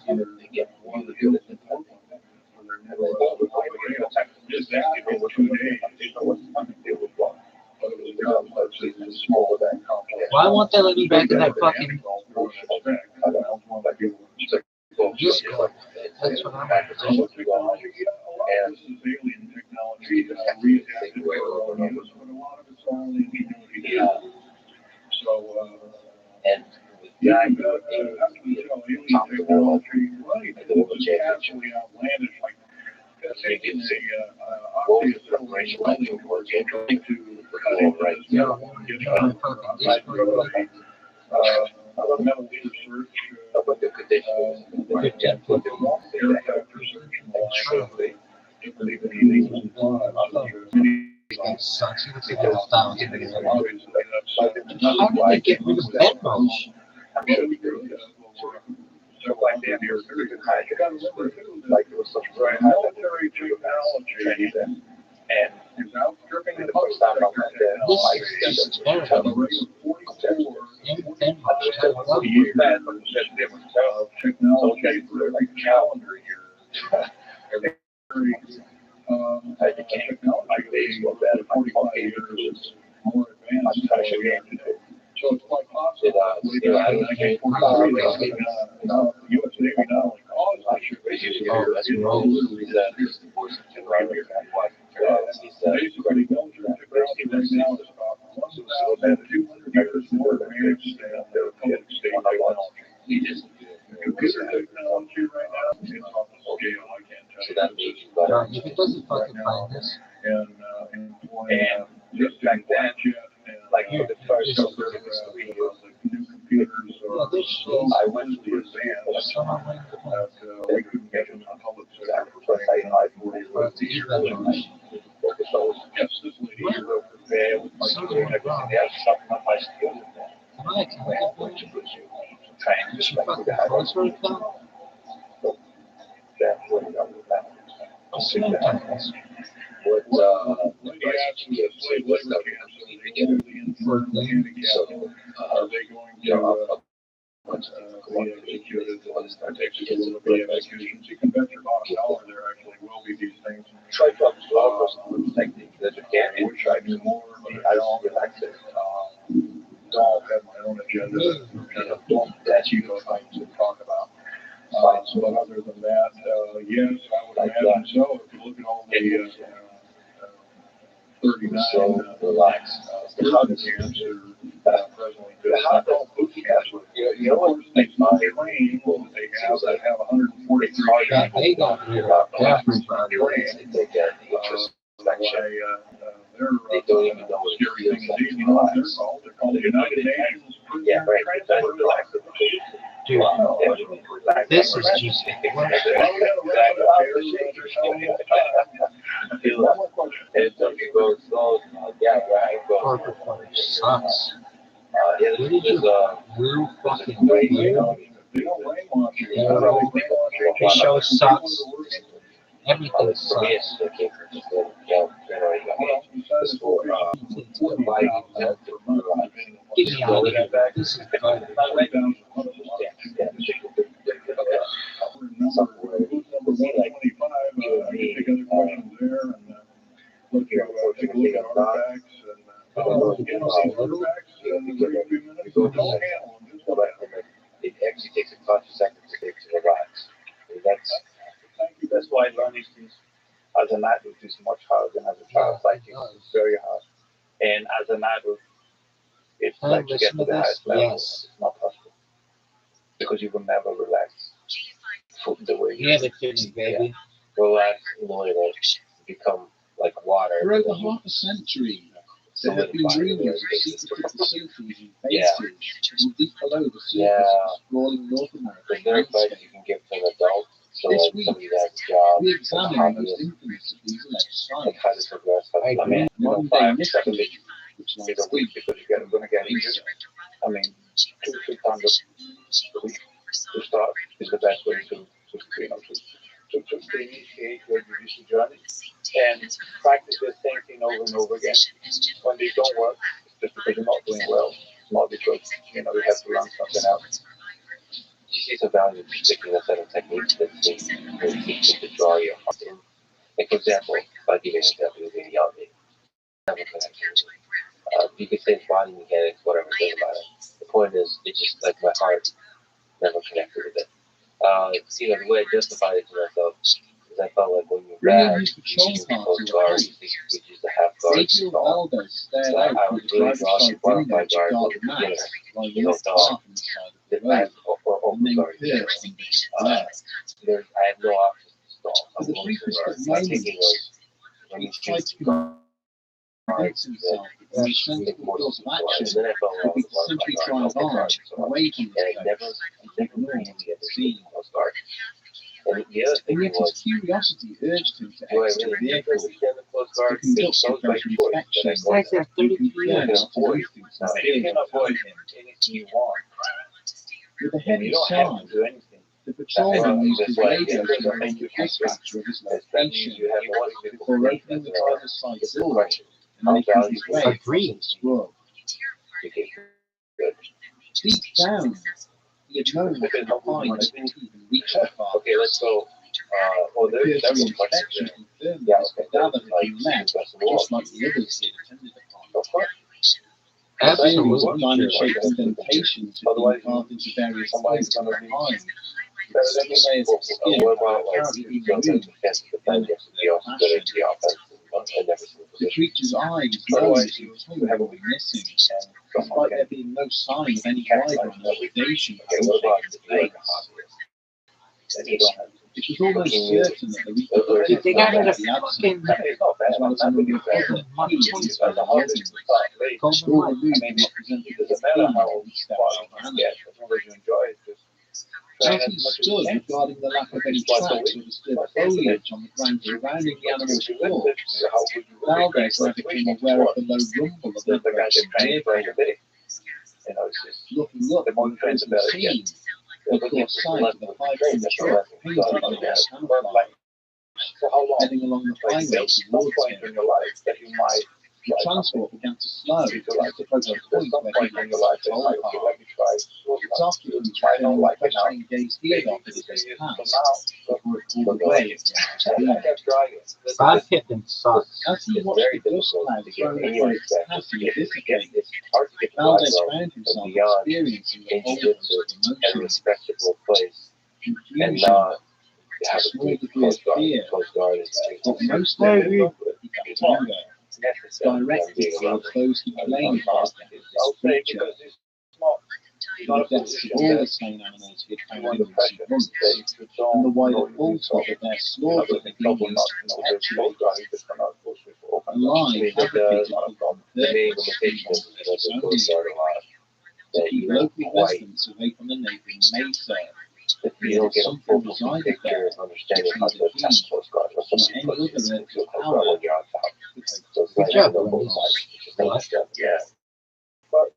2 days, it was nothing they would want. But it was complex, smaller than complex. Why won't they let me back in that fucking Discord? That's what I'm at. And this is alien technology readapted for our use, but a lot of it's only we know it is. So, And with yeah, that, alien technology, right, it's absolutely outlandish, like taking obvious preparation was trying to cut into right. this metal research, But the conditions, aircraft research, and believe it even That sucks. You can take those down. How did they get rid of Venmo? I'm sure we do. So like they have your very good high. You gotta remember too, like there was some very high military technology and it's outstripping the public sector technology. This is terrible. Years but it's different. So technology for like calendar years. Technology, well, that 45 years is more advanced. So it's quite possible. The U.S. Navy not only caused the ship, basically military technology right now is about 1,200 years more advanced than the public state technology. Computer technology right now is on the scale I can't tell you. If it doesn't fucking find this, And just back then, like the first new computers are so advanced that we couldn't get them on public sector for yes, this lady here wrote the mail with my computer and my skills in that. she fucking transfer account? what Are they going to be executed? You can bet your bottom dollar there actually will be these things. try to absorb those techniques that you can I wish I knew more, but I don't relax it. Don't have my own agenda that that you know trying to talk about. But other than that, yes, I would imagine so. If you look at all the 39 relax. camps that are presently doing boot camps. You know what? They train. They have 143 That they got rid of everybody. They don't even know what Scary thing indeed. You know what they're called? They're called the United Nations. Yeah, right. Dude, this is just corporate money sucks. What is your real fucking radio? The show sucks. Everything sucks. Get me out of here. This is garbage. It actually takes a couple seconds to relax. That's why learning things as an adult is much harder than as a child. Like it's very hard. And as an adult, it's Can I like to get listen to to the this? highest level. Yes. It's not possible because you will never relax the way you Give it to me, baby. Relax, lower it, become like water. For over half a century, there have been rumors of secret facilities and bases deep below the surface of sprawling North American There's advice landscape. you can give to an adult, so This like week, somebody that has a job, we examine how the most infamous of these alleged like how to sites. progress, I I mean, Modern 5, day 7 mystery, days which a lies week deep. because you're going to get injured. I mean, 2-3 times a week to start is the best way to initiate your judicial journey and practice the same thing over and over again. When they don't work, it's just because you're not doing well, not because you have to learn something else. you see some value in sticking a set of techniques that seem really easy to draw your heart in. Like for example, if I give you an example, You could say body mechanics, whatever, it doesn't matter. The point is, it just, like, my heart never connected with it. You know, the way I justified it to myself is I felt like when you're bad, you should close guards, you used to have guards installed. So I was really drawn to butterfly guards at the beginning. You know, the back or open guards. I have no options to install. I'm going to guards. My thinking was, when you shoot guards, and then I fell in love with butterfly guards. And I never really understood those guards. And the other thing was, curiosity urged him to do I exit really the need to vehicle understand the closed guard? to Because conduct those by security choice that I inspections. go Guys have there. 33 You can years. avoid. You can avoid anything you want. With a And heavy you don't have charge, to do anything. the patrolman used his That's right. radio to Yeah. inform the dispatcher of his That means location you have one vehicle before per day. opening the That's driver's side it's a door question. and How making his valuable way is it? Agreed. across the scrub. Okay, good. Deep down, he had known that the fines didn't even reach the car. Okay, let's go. Well, The there's cursory several questions inspection there. confirmed Yeah, this, okay. but Dava had Like, been left best of all. just like the others he had attended upon. Of course. A series of Absolutely. diamond-shaped indentations had been Otherwise, carved into various somebody's points of gonna the be. hide. Well, Several layers of skin what about like apparently been sometimes removed defensive defense, you have to be also good at the offense in every single The position. creature's eyes, Otherwise, nose, you and tongue have a were missing, and despite there being no sign of any driver on elevation. Okay, what about the legs? Then you don't have to. It was almost certain that the reconstruction Dude, they got it a of the fucking I mean, it's not bad. as well as a I'm not number looking of bad. other Mark keys Twain's and organs, Golden all Light. removed I mean, from what presented it as doesn't matter how clean steps far of you animal. get, as long as you enjoy it, just train As as he much as you stood can. regarding the lack of any tracks or disturbed foliage on the ground surrounding the animal's corpse, How would you Valdez now became aware of the low rumble of the an guy that approaching trains for vehicle. your day? You know, it's just Looking up the from more the you train, the crimson better it scene, gets. he Looking caught for sight of the the five train, ton that's truck the painted lesson. in Yeah. But camouflage, like, for how long? heading along the Like, highway there's some towards point him. in your life that you might The try transport something. began to slow as it approached a There's point some where point he in your was life that told like, okay, car. let me try. Its occupants I don't returned the like it now. questioning gaze he had offered as they From passed now, before it pulled away against the I beam. kept driving. Bob Pittman sucks. As he It's watched very the dust difficult cloud to get thrown anyone over its to passing get dissipate. it's hard to get the Valdez drive found and himself beyond experiencing the in whole jiu-jitsu of at a emotion, respectable place and confusion, not have a small good degree of coast guard. fear, Coast guard is but most I of agree. it he got anger, necessary directed towards those he claimed I'll as the say creature. because it's not To the deaths of all the slain animals he had found in recent months, and the wider full stop of their slaughter had been used to perpetuate a lie fabricated for the limitation is purpose of the coast guard a lot. to That keep you don't local quite, residents away from the neighboring mesa, if you don't get a full picture of understanding how to attack coast guard, or somebody puts it into a coast guard when you're on top. So it's like job, on both sides. It's just not like that. Yeah. But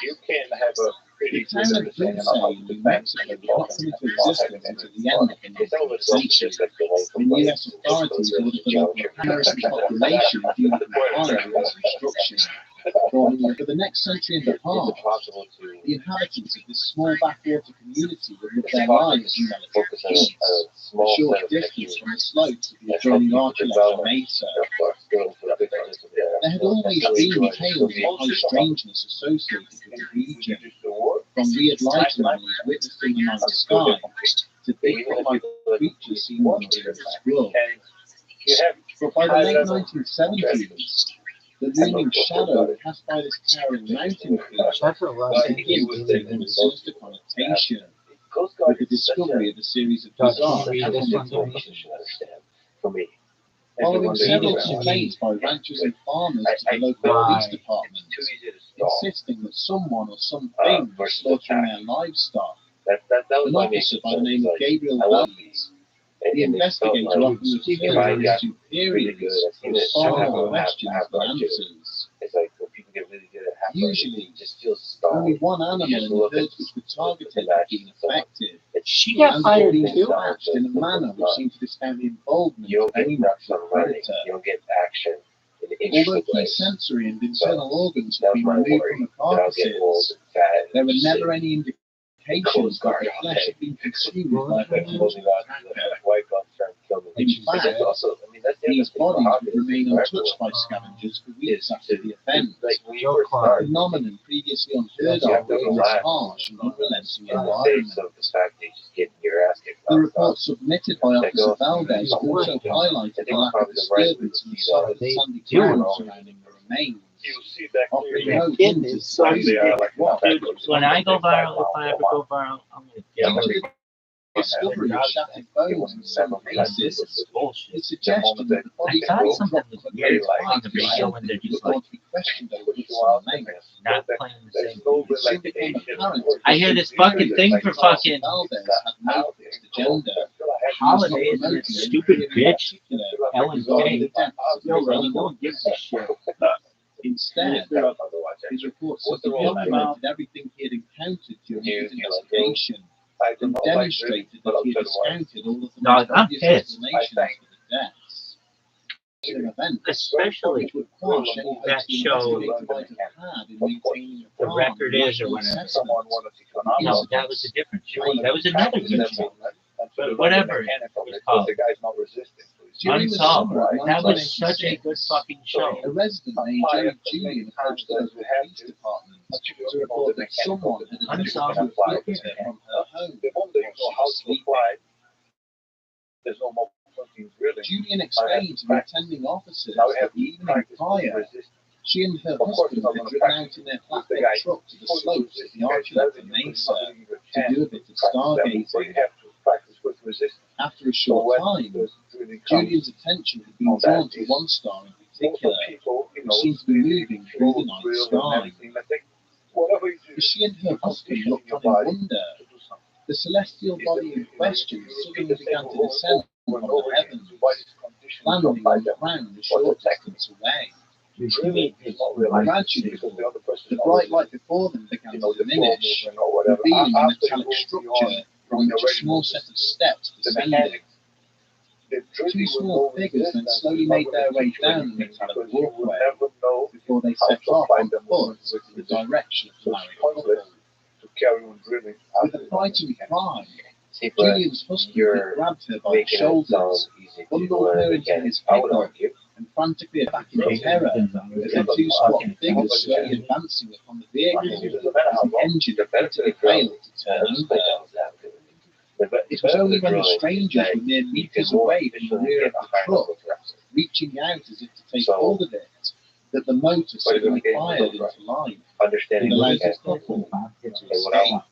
you can have a pretty The good town of understanding Dulce of how to in New defend Mexico did not come into existence until the end of the 19th century, when U.S. authorities ordered the local American population duly compliant with this instruction, forming for the next century and a half, the inhabitants of this small backwater community would live their lives in relative peace, a short distance from the slopes of the adjoining Archuleta Mesa. There had always been tales of high strangeness associated with the region, from weird light anomalies witnessed in the night sky to Bigfoot-like creatures seen on the scroll. But by the late 1970s, the looming shadow cast by this towering mountain creature That's a lot. began to take on a sinister connotation, with the discovery of a series of bizarre accommodation. For me. Following several complaints by ranchers and farmers to the local police department, insisting that someone or something was slaughtering their livestock, an officer by the name of Gabriel Davies, the investigator often returned to his superiors with far more questions than answers. It's like when people get really good at hacking, Usually, it just feels stalled. only one animal in the herd which were targeted had been affected, She got and fired being too. dispatched in a manner which seemed to discount the involvement You don't of get any nuts natural on running. predator. You don't get action in the Although interesting key way. sensory and internal organs That had was been my removed worry. from the That I'll get old carcasses, and fat. there were and never sick. any indications that the flesh had been consumed by a Like holding on to the white bump trying to kill me. In fact, That's also, I mean, that's the These bodies would remain untouched by scavengers for weeks after the event. A phenomenon previously unheard of in this harsh and unrelenting environment. The report submitted by Officer Valdez also highlighted the lack of disturbance in the soft and sandy ground surrounding the remains. Offering no hint as to who they are, When I go viral, if I ever go viral, I'm gonna get due to the discovery of shattered bones in some cases, the suggestion that the body I thought could something drop was from a weird great height on the video when they're just would like be questioned over its length. not playing the same. It soon became apparent I hear this fucking thing for fucking Valdez had no fixed agenda. holidays and that stupid bitch Ellen K. No, No one gives a shit. Instead, his report simply documented everything he had encountered during his investigation and demonstrated that he had discounted all of the most I'm obvious pissed. explanations for the deaths. Event, Especially which would quash any hopes that the show, investigator might have had in maintaining a the calm record and is or rational whatever. assessment. No, that was a different show. That was another good show. But whatever it was called. During the Unsolved. summer of That was such a 1986, good fucking show. a resident named Jerry Julian approached the local police department to report that someone had attempted to Unsolved. abduct her from her home while she was sleeping. Julian explained to the attending officers that the evening prior, she and her husband had driven out in their flatbed truck to the slopes of the Archuleta Mesa to do a bit of stargazing. After a short time, Julian's attention had been drawn to one star in particular, which seemed to be moving through the night sky. As she and her husband looked on in wonder, the celestial body in question suddenly began to descend from the heavens, landing on the ground a short distance away. Gradually, the bright light before them began to diminish, revealing a metallic structure from which a small set of steps descended. Two small figures then slowly made their way down the metallic walkway before they set off on foot in the direction of the married couple. With a frightened cry, Julian's husband grabbed her by the shoulders, bundled her into his pickup, and frantically attacking in terror as the two squat figures slowly advancing upon the vehicle as the engine repeatedly failed to turn over. It was only when the strangers were mere meters away from the rear of the truck, reaching out as if to take hold of it, that the motor suddenly fired into life and allowed the couple to escape.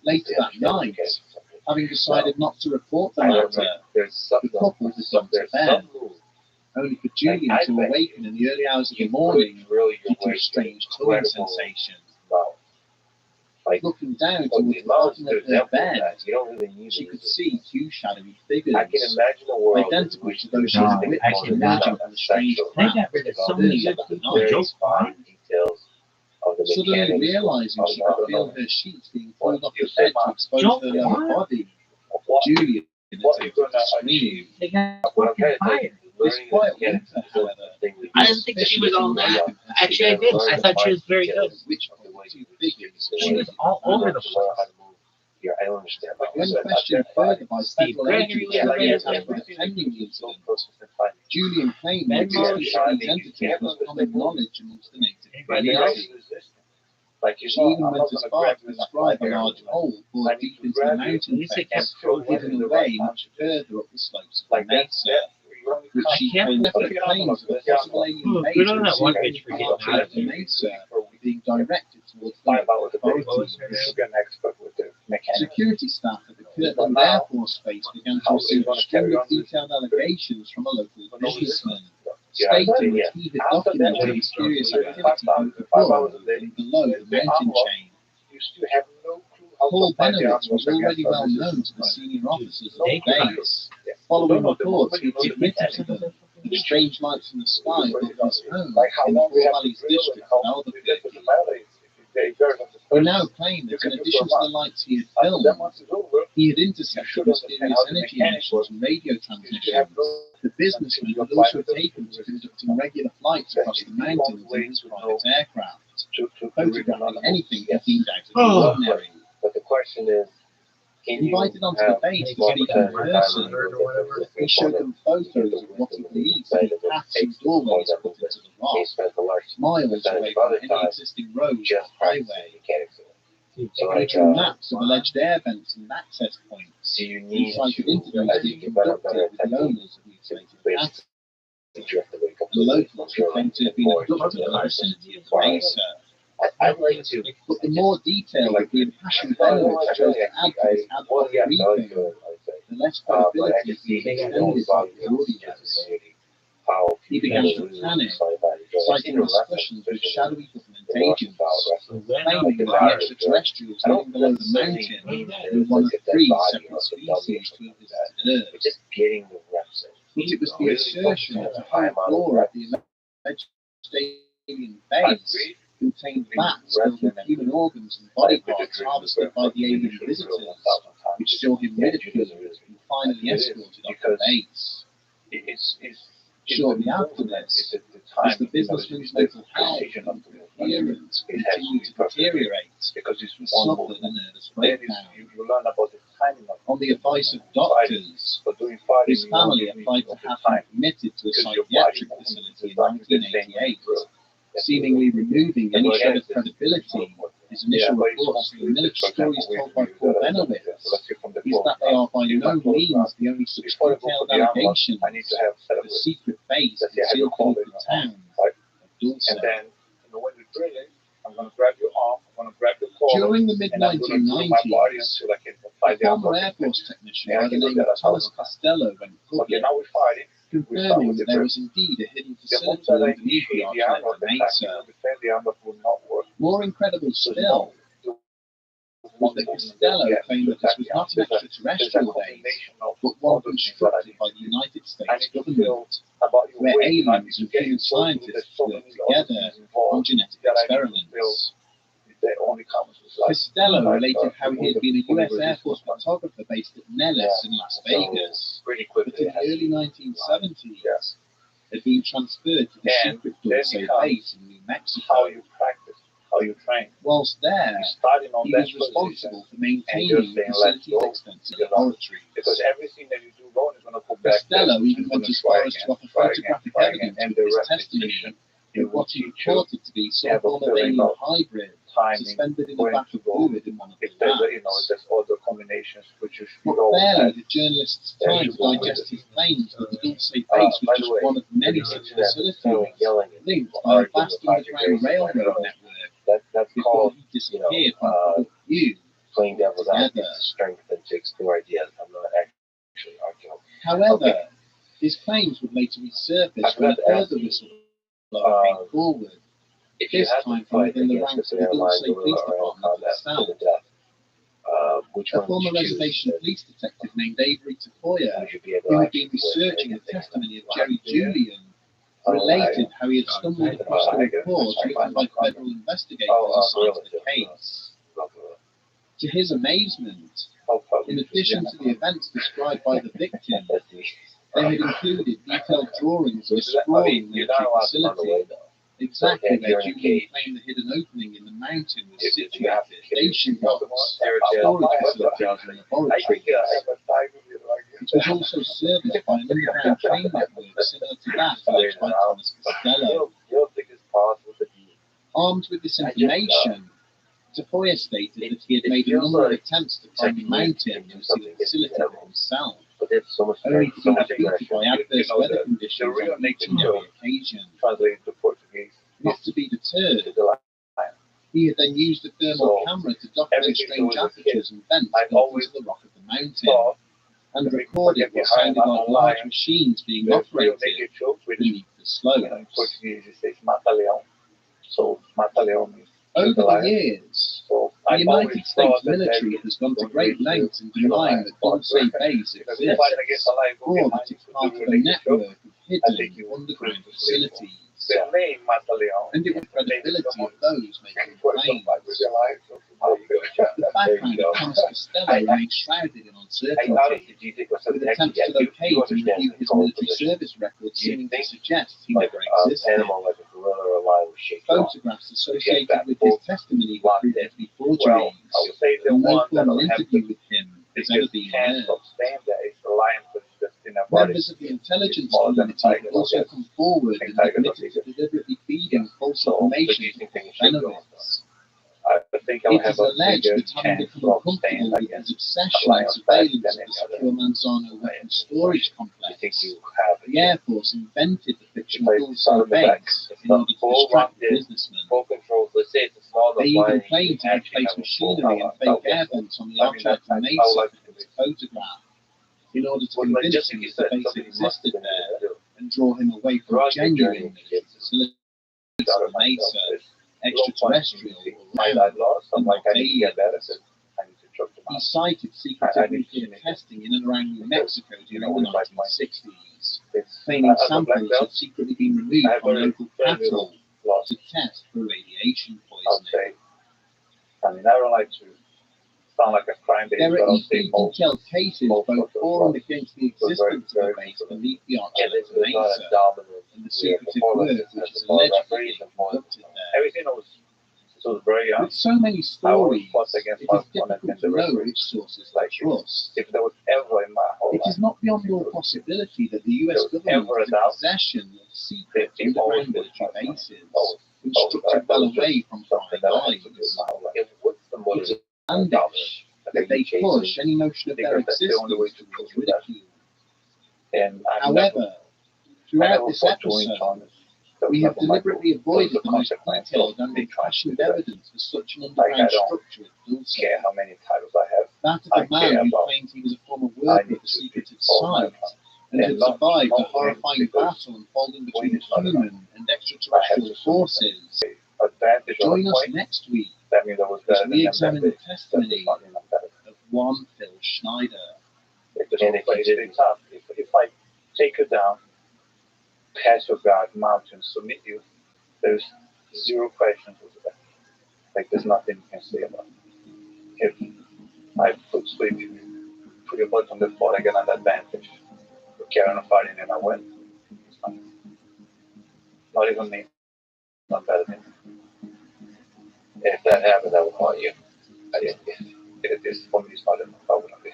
Later that night, having decided not to report the matter, the couple had gone to bed, only for Julian to awaken in the early hours of the morning due to a strange tugging sensation. Looking down towards the bottom of her bed, she could see two shadowy figures, identical to those she had witnessed emerging from the strange They crack got rid of so earlier many that good people. night. Suddenly realizing she could feel her sheets being pulled off the bed to expose her lower body, Julian attempted to scream. They got fucking fired. This quiet whimper, however, I didn't think she was all that. Actually, I did. I thought she was very good. which of the two figures She was all over the place. When questioned further by Steve federal Gregory agents was charged there. with attending the incident, Julian claimed that the existence of these entities was common knowledge amongst the native Anybody else? community. She even went as far to describe a large hole bored deep into the mountain Music face, kept hidden away much further up the slopes of the Mesa, which she claimed claims of a possible alien base Good on that one pursuing bitch for getting out the of it. Mesa being directed towards the local authorities. Security staff at the Kirtland Air Force Base began to receive extremely detailed allegations from a local businessman, stating that he had documented mysterious activity both above and below the mountain chain. Paul Benowitz was already well known to the senior officers of the base. Following reports, he had submitted to them that strange lights in the sky above his home in the Four Valleys district of Albuquerque. He now claimed that in addition to the lights he had filmed, he had intercepted mysterious energy emissions and radio transmissions. The businessman had also taken to conducting regular flights across the mountains in his private aircraft, photographing anything he deemed out of the ordinary. But the question is, Invited onto the base to speak in person, he showed them photos of what he believed to be paths and doorways put into the rock, miles away from any existing road or highway. He drew maps of alleged air vents and access points, and cited interviews he conducted with the owners of mutilated paths. The locals who claimed to have been abducted in the vicinity of Mesa. But the more detailed the impassioned venomous chose to add to this ad hoc briefing, the less credibility he extended to his audience. He began to panic, citing discussions with shadowy government agents, claiming that the extraterrestrials living below the mountain were one of 3 separate species to have visited Earth. But it was the assertion that the whole floor of the alleged alien base contained vats filled with human organs and body parts harvested by the alien visitors, which saw him ridiculed and finally escorted off the base. Shortly after this, as the businessman's mental health and appearance continued to deteriorate, he suffered a nervous breakdown. On the advice of doctors, his family applied to have him committed to a psychiatric facility in 1988, seemingly removing any shred of credibility. His initial reports from the military stories told by Paul Benowitz is that they are by no means the only such detailed allegations of the secret base concealed beneath the town of Dulce. During the mid-1990s, a former Air Force technician by the name of Thomas Costello went public, confirming that there was indeed a hidden facility underneath the Archuleta Mesa. More incredible still was that Costello claimed that this was not an extraterrestrial base, but one constructed by the United States government, where aliens and human scientists worked together on genetic experiments. Costello related how he had been a US Air Force photographer based at Nellis in Las Vegas, but in the early 1970s had been transferred to the secret Dulce base in New Mexico. Whilst there, he was responsible for maintaining the facility's extensive laboratories. Costello even went as far as to offer photographic evidence with his testimony that what he reported to be some form of alien hybrid suspended in a vat of fluid in one of the labs. But barely did journalists time to digest his claims that the Dulce base was just one of many such facilities linked by a vast underground railroad network before he disappeared from public view altogether. However, his claims would later resurface when a further whistleblower came forward, this time from within the ranks of the Dulce Police Department itself. A former reservation police detective named Avery Tafoya, who had been researching the testimony of Jerry Julian, related how he had stumbled across the report written by federal investigators assigned to the case. To his amazement, in addition to the events described by the victim, they had included detailed drawings of a sprawling military facility, exactly where Julian claimed the hidden opening in the mountain was situated. Station blocks, storage facilities, and laboratories. It was also serviced by an underground train network similar to that alleged by Thomas Costello. Armed with this information, Tafoya stated that he had made a number of attempts to climb the mountain and see the facility for himself, only to be defeated by adverse weather conditions on each and every occasion. Not to be deterred, he had then used a thermal camera to document strange apertures and vents built into the rock of the mountain, and recorded what sounded like large machines being operated beneath the slopes. Over the years, the United States military has gone to great lengths in denying that Dulce base exists, or that it's part of a network of hidden underground facilities. And it was the credibility of those making claims. The background of Thomas Costello remains shrouded in uncertainty, with attempts to locate and review his military service records seeming to suggest he never existed. Photographs associated with his testimony were proven to be forgeries, and no formal interview with him It's just can't sustain that. It's reliant on just in a body. Members of the intelligence community also come forward and admitted to deliberately feeding false information for benefits. I think It is alleged that having become comfortable with his obsession and surveillance of the secure Manzano weapons storage complex, the Air Force invented the fictional Dulce base in order to distract the businessmen. They even claimed to have placed machinery and fake air vents on the outside of Mesa for his photograph in order to convince him that the base existed there and draw him away from genuine facilities of Mesa, extraterrestrial or alien. He cited secretive nuclear testing in and around New Mexico during the 1960s, claiming samples had secretly been removed from local cattle to test for radiation poisoning. I mean, I don't like to sound like a crime base, there but are I'll say equally detailed cases both for and against the existence of a base beneath the Archipelago Mesa and the secretive work which is allegedly conducted there. Everything was very young. With so many stories, it is difficult to know which sources to trust. If there was ever in my whole It is not beyond all possibility that the US government is in possession of secret underground military bases, constructed well away from prying eyes. It is outlandish that they push any notion of their existence towards ridicule. However, throughout this episode, we have deliberately avoided the most detailed and impassioned evidence for such an underground structure at Dulce. How many titles I have. That of a man who claimed he was a former worker of the secretive site and had survived a horrifying battle unfolding between human and extraterrestrial forces. Join us next week as we examine the testimony of one Phil Schneider. If I take you down, pass your guard, mountains, submit you, there's zero questions with that. Like there's nothing you can say about it. If I sleep you, put your butt on the floor, I get an advantage. You carry on fighting and I win. Not even me. Not better than me. If that happens, I will call you. I didn't get it. It is for me, it's not enough. I wouldn't be.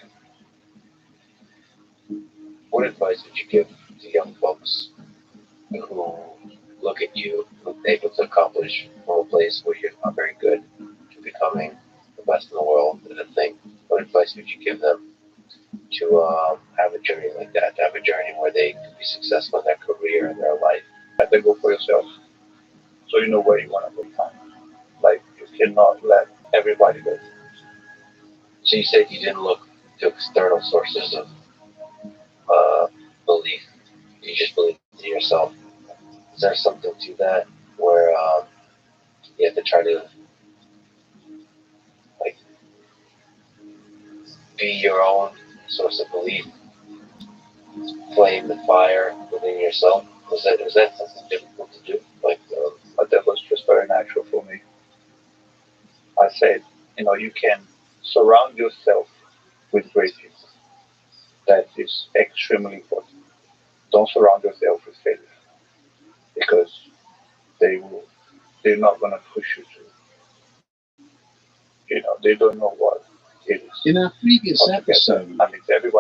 What advice would you give to young folks who look at you, who are able to accomplish from a place where you're not very good to becoming the best in the world at a thing? What advice would you give them to have a journey like that, to have a journey where they can be successful in their career and their life? You have to go for yourself, so you know where you want to go. Like you cannot let everybody go. So you said you didn't look to external sources of belief. You just believe in yourself. Is there something to that where you have to try to like be your own source of belief, flame the fire within yourself? Was that something difficult to do? But that was just very natural for me. I said, you can surround yourself with great people. That is extremely important. Don't surround yourself with failure, because they're not going to push you to, they don't know what it is. In our previous episode,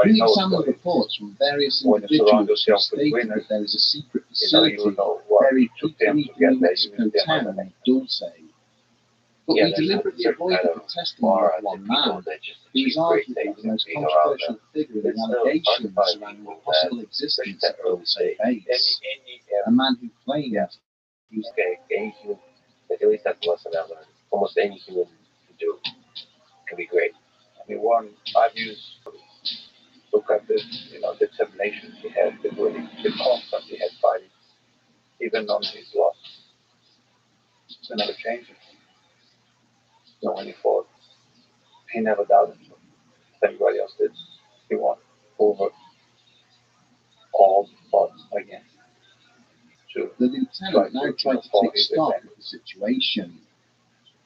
we examined reports from various individuals who stated that there is a secret facility buried deep beneath the New Mexico town of Dulce. But we deliberately avoided the testimony of one man who was arguably the most controversial figure in the allegations surrounding the possible existence of Dulce base. A man who claimed he was any human, at least that's the lesson I learned. Almost any human can do can be great. I mean, one I've used, look at this, determination he had, the willing, the constant he had fighting, even on his loss. It never changed. So when he fought, he never doubted himself. Everybody else did. He won over all odds again. The lieutenant now tried to take stock of the situation.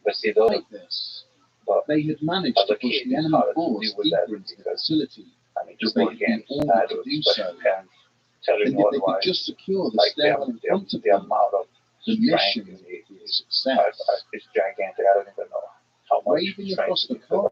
But see, those like this, they had managed to push the enemy force deeper into the facility, as they had been ordered to do so. And if they could just secure the stairwell in front of them, the mission would be a success. It's gigantic. I don't even know how much. Waving across the corridor,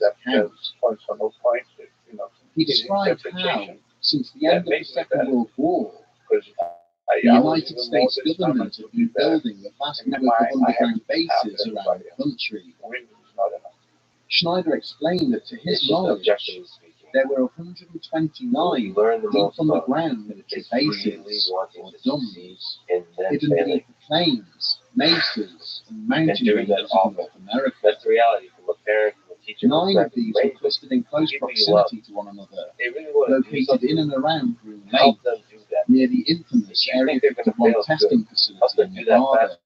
account. He described how, since the end of the Second World War, The United States government had been building a vast network of underground bases around the country. Schneider explained that to his knowledge, there were 129 deep underground military bases, or DUMs, hidden beneath the plains, mesas, and mountain ranges of North America. That's the reality from a parent, from a teacher. 9 of these were clustered in close proximity to one another, located in and around Groom Lake, near the infamous Area 51 testing facility in Nevada.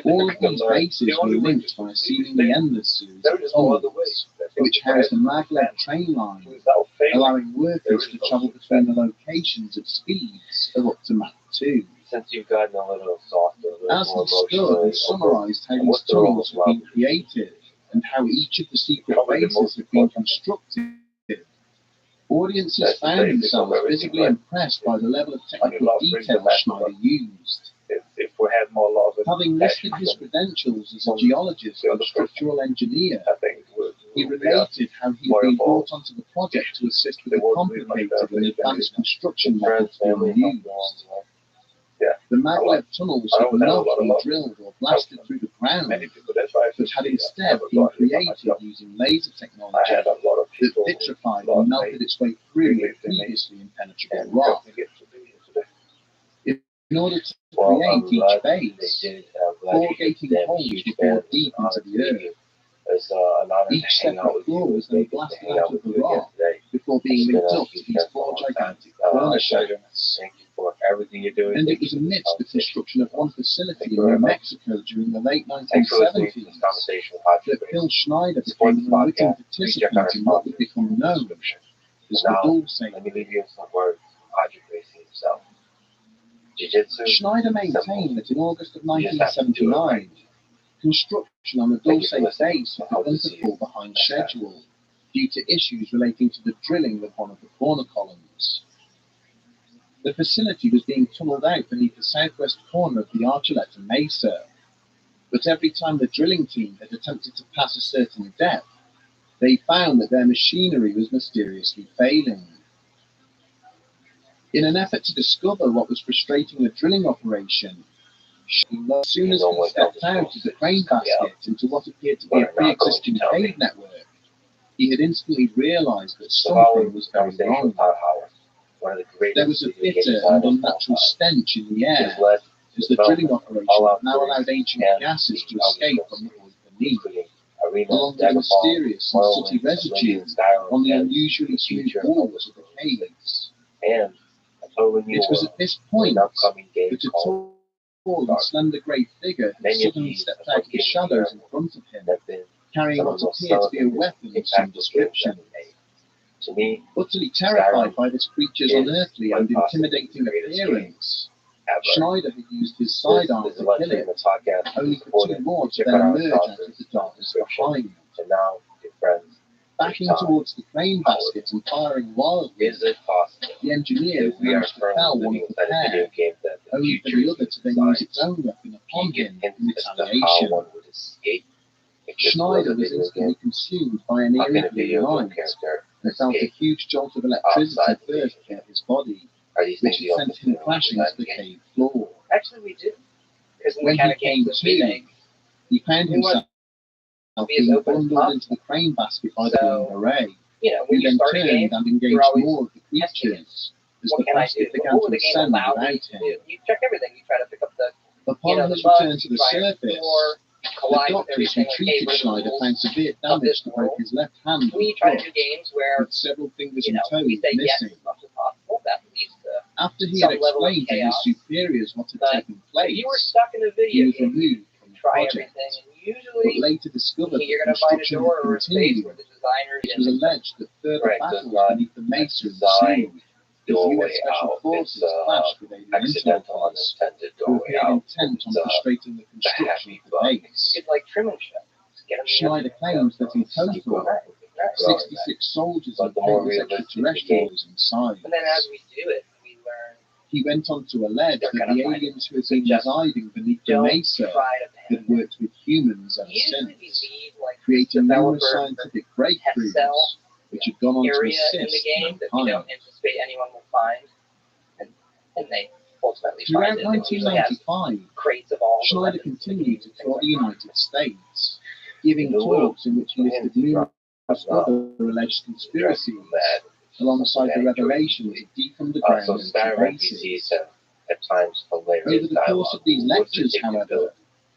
All of these bases were linked by a seemingly endless series of tunnels, which housed a maglev train line, allowing workers to travel between the locations at speeds of up to Mach 2. Since you've gotten a little softer, As he stood and summarized how these tunnels had been created and how each of the secret bases had been constructed, audiences found themselves visibly impressed by the level of technical detail Schneider used. If we had more laws, having listed his credentials as a geologist and structural engineer, he related how he had been brought onto the project to assist with the complicated and advanced construction methods being used. The maglev tunnels had not been drilled or blasted through the ground, but had instead been created using laser technology that vitrified and melted its way through the previously impenetrable rock. In order to create each base, 4 gating holes were bored deep into the earth. Each separate floor was then blasted out of the rock before being linked up to these 4 gigantic corner shafts. And it was amidst the construction of one facility in New Mexico during the late 1970s that Phil Schneider became an unwitting participant in what would become known as the Dulce. Schneider maintained that in August of 1979, construction on the Dulce base had begun to fall behind schedule due to issues relating to the drilling of one of the corner columns. The facility was being tunneled out beneath the southwest corner of the Archuleta Mesa, but every time the drilling team had attempted to pass a certain depth, they found that their machinery was mysteriously failing. In an effort to discover what was frustrating the drilling operation, as soon as he stepped out of the crane basket into what appeared to be a pre-existing cave network, he had instantly realized that something was going wrong. There was a bitter and unnatural stench in the air, as the drilling operation now allowed ancient gases to escape from the void beneath, along with a mysterious and sooty residue on the unusually smooth walls of the caves. It was at this point that a tall and slender grey figure had suddenly stepped out of the shadows in front of him, carrying what appeared to be a weapon of some description. Utterly terrified by this creature's unearthly and intimidating appearance, Schneider had used his sidearm to kill it, only for 2 more to then emerge out of the darkness behind. Backing towards the crane basket and firing wildly, the engineer managed to fell one of the pair, only for the other to then use its own weapon upon him in retaliation. Schneider was instantly consumed by an eerie blue light and felt a huge jolt of electricity burst through his body, which had sent him crashing to the cave floor. Actually, we do. When he came to, he found himself being bundled into the crane basket by the Green Beret, who then turned and engaged more of the creatures as the basket began to ascend without him. You check everything. You try to pick up the Upon his return to the surface, the doctors who treated Schneider found severe damage to both his left hand and foot, with several fingers and toes missing. After he had explained to his superiors what had taken place, he was removed from the project, but later discovered that construction had continued. It was alleged that further battles beneath the Mesa ensued, as U.S. Special Forces clashed with alien interlopers who appeared intent on frustrating the construction of the base. Schneider claims that in total, 66 soldiers and countless extraterrestrials inside. And then as we do it, we learn. He went on to allege that the aliens who had been residing beneath the Mesa had worked with humans ever since, creating numerous scientific breakthroughs which had gone on to assist in the game that we don't anticipate anyone will find. And and they ultimately Throughout find it usually has 1995, crates of all the Schneider weapons. continued to tour the United States, giving talks in which he listed numerous other alleged conspiracies, alongside the revelations of deep underground military bases. At times Over the course of these lectures, however,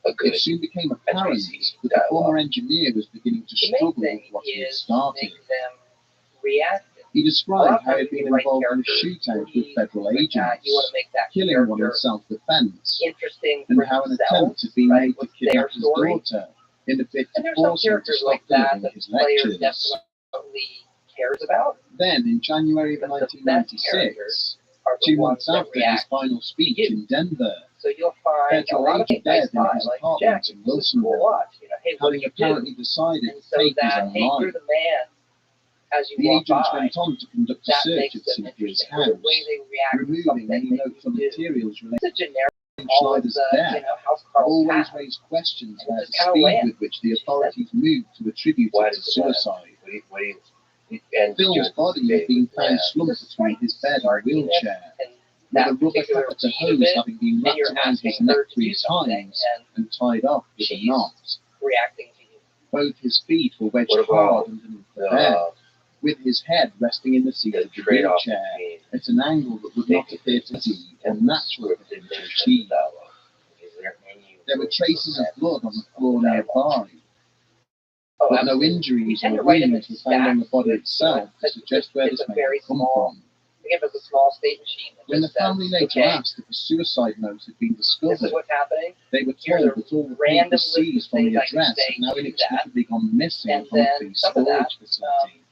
it soon became apparent that the former engineer was beginning to struggle with what he had started. He described how he had been involved in a shootout with federal agents, killing one in self-defense, and how an attempt had been made to kidnap his daughter in a bid to force him to stop delivering his lectures. Then, in January of 1996, 2 months after his final speech in Denver, federal agent dead in his apartment in Wilsonville, having apparently decided to take his own life. The agents went on to conduct a search at Cynthia's house, removing any notes or materials related to Schneider's death. Always raised questions about the speed with which the authorities moved to attribute it to suicide. Phil's body had been found slumped between his bed and wheelchair, with a rubber catheter hose having been wrapped around his neck 3 times and tied off with a knot. Both his feet were wedged hard underneath the bed, with his head resting in the seat of the wheelchair at an angle that would not appear to be unnatural for him to achieve. There were traces of blood on the floor nearby, but no injuries or wounds were found on the body itself to suggest where this may have come from. When the family later asked if a suicide note had been discovered, they were told that all the papers seized from the address had now inexplicably gone missing from the police storage facility.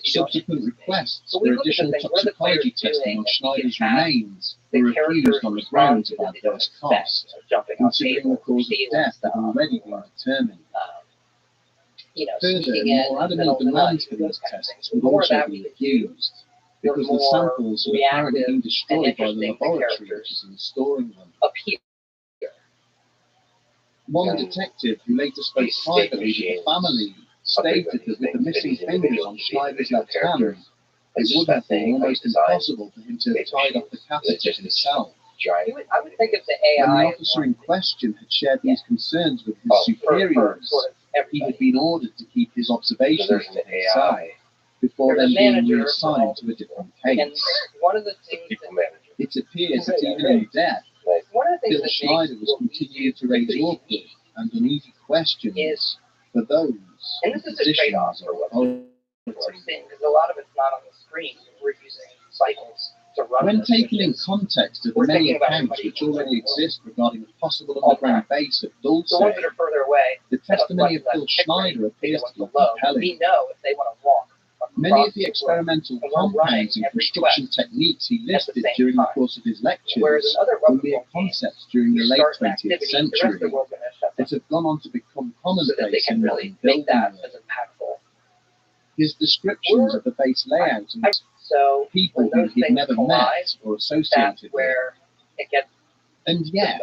Subsequent requests for additional toxicology testing on Schneider's remains were refused on the grounds of adverse cost, considering the cause of death had already been determined. Further, more adamant demands for these tests would also be refused, because the samples had apparently been destroyed by the laboratory which is in storing them. One detective who later spoke privately with the family stated that with the missing fingers on Schneider's left hand, it would have been almost impossible for him to have tied off the catheter himself. When the officer in question had shared these concerns with his superiors, he had been ordered to keep his observations to himself, before then being reassigned to a different case. It appears that even in death, Phil Schneider was continuing to raise awkward and uneasy questions for those in positions of authority. When taken in context of the many accounts which already exist regarding the possible underground base at Dulce, the testimony of Phil Schneider appears to be compelling. Many of the experimental compounds and construction techniques he listed during the course of his lectures were mere concepts during the late 20th century that have gone on to become commonplace in modern building work. His descriptions of the base layout and people who he'd never met or associated with. And yet,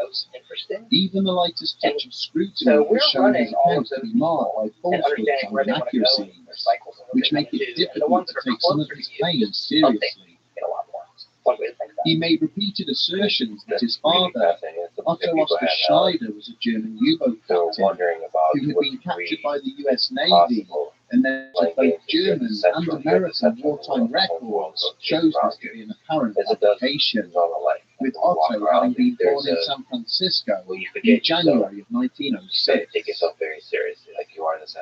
even the lightest touch of scrutiny has shown his accounts to be marred by falsehoods and inaccuracies, which make it difficult to take some of his claims seriously. He made repeated assertions that his father, Otto Oskar Schneider, was a German U-boat captain who had been captured by the US Navy, and then both German and American wartime records shows this to be an apparent fabrication, with Otto having been born in San Francisco in January of 1906.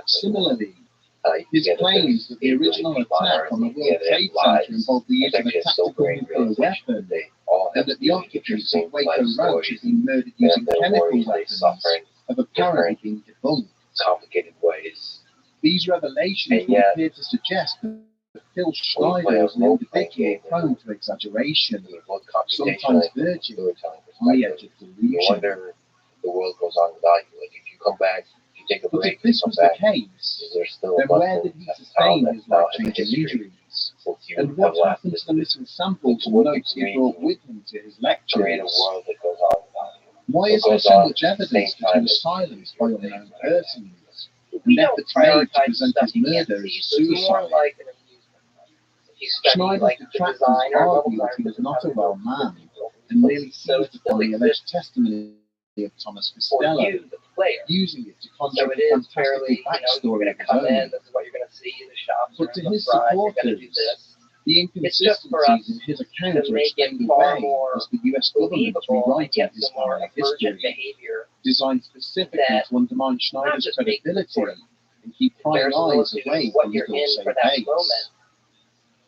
Similarly, his claims that the original attack on the World Trade Center involved the use of a tactical nuclear weapon, and that the occupants of Waco Ranch had been murdered using chemical weapons, have apparently been debunked. These revelations would appear to suggest that Phil Schneider was an individual prone to exaggeration, sometimes verging on the edge of delusion. But if this was the case, then where did he sustain his life-changing injuries? And what happened to the missing samples and notes he brought with him to his lectures? Why is there so much evidence that he was silenced by unknown persons, and efforts made to present his murder as a suicide? you study Schneider's like the detractors designer, level argue that he designer, was not a well man, and so merely it seized still upon the alleged exists testimony of Thomas for Costello, you, the player. using it to So conjure it a is fairly, fantastical you're backstory going of to his come in, own. this is what you're going to see, the shops But are to in the his front, you're going to do supporters, this. the It's just for us inconsistencies in his account to are make it explained far away more as the US government believable and rewriting get his some more family emergent history, behavior designed specifically that to undermine not Schneider's just make credibility sort of and keep prying eyes verisimilitude away of what from you're his in also for that base. moment,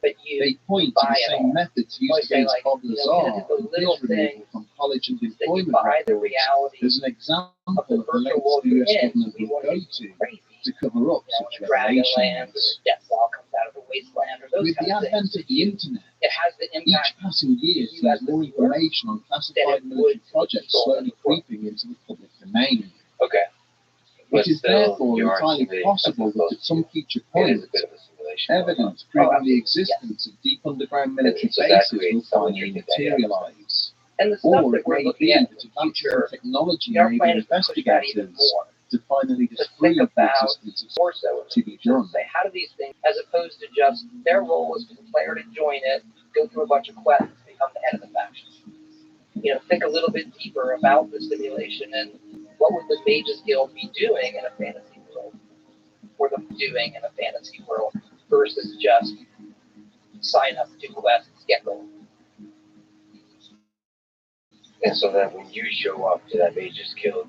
but you They point to buy the it same all. methods You used always say, against like, Bob you Lazar know, the and little his removal things from college and that you employment buy the records reality as an example of the of the virtual lengths world the you're US in. government We will want go you to crazy. to cover up You know, such when a dragon lands or revelations. a death ball comes out of the wasteland or those With the kind of advent things. of the internet, It has the each impact passing year to you as sees the more viewer information on that classified it would military to the projects people in slowly the world. creeping into the public domain. Okay. But It is still, therefore you are entirely simulating possible something that close at some to future you. It is point, a bit of a simulation. evidence proving the existence of deep underground military So that bases will creates some finally interesting dynamics. materialize. And the stuff Or that it we're may looking be at in that the advances future, in technology our enable plan is to push that even investigators more. to finally To disprove think the about existence of more so in the to be future. done. Say, how do these things, as opposed to just their role is for the player to join it, go through a bunch of quests, become the head of the faction. You know, think a little bit deeper about the simulation and what would the Mages Guild be doing in a fantasy world, or them doing in a fantasy world, versus just sign up, do quests, get gold. And so that when you show up to that Mages Guild,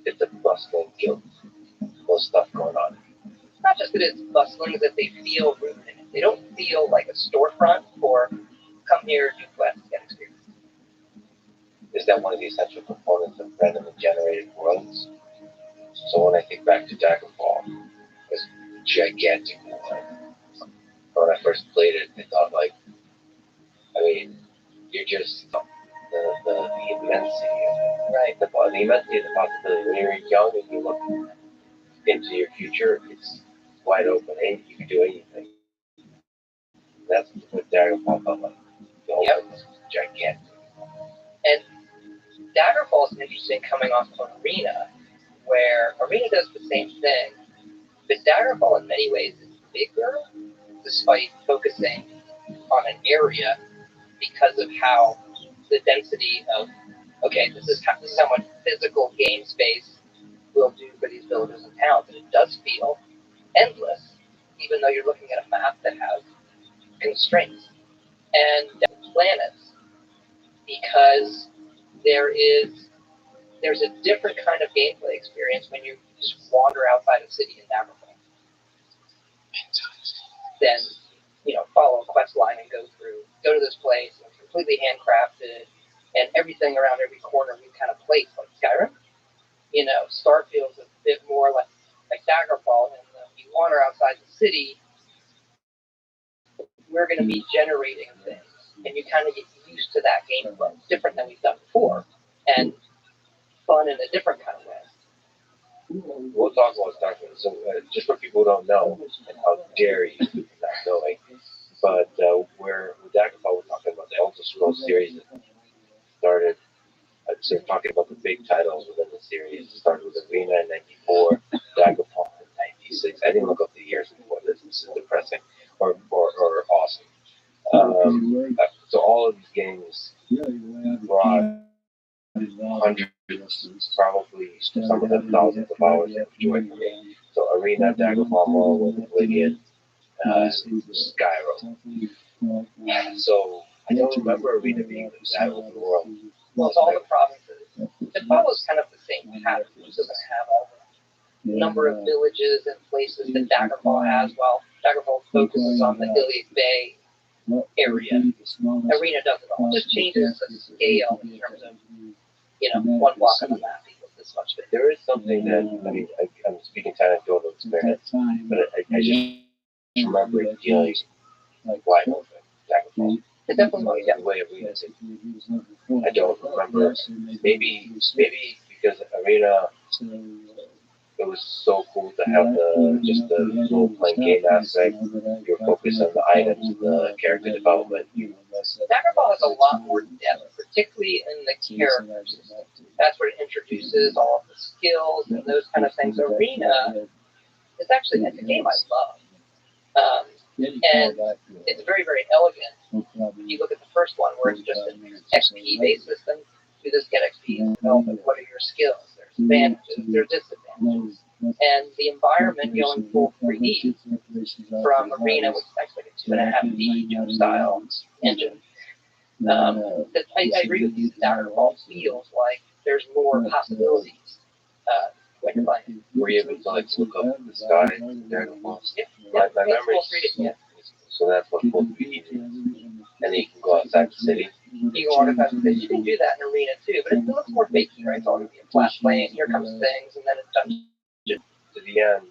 it's a bustling guild. Full stuff going on. It's not just that it's bustling, that they feel rooted in it. They don't feel like a storefront for come here, do quests, get experience. Is that one of the essential components of randomly generated worlds? So when I think back to Daggerfall, this gigantic world. When I first played it, I thought like, I mean, you're just the immensity of it, right? The immensity of the possibility. When you're young and you look into your future, it's wide open. Hey, you can do anything. That's what Daggerfall felt like. The whole thing was gigantic. And Daggerfall is interesting coming off of Arena, where Arena does the same thing, but Daggerfall in many ways is bigger, despite focusing on an area because of how the density of, okay, this is how much physical game space we'll do for these villages and towns, and it does feel endless, even though you're looking at a map that has constraints. And planets, because there's a different kind of gameplay experience when you just wander outside a city in Daggerfall than, follow a quest line and go to this place, and it's completely handcrafted, and everything around every corner we kind of place like Skyrim. Starfield's a bit more like Daggerfall, and you wander outside the city, we're going to be generating things, and you kind of get used to that gameplay. It's different than we've done before, and fun in a different kind of way. We'll talk about Starfield. So, just for people who don't know, and how dare you not knowing, but with Daggerfall, we're talking about the Elder Scrolls series that started. So we're talking about the big titles within the series. It started with Arena in '94, Daggerfall in '96. I didn't look up the years before this. This is depressing or awesome. So all of these games brought hundreds, probably some of them thousands of hours of joy for me. So Arena, Daggerfall, Morrowind, Oblivion, Skyrim. So I don't remember Arena being that open world. Well, it's all the provinces. It follows kind of the same pattern. It doesn't have all the number of villages and places that Daggerfall has, while Daggerfall focuses on the Iliac Bay area. Arena does it all. It just changes the scale in terms of, one block on the map equals this much. There is something that, I'm speaking to anecdotal experience, but I just remember it feeling wide open, Daggerfall. It definitely The way Arena did. I don't remember. Maybe because Arena, it was so cool to have the role-playing game aspect. You're focused on the items and the character development. Daggerfall has a lot more depth, particularly in the characters. That's where it introduces all of the skills and those kind of things. Arena is actually, it's a game I love. And it's very, very elegant. You look at the first one where it's just an XP-based system. Do this, get XP in development. What are your skills? There's advantages, there's disadvantages. And the environment going full 3D from Arena, which is actually like a 2.5D jump style engine. I agree with you. Daggerfall feels like there's more possibilities when you're playing. Were you able to like look up the sky in Daggerfall? Yeah, My memory. yeah. So that's what full 3D is. And then you can go outside the city. You can walk across the stage. You can do that in Arena too, but it looks more fakey, right? It's all going to be a flat plane. Here comes things, and then it's dungeon. To the end,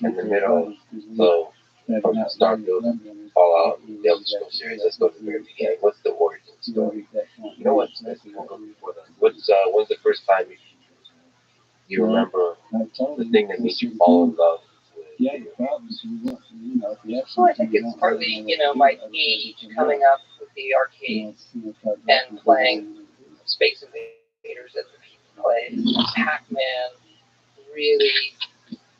in the middle, so from Starfield, Fallout, the Elder Scrolls series, let's go to the very beginning. What's the origin story? You know what? We'll go before that. When's the first time you remember the thing that made you fall in love with? Well, I think it's partly, my age coming up with the arcades and playing Space Invaders that the people played. Pac-Man really,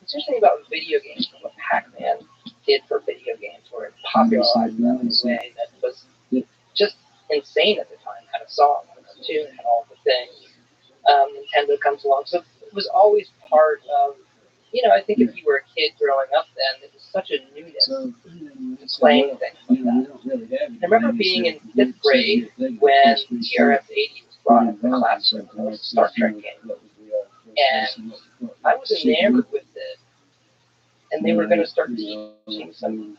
it's interesting about video games and what Pac-Man did for video games, where it popularized them in a way that was just insane at the time. Had a song, had a cartoon, had all the things. Nintendo comes along, so it was always part of. I think if you were a kid growing up then, it was such a newness to playing things like that. I remember being in 5th grade when TRS-80 was brought into the classroom. It was a Star Trek game. And I was enamored with it. And they were going to start teaching some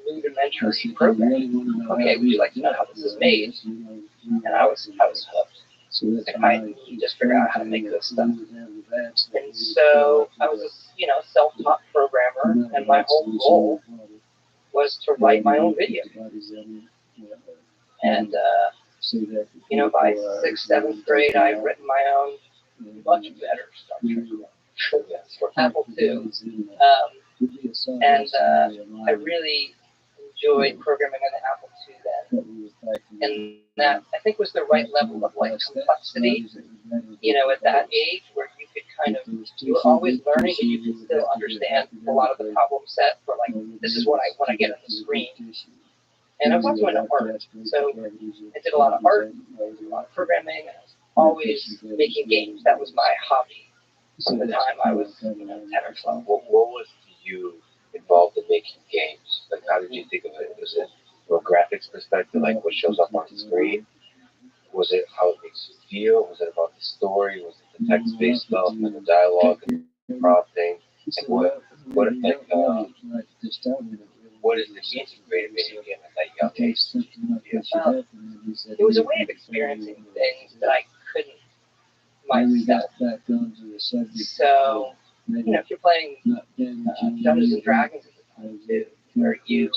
rudimentary programming. Okay, would you like to know how this is made? And I was hooked. I just figured out how to make this stuff. And so I was a self-taught programmer, and my whole goal was to write my own video. And by 6th, 7th grade, I had written my own much better Star Trek for Apple II. I really enjoyed programming on the Apple II then. And that, I think, was the right level of complexity, at that age, where you could you were always learning, and you could still understand a lot of the problem set for, this is what I want to get on the screen. And I was also into art, so I did a lot of art, a lot of programming, and I was always making games. That was my hobby from the time I was 10 or 12. What was you involved in making games? Like, how did you think of it? Was it from a graphics perspective, like what shows up on the screen? Was it how it makes you feel? Was it about the story? Was it the text-based stuff and the dialogue and the prompting? And what is the means of creating a video game at that young age? It was a way of experiencing things that I couldn't myself. So, if you're playing Dungeons and Dragons at the time too, where you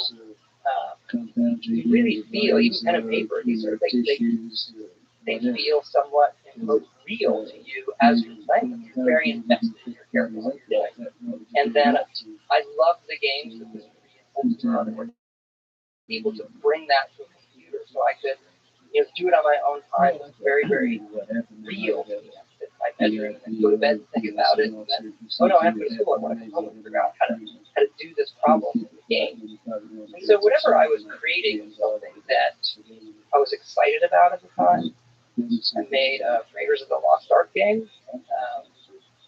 really feel, even pen and paper, these are they feel somewhat real to you as you're playing them. You're very invested in your character, what you're doing. And then I loved the games that was reinforced, able to bring that to a computer so I could do it on my own time. It was very, very real to me. My bedroom, and go to bed and think about it, and then, oh no, I have to go to school. I want to come home and figure out how to do this problem in the game. And so whatever I was creating was something that I was excited about at the time. I made Raiders of the Lost Ark game.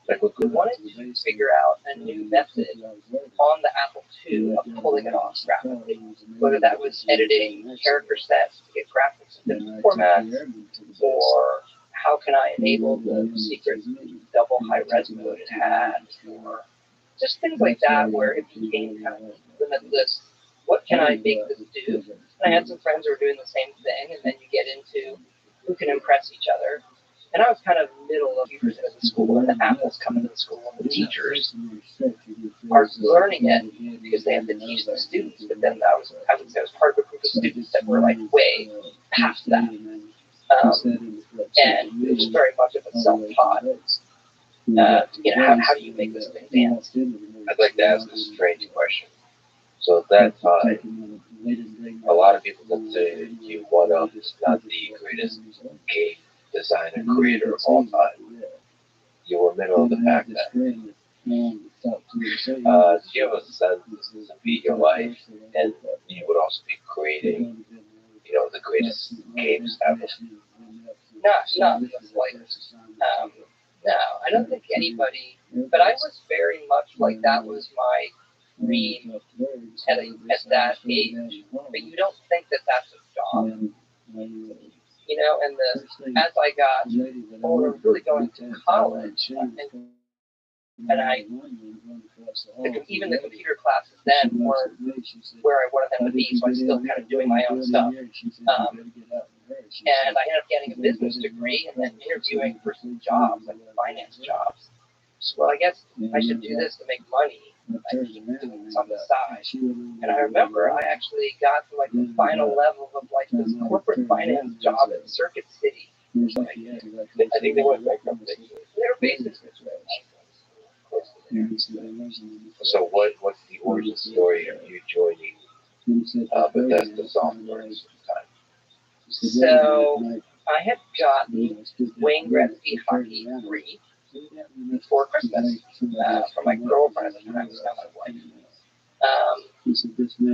I wanted to figure out a new method on the Apple II of pulling it off graphically. Whether that was editing character sets to get graphics in different formats, or how can I enable the secret double high-res mode it had, or just things like that, where it became kind of limitless. What can I make this do? And I had some friends who were doing the same thing, and then you get into who can impress each other. And I was kind of middle of years at the school, and the Apples come into the school, and the teachers are learning it because they have to teach the students. But then I would say I was part of a group of students that were way past that. And it was very much of a self-taught. How do you make this thing dance? I'd like to ask a strange question. So at that time, a lot of people would say that you one up is not the greatest game designer creator of all time. You were middle of the pack then. you have a sense to be your life, and you would also be creating, the greatest games ever? Not in the slightest. No, I don't think anybody. But I was very much like that was my dream at that age. But you don't think that that's a job, And as I got older, really going to college, and even the computer classes then weren't where I wanted them to be, so I'm still kind of doing my own stuff. And I ended up getting a business degree and then interviewing for some jobs, like finance jobs. Well, I guess I should do this to make money. I keep doing this on the side. And I remember I actually got to like the final level of like this corporate finance job in Circuit City. I think they went bankrupt. They were basically So what's the origin story of you joining Bethesda Software at the time? So I had gotten Wayne Gretzky Hockey 3 for Christmas from my girlfriend at the time, who's now my wife. I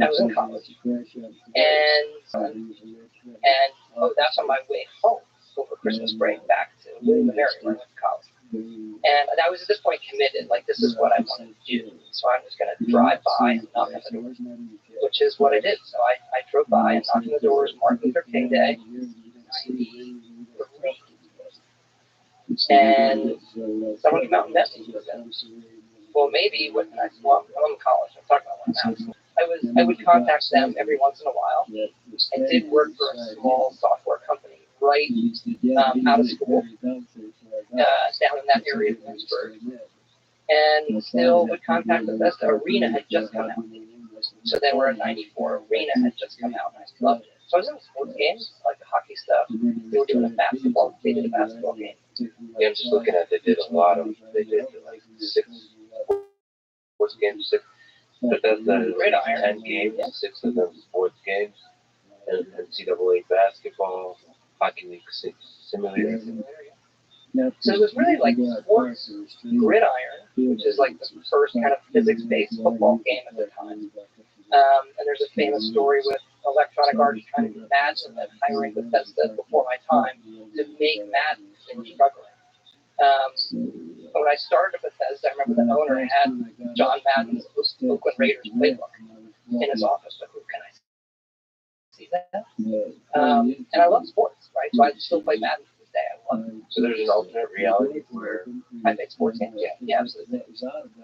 was in college, and that's on my way home over Christmas break back to William and Mary when I went to college. And I was at this point committed, like this is what I want to do. So I'm just going to drive by and knock on the doors, which is what I did. So I drove by and knocked on the doors, Martin Luther King Day, 93. And someone came out and met me. Well, maybe I'm in college. I'm talking about one now. I would contact them every once in a while. I did work for a small software company right out of school down in that area of Lynchburg. And still would contact Bethesda. Arena had just come out. So they were in 94. Arena had just come out, and I loved it. So I was in sports games, like the hockey stuff. They were doing they did a basketball game. Yeah, I'm just looking at, they did like 6 sports games, 6. But that's the 10 games, 6 of them sports games, and NCAA basketball, hockey league simulator. So it was really like sports gridiron, which is like the first kind of physics-based football game at the time. And there's a famous story with Electronic Arts trying to imagine that hiring Bethesda before my time to make Madden. They were struggling. When I started at Bethesda, I remember the owner had John Madden's Oakland Raiders playbook in his office. But who can I see that? And I love sports, right? So I still play Madden to this day. I love it. So there's an alternate reality where I make sports games. Yeah, absolutely.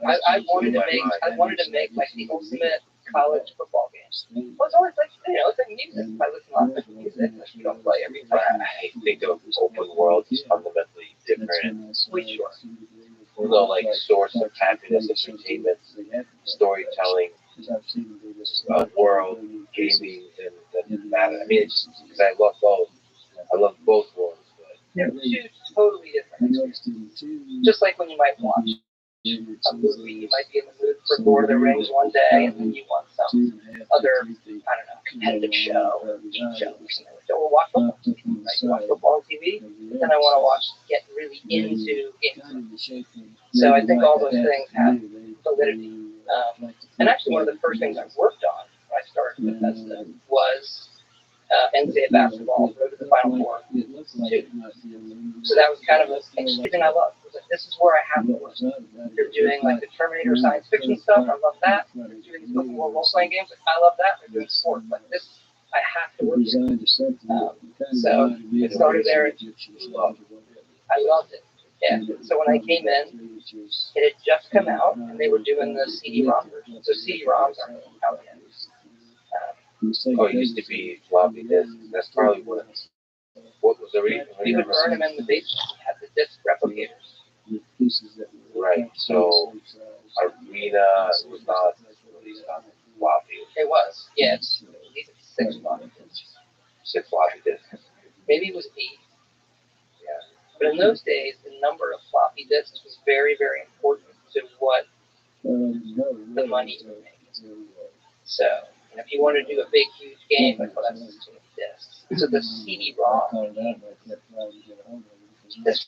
I wanted to make like the ultimate college football games. Well, it's always like it's like music. I listen to lots of music, which we don't play every time. I think of open world is fundamentally different. Sure. Like source of happiness, entertainment, storytelling, world, gaming, and matter. I mean, it's because I love both. I love both worlds. But they're two totally different experiences. Just like when you might watch a movie, you might be in the mood for Lord of the Rings one day, and then you want some other, competitive show or game show or something like that. Or watch football. Right? You watch football on TV, but then I want to get really into games. So I think all those things have validity. And actually, one of the first things I worked on when I started with Bethesda was NCAA basketball, road to the Final Four, too. So that was kind of something I loved. Like, this is where I have to work. They're doing like the Terminator science fiction stuff. I love that. They're doing these open world role playing games. I love that. They're doing sports. Like this, I have to work here. So it started there. I loved it. Yeah. So when I came in, it had just come out, and they were doing the CD-ROM version. So CD-ROMs aren't out yet. It used to be floppy disk. That's probably what was the reason? We would burn them in the basement. We had the disk replicators. Right. So Arena was not released on floppy. It was. Yeah. It's 6 floppy disks. 6 floppy disks. Maybe it was 8. Yeah. But in those days, the number of floppy disks was very, very important to what the money would make. So, if you want to do a big, huge game, like, well, that's too many disks. So the CD-ROM, this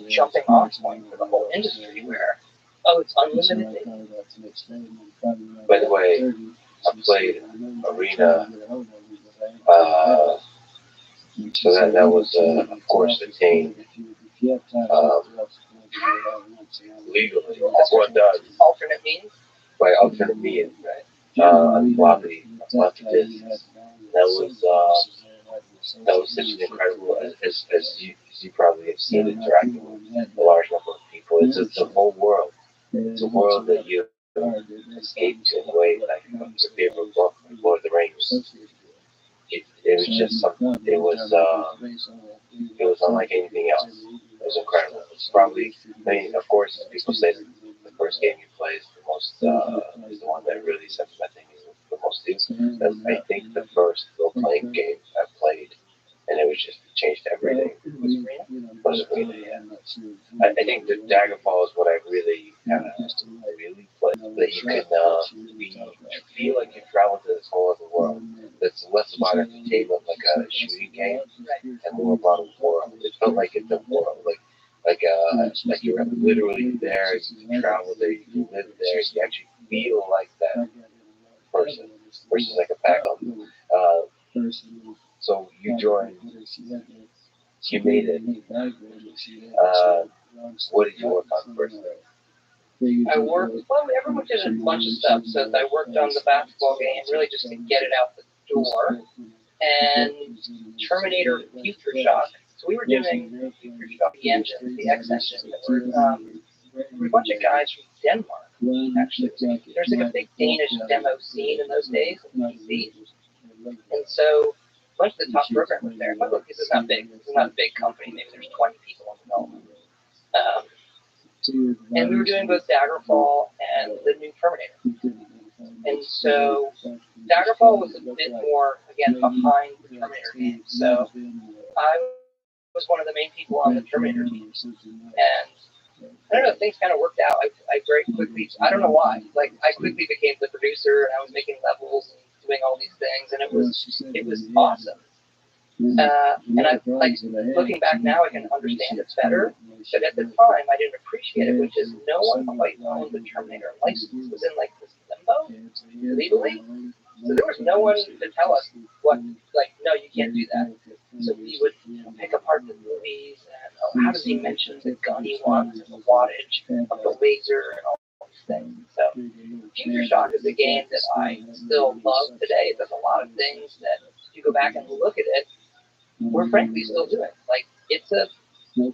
jumping off point for the whole industry where Oh, it's unlimited. By the way, I played Arena. So that was, of course, attained legally. That's what does. Alternate means. By alternate means, on floppy disks. That was such an incredible, as you probably have seen, interacting with a large number of people. It's a whole world. It's a world that you escape to in a way like your favorite book, Lord of the Rings. It was just something. It was unlike anything else. It was incredible. It's probably, I mean, of course, people say that the first game you play is the most, is the one that really sets my thing the most to. I think the first role-playing game I played, and it was just changed everything. Was Arena, yeah. I think the Daggerfall is what I really played. That you can feel like you travel to this whole other world. That's less about entertainment, like a shooting game, and more about a world. It felt like it's a world, like you're literally there. You travel there, you live there. You actually feel like that person versus like a pack. So you joined. You made it. What did you work on first? I worked, well, everyone did a bunch of stuff. So I worked on the basketball game, really just to get it out the door. And Terminator Future Shock. So we were doing Future Shock, the engine, the X engine. There were a bunch of guys from Denmark, actually. There's like a big Danish demo scene in those days in PC. And so a bunch of the top programmers there. But look, this is not big. This is not a big company. Maybe there's 20 people in development. And we were doing both Daggerfall and the new Terminator. And so Daggerfall was a bit more, again, behind the Terminator game. So I was one of the main people on the Terminator team. And I don't know, things kind of worked out. I very quickly, I don't know why, like I quickly became the producer and I was making levels and doing all these things, and it was awesome. And I like looking back now, I can understand it better. But at the time, I didn't appreciate it, which is no one quite owned the Terminator license. It was in like this limbo legally, so there was no one to tell us what, like, no, you can't do that. So we would pick apart the movies and how does he mention the gun he wants and the wattage of the laser and all these things. So Future Shock is a game that I still love today. It does a lot of things that if you go back and look at it, we're frankly still doing. Like, it's a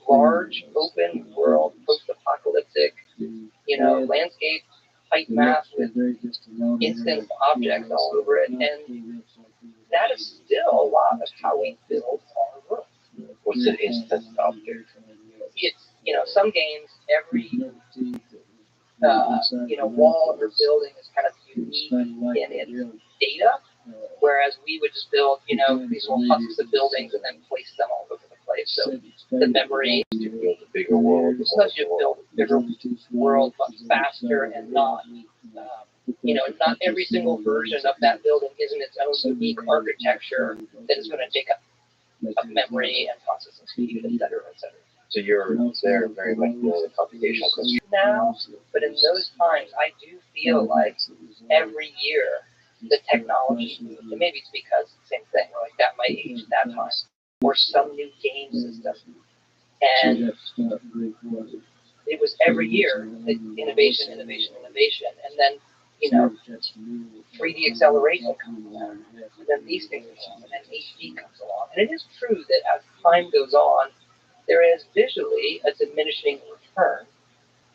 large, open world, post-apocalyptic, landscape, height map with instant objects all over it, and that is still a lot of how we build our world. What's an instant object? It's, some games, every, wall or building is kind of unique in its data, whereas we would just build, these little husks of buildings and then place them all over the place. So the memory to build a bigger world. Sometimes you build a bigger world much faster and not, not every single version of that building is in its own unique architecture that is going to take up memory and processing speed, et cetera, et cetera. So you're there very much in the computational construction now, but in those times, I do feel like every year the technology moves, and maybe it's because same thing, like that my age at that time, or some new game system, and it was every year innovation, and then 3D acceleration comes along, and then these things come along, and then HD comes along, and it is true that as time goes on, there is visually a diminishing return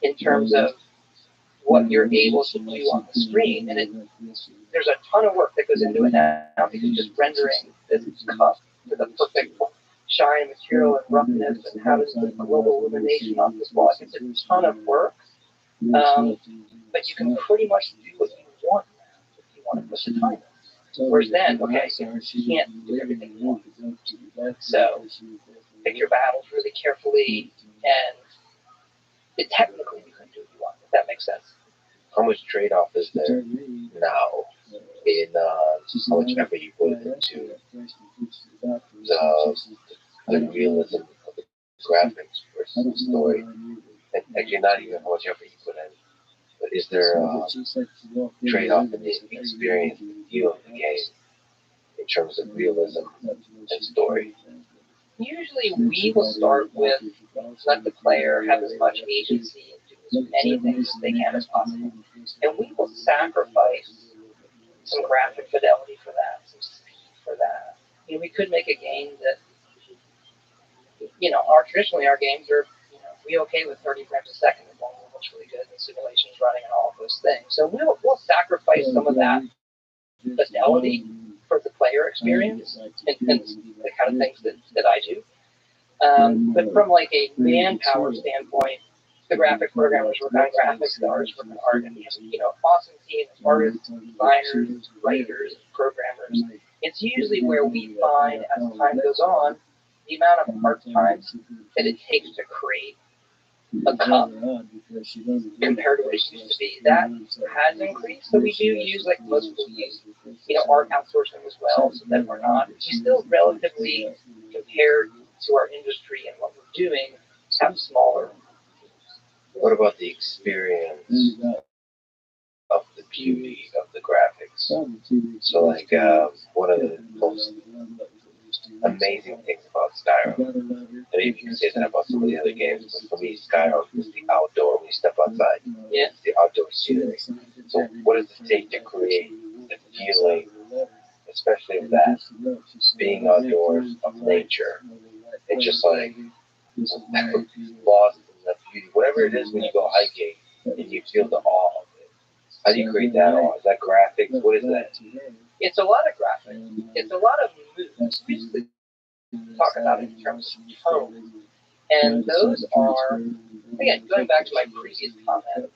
in terms of what you're able to do on the screen, and there's a ton of work that goes into it now because just rendering this cup to the perfect shine, material, and roughness, and how does the global illumination off this wall. It's a ton of work, but you can pretty much do what you want now if you want to put the time in. Whereas then, okay, you can't do everything you want. So pick your battles really carefully, and technically you can do what you want, if that makes sense. How much trade-off is there now in how much effort you put into the realism of the graphics versus the story? And actually, not even how much effort you put in is there a trade-off in the experience, the feel of the game, in terms of realism and story? Usually we will start with let the player have as much agency and do as many things as they can as possible. And we will sacrifice some graphic fidelity for that, some speed for that. We could make a game that, traditionally our games are, we okay with 30 frames a second as long as it looks really good and simulations running and all of those things. So we'll sacrifice some of that fidelity for the player experience and the kind of things that I do. But from like a manpower standpoint, the graphic programmers work on graphics, the artists work on art, and awesome team of artists, designers, writers, programmers. It's usually where we find as time goes on the amount of art time that it takes to create a cup compared to what it used to be. That has increased, so we do use, like most people use, art outsourcing as well, so that we still relatively, compared to our industry and what we're doing, have smaller. What about the experience of the beauty of the graphics? So, like, one of the most amazing things about Skyrim, I mean, you can say that about some of the other games, but for me, Skyrim is the outdoor. When you step outside, it's the outdoor scenery. So, what does it take to create the feeling, especially of that, being outdoors, of nature, and just like lost in the beauty, whatever it is when you go hiking and you feel the awe of it? How do you create that awe? Is that graphics? What is that? It's a lot of graphics. It's a lot of moods. We used to talk about it in terms of tone. And those are, again, going back to my previous comment,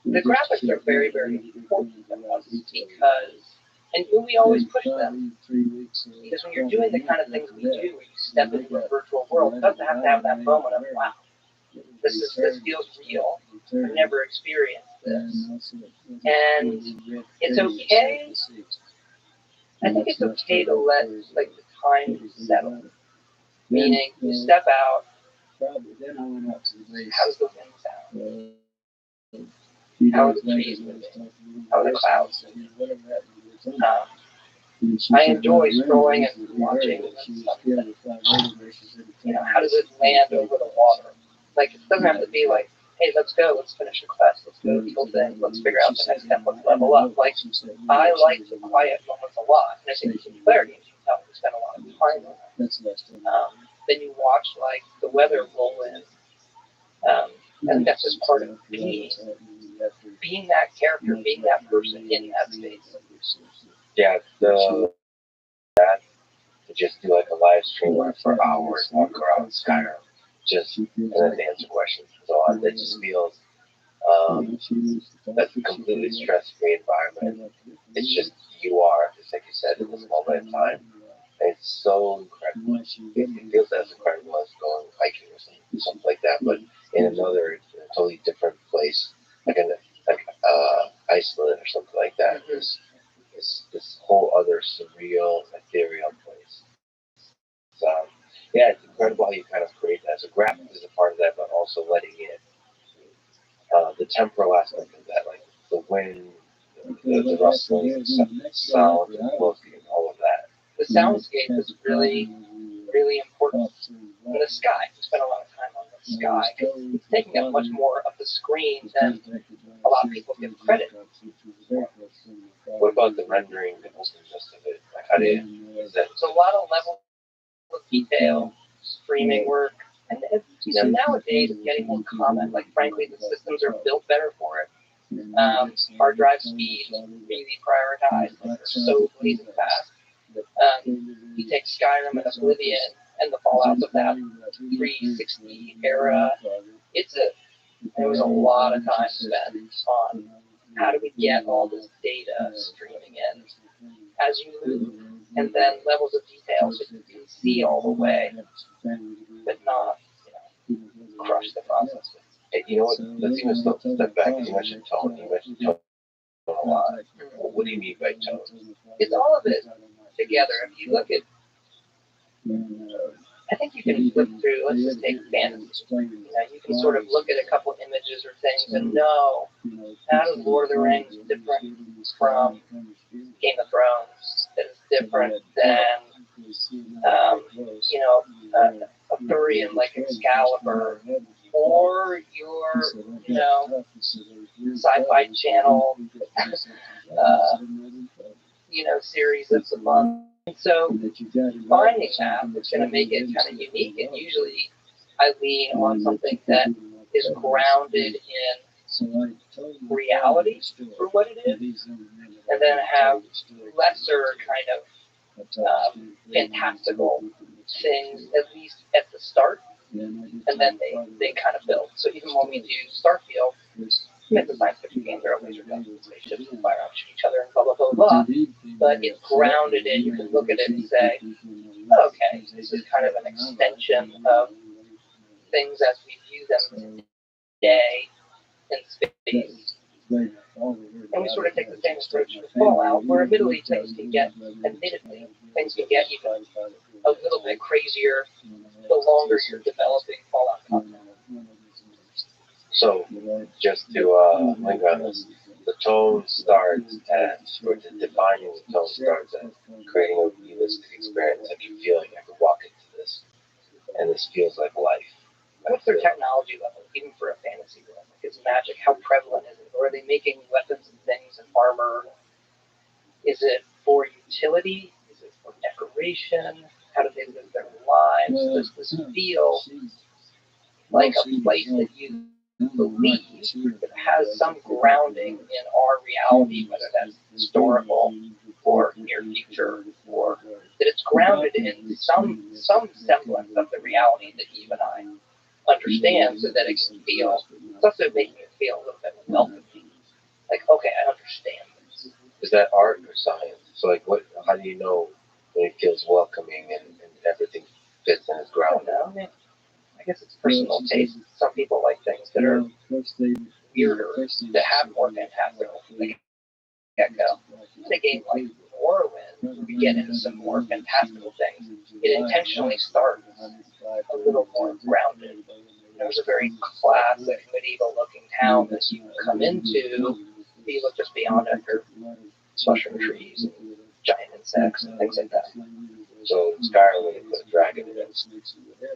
the graphics are very, very important to us because, and we always push them, because when you're doing the kind of things we do, where you step into a virtual world, it doesn't have to have that moment of, wow, this feels real. I've never experienced this. And it's okay. I think it's okay to let like the time settle. Meaning, you step out. How does the wind sound? How are the trees moving? How are the clouds moving? I enjoy scrolling and watching something. How does it land over the water? Like, it doesn't have to be like, hey, let's go, let's finish a quest, let's go kill things, let's figure out the next step, let's level up. Like, I like the quiet moments a lot, and I think in player games you can tell we spend a lot of time on it. Then you watch, like, the weather roll in. I think that's just part of being that character, being that person in that space. Yeah, that to just do like a live stream where for hours, walk around Skyrim, just and then answer questions and so on. It just feels that's a completely stress-free environment. It's just you are, just like you said, in this moment in time. And it's so incredible. It feels as incredible as going hiking or something like that, but in another totally different place, like Iceland or something like that. This whole other surreal, ethereal place. So, yeah, it's incredible how you kind of create that. So graphics is a part of that, but also letting in the temporal aspect of that, like the wind, the rustling, sound, and look, and all of that. The soundscape is really, really important. And the sky, we spend a lot of time on the sky. It's taking up much more of the screen than a lot of people give credit. What about the rendering, the rest of it? Like, how do you use that? It's a lot of level of detail, streaming work, and nowadays it's getting more common. Like, frankly, the systems are built better for it. Hard drive speed is really prioritized. Like, they're so blazing fast. You take Skyrim and Oblivion and the fallouts of that 360 era. There was a lot of time spent on how do we get all this data streaming in as you move, and then levels of detail so you can see all the way, but not crush the process. Hey, you know what? Let's even step back. You mentioned tone. You mentioned tone a lot. What do you mean by tone? It's all of it together. If you look at I think you can flip through, let's just take fantasy. You can sort of look at a couple images or things and know how does Lord of the Rings different from Game of Thrones, that is different than, Arthurian like Excalibur, or your, Sci-Fi Channel, series that's a month. So finding that is going to make it kind of unique, and usually I lean on something that is grounded in reality for what it is, and then have lesser kind of fantastical things, at least at the start, and then they kind of build. So even when we do Starfield, it's a science fiction game, there are laser guns and spaceships and fire out each other and blah, blah, blah, blah, but it's grounded in, you can look at it and say, okay, this is kind of an extension of things as we view them today in space. And we sort of take the same approach with Fallout, where admittedly things can get even a little bit crazier the longer you're developing Fallout content. So, just to linger on this, the tone starts at, or defining the tone starts at creating a realistic experience. I can feel like I could walk into this, and this feels like life. What's their technology level, even for a fantasy world? Like, is magic, how prevalent is it? Or are they making weapons and things and armor? Is it for utility? Is it for decoration? How do they live their lives? Does this feel like a place that you believe that has some grounding in our reality, whether that's historical or near future, or that it's grounded in some semblance of the reality that you and I understand, so that it can feel, it's also making it feel a little bit welcoming. Like, okay, I understand this. Is that art or science? So like, how do you know when it feels welcoming and everything fits and is grounded? I don't know. I guess it's personal taste. Some people like things that are weirder, that have more fantastical from the get-go. In a game like Morrowind, where we get into some more fantastical things, it intentionally starts a little more grounded. There's a very classic medieval-looking town that you come into. You look just beyond it, there are mushroom trees and giant insects and things like that. So Skyrim, when you put a dragon in it,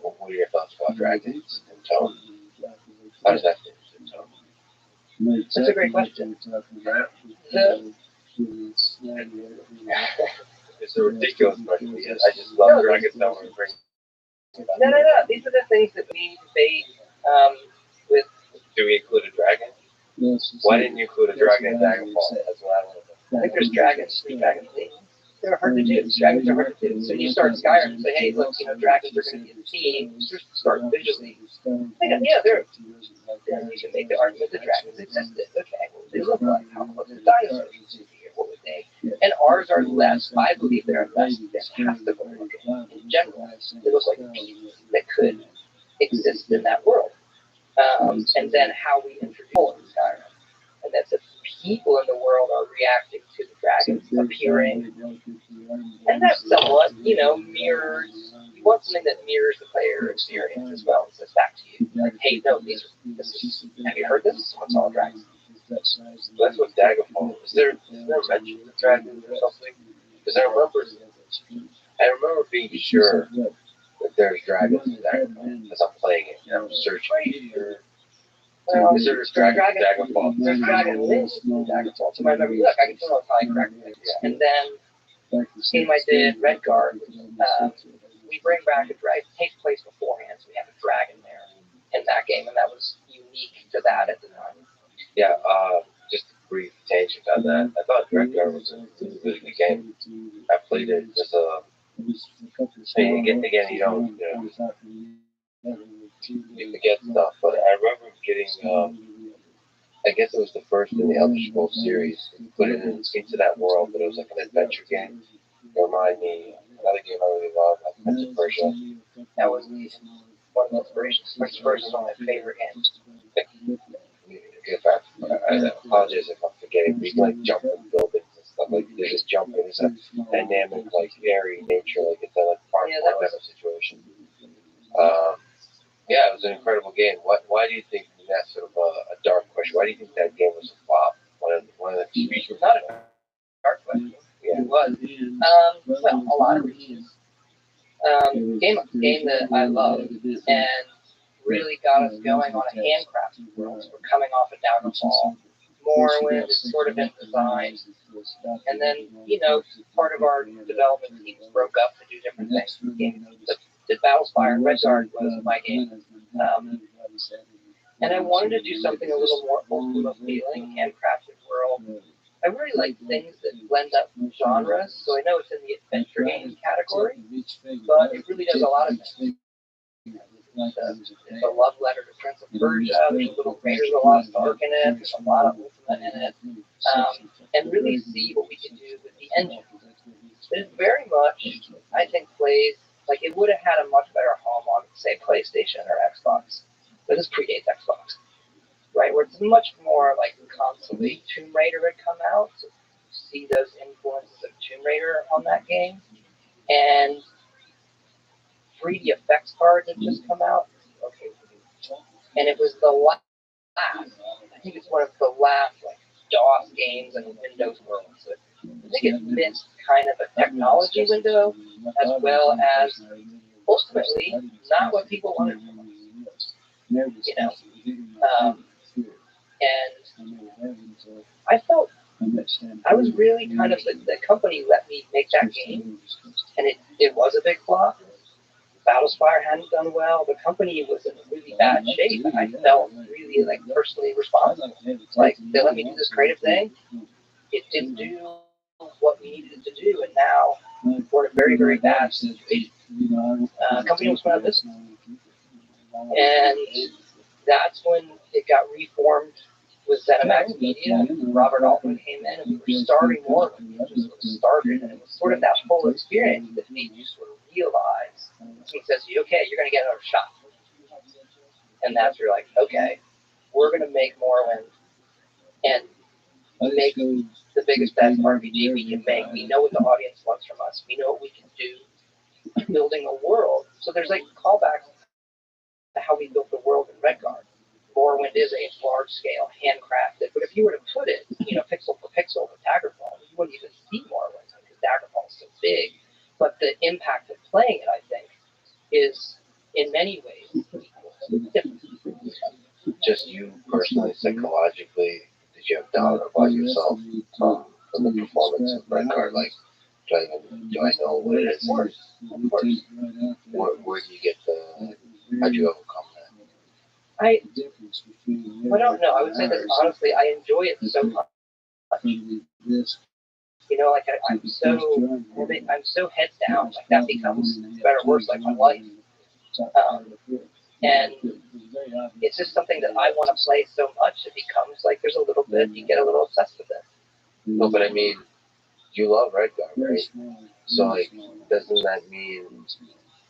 what are your thoughts about dragons and tone? How does that fit in tone? That's a great question. It's a ridiculous question. I just love dragons. No. These are the things that we debate with. Do we include a dragon? Why didn't you include a dragon in Dragonfall? That's what I want to know. I think there's dragons, 3 dragon themes. They're hard to do. Dragons are hard to do. So you start Skyrim and say, hey, look, dragons are going to be a theme. You just start visually. You can make the argument that dragons existed. Okay, what would they look like? How close to dinosaurs would be here? What would they? And ours are less, I believe they're less fantastical looking in general. They look like beasts that could exist in that world. And then how we introduce in Skyrim. And that's if people in the world are reacting to the dragons appearing. And that somewhat, mirrors, you want something that mirrors the player experience as well. It says back to you, like, hey, no, have you heard this? Someone saw a dragon. So that's what Daggerfall is. There mention of dragons or something? Because I remember being sure that there's dragons in Daggerfall as I'm playing it. And I'm searching for. Is there a dragon in Daggerfall? There's a dragon in Daggerfall. So I remember, look, I can tell it's probably correct. And then, game I did, Redguard, we bring back a dragon. It takes place beforehand, so we have a dragon there in that game, and that was unique to that at the time. Yeah, just a brief tangent on that. I thought Redguard was a really good game. I played it as again, you don't, you forget stuff, but I remember getting, I guess it was the first in the Elder Scrolls series, put it into that world, but it was like an adventure game. It reminded me, another game I really love, like Prince of Persia. That was one of the inspirations. Prince of Persia is one of my favorite games. I apologize if I'm forgetting, but you can like jump in buildings and stuff, like there's just jumping, there's a dynamic, like airy nature, like it's a like farm type of situation. Yeah, it was an incredible game. Why do you think that's sort of a dark question? Why do you think that game was a flop? One of the It's not a dark question. Yeah. It was. Well, a lot of reasons. Game that I love and really got us going on a handcrafted world. So we're coming off of Daggerfall. Morrowind is sort of in design. And then, part of our development teams broke up to do different things. The Battlespire and Redguard was my game. And I wanted to do something a little more old school feeling, handcrafted world. I really like things that blend up genres, so I know it's in the adventure game category, but it really does a lot of things. It's a love letter to Prince of Persia. There's a little Raiders of the Lost Ark in it. There's a lot of Ultimate in it, and really see what we can do with the engine. It very much, I think, plays like it would have had a much better home on, say, PlayStation or Xbox. But this predates Xbox, right? Where it's much more like constantly Tomb Raider had come out. So you see those influences of Tomb Raider on that game, and 3D effects cards had just come out. And it was the last, I think it's one of the last like DOS games in the Windows world. So I think it missed kind of a technology window as well as ultimately not what people wanted from us. And I felt I was really kind of the company let me make that game, and it was a big flop. Battlespire hadn't done well. The company was in really bad shape, and I felt really like personally responsible. Like they let me do this creative thing. It didn't do what we needed it to do, and now we're in a very, very bad situation. Company was going out of business, and that's when it got reformed with ZeniMax Media. Robert Altman came in, and we were starting more when we just sort of started, and it was sort of that whole experience that made you sort of realize. He says, "Okay, you're going to get another shot," and that's where you're like, "Okay, we're going to make Morrowind and make the biggest best RPG we can make. We know what the audience wants from us. We know what we can do, building a world." So there's like callbacks to how we built the world in Redguard. Morrowind is a large-scale, handcrafted, but if you were to put it, pixel for pixel with Daggerfall, you wouldn't even see Morrowind because Daggerfall is so big. But the impact of playing it, I think, is in many ways different. Just you personally, psychologically, did you have doubt about yourself from the performance of Redguard? Like, do I know what it is? Of course. Where do you get how do you overcome that? I don't know. I would say that honestly, I enjoy it so much. Like I'm so heads down. Like that becomes better or worse, like my life. And it's just something that I want to play so much. It becomes like there's a little bit. You get a little obsessed with it. No, but I mean, you love Redguard, right? So like, doesn't that mean?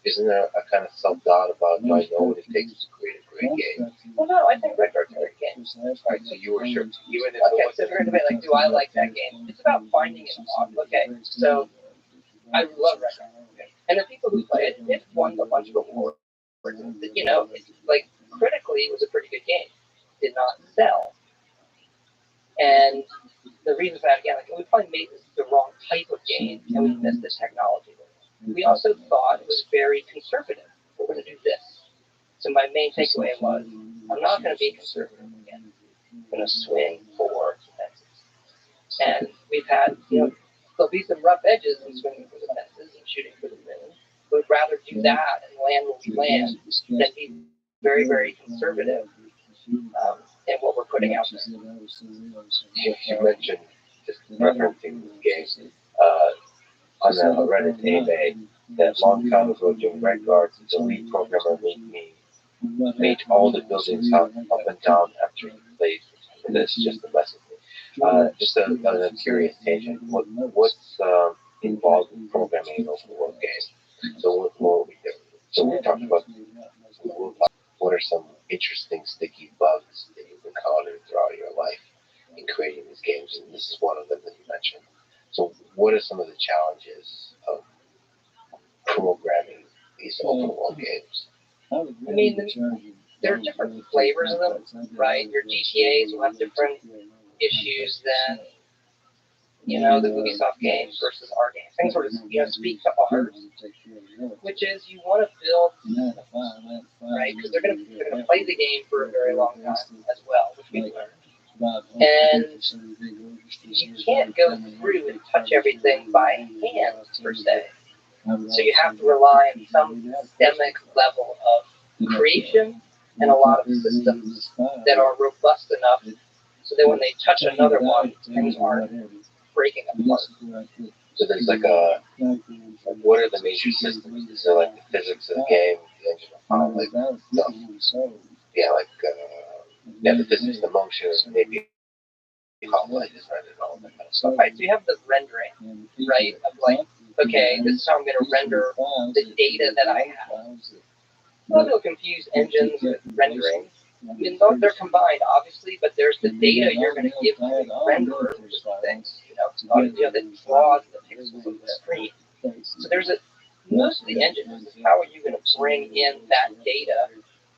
Isn't there a kind of self-doubt about, do I know what it takes to create a great game? Well, no, I think Redguard's a great game. Right, so you were sure. Okay, so if you're going to debate, like, do I like that game? It's about finding it on. Okay, so I love Redguard. And the people who play it, it won a bunch of awards. Like, critically, it was a pretty good game. Did not sell. And the reason for that, again, like, we probably made this the wrong type of game, and we missed the technology. We also thought it was very conservative. We're going to do this. So my main takeaway was, I'm not going to be conservative again. I'm going to swing for fences. And we've had, there'll be some rough edges in swinging for the fences and shooting for the moon. We'd rather do that and land where we land than be very, very conservative in what we're putting out there. You mentioned, just referencing this game, on the Reddit AMA, that long time ago during Redguard, the lead programmer made all the buildings up and down after he played. And that's just a lesson. Just a curious tangent. What's involved in programming an open world game? So we talked about. What are some interesting sticky bugs that you've encountered throughout your life in creating these games? And this is one of them that you mentioned. So what are some of the challenges of programming these open world games? I mean, there are different flavors of them, right? Your GTAs will have different issues than, the Ubisoft games versus our games. Things sort of, speak to ours, which is you want to build, right? Because they're gonna play the game for a very long time as well, which we learned. And you can't go through and touch everything by hand per se. So you have to rely on some systemic level of creation and a lot of systems that are robust enough so that when they touch another one, things aren't breaking apart. So there's what are the major systems? Is there like the physics of the game, the engine of file, like the physics, the motion, maybe complex, right, and all that kind of stuff. Right, so you have the rendering, right, of like, okay, this is how I'm going to render the data that I have. Well, they'll confuse engines with rendering. I mean, they're combined, obviously, but there's the data you're going to give to the renderer, which is things, that draws the pixels of the screen. So there's most of the engines is how are you going to bring in that data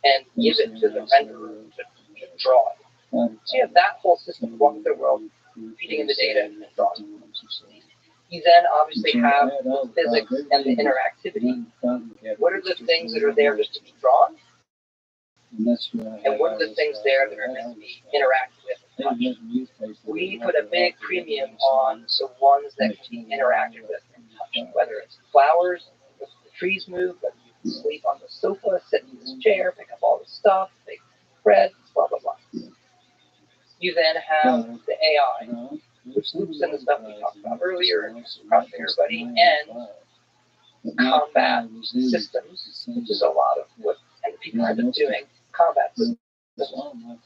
and give it to the renderer to draw it. So you have that whole system walking through the world, feeding in the data and drawing. You then obviously have the physics and the interactivity. What are the things that are there just to be drawn? And what are the things there that are meant to be interacted with and touched? We put a big premium on the ones that can be interacted with and touched, whether it's flowers, the trees move, whether you can sleep on the sofa, sit in this chair, pick up all the stuff, make bread, blah, blah, blah. You then have the AI, which loops in the stuff we talked about earlier, and across everybody, and combat systems, which is a lot of what people end up doing, combat systems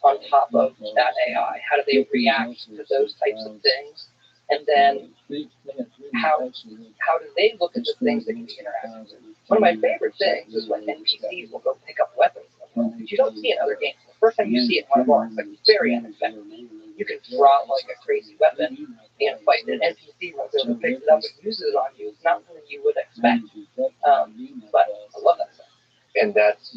on top of that AI. How do they react to those types of things? And then how do they look at the things that can be interacted with? One of my favorite things is when NPCs will go pick up weapons, which you don't see in other games. The first time you see it in one of ours, it's like very unexpected. You can drop like a crazy weapon and fight an NPC runs over, picks it up and uses it on you. It's not something you would expect. But I love that stuff. And that's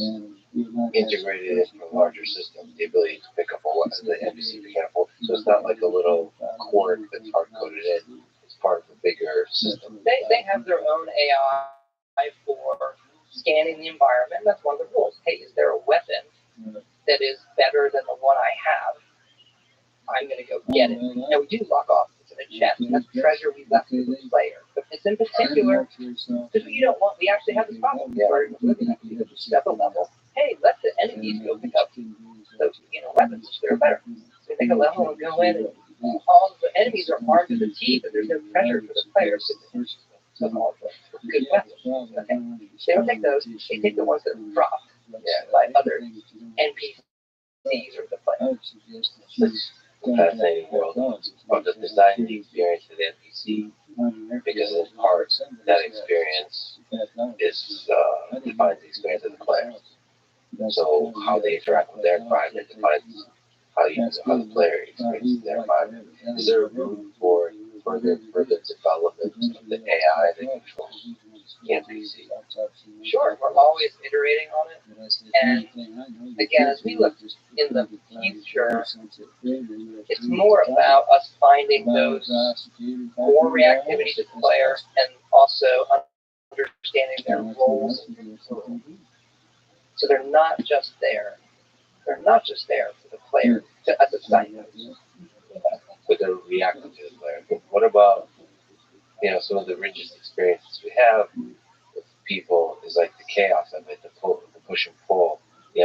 integrated into a larger system, the ability to pick up a weapon that the NPC can't afford. So it's not like a little quirk that's hard-coded in. It's part of a bigger system. They have their own AI for scanning the environment. That's one of the rules. Hey, is there a weapon that is better than the one I have? I'm going to go get it. Now, we do lock off. It's in a chest. That's treasure we left with the player. But it's in particular, because we actually have this problem. We started living at the several level. Hey, let the enemies go pick up those weapons. They're better. So we make a level and go in, and all the enemies are armed to the teeth, and there's no pressure for the players to all the good weapons. Okay. They don't take those. They take the ones that are dropped by other NPCs or the players. Fascinating world of the design the experience of the NPC, because in part that experience is defines the experience of the players. So how they interact with their environment defines how the player experiences their environment. Is there room for further development of the AI that controls the NPC? Sure, we're always iterating on it. And again, as we look in the future, it's more about us finding those more reactivity to the player and also understanding their roles. So they're not just there. They're not just there for the player as a side note. But they're reacting to the player. But what about some of the richest experiences we have with people is like the chaos of it, the push and pull, the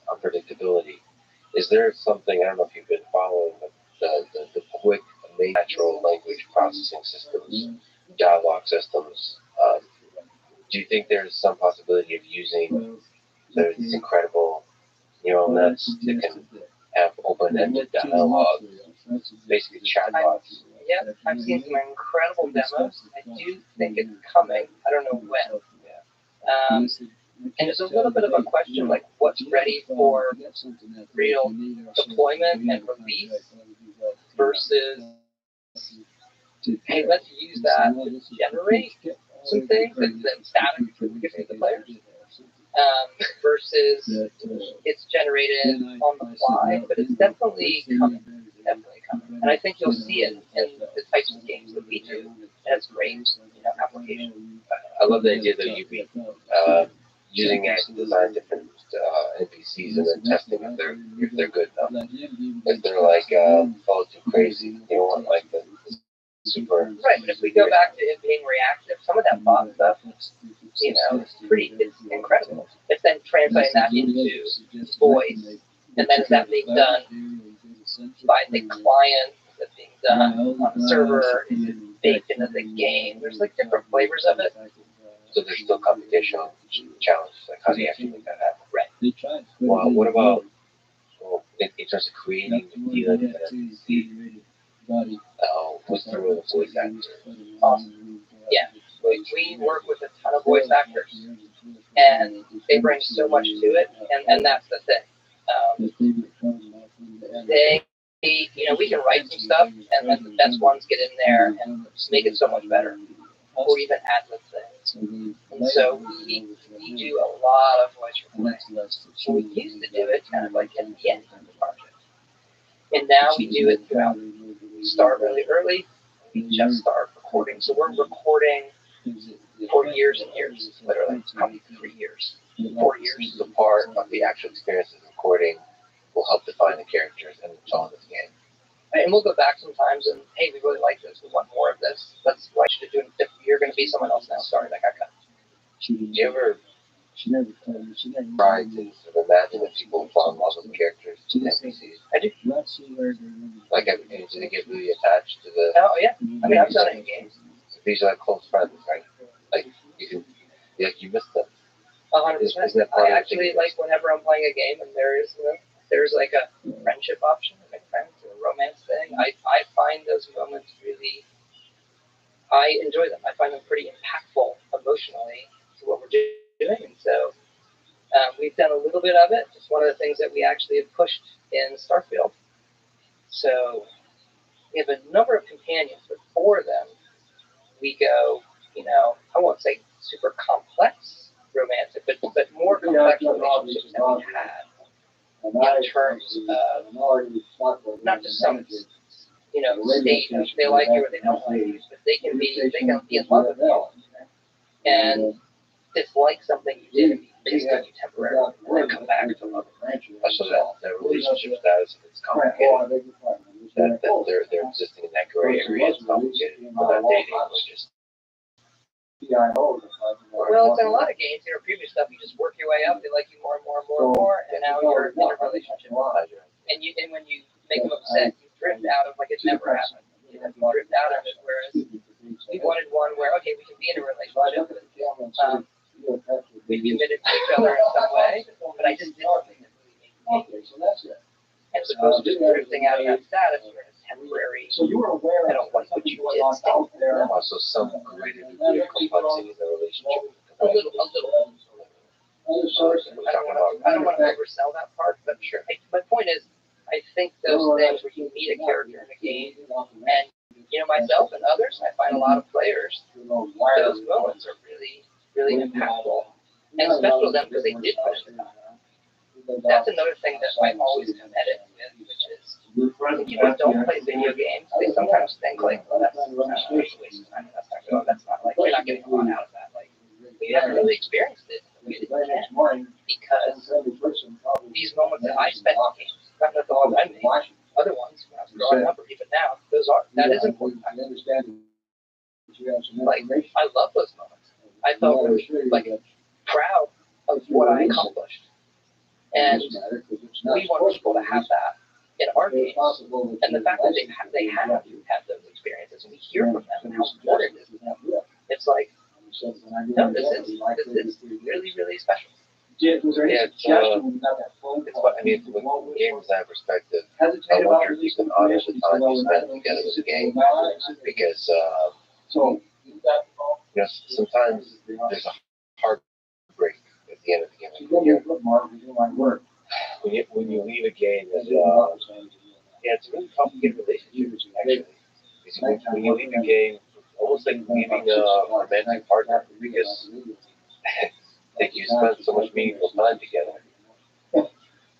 unpredictability. Is there something, I don't know if you've been following the quick, natural language processing systems, dialogue systems? Do you think there's some possibility of using these incredible neural nets that can have open-ended dialogue, basically chatbots? Yeah, I've seen some incredible demos. I do think it's coming. I don't know when. And there's a little bit of a question, like what's ready for real deployment and release versus, hey, let's use that to generate some things that's static to give to the players. versus it's generated on the fly, but it's definitely coming. And I think you'll see it in the types of games that we do as great, application. I love the idea that you'd be using it to design different NPCs and then testing if they're good enough. If they're like fall too crazy, you don't want like the super. Right, but if we go back to it being reactive, some of that bot stuff, it's incredible. It's then translating that into voice, and then is that being done by the client? Is it being done on the server? Is it baked into the game? There's like different flavors of it. So there's still computational challenges. Like how do you actually make that happen? Right. Well, what about in terms of creating the feeling of an NPC? What's the role of voice actors? Awesome. Yeah, we work with a ton of voice actors, and they bring so much to it, and that's the thing. We can write some stuff, and then the best ones get in there and make it so much better, or even add the things. And so we do a lot of voice recording. So we used to do it kind of like at the end of the project, and now we do it throughout. We start really early. We just start recording. So we're recording for years and years, literally probably 3 years, 4 years. The part of the actual experience of recording will help define the characters and the tone of the game. And we'll go back sometimes and, hey, we really like this. We want more of this. Let's why should do it. You're going to be someone else now. Sorry, that got cut. Do you ever try to sort of imagine that people fall in love with the characters and NPCs? I do. Like, do they get really attached to the... Oh, yeah. I mean, I've done it in games. These are like close friends, right? Like, you miss them. 100%. I actually, like, whenever I'm playing a game and there's like a friendship option, like friends or a romance thing, I find those moments really, I enjoy them. I find them pretty impactful emotionally to what we're doing. And so we've done a little bit of it. It's one of the things that we actually have pushed in Starfield. So we have a number of companions, but for them, we go, I won't say super complex romantic, but more complex relationships that we had. In terms of not just some state of they like you or they don't like you, but they can be in love with you and dislike something you did and be pissed at you temporarily and then come back to love it. So that relationship status, it's complicated. That they're existing in that gray area, it's complicated. Not dating, it's just. Well, it's in a lot of games. Previous stuff, you just work your way up. They like you more and more and more and more, and now you're in a relationship. And when you make them upset, you drift out of like it never happened. You drift out of it. Whereas we wanted one where we can be in a relationship. We committed to each other in some way, but I just didn't think that we as opposed to just drifting out of that status, you're in a temporary. I don't like what you did. Also, some greater degree of complexity in the relationship. A little. I don't want to oversell that part, but sure. My point is, I think those things where you meet a character in a game, and myself and others, I find a lot of players, those moments are really, really impactful, and special to them because they did put it in the time. That's another thing that I always come at it with, which is when people don't play video games, they sometimes think like, well, that's a waste of time. That's not like you're not getting a lot out of that. Like you haven't really experienced it the way that you can, because these moments that I spent in games, not the ones I made, other ones when I was growing up or even now, that is important. Like I love those moments. I felt really like proud of what I accomplished. And we want people to have that in our games. And the fact that they have had those experiences, and we hear from them and how important it is to them. It's like, no, this is really, really special. It's what I mean, from a game design perspective, I wonder if you can honor the time you spent together with the game, because sometimes there's a heartbreak at the end of the game. When you leave a game, it's a really complicated relationship, actually. Because when you leave a game, almost like leaving a romantic partner, because they like you spent so much meaningful time together.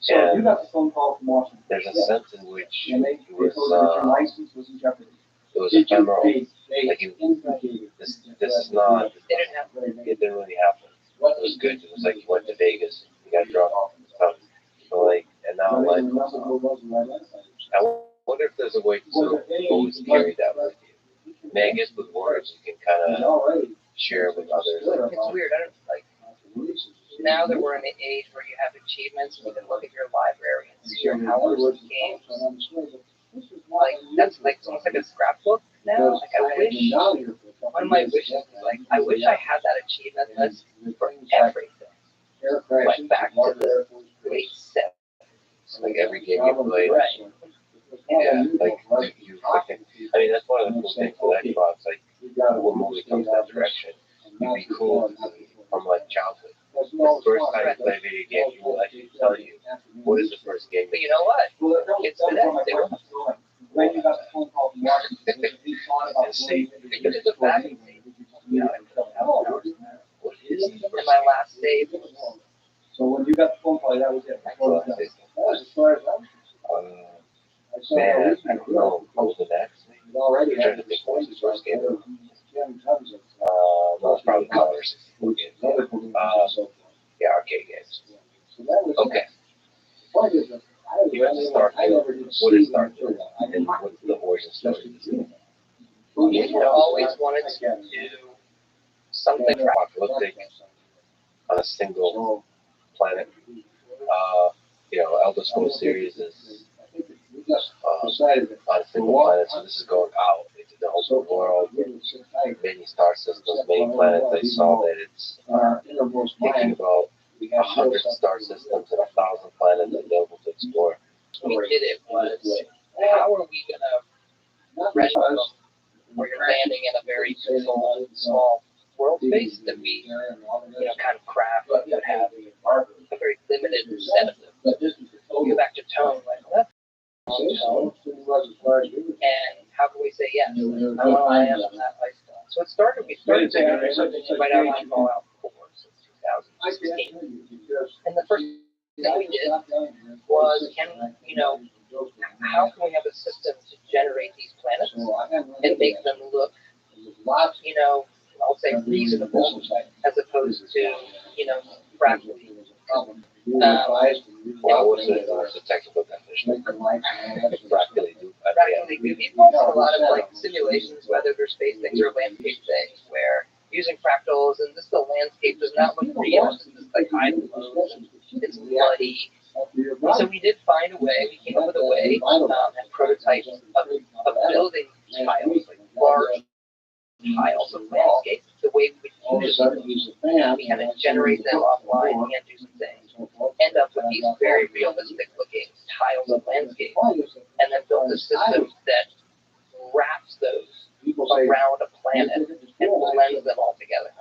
So you got the phone call from Washington. There's a sense in which And they it was, told you that your license was in jeopardy. it was ephemeral. Like Indicated this is not, It didn't happen. it didn't really happen. It was good. It was like you went to Vegas, you got drunk and stuff. So like, and now life goes on. I wonder if there's a way to sort of always carry that with you. I mean, I guess with words you can kind of share with others. It's weird. I don't like now that we're in the age where you have achievements, you can look at your library and see your hours of games. Like that's like almost like a scrapbook now. Like I wish one of my wishes is like I wish I had that achievement list for everything. Like back to the grade 7. Like every game you played. Right. Yeah, like you fucking. I mean, that's one of the cool things with Xbox. Like, when movie comes that direction, it'd be cool from like childhood. The first time you play a video game, he will actually tell you what is the first game. But you know what? Kids today, they don't. When you got the phone call from Washington, And see, You could look back and see, you know, what is the in first my last save, so when you got the phone call, that was it. That was as far as man, I don't know. What was the next? already I'm trying to think what was his first game. Well, it's probably Commodore 64 games. Yeah, arcade games. Okay. You have to start doing what is start doing and what's the origin story of this game. we had always wanted to do something. Apocalyptic on a single planet. Elder Scrolls series is on a single planet, so this is going out into the open world. Many star systems, many planets. I saw that it's thinking about 100 star systems and 1,000 planets available to explore. We did it was, how are we going to render them where you're landing in a very controlled, small world space that we, kind of craft and would have a very limited set of them. Go back to tone, like, well, that's tone. And how can we say yes? I want to land on that lifestyle. So we started to write out on Fallout 4 since 2016. And the first thing we did was, how can we have a system to generate these planets and make them look, I'll say reasonable, as opposed to, fractally. What's the technical definition? Practically do. We've done a lot of simulations, whether they're space things or landscape things, where using fractals and this the landscape does not look real. It's just like high and low. It's muddy. So we did find a way. We came up with a way and prototypes of building tiles, like large tiles of landscape. The way we would use them, we kind of generate them offline and do some things. End up with these very realistic looking tiles of landscape, and then build a system that wraps those around a planet and blends them all together.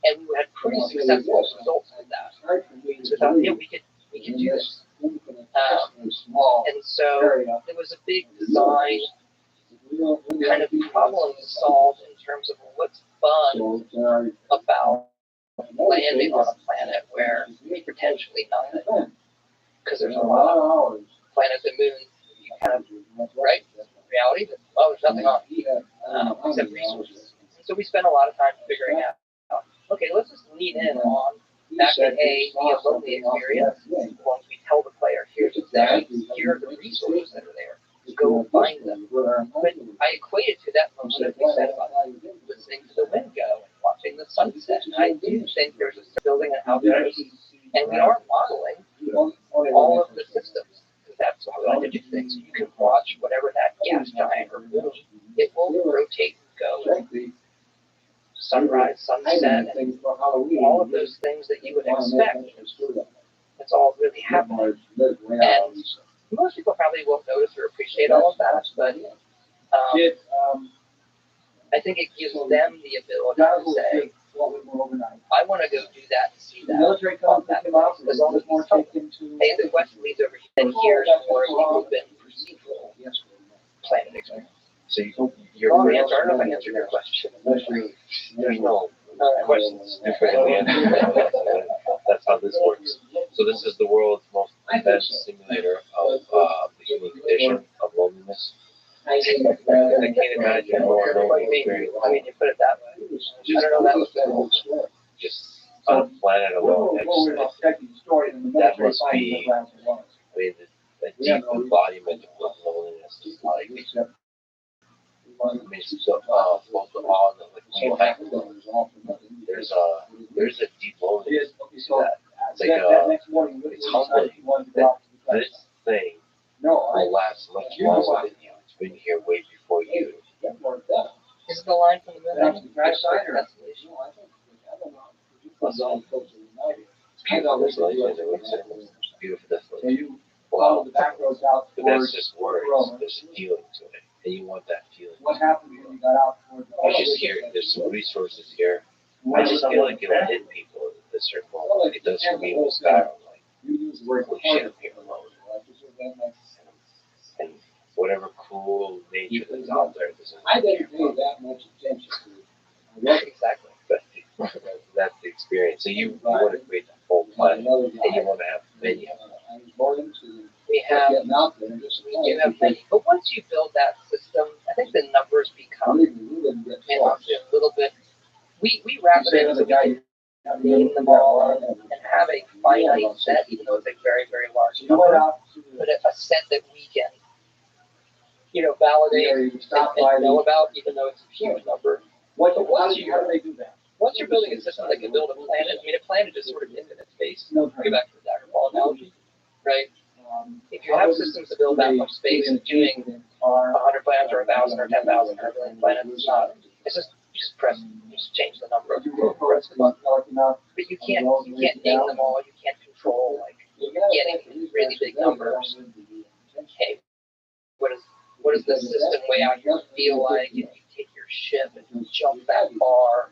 And we had pretty successful results with that. So we thought, we could do this. And so it was a big design kind of problem to solve in terms of what's fun about landing on a planet where potentially nothing, because there's a lot of planets and moons, you kind of, right? Reality, that, there's nothing on except resources. So we spent a lot of time figuring out, okay, let's just lean in on that can be a lonely experience. As long as we tell the player, here's what's there, here are the resources that are there. Go find them. But I equated to that moment that we said about listening to the wind go and watching the sunset. And I do think there's a building an outpost, and we are modeling all of the systems. Because that's how we like to do things. You can watch whatever that gas giant or moon, it will rotate and go. Sunrise, sunset, and all of those things that you would expect. It's all really happening. And most people probably won't notice or appreciate all of that, but I think it gives them the ability to say, I want to go do that and see that on that place. As long as more hey, the West leads over here, and here's more of the open procedural planet experience. So I don't know if I answered your question. There's no questions. this works. So this is the world's most advanced simulator of the human condition of loneliness. I can't imagine a more lonely experience. I mean, you put it that way. I don't know, that was cool. Just on a planet alone. That must be, I mean, the deep embodiment of what loneliness is like. I mean, it's so, both the awe and like when you have there's a deep loneliness to that. It's like it's humbling that this thing will last much longer than you. It's been here way before you. Is the line from the movie? Beautiful destination. Wow. But that's just words. There's a feeling to it. And you want that feeling. You just hear there's some resources here. I just feel like it'll hit people at a certain moment. Like it does for me with Skyrim. Like, holy shit, I'm here alone. And whatever cool nature that's out there doesn't exactly. That's the experience. So you want to create the whole planet, and you want to have many of them. We do have many, but once you build that system, I think the numbers become a little bit. We wrap it in so we can name them all and have a finite set, even though it's a very, very large number, but a set that we can, validate and know about, even though it's a huge number. But once you're building a system that can build a planet, I mean, a planet is sort of infinite space. Go back to the Daggerball analogy, right? If you have systems to build that much space and doing 100 planets or 1,000 or 10,000 or 1 million planets, it's just you just change the number of press the button. But you can't name them all. You can't control getting really big numbers. Hey, what does the system way out here feel like if you take your ship and you jump that far?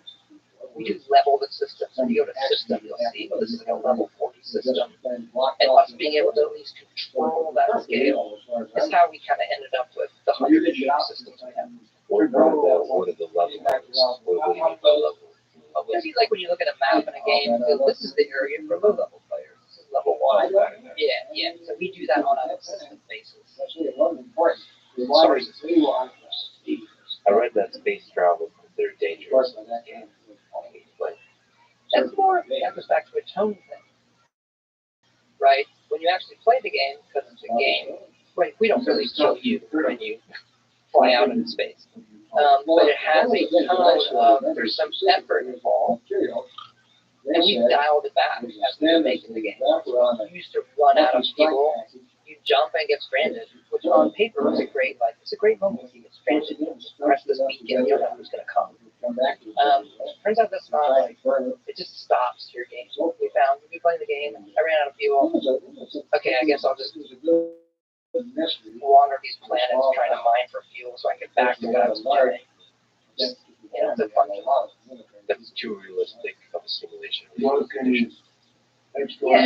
We do level the system. So you go to system, you'll see, this is like a level 40 system. And us being able to at least control that scale is how we kind of ended up with the 100 systems we have. What are the levels? What do you mean by level? Maybe like when you look at a map in a game, this is the area for low-level players. This is level 1. Yeah. So we do that on a consistent basis. I read that space travel is considered dangerous. That's more, that goes back to a tone thing, right? When you actually play the game, because it's a game, right, we don't really kill you when you fly out into space. But it has a tone of, there's some effort involved, and we've dialed it back as we were making the game. You used to run out of fuel, you jump and get stranded, which on paper is it's a great moment when you get stranded. You just press this beacon, you don't know who's going to come. Turns out that's not it just stops your game. We found we playing the game, I ran out of fuel. Okay, I guess I'll just wander these planets trying to mine for fuel so I can get back to what I was doing. It's a fun game. That's too realistic of a simulation. Yeah,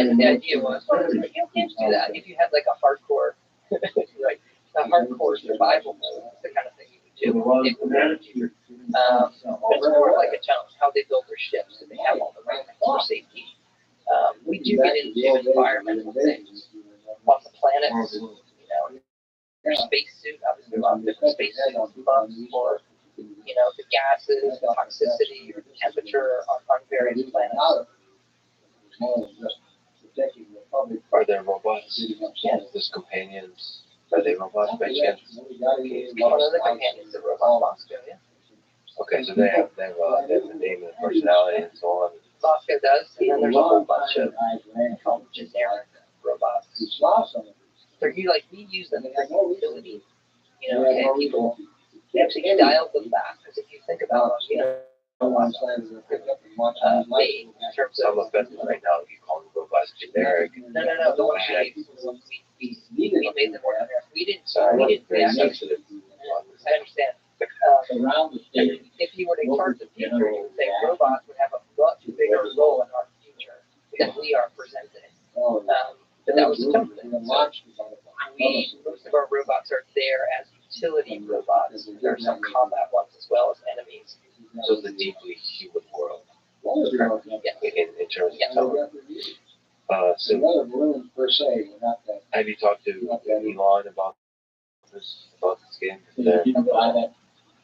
and the idea was, you can't do that. If you had like a hardcore, a hardcore survival mode, it's the kind of thing you would do. It's more like a challenge, how they build their ships, and they have all the right things for safety. We do get into environmental things. On the planets, your spacesuit, obviously a lot of different spacesuits buffs for, the gases, the toxicity, or the temperature on various planets. Are there robots? Yes. There's companions. Are they robots by chance? One of the companions is robot Moscow, yeah. Okay, so they have the name and the personality and so on. Moscow does, and then there's a whole bunch of generic robots. So we use them as utility, and people, we actually dialed them back, because if you think about, made in terms Some of, offensive right now if you call them robots generic. No, the one we made them more generic. We actually, I understand. If you were to chart the future, you would say robots would have a much bigger role in our future than we are presenting. But that was the tone thing. So most of our robots are there as utility robots. There are some combat ones as well as enemies. So it's a deeply human world. Yeah. In terms of tone. So per se, not that. have you talked to Elon about this game?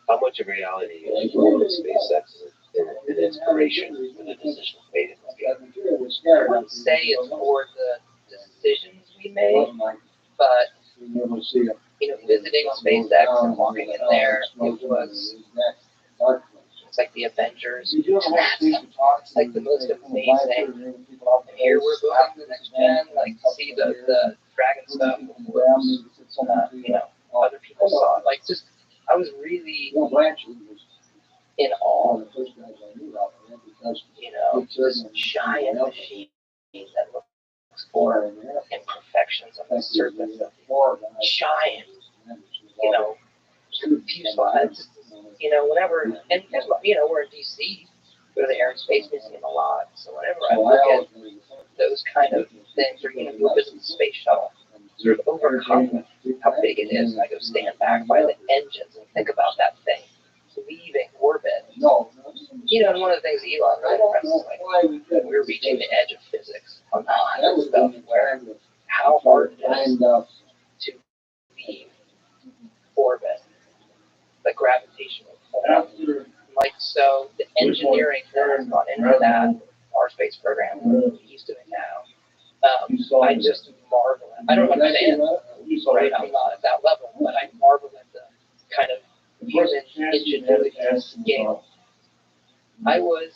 How much of reality is SpaceX an inspiration for the decisions made in this game? I wouldn't say it's for the decisions we made, but visiting SpaceX and walking in there, it's like the Avengers. It's like the most amazing. And here we're building the next gen, like to see the Dragon stuff before other people saw it. Like just, I was really in awe. This giant machine that looks for imperfections on the surface of the giant, fuselage. Whenever, and we're in DC, go to the Air and Space Museum a lot. So whenever I look at those kind of things, or go visit the space shuttle, sort of overcome how big it is, and I go stand back by the engines and think about that thing leaving orbit. And one of the things Elon really impresses, like we're reaching the edge of physics on that stuff, where how hard it is to leave orbit, the gravitational pull. Like, so the engineering that has gone into that, our space program, he's doing now, I just marvel at. I don't understand, right? I'm not at that level, but I marvel at the kind of human ingenuity scale. I was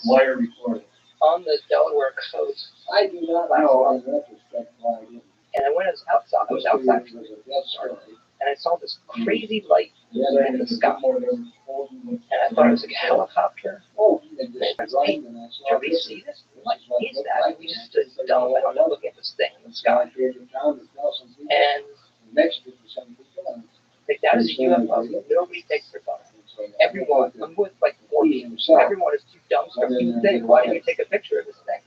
on the Delaware coast last month, and I went outside. I was outside, and I saw this crazy light in the sky, and I thought it was like a helicopter. And I was like, hey, did everybody see this? What is that? And we just stood dumbfounded looking at this thing in the sky, and like, that is a UFO. Nobody takes their phone. Everyone, I'm with like 4 people. Everyone is too dumb to even think, why didn't you take a picture of this thing?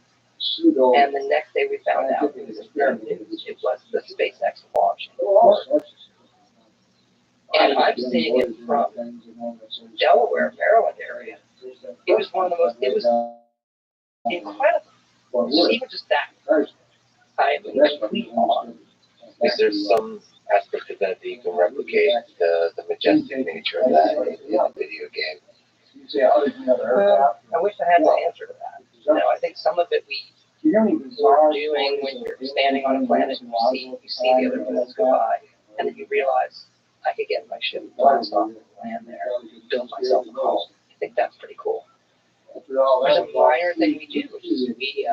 And the next day we found out it was it was the SpaceX launch. And I'm seeing it from Delaware, Maryland area. It was one of the most, it was incredible. Even just that. I am in complete awe. Is there some aspect of that you can replicate the majestic nature of that in a video game? I wish I had the answer to that. I think some of it we're doing when you're standing on a planet and you see the other planets go by, and then you realize I could get my ship blast off and land there, build myself a home. I think that's pretty cool. There's a minor thing we do, which is we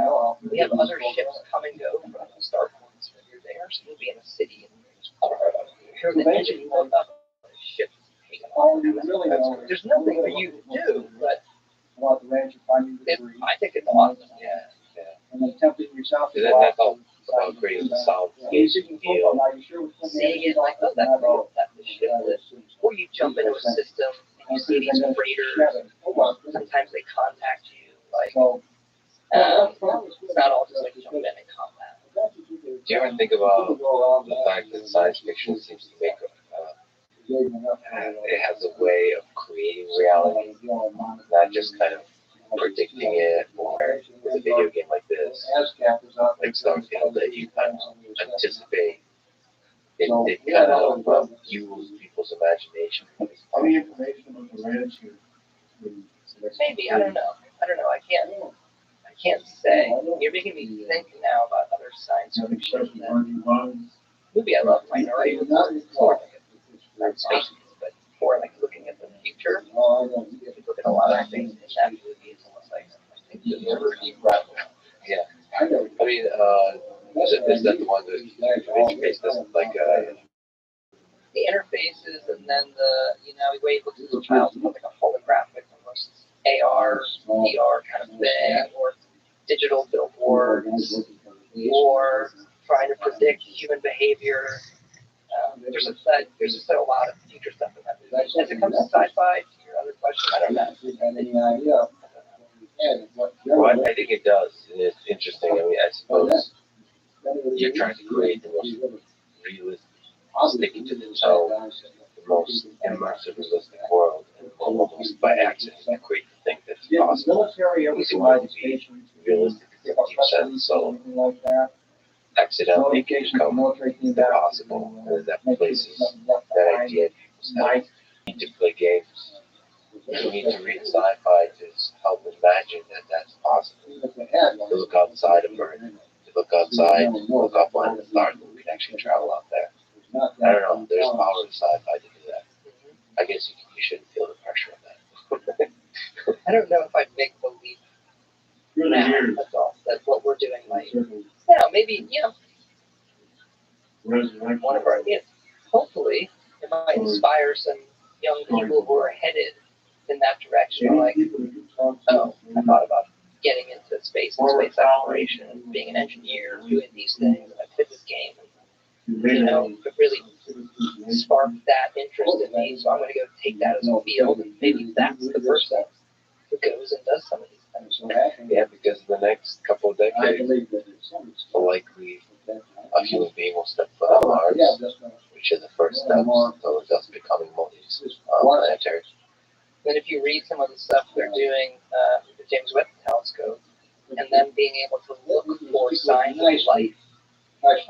have other ships come and go from the star points when you're there. So you'll be in a city and hear the engine blow up, the ship's taken off. There's nothing for you to do, but I think it's awesome. Yeah. And then that's all about creating the sound. Seeing it like, oh, that's cool, that the ship is. Or you jump into a system and you see these freighters. Sometimes they contact you. Like, it's not all just like jumping in combat. Do you ever think about the fact that science fiction seems to make it has a way of creating reality, not just kind of predicting it, or with a video game like this, like Starfield, that you kind of anticipate. It kind of fuels people's imagination. Maybe, I don't know. I can't say. You're making me think now about other science fiction. Movie I love, Minority Report. It's more like a space, but more like looking at the future. If you look at a lot of things in that movie, it's almost like I think the Liberty Rebel. Yeah. I mean, is that the one that interface doesn't like the interfaces, and then the way it looks at the child, like a holographic, almost AR, VR kind of thing, or digital billboards, or trying to predict human behavior. There's a lot of future stuff in that movie. As it comes to sci-fi, to your other question, I don't know. Well, I think it does. It's interesting. I mean, I suppose you're trying to create the most realistic, sticking to the tone, the most immersive, realistic world, and almost by accident you create the thing that's possible. You want it to be realistic deep sense of accidentally can become impossible. And that places that idea in people's heads. You need to play games. You need to read sci-fi to help imagine that that's possible. To look outside of Earth, to look outside, look up on the stars, we can actually travel out there. I don't know, there's power in sci-fi to do that. I guess you shouldn't feel the pressure of that. I don't know if I'd make the leap now, that's all. That's what we're doing, like, maybe, one of our, hopefully, it might inspire some young people who are headed in that direction, like, oh, I thought about getting into space and space exploration and being an engineer, doing these things, and I played this game, and, it really sparked that interest in me, so I'm going to go take that as a field, and maybe that's the person who goes and does some of these things. Yeah, because in the next couple of decades, likely a human being will step foot on Mars, which is the first step towards us becoming multi-planetary. Then if you read some of the stuff they're doing with the James Webb Telescope, and then being able to look for signs of life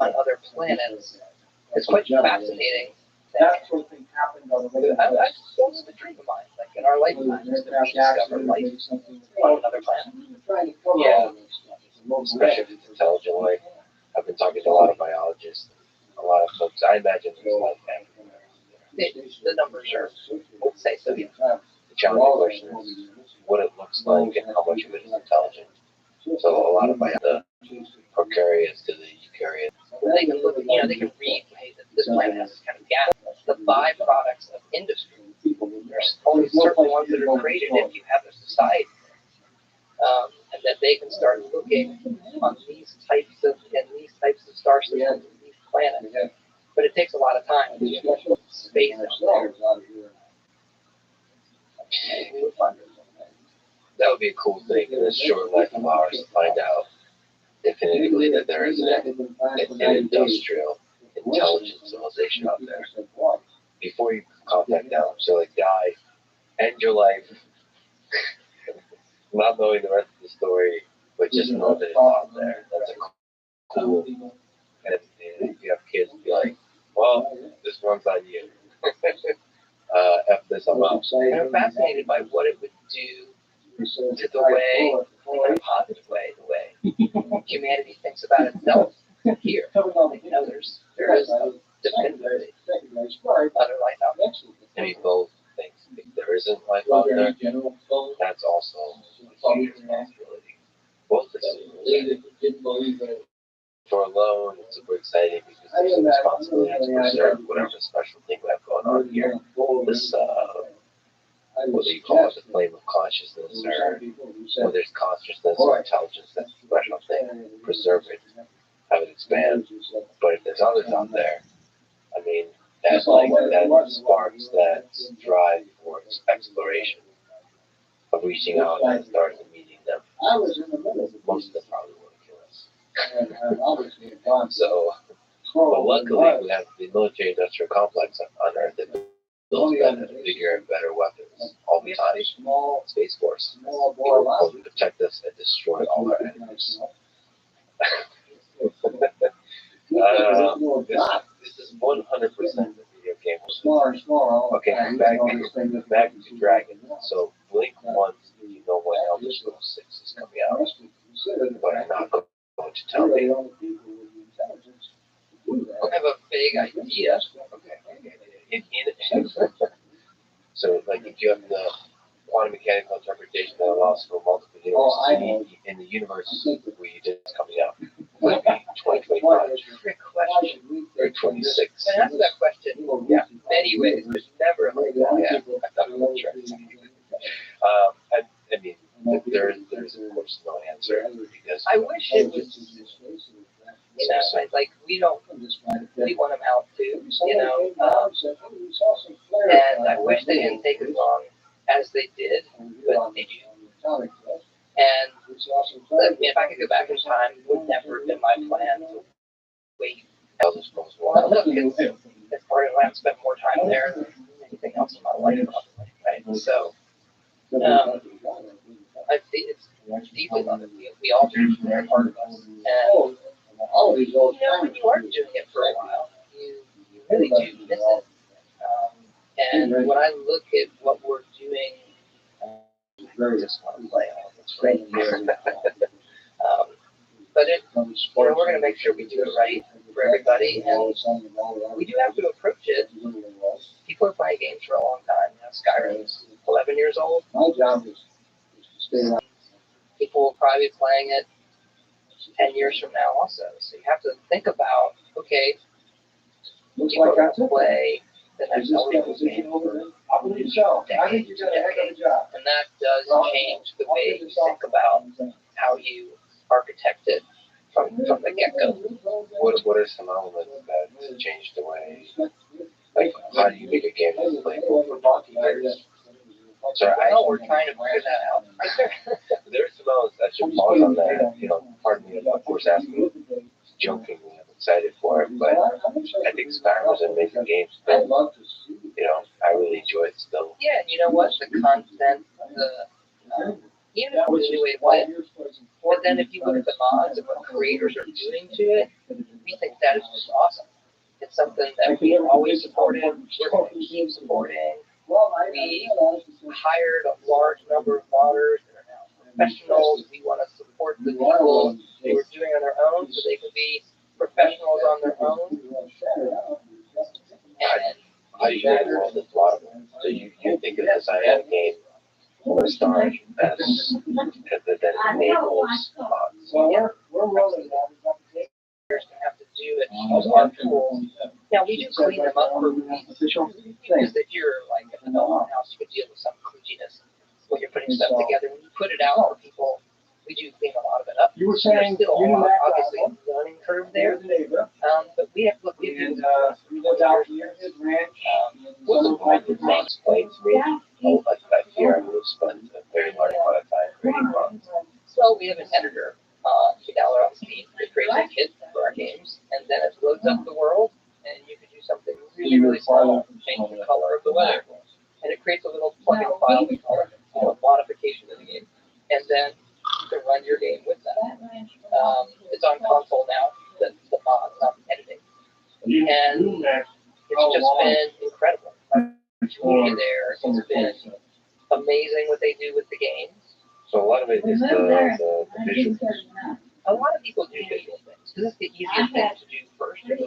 on other planets, it's quite fascinating. That's something happened on the way. I suppose it's a dream of mine, like in our lifetime, to discover life on another planet. Yeah, especially if it's intelligent life. I've been talking to a lot of biologists, a lot of folks. I imagine there's life after there. The numbers would say so. The challenging question is what it looks like and how much of it is intelligent. So a lot of the prokaryotes to the eukaryotes. They can look, they can read, hey, that this planet has this kind of gas. The byproducts of industry. There's only certain ones that are created if you have a society. And that they can start looking on these types of star systems, these planets. But it takes a lot of time. Space out there. That would be a cool thing in this short life of ours to find out definitively that there is an industrial, intelligent civilization out there. Before you contact them, so like die, end your life, not knowing the rest of the story, but just know that it's out there. That's a cool. And if you have kids, be like, well, this one's on you. F this, I'm out. And I'm fascinated by what it would do to the way, in a positive way, the way humanity thinks about itself here. There is a definitively other life out there. Maybe both things. If there isn't life out there, that's also a huge responsibility. Both are super for alone, it's super exciting because there's a responsibility to preserve whatever special thing we have going on here. This, what do you call it, the flame of consciousness, or whether it's consciousness or intelligence, that's a special thing. Preserve it, have it expand. But if there's others out there, I mean, that sparks that drive for exploration, of reaching out and starting and meeting them. Most of them probably want to kill us. So, but luckily we have the military-industrial complex on Earth that builds better, bigger, and better weapons all the time. Space Force. People will protect us and destroy all our enemies. This is 100% a video game. Okay, back to Dragon. So blink once if you know when Elder Scrolls 6 is coming out. But I'm not going to tell me. I have a vague idea. So, like, if you have the quantum mechanical interpretation that allows for multiple universes in the universe where you did coming out, would be 2025 Trick question. or 26. Can I answer that question? Yeah. Many ways. There's never like that. Yeah, I thought it was trick. I mean, there's of course no answer because I wish it was. Like we want them out too, and I wish they didn't take as long as they did, but they do. And if I could go back in time, it would never have been my plan to wait. Look, it's part of why I've spent more time there than anything else in my life, right? So, I think deeply love it. We all do. They're a part of us. And when you are doing it for a while, you really do miss it. And when I look at what we're doing, I just want to play all this right here. But we're going to make sure we do it right for everybody, and we do have to approach it. People are playing games for a long time. Skyrim is 11 years old. People will probably be playing it 10 years from now also. So you have to think about, okay, people are going to play the next Elder game for decades to decades. And that does change the way you think about how you architect it from the get-go. What are some elements that change the way, like how do you make a game that's playable for 20 years? So I know we're trying to figure that out. There's some elements that should pause on that, pardon me, of course, asking jokingly, I'm excited for it, but I think Skyrim was an amazing game still. I really enjoy it still. Yeah, you know what? The content, even if it was a new way to play it, but then if you look at the mods and what creators are doing to it, we think that is just awesome. It's something that we always supported, we're going to keep supporting. We hired a large number of modders that are now professionals. We want to support the people who are doing on their own so they can be professionals on their own. And how do you get the world is laudable? So you think of this idea of game or stars that enables mods. Yeah, we're rolling that. Going to have to do it use our tools. Now we do clean them up for release because if you're like in the development house, you could deal with some kludginess when you're putting stuff together. When you put it out for people, we do clean a lot of it up. You were saying there's still obviously a learning curve there, but we have looked into out here his ranch. What's the point of mods playing to me? Like that year, I would have spent a very large amount of time creating mods. So we have an editor. You download on Steam that creates a kit for our games, and then it loads up the world, and you can do something really, really small, change the color of the weather, and it creates a little plugin file we call it, a modification of the game, and then you can run your game with that. It's on console now, the mod, not editing, and it's just been incredible. The community there has been amazing what they do with the games. So a lot of it is the visuals. A lot of people do visual things because it's the easiest thing to do first in the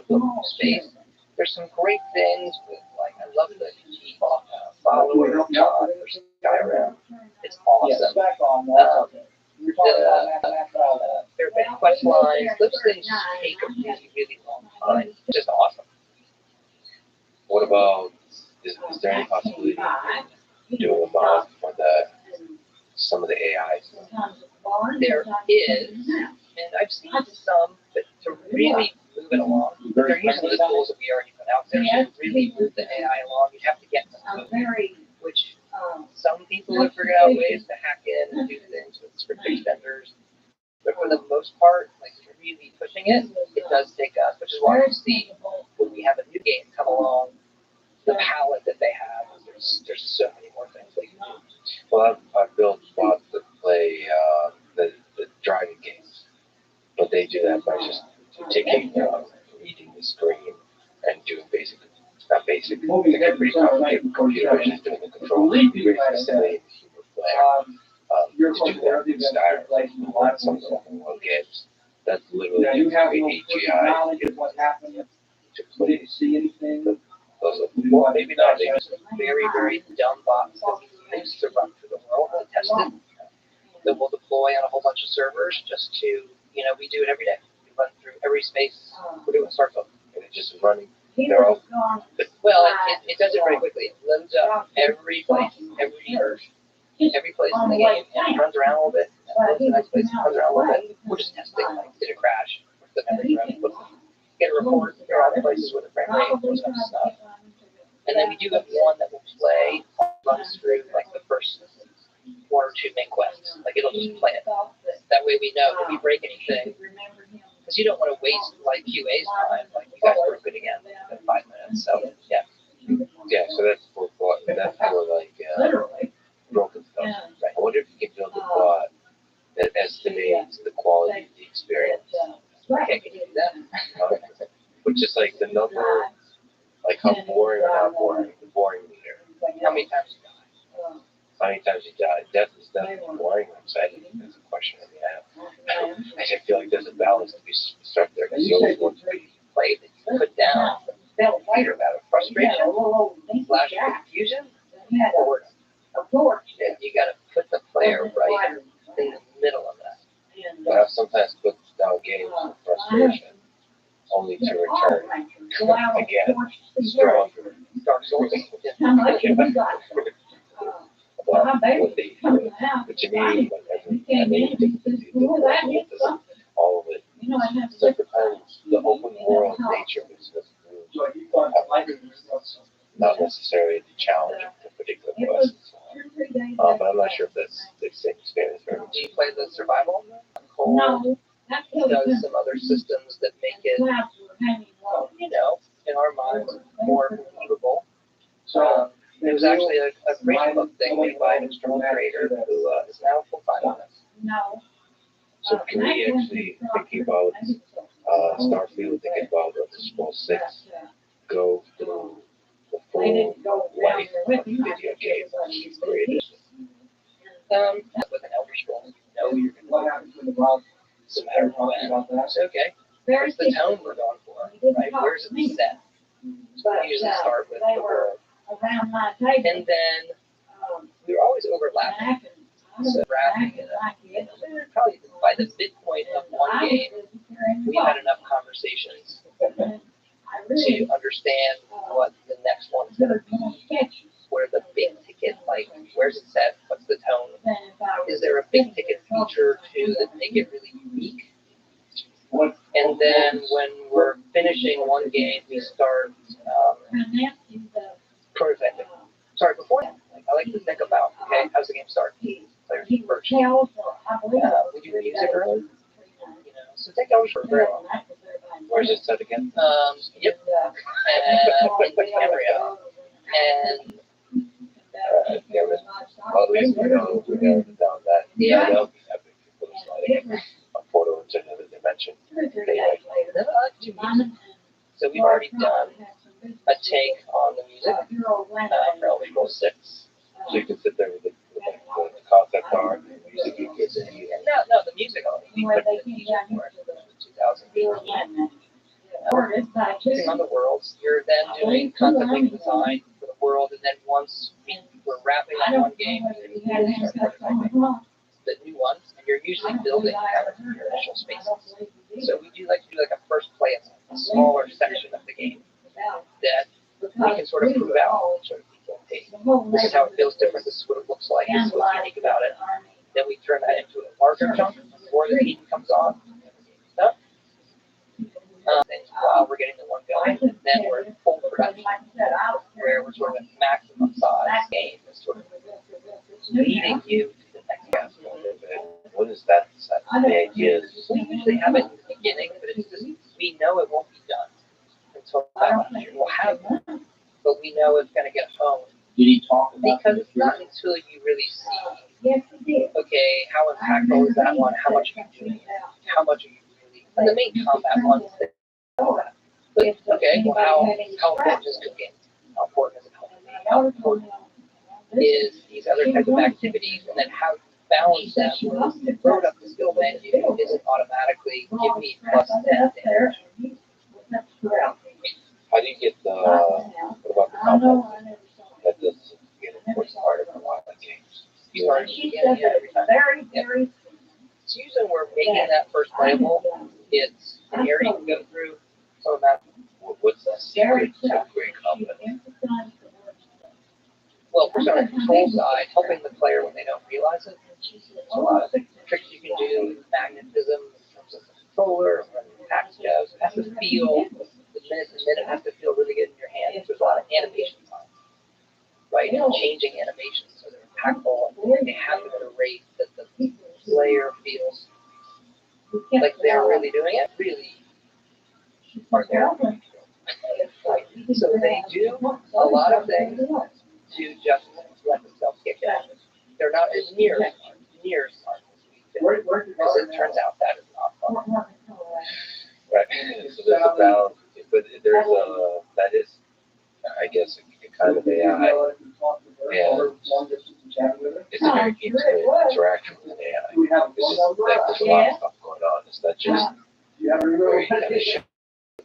space. There's some great things with, like, I love the follower mod for Skyrim. It's awesome. There have been quest lines. Those things take a really, really long time. It's just awesome. What about, is there any possibility of doing a mod for some of the AIs? There is, and I've seen some, but to really move it along, they're using the tools that we already put out there. So to really move the AI along, you have to get some code, which some people have figured out ways to hack in and do things with script extenders. But for the most part, like really pushing it, it does take us, which is why you see when we have a new game come along, the palette that they have, there's so many more things they can do. Well, I've built mods that play the driving games, but they do that by just taking reading the screen and doing not basic, they're pretty complicated computer vision, doing the control, really simulating the human flair. To do that in Skyrim, on some of the open world games, that's literally doing AGI to play. Well, maybe not. Maybe some very, very dumb bots that we use to run through the world and test it. That we'll deploy on a whole bunch of servers just to, we do it every day. We run through every space. We're doing start code. And it's just running. They're all. Well, it does it very quickly. It loads up every place, every place in the game, and it runs around a little bit. And the next place runs around a little bit. We're just testing. Like, did it crash? What's the memory running? Get a report. There are all the places where the frame rate goes up stuff. And then we do have one that will play, runs through like the first one or two main quests. Like it'll just play it. That way we know if we break anything, because you don't want to waste like QA's time. Like you guys broke it again in 5 minutes. So yeah. Yeah. So that's for like broken stuff. I wonder if you can build a bot estimates the quality of the experience. Can't get that. But just like the number, like how boring or not boring, the boring meter. How many times you die? How many times you die? Death is definitely boring. So I think that's a question that we have. I just feel like there's a balance to be struck there because you always want to be Play that you put down. Fear about it. Frustration, slash confusion, or boredom. You got to put the player right in the middle of that. But I've sometimes put down games of frustration only to return again stronger. Dark Souls. Well, what to me, all of it. Sometimes the open world nature is not necessarily the challenge of the particular questions. But I'm not sure if that's the same experience for everyone. Do you play the survival? Cole does some other systems that make it, in our minds, more believable. There was actually a Facebook thing made by an external creator who is now full-time on this. So can we actually, thinking about Starfield, thinking about the Scroll 6, go through the full life of the video game created? With an Elder Scrolls, you're going to learn no matter when. So, okay, where's the tone we're going for, right? Where's it set? So we usually start with the world. And then we were always overlapping. So wrapping it up. Probably by the midpoint of one game, we had enough conversations to understand what the next one's going to be. What are the big ticket, like, where's it set? What's the tone? Is there a big ticket feature too that make it really unique? And then when we're finishing one game, we start prototyping. Sorry, before that, I like to think about, okay, how's the game start? Players first. We do music early. So take hours for very long. Where's it set again? Yep. And in Cambria. And at least we know down that. Yeah. That would be epic. It was like a portal into another dimension. So we've already done a take on the music for Elder Scrolls 6. So you can sit there with the concept art, the music you get to see. No, the music only. We put the music for it. 2018. Focusing on the worlds. You're then doing concepting design for the world, and then once we're wrapping up one game, you start prototyping the new ones, and you're usually building kind of your initial spaces. So we do like to do like a first play of a smaller section of the game that we can sort of prove out, sort of hey, this is how it feels different, this is what it looks like, this is what's unique about it. Then we turn that into a larger chunk before the team comes on. While we're getting the one going, then we're in full production, where we're sort of at maximum size game, is sort of leading you to the next step. What is that? The idea is We usually have it in the beginning, but it's just, we know it won't be done until we'll have one, but we know it's going to get honed. Did he talk about Because it's not until you really see, okay, how impactful is that one? How much are you doing? How much are you really? And the main combat ones, but okay, well, how important is cooking? How important is it? How important is these other types of activities? And then how you balance them? Where you throw it up the skill menu isn't automatically give me plus 10 damage. how do you get the what about the combat? That does be an important part of a lot of games. You start every time. It's usually when we're making that first playable, it's an area you can go through. Some of that. What's the secret to great combat? Well, first on the control side, helping the player when they don't realize it. There's a lot of tricks you can do with magnetism in terms of the controller, packs goes. It has to feel, the minute has to feel really good in your hand. There's a lot of animation time, right? And changing animations so they're impactful and they have to at a rate that the player feels like they're really doing it, really are there. Right? So they do a lot of things to just let themselves get down. They're not as near smart this week. because it turns out that is not fun. Right. So there's a balance, but there's that is, I guess, a kind of AI, and it's a very intimate interaction with an AI. It's just like there's a lot of stuff going on. It's not just where you kind of show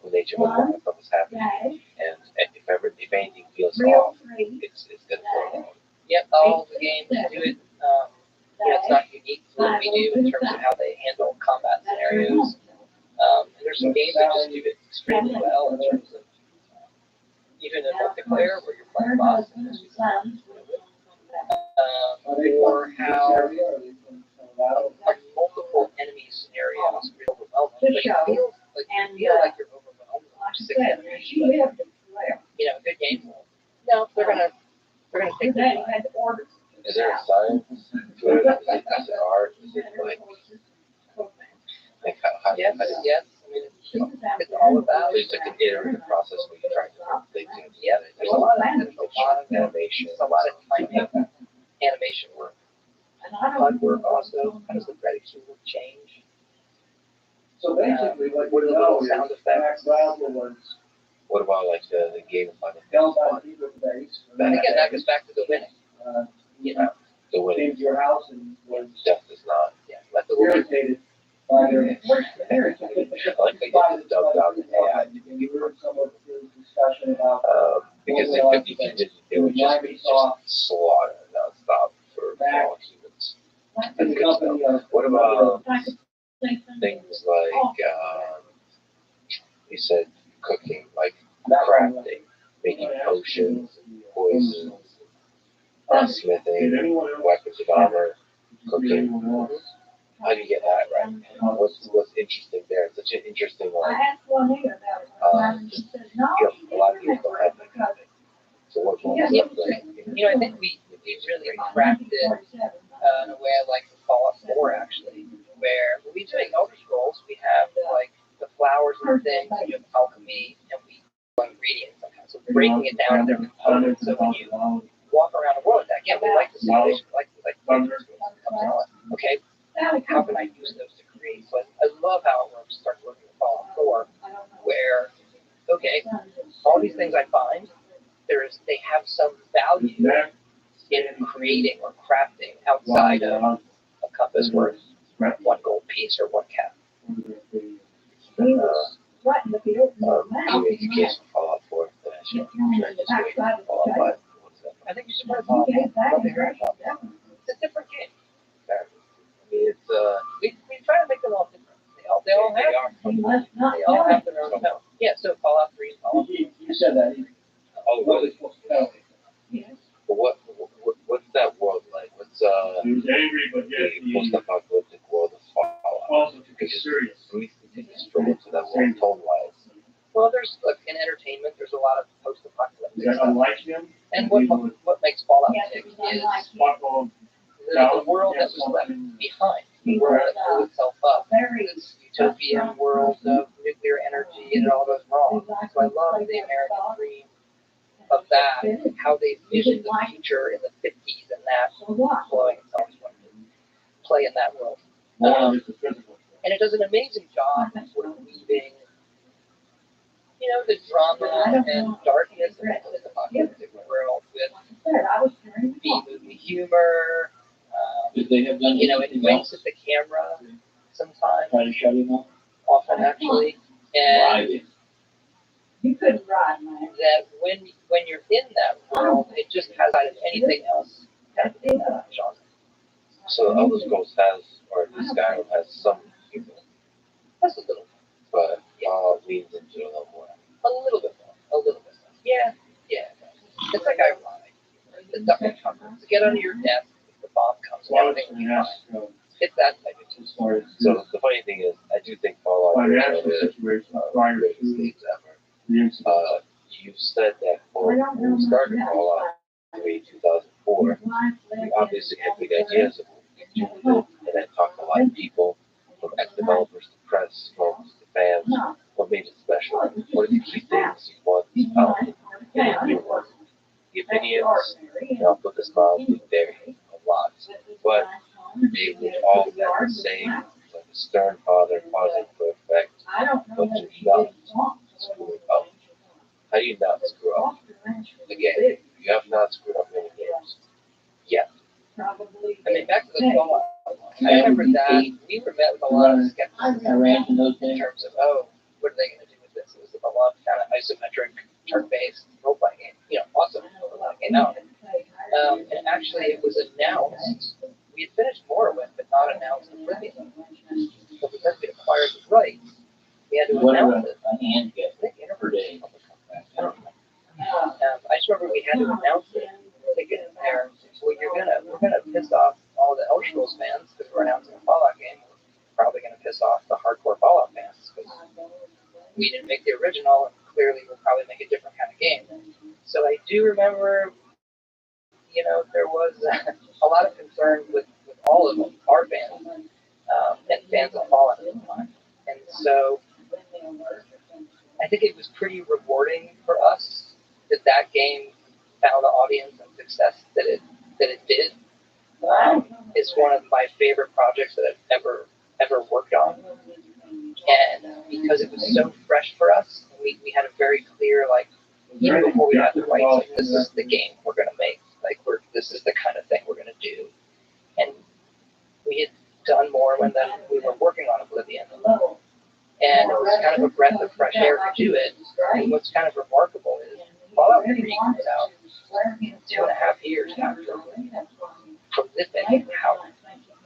the nature of what stuff is happening, and if anything feels off, it's gonna throw off. Yep, all the games do it. It's not unique to what we do in terms of how they handle combat scenarios. And there's some games that just do it extremely well in terms of even in multiplayer where you're playing boss or how multiple enemy scenarios are overwhelming. Like it feels like you feel like you're overwhelmed with 6 enemies. But, good game. No, they're gonna take the time. Is there a science to it? Is it art? Is it like how Yes. I mean, it's all about. It's like an iterative process where you try different things Yeah, there's a lot of animation. There's a lot of timing, animation work. HUD work also. How does the prediction change? So basically, what are the little sound effects? What about like the game of fun? And again, that goes back to the winning. The winning. Came to your house and was Death does not. Yeah, let the winning. irritated by their. I like that you dubbed out the AI. You heard some of the discussion about. Because they could be conditioned, it would just be just slaughter nonstop for all humans. That's good stuff. What about things like you said cooking, like crafting, making potions, poisons, smithing, weapons of armor, cooking. How do you get that right? What's interesting there? It's such an interesting one. A lot of people don't have that. So what stuff like? I think we really cracked it in a way I like to call it 4 actually, where when we do Elder Scrolls, we have like the flowers and things, we have alchemy, and we do ingredients sometimes. So breaking it down to their components. So when you walk around the world, again, we like the simulation, we like okay, how can I use those to create? So I love how it works, starts working with Fallout 4, where, okay, all these things I find, they have some value in creating or crafting outside of a compass worth 1 gold piece or 1 cap. You can't Fallout 4. Fallout 5. I think you should play Fallout 4. It's a different game. It's we try to make them all different. They all have their own tone. Yeah, so Fallout 3 and Fallout 4. You said that. oh really? But what's that world like? What's He was angry, but yet the post-apocalyptic world of Fallout? Because we take a stroll into that world tone-wise. Well, there's in entertainment. There's a lot of post-apocalyptic I stuff. like him. And what makes Fallout tick is the world that was left behind, the world that blew itself up, this utopian world of nuclear energy, and it all goes wrong. So I love the American dream of that, how they visioned the future in the 50s and that blowing itself up to play in that world. And it does an amazing job of sort of weaving, the drama and darkness of the post-apocalyptic world with B-movie humor. Did they have done It winks at the camera sometimes, Trying to shut him up? often actually, and You couldn't ride, man. that when you're in that world, it just has out of anything else kind of in that genre. So Elder Scrolls has, or at least Skyrim has some humor, That's a little, but leans into it a little more. a little bit more. Yeah. It's like ironic. The ducking cover. To get under your desk, if the bomb comes, everything will be fine. It's that type of thing. So the funny thing is, I do think Fallout is one of the greatest games ever. You said that when we started Fallout 3 2004, you obviously had big ideas of what you could do, and I talked to a lot of people, from ex-developers to press, folks to fans. What made it special? What are the key things you want out in a new one? The opinions, I'll put the smile thing there a lot. But they would all have the same, like a stern father, causing for effect, but do not screw it up. How do you not screw up? Again, you have not screwed up many games yet. I mean, back to the co-op. I remember that we were met with a lot of skepticism in terms of, oh, what are they going to do with this? It was a lot of kind of isometric, turn-based role-playing game. Awesome role-playing game out. And actually, it was announced. We had finished Morrowind, but not announced Oblivion. So because we acquired the rights, we had to announce it. I think Interverse public company. I don't know. I just remember we had to announce it. Thinking there, well, we're gonna piss off all the Elder Scrolls fans because we're announcing a Fallout game. We're probably gonna piss off the hardcore Fallout fans because we didn't make the original, and clearly we'll probably make a different kind of game. So I do remember, there was a lot of concern with all of them, our fans, and fans of Fallout at the time. And so I think it was pretty rewarding for us that game found the audience and success that it did. It's one of my favorite projects that I've ever worked on. And because it was so fresh for us, we had a very clear, even before we had the rights, this is the game we're going to make. This is the kind of thing we're going to do. And we had done more when we were working on Oblivion. And it was kind of a breath of fresh air to do it. And what's kind of remarkable is Fallout 3 comes out 2.5 years after prolific how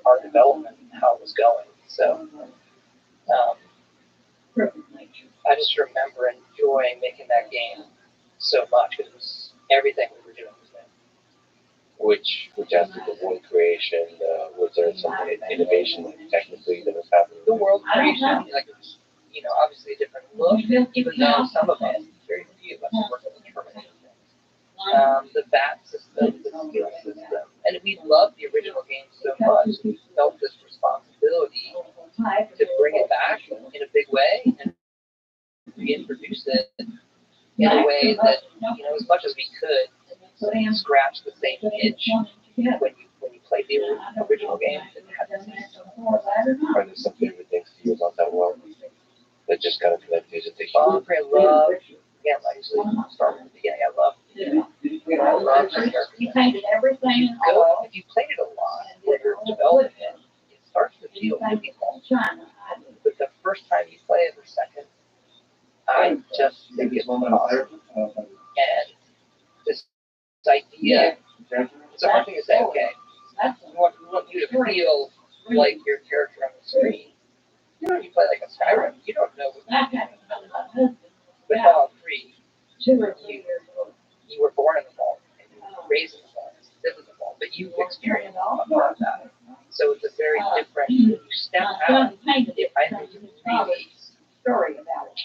our development, how it was going. So I just remember enjoying making that game so much because it was everything we were doing was there. Which after the world creation, was there some innovation technically that was happening? The world creation, obviously a different look, even though some of us, very few of us, work on the termination things. The VAT system, the skill system, and we loved the original game so much, we felt this responsibility to bring it back in a big way and reintroduce it in a way that, as much as we could, scratch the same itch when you played the original game. Are there some favorite things to you about that world that just kind of connected to the I love, again, start from the beginning. I love the character. You painted everything. If you played it a lot, when you're developing it starts to feel difficult. But the first time you play it, the second, I just think it's awesome. And this idea, it's a hard thing to say, okay, we want you to feel like your character on the screen. You play like a Skyrim, you don't know what's happening. But Fallout 3, you were born in the vault, and you were raised in the vault, live in the vault, but you experienced a lot of that. So it's a very different, when you step out, I think it's really story about it.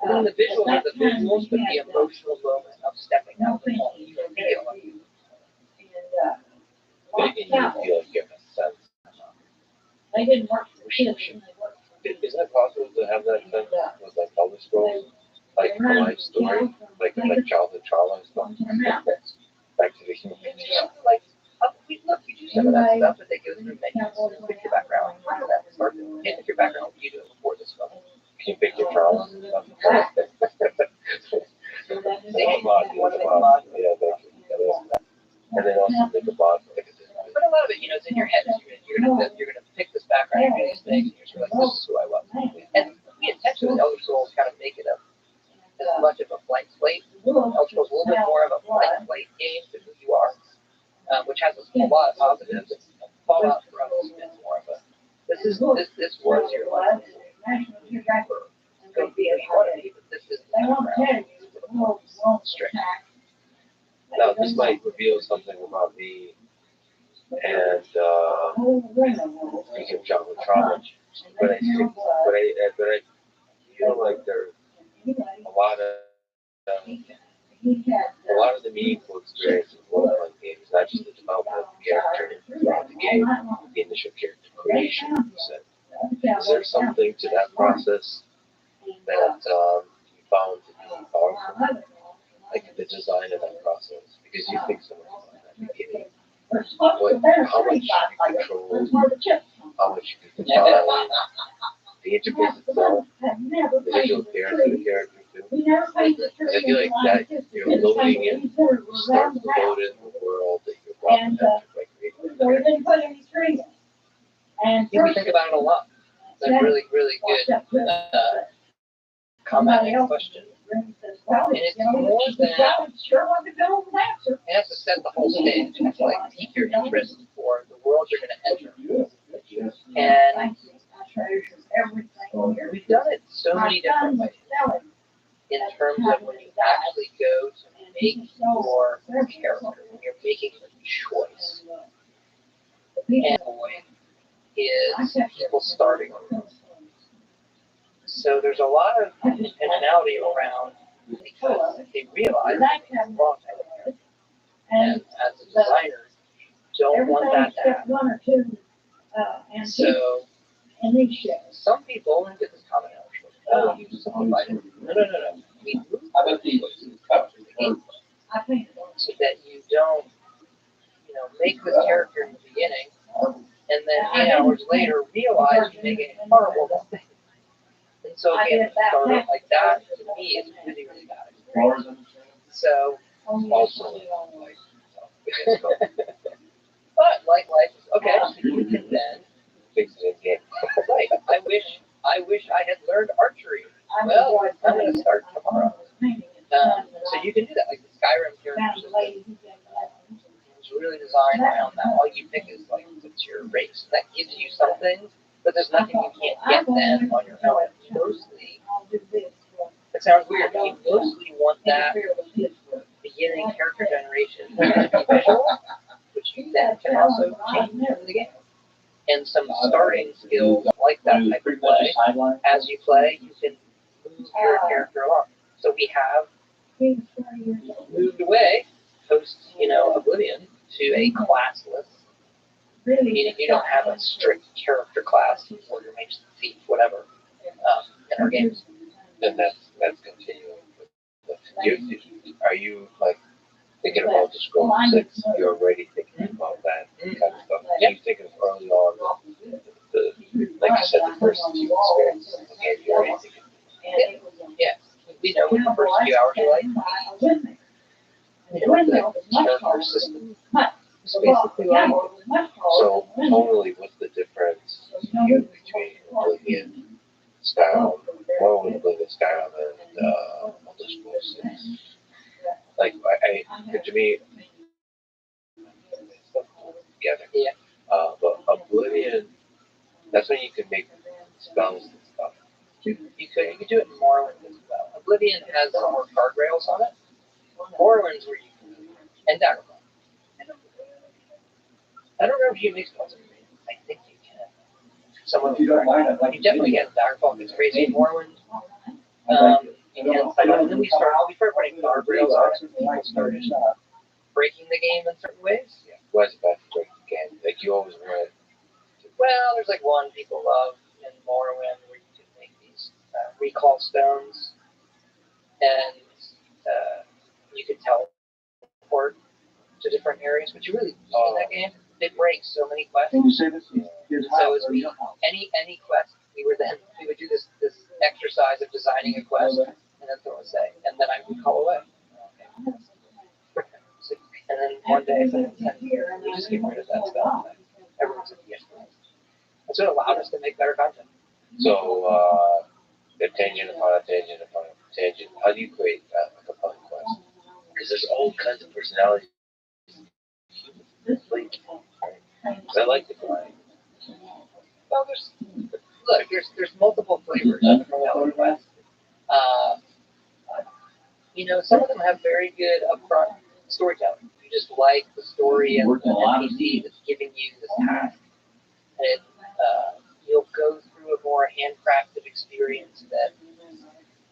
And then the visuals are the visuals, but the emotional moment of stepping out the vault, you feel like Maybe you feel like you have a sense. They didn't work for kids. Isn't it possible to have that sense with Elder Scrolls? Like a life story? Like childhood trauma and stuff? Back to the human being. We do some of that stuff, but they go through menus, pick your background, and then start to pick your background, what you do before this stuff. Can you pick your traumas and stuff? And then also think about but a lot of it, it's in your head. You're gonna pick this background, you're gonna do these things, and you're like, this is who I was. And we intentionally, Elder Scrolls kind of make it as much of a blank slate. Elder Scrolls a little bit more of a blank slate game to who you are, which has a lot of positives. Fallout for us has been more of a this was your life. Go be as you want to be, but this is the background. Strict. Now, this might reveal something about me and speaking of childhood trauma, but I feel like there's a lot of the meaningful experience of role-playing games, not just the development of the character throughout the game, the initial character creation. Is there something to that process that you found to be powerful? Like the design of that process, because you think so much about that beginning. how much you control, how much you can define, the interface itself, the visual appearance of the character too. And I feel like that you're loading in, you start to load in the world that you're walking into by creating the character. You think about it a lot. That's a really, really good comment and question. And it's more than it has to set the whole stage. It's like pique your interest for the world you're going to enter. And we've done it so many different ways in terms of when you actually go to make your character, when you're making a choice. And is people starting on this. So there's a lot of intentionality around because they realize it's wrong. And as a designer, don't want that to happen. So some people, and get this comment out, you just simplified it. No. We move so that you don't, make this character in the beginning, and then 8 hours later realize you're making a horrible mistake. And so again, starting like that, to me, is really, really bad experience. So, also, but like life, okay, so you can then fix it again. Right. I wish I had learned archery. Well, I'm going to start tomorrow. So you can do that, like the Skyrim character system. It's really designed around that. All you pick is like what's your race. That gives you something, but there's nothing you can't get then on your own. Mostly, it sounds weird, but you mostly want that beginning character generation to be visual, which you then can also change in the game. And some starting skills like that type of play. As you play, you can move your character along. So we have moved away post, Oblivion to a classless. Meaning you don't have a strict character class for your mage, thief, whatever, in our games. And that's continuing. Are you like thinking about the Scroll 6? You're already thinking about that kind of stuff. Yeah. You think of early on, like you said, the first few experiences in the game, you're already thinking. Yeah. We know what the first few hours are like. The character system is basically like. So, totally, what's the difference between Oblivion style, Oblivion style, and Elder Scrolls 6? Like, to me, stuff together. Yeah. But Oblivion, that's when you can make spells and stuff. You could do it in Morrowind as well. Oblivion has more guardrails on it. Morrowind's where you can, and Daggerfall. I don't know if you make spells. I think you can. You definitely can. Daggerfall gets crazy in Morrowind. And then we started putting guardrails on it. People started breaking the game in certain ways. Yeah. Why is it bad to break the game? Like, you always want to. Well, there's like one people love in Morrowind where you can make these recall stones, and you can teleport to different areas, which you really need in that game. It breaks so many quests. Can you say this? So as any quest, we would do this exercise of designing a quest and then throw a say, and then I would call away. And then one day someone said, "We just get rid of that spell." Everyone said yes. That's what allowed us to make better content. So, the tangent upon a tangent upon a tangent. How do you create a compelling quest? Because there's all kinds of personalities. I like the grind. Well, there's multiple flavors of compelling quests. Some of them have very good upfront storytelling. You just like the story of the NPC that's giving you this task. And you'll go through a more handcrafted experience that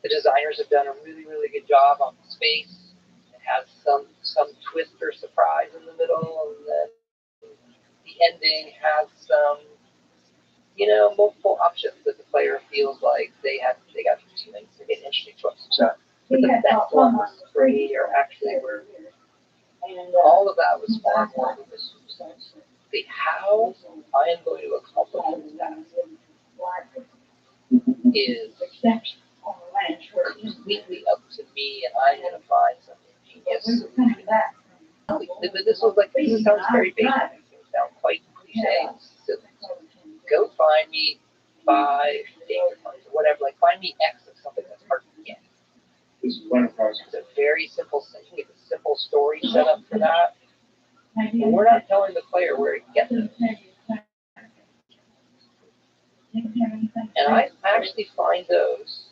the designers have done a really, really good job on the space. It has some twist or surprise in the middle, and then the ending has some, multiple options that the player feels like they got to make an interesting choice. But the best ones for me are actually where all of that was far more than this basically how I am going to accomplish this task is completely up to me, and I'm going to find some ingenious solution. This sounds very basic. It sounds quite cliche. So go find me 5 data points or whatever. Like find me X of something that's hard to get. It's a very simple thing. It's a simple story set up for that. And we're not telling the player where to get them. And I actually find those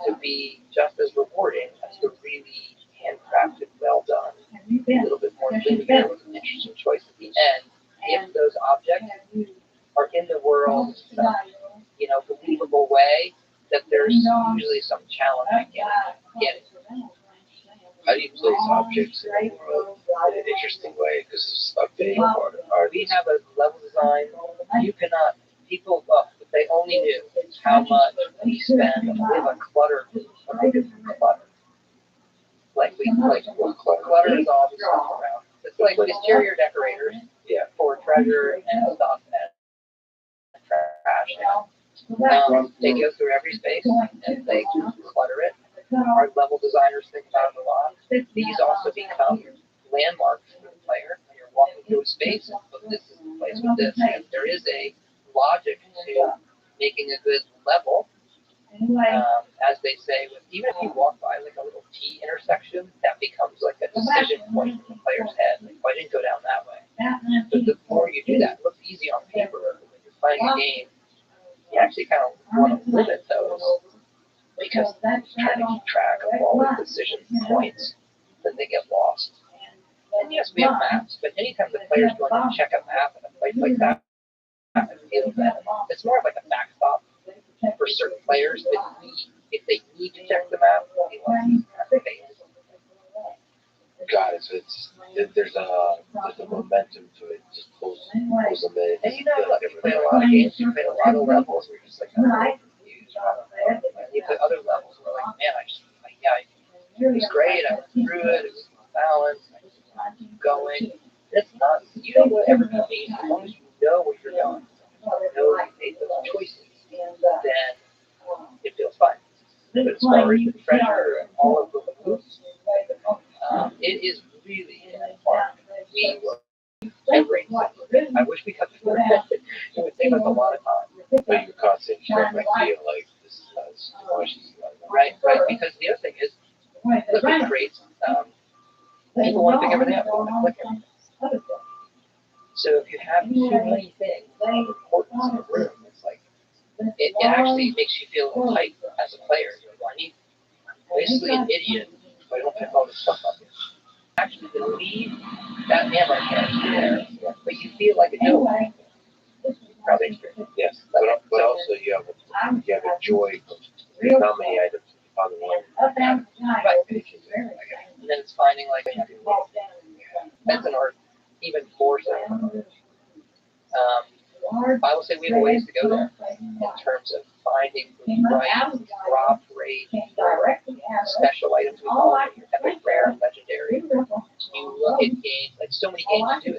to be just as rewarding as the really handcrafted, well done, a little bit more linear with an interesting choice at the end. If those objects are in the world in some, believable way, that there's usually some challenge in getting. How do you place objects in the world in an interesting way? Because it's a big part of art. We have a level design. You cannot, people, if they only knew how much we spend, we have a clutter, clutter. Clutter is all the stuff around. It's like exterior decorators for treasure and stuff and trash. They go through every space and they clutter it. Our level designers think about it a lot. These also become landmarks for the player. When you're walking through a space, but this is the place with this. And there is a logic to making a good level. As they say, even if you walk by like a little T intersection, that becomes like a decision point in the player's head. Like, I didn't go down that way. But the more you do that, it looks easy on paper. When you're playing a game, you actually kind of want to limit those because trying to keep track of all the decision points, then they get lost. And yes, we have maps, but anytime the player's going to check a map in a place like that, it's more of like a backstop for certain players that if they need to check the map, they want to have to face. Got it. So there's a momentum to it. Just pulls them in. And you play a lot of games. You play a lot of levels where you're just like, I'm confused. And you play other levels where like, man, it was great. I went through it. It was balanced. I just keep going. It's not, you don't know everything as long as you know where you're going. You know you made those choices. Then it feels fine. But as far as the treasure and all of the moves, it is really fun. We every I wish we could. It would take us a lot of time. But you're constantly trying to feel like this is too much. Right. Because the other thing is, look at crates. People want to pick everything up. They want to click everything. So if you have too many things of importance in a room, it's like it actually makes you feel tight as a player. I'm basically an idiot if I don't pick all this stuff up. Actually, the lead, that ammo can is there, but you feel like a dope. Probably experience. Yes, but also you have a joy of how many items on the one. Right. And then it's finding like that's an art, even more so. I will say we have a ways to go there in terms of finding the right drop rate for special items. We call it your epic, rare, and legendary. You look at games, like so many games do it.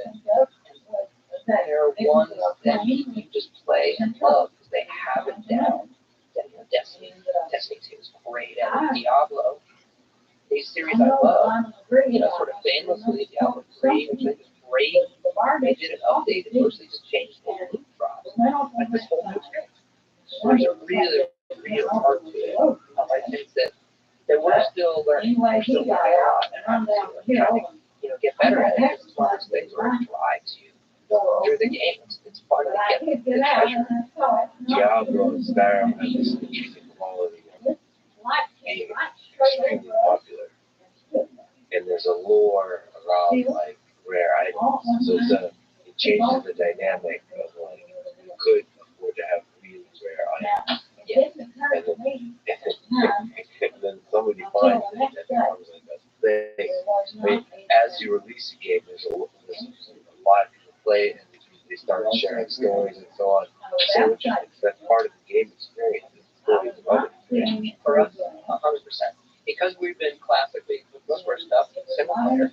And there are ones that you just play and love because they have it down. Destiny 2 is great at it. Diablo, a series I love, sort of famously, Diablo 3, which I think is great. They did an update that mostly just changed the loot drops. Like this whole new experience. There's a really real art to it. I think that we're still learning. We're still learning a lot. And I'm trying to get better at it. It's one of those things where it drives you through the game. It's fun to get the treasure. Diablo and Skyrim have this interesting quality of being extremely popular. And there's a lore around like rare items. So it changes the dynamic of like you could afford to have really rare items. And then somebody finds it and it becomes like a thing. I mean, as you release a game, there's a lot of people play it and they start sharing stories and so on. So it's just that's part of the game experience. Stories about it. For us, 100%. Because we've been classically with most of our stuff single player,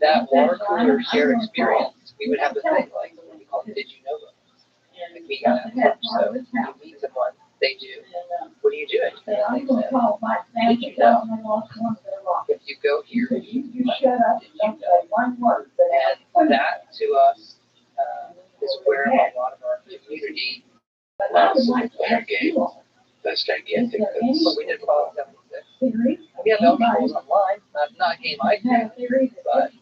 that water cooler shared experience, we would have the thing And they said, did you know if you go here, did you know? And that to us is where a lot of our community loves their game. That's gigantic. But we did Fallout 76. We have Elder Scrolls Online, not a game I do, but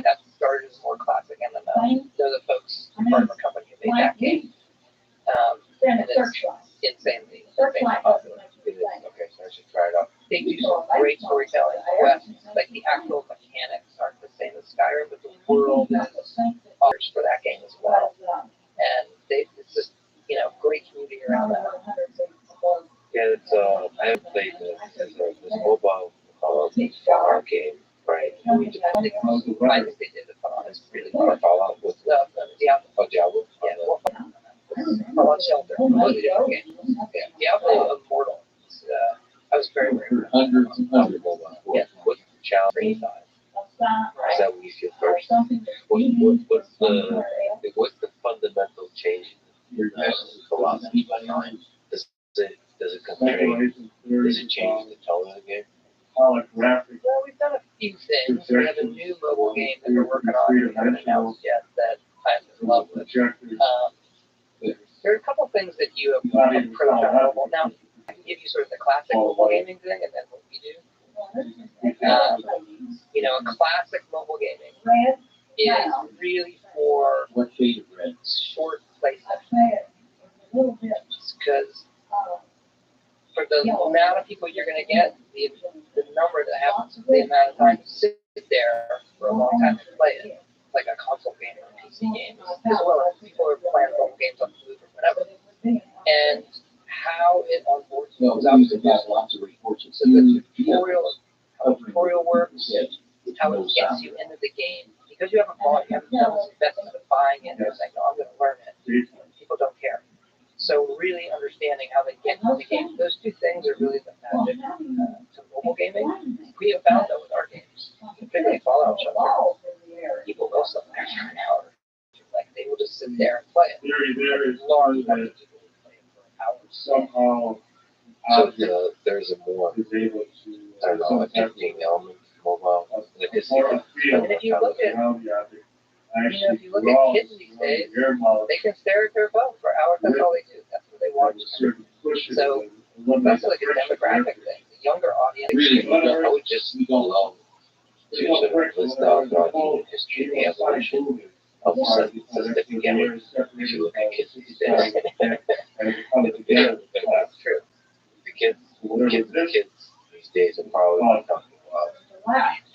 that started as more classic MMO. They're the folks, part of our company who made that game. And it's insanely popular. Okay, so I should try it out. They do some great storytelling. Quests, like the actual mechanics aren't the same as Skyrim, but the world is offers for that game as well. And it's just, great community around that. Yeah, it's I haven't played this mobile Fallout game, right? I think they did it fun. It's really fun. Fallout with Diablo. Oh, Diablo. Fallout Shelter. Completely different game. Yeah, Diablo Immortal. I was very, very impressed. Hundreds and hundreds. Yeah. What's the challenge size? Is that what you feel first? What's the fundamental change in philosophy behind? Does it constrain? Does it change the tone of the game? Well, we've done a few things. We have a new mobile game that we're working on. We haven't announced yet that I'm in love with. There are a couple things that you have approached on mobile. Now, I can give you sort of the classic mobile gaming thing and then what we do. A classic mobile gaming is really for short play sessions. Because for the amount of people you're going to get, the number that have the amount of time to sit there for a long time and play it, like a console game or a PC game, as well as people are playing mobile games on the move or whatever. And how it onboards you is obviously lots of reports. So the tutorial works, how it gets you into the game. Because you haven't bought, you haven't done this investment of buying it and saying, no, I'm going to learn it. People don't care. So really understanding how they get into the game, those two things are really the magic to mobile gaming. We have found that with our games, particularly Fallout Shelter, people will sit there for an hour. Like they will just sit there and play it. Large numbers of people will play it for hours. So there's a more, addicting element to mobile. And if you look at kids these days, they can stare at their phone for hours. That's all they do. That's what they watch. So that's like a demographic thing. The younger audience. I would just love to sort of list out the human history and the evolution of scientific gaming. If you look at kids these days, that's true. The kids these days are probably talking about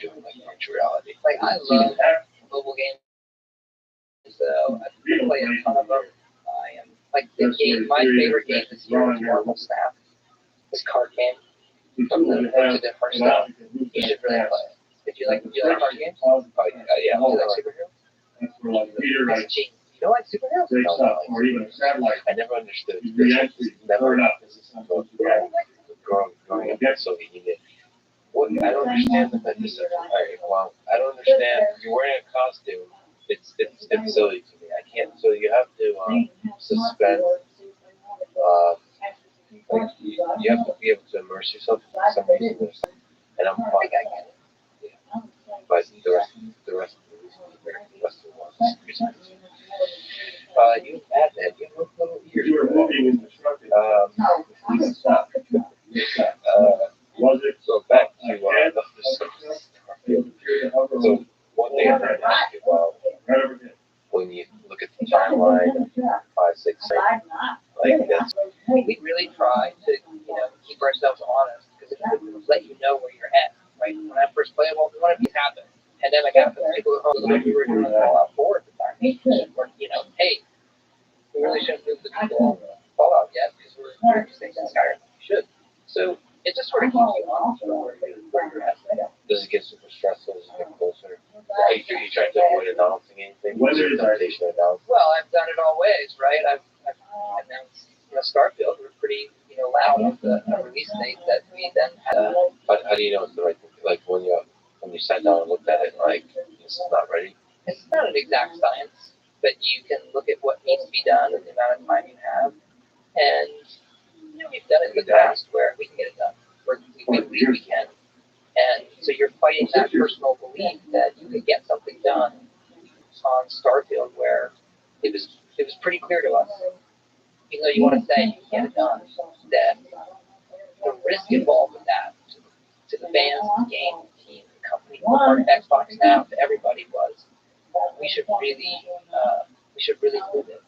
doing like virtual reality. Like I love mobile games. So I play a ton of them. I am like the game. My favorite game this year is Marvel Snap. This card game from the First Stone. You should really play it. Did you like card games? Oh, yeah. Do you like superheroes? That's cheap. You don't like superheroes? No. I never understood. Never. Growing up in the Soviet Union. I don't understand the message. Well, I don't understand. If you're wearing a costume, it's silly to me. I can't. So you have to suspend. Like you have to be able to immerse yourself in some reason. And I'm fine. I get it. Yeah. But the rest of the reason is very Western ones. You had that. You have little ears. You were moving in the truck. So back to so one thing I'm going to ask you about when you look at the timeline of 5, 6, 7, like that's we really try to keep ourselves honest because it would let you know where you're at. Right? When I first played, well, one of these happened. Pandemic happened. People were home. We were doing Fallout 4 at the time. Or, hey, we really shouldn't move the people on Fallout yet because we're doing these things in Skyrim. We should. So it just sort of keeps you honest where you're at. Does it get super stressful as you get closer? Are you trying to avoid announcing anything? Is there temptation to announce? Well, I've done it all ways, right? I've announced Starfield. We're pretty loud with the release date that we then had. How do you know it's the right thing? Like when you sat down and looked at it, like this is not ready? It's not an exact science, but you can look at what needs to be done and the amount of time you have. And we've done it in the past where we can get it done, or we believe we can. And so you're fighting that personal belief that you could get something done on Starfield where it was pretty clear to us, even though you want to say you can get it done, that the risk involved with that to the fans, the game, the team, the company, the part of Xbox now, to everybody was we should really move it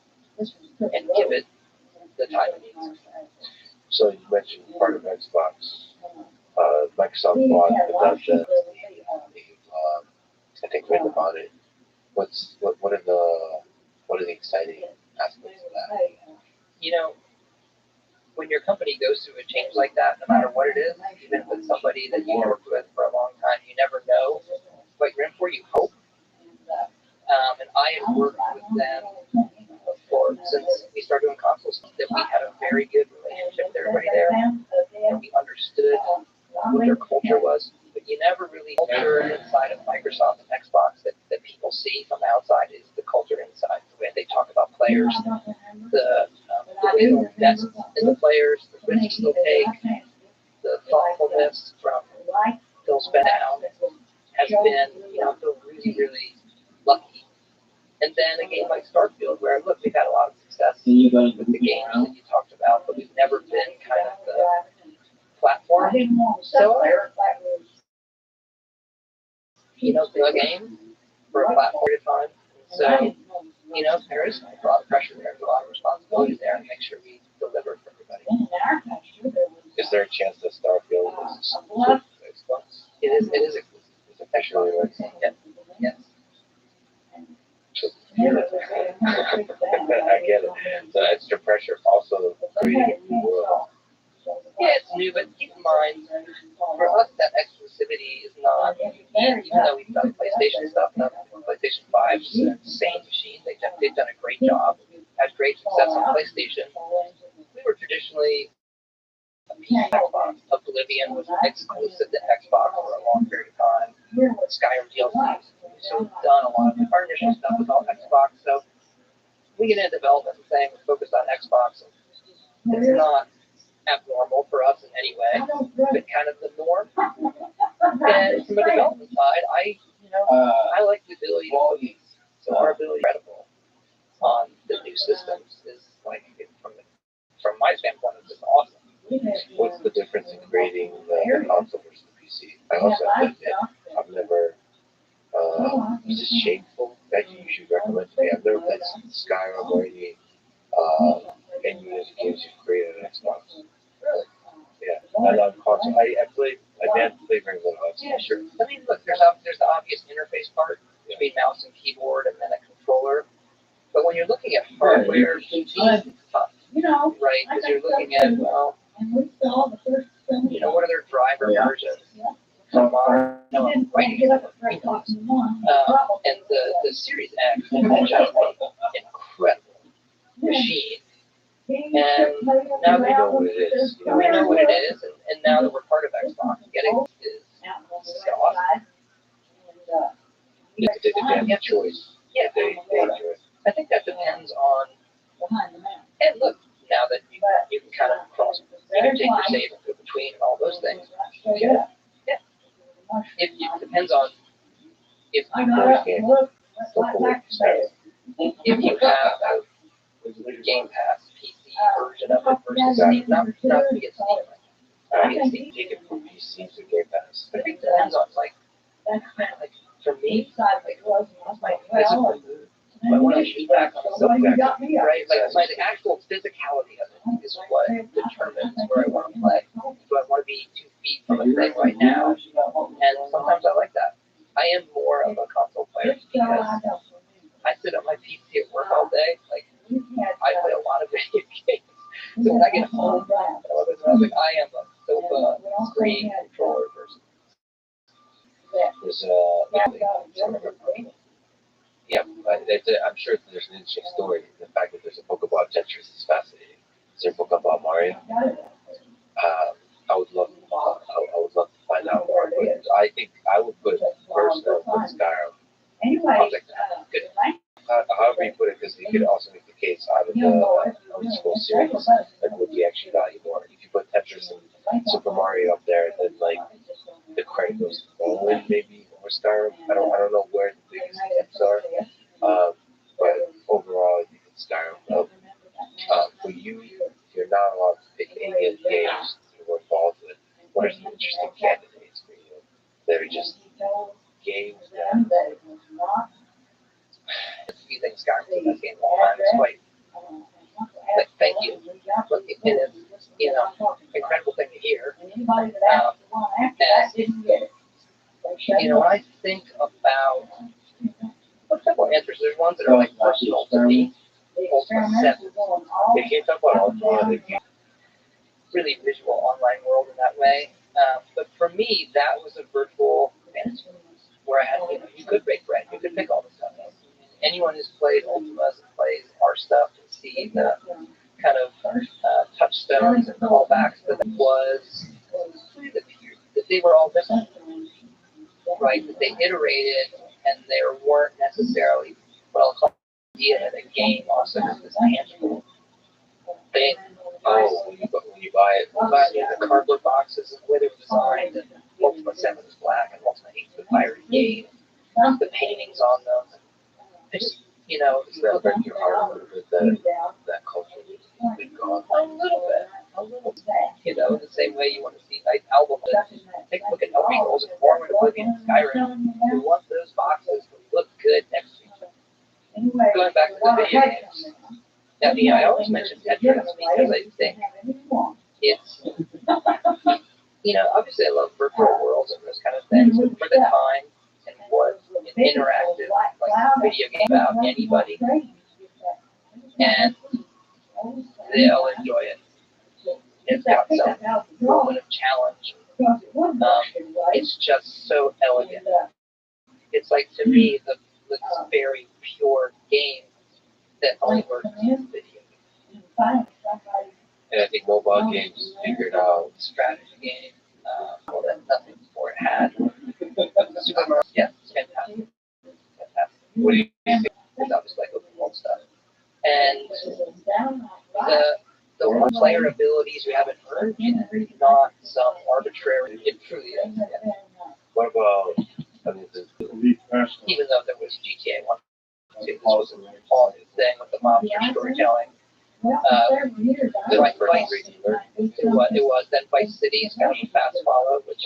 and give it the time it needs. So you mentioned part of Xbox. Microsoft bought Bethesda. I think written about it. What are the exciting aspects of that? You know, when your company goes through a change like that, no matter what it is, even if it's somebody that you worked with for a long time, you never know what you're in for. You hope. And I have worked with them before since we started doing consoles. That we had a very good relationship with everybody there, and we understood what their culture was. But you never really culture inside of Microsoft and Xbox that people see from the outside is the culture inside. The way they talk about players, the way they invest in the players, the risks they'll take, the thoughtfulness from they'll spend down has been, I feel really, really lucky. And then a game like Starfield, where look, we've had a lot of success with the games that you talked about, but we've never been kind of the platform. So the game for a platform at a time. So, there is a lot of pressure there, there's a lot of responsibility there, and make sure we deliver for everybody. Is there a chance that Starfield is exclusive to Xbox? It is exclusive. Is it actually right? Yes. I get it. So extra pressure also creating a new world. Yeah, it's new, but keep in mind, for us, that exclusivity is not, even though we've done PlayStation stuff, PlayStation 5 is an insane machine. They've done a great job, had great success on PlayStation. We were traditionally a PC Xbox. Oblivion was exclusive to Xbox for a long period of time. Skyrim DLCs. So we've done a lot of our initial stuff was all Xbox. So we get into development and saying we're focused on Xbox. It's not abnormal for us in any way, but kind of the norm. And from a development side, I like the ability to cookies. So our ability to be credible on the new systems is like from my standpoint, it's just awesome. What's the difference in creating the console versus the PC? I also have to admit, I've never. Is it shameful that you should recommend to me? I've never played Skyrim or any games you've created on Xbox. Really? Yeah, I love console. I didn't play very little Xbox. Yeah, sure. I mean, look, there's the obvious interface part between mouse and keyboard and then a controller. But when you're looking at hardware, it's tough, right? Because you're looking at, what are their driver versions? Come on, writing and the Series X is just an incredible machine. And now we know what it is. We know what it is, and now that we're part of Xbox, getting it is awesome. It's a damn choice. Yeah, I think that depends on. And look, now that you can kind of cross, you can take your save and go between and all those things. Yeah. It depends on if you have a Game Pass PC version of it versus not to get Steam. Take it from PC to Game Pass. But I think it depends on like for me, my physical mood. I want to shoot back on the subject, right? Like the actual physicality of it is what determines where I want to play. Do I want to be 2 feet from a thing right now? And sometimes I like that. I am more of a console player because I sit at my PC at work all day. Like I play a lot of video games. So when I get home, I am a sofa screen controller person. Yeah, I'm sure there's an interesting story. The fact that there's a book about Tetris is fascinating. Is there a book about Mario? I would love to find out more. But I think I would put first Skyrim. Good. However you put it, because you could also make the case out of the old school series, like would you actually value more? Mario up there, then like the credit goes to Morrowind maybe or Skyrim. I don't know where the biggest hits are. But overall, I think it's Skyrim. For you, you're not allowed to pick any of the games you're involved with. What are some interesting candidates for you? They're just games that. A few things Skyrim's the best game of all time. It's quite. Thank you. Look, it is, incredible thing to hear. And, when I think about, well, several answers. There's ones that are like personal to me. Ultimate 7. You can't talk about Ultimate. Really visual online world in that way. But for me, that was a virtual fantasy where I had, you could break bread, you could pick all the stuff up. Anyone who's played Ultima and plays our stuff can see the kind of touchstones and callbacks that was that they were all different, right? That they iterated and there weren't necessarily what I'll call the idea that a game also is this tangible thing. When you buy it, The cardboard boxes and the way they were designed, and Ultima 7 is black and Ultima 8 is the pirate gate, the paintings on them. It's, does that break your heart a little bit that culture has been gone? A little bit. The same way you want to see nice albums. Take a look at Elder Scrolls and Morrowind, Oblivion, and Skyrim. We want those boxes to look good next to each other. Going back to the video games. Now, I always mention Tetris because I think it's, obviously I love virtual worlds and those kind of things, but for the time and what an interactive video game about anybody, and they'll enjoy it. It's got some moment of challenge. It's just so elegant. It's like, to me, the very pure game that only works in video. And I think mobile games figured out Strategy game, that nothing before it had. Yeah, it's fantastic. What do you think? It's obviously like open world stuff. And the one player abilities you haven't earned yet, not some arbitrary, it truly is. Yeah. What about, Even though there was GTA 1, this was all his thing with the monster storytelling. Vice, it was. Then Vice City is kind of a fast follow, which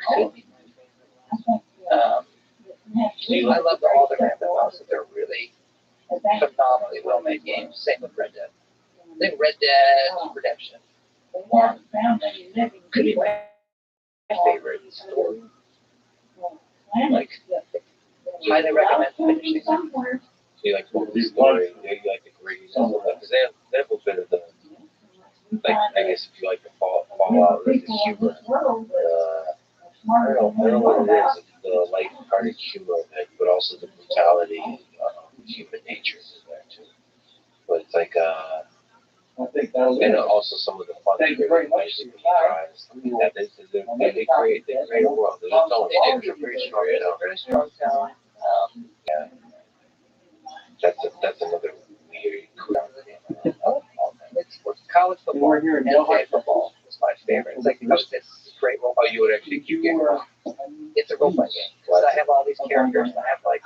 could be. I love all the Grand Theft Autos. They're really phenomenally well-made games. Same with Red Dead. I think Red Dead Redemption 1 could be my favorite story. Like, highly recommend finishing. So you like the story, you like the great because they have a bit of the, like, I guess if you like the Fallout, like the humor, I don't know what it is, the light-hearted humor of it, but also the brutality and human nature is in there too. But it's like, and also some of the fun. Thank you very much. They create a world. They're a pretty strong town. Very strong town. Yeah. That's another weird. It's college football. NBA football is my favorite. It's like this great role. Oh, you would actually keep getting. It's a role playing game because I have all these characters. I have like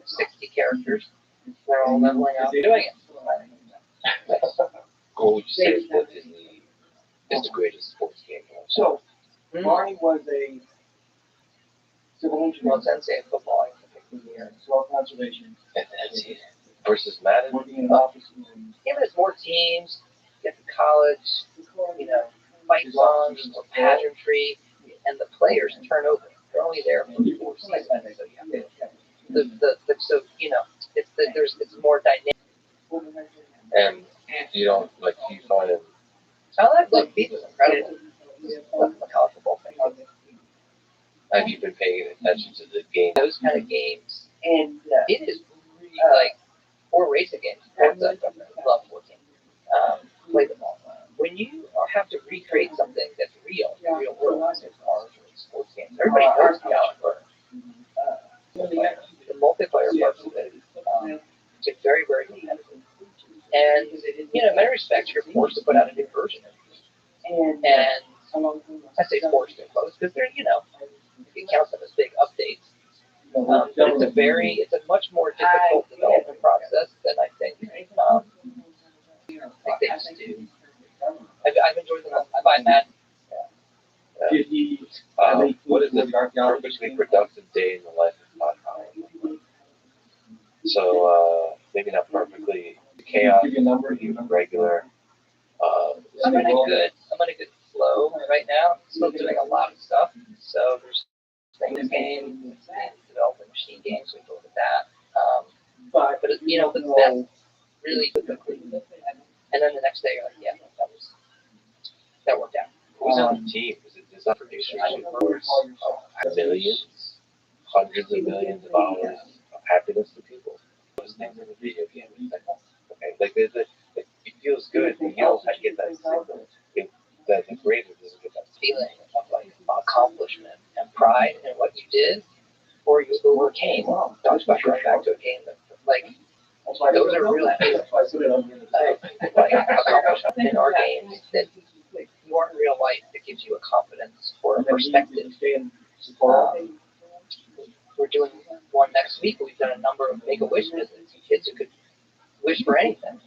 60 characters. They're all leveling up. Doing it. What would you say is the greatest sports game? So, Barney was a civil engineer. Well, Sensei football. Soil conservation. Versus Madden? Working in an office. Yeah, but it's more teams. Get to college, fight songs or pageantry, and the players turn over. They're only there for 4 seasons. So it's more dynamic. And you don't you find it. I like FIFA's incredible. The college football thing. Have you been paying attention to the game? Those kind of games, and it is really or racing games. I love 14. Play them all. When you have to recreate something that's real world, cars or sports games, everybody knows the outward. The multiplayer parts of it, it's very, very competitive. And in many respects, you're forced to put out a new version of it. And I say forced and closed because they're, you can count them as big updates. But it's a much more difficult development process than I think they just do. I've enjoyed them. I buy Madden. What is the perfectly productive day in the life of Todd? So maybe not perfectly chaos, even regular. I'm in a good flow right now. I'm still doing a lot of stuff. So there's things games, developing machine games. We go with that. But that's really quickly. And then the next day, you're like, yeah, that worked out. Who's on the team? Is that producers of millions, hundreds of millions of dollars of happiness to people? Those things in the video game. Okay, it feels good. You know, I get that signal. That the creator doesn't get that feeling of like accomplishment and pride in what you did, or you overcame. Talks about going back to a game that those are really big accomplishments in our games that you aren't in real life. That gives you a confidence or a perspective. We're doing one next week. We've done a number of Make-A-Wish visits. Kids who could wish for anything.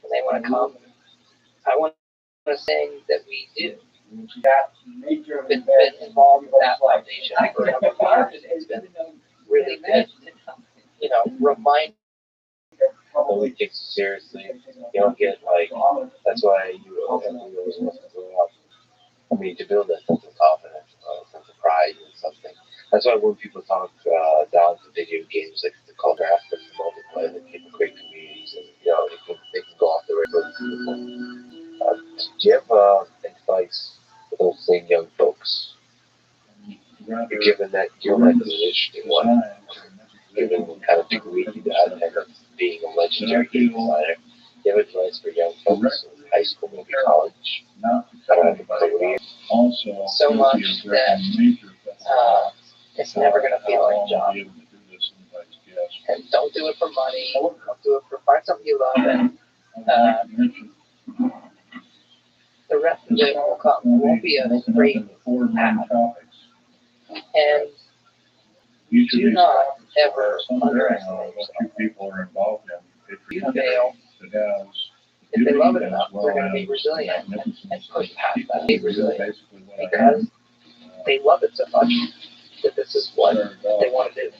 And they want to come. I want to sing that we do. Been involved with that foundation for a number of years. It's been really good. Remind nobody takes it seriously. You don't get that's why you always want to grow up. I mean, to build that sense of confidence, sense of pride in something. That's why when people talk down to video games, like the call graphics and multiplayer, they keep great communities, and they can go off the rails. Do you have advice for those same young folks? Given that you're like the interesting one, given the kind of degree you got and of being a legendary game designer, do you have advice for young folks in high school, maybe college, career? So much that it's never going to feel like a job. And don't do it for money. Don't do it for find something you love, and the rest of it will come. It won't be a straight path. And do not ever underestimate yourself. You fail. If they love it enough, they're going to be resilient and push past that. Be resilient because they love it so much that this is what they want to do.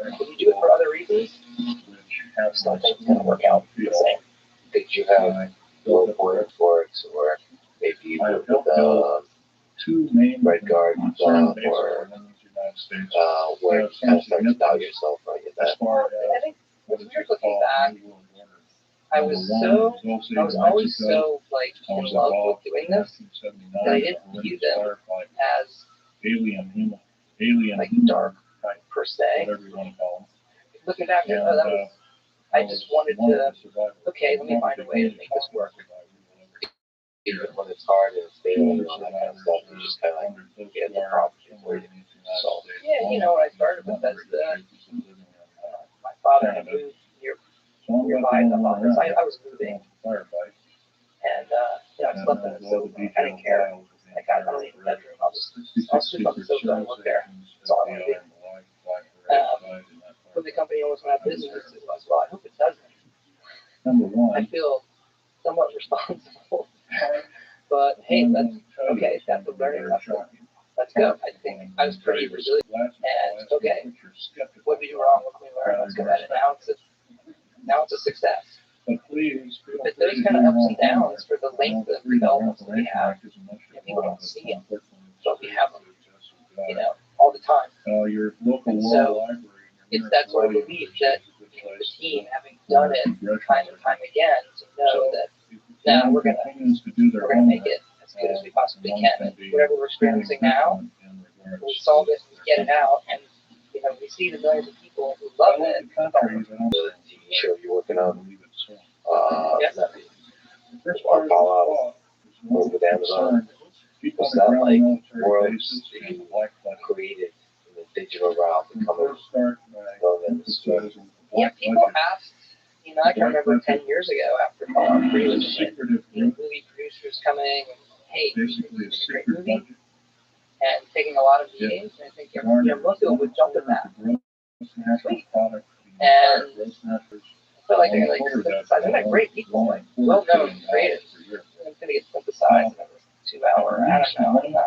If you do it for other reasons, I just don't think it's going to work out the same. Did you have low point for it, or maybe you worked with Red Guard or where you kind of start to doubt yourself, right? I think when you're looking back, I was always so in love with doing this that I didn't view them as dark per se. Looking back, I just wanted to. Okay, let me find a way to make this work. Even when it's hard and it's failing and all that kind of stuff, you just kind of get the problem before you solve it. Yeah, what I started with as my father had moved nearby the office. I was moving, and I slept in the sofa. I didn't care. I don't need a bedroom. I'll sleep on the sofa and look there. That's all I want to do. When the company almost went out of business, it was, well, I hope it doesn't. I feel somewhat responsible. But hey, that's okay. That's a learning lesson. Let's go. I think I was pretty resilient. And okay, what did we do wrong? What can we learn? Let's go at it. Now it's a success. But those kind of ups and downs for the length of developments that we have, people don't see it. But we have them, all the time. And so it's that sort of belief that the team, having done it time and time again, to know that now we're gonna make it as good as we possibly can. And whatever we're experiencing now, we solve it, we get it out, and we see the millions of people who love it. The TV show you're working on, Fallout, with Amazon. Was that like worlds that you created in the digital realm becoming relevant? Yeah, people asked. I can remember 10 years ago after Fallout 3 was movie producers coming, hey, basically it's a great movie, and taking a lot of VAs, and I think most people would jump at that. Sweet. And I feel like they're like synthesized. They're like great people, like well-known creatives. It's gonna get synthesized in a 2 hour. I don't know.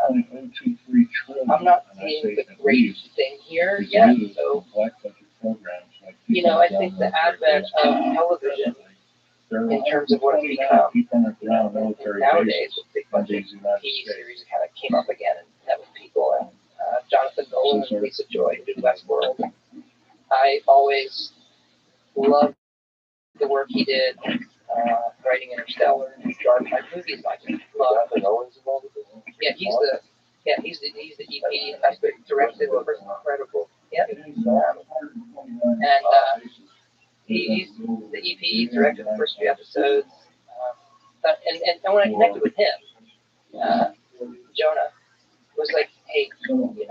I'm not seeing the great thing here yet. So, I think the advent of television, in terms of what it's become nowadays, with big budget TV series kind of came up again and met with people, and Jonathan Nolan and Lisa Joy did Westworld. I always loved the work he did writing Interstellar and Dark Knight movies. I just love. Yeah, he's the EP. That's the directed the first incredible. Yeah, and he's the EP. He directed the first 3 episodes. And when I connected with him,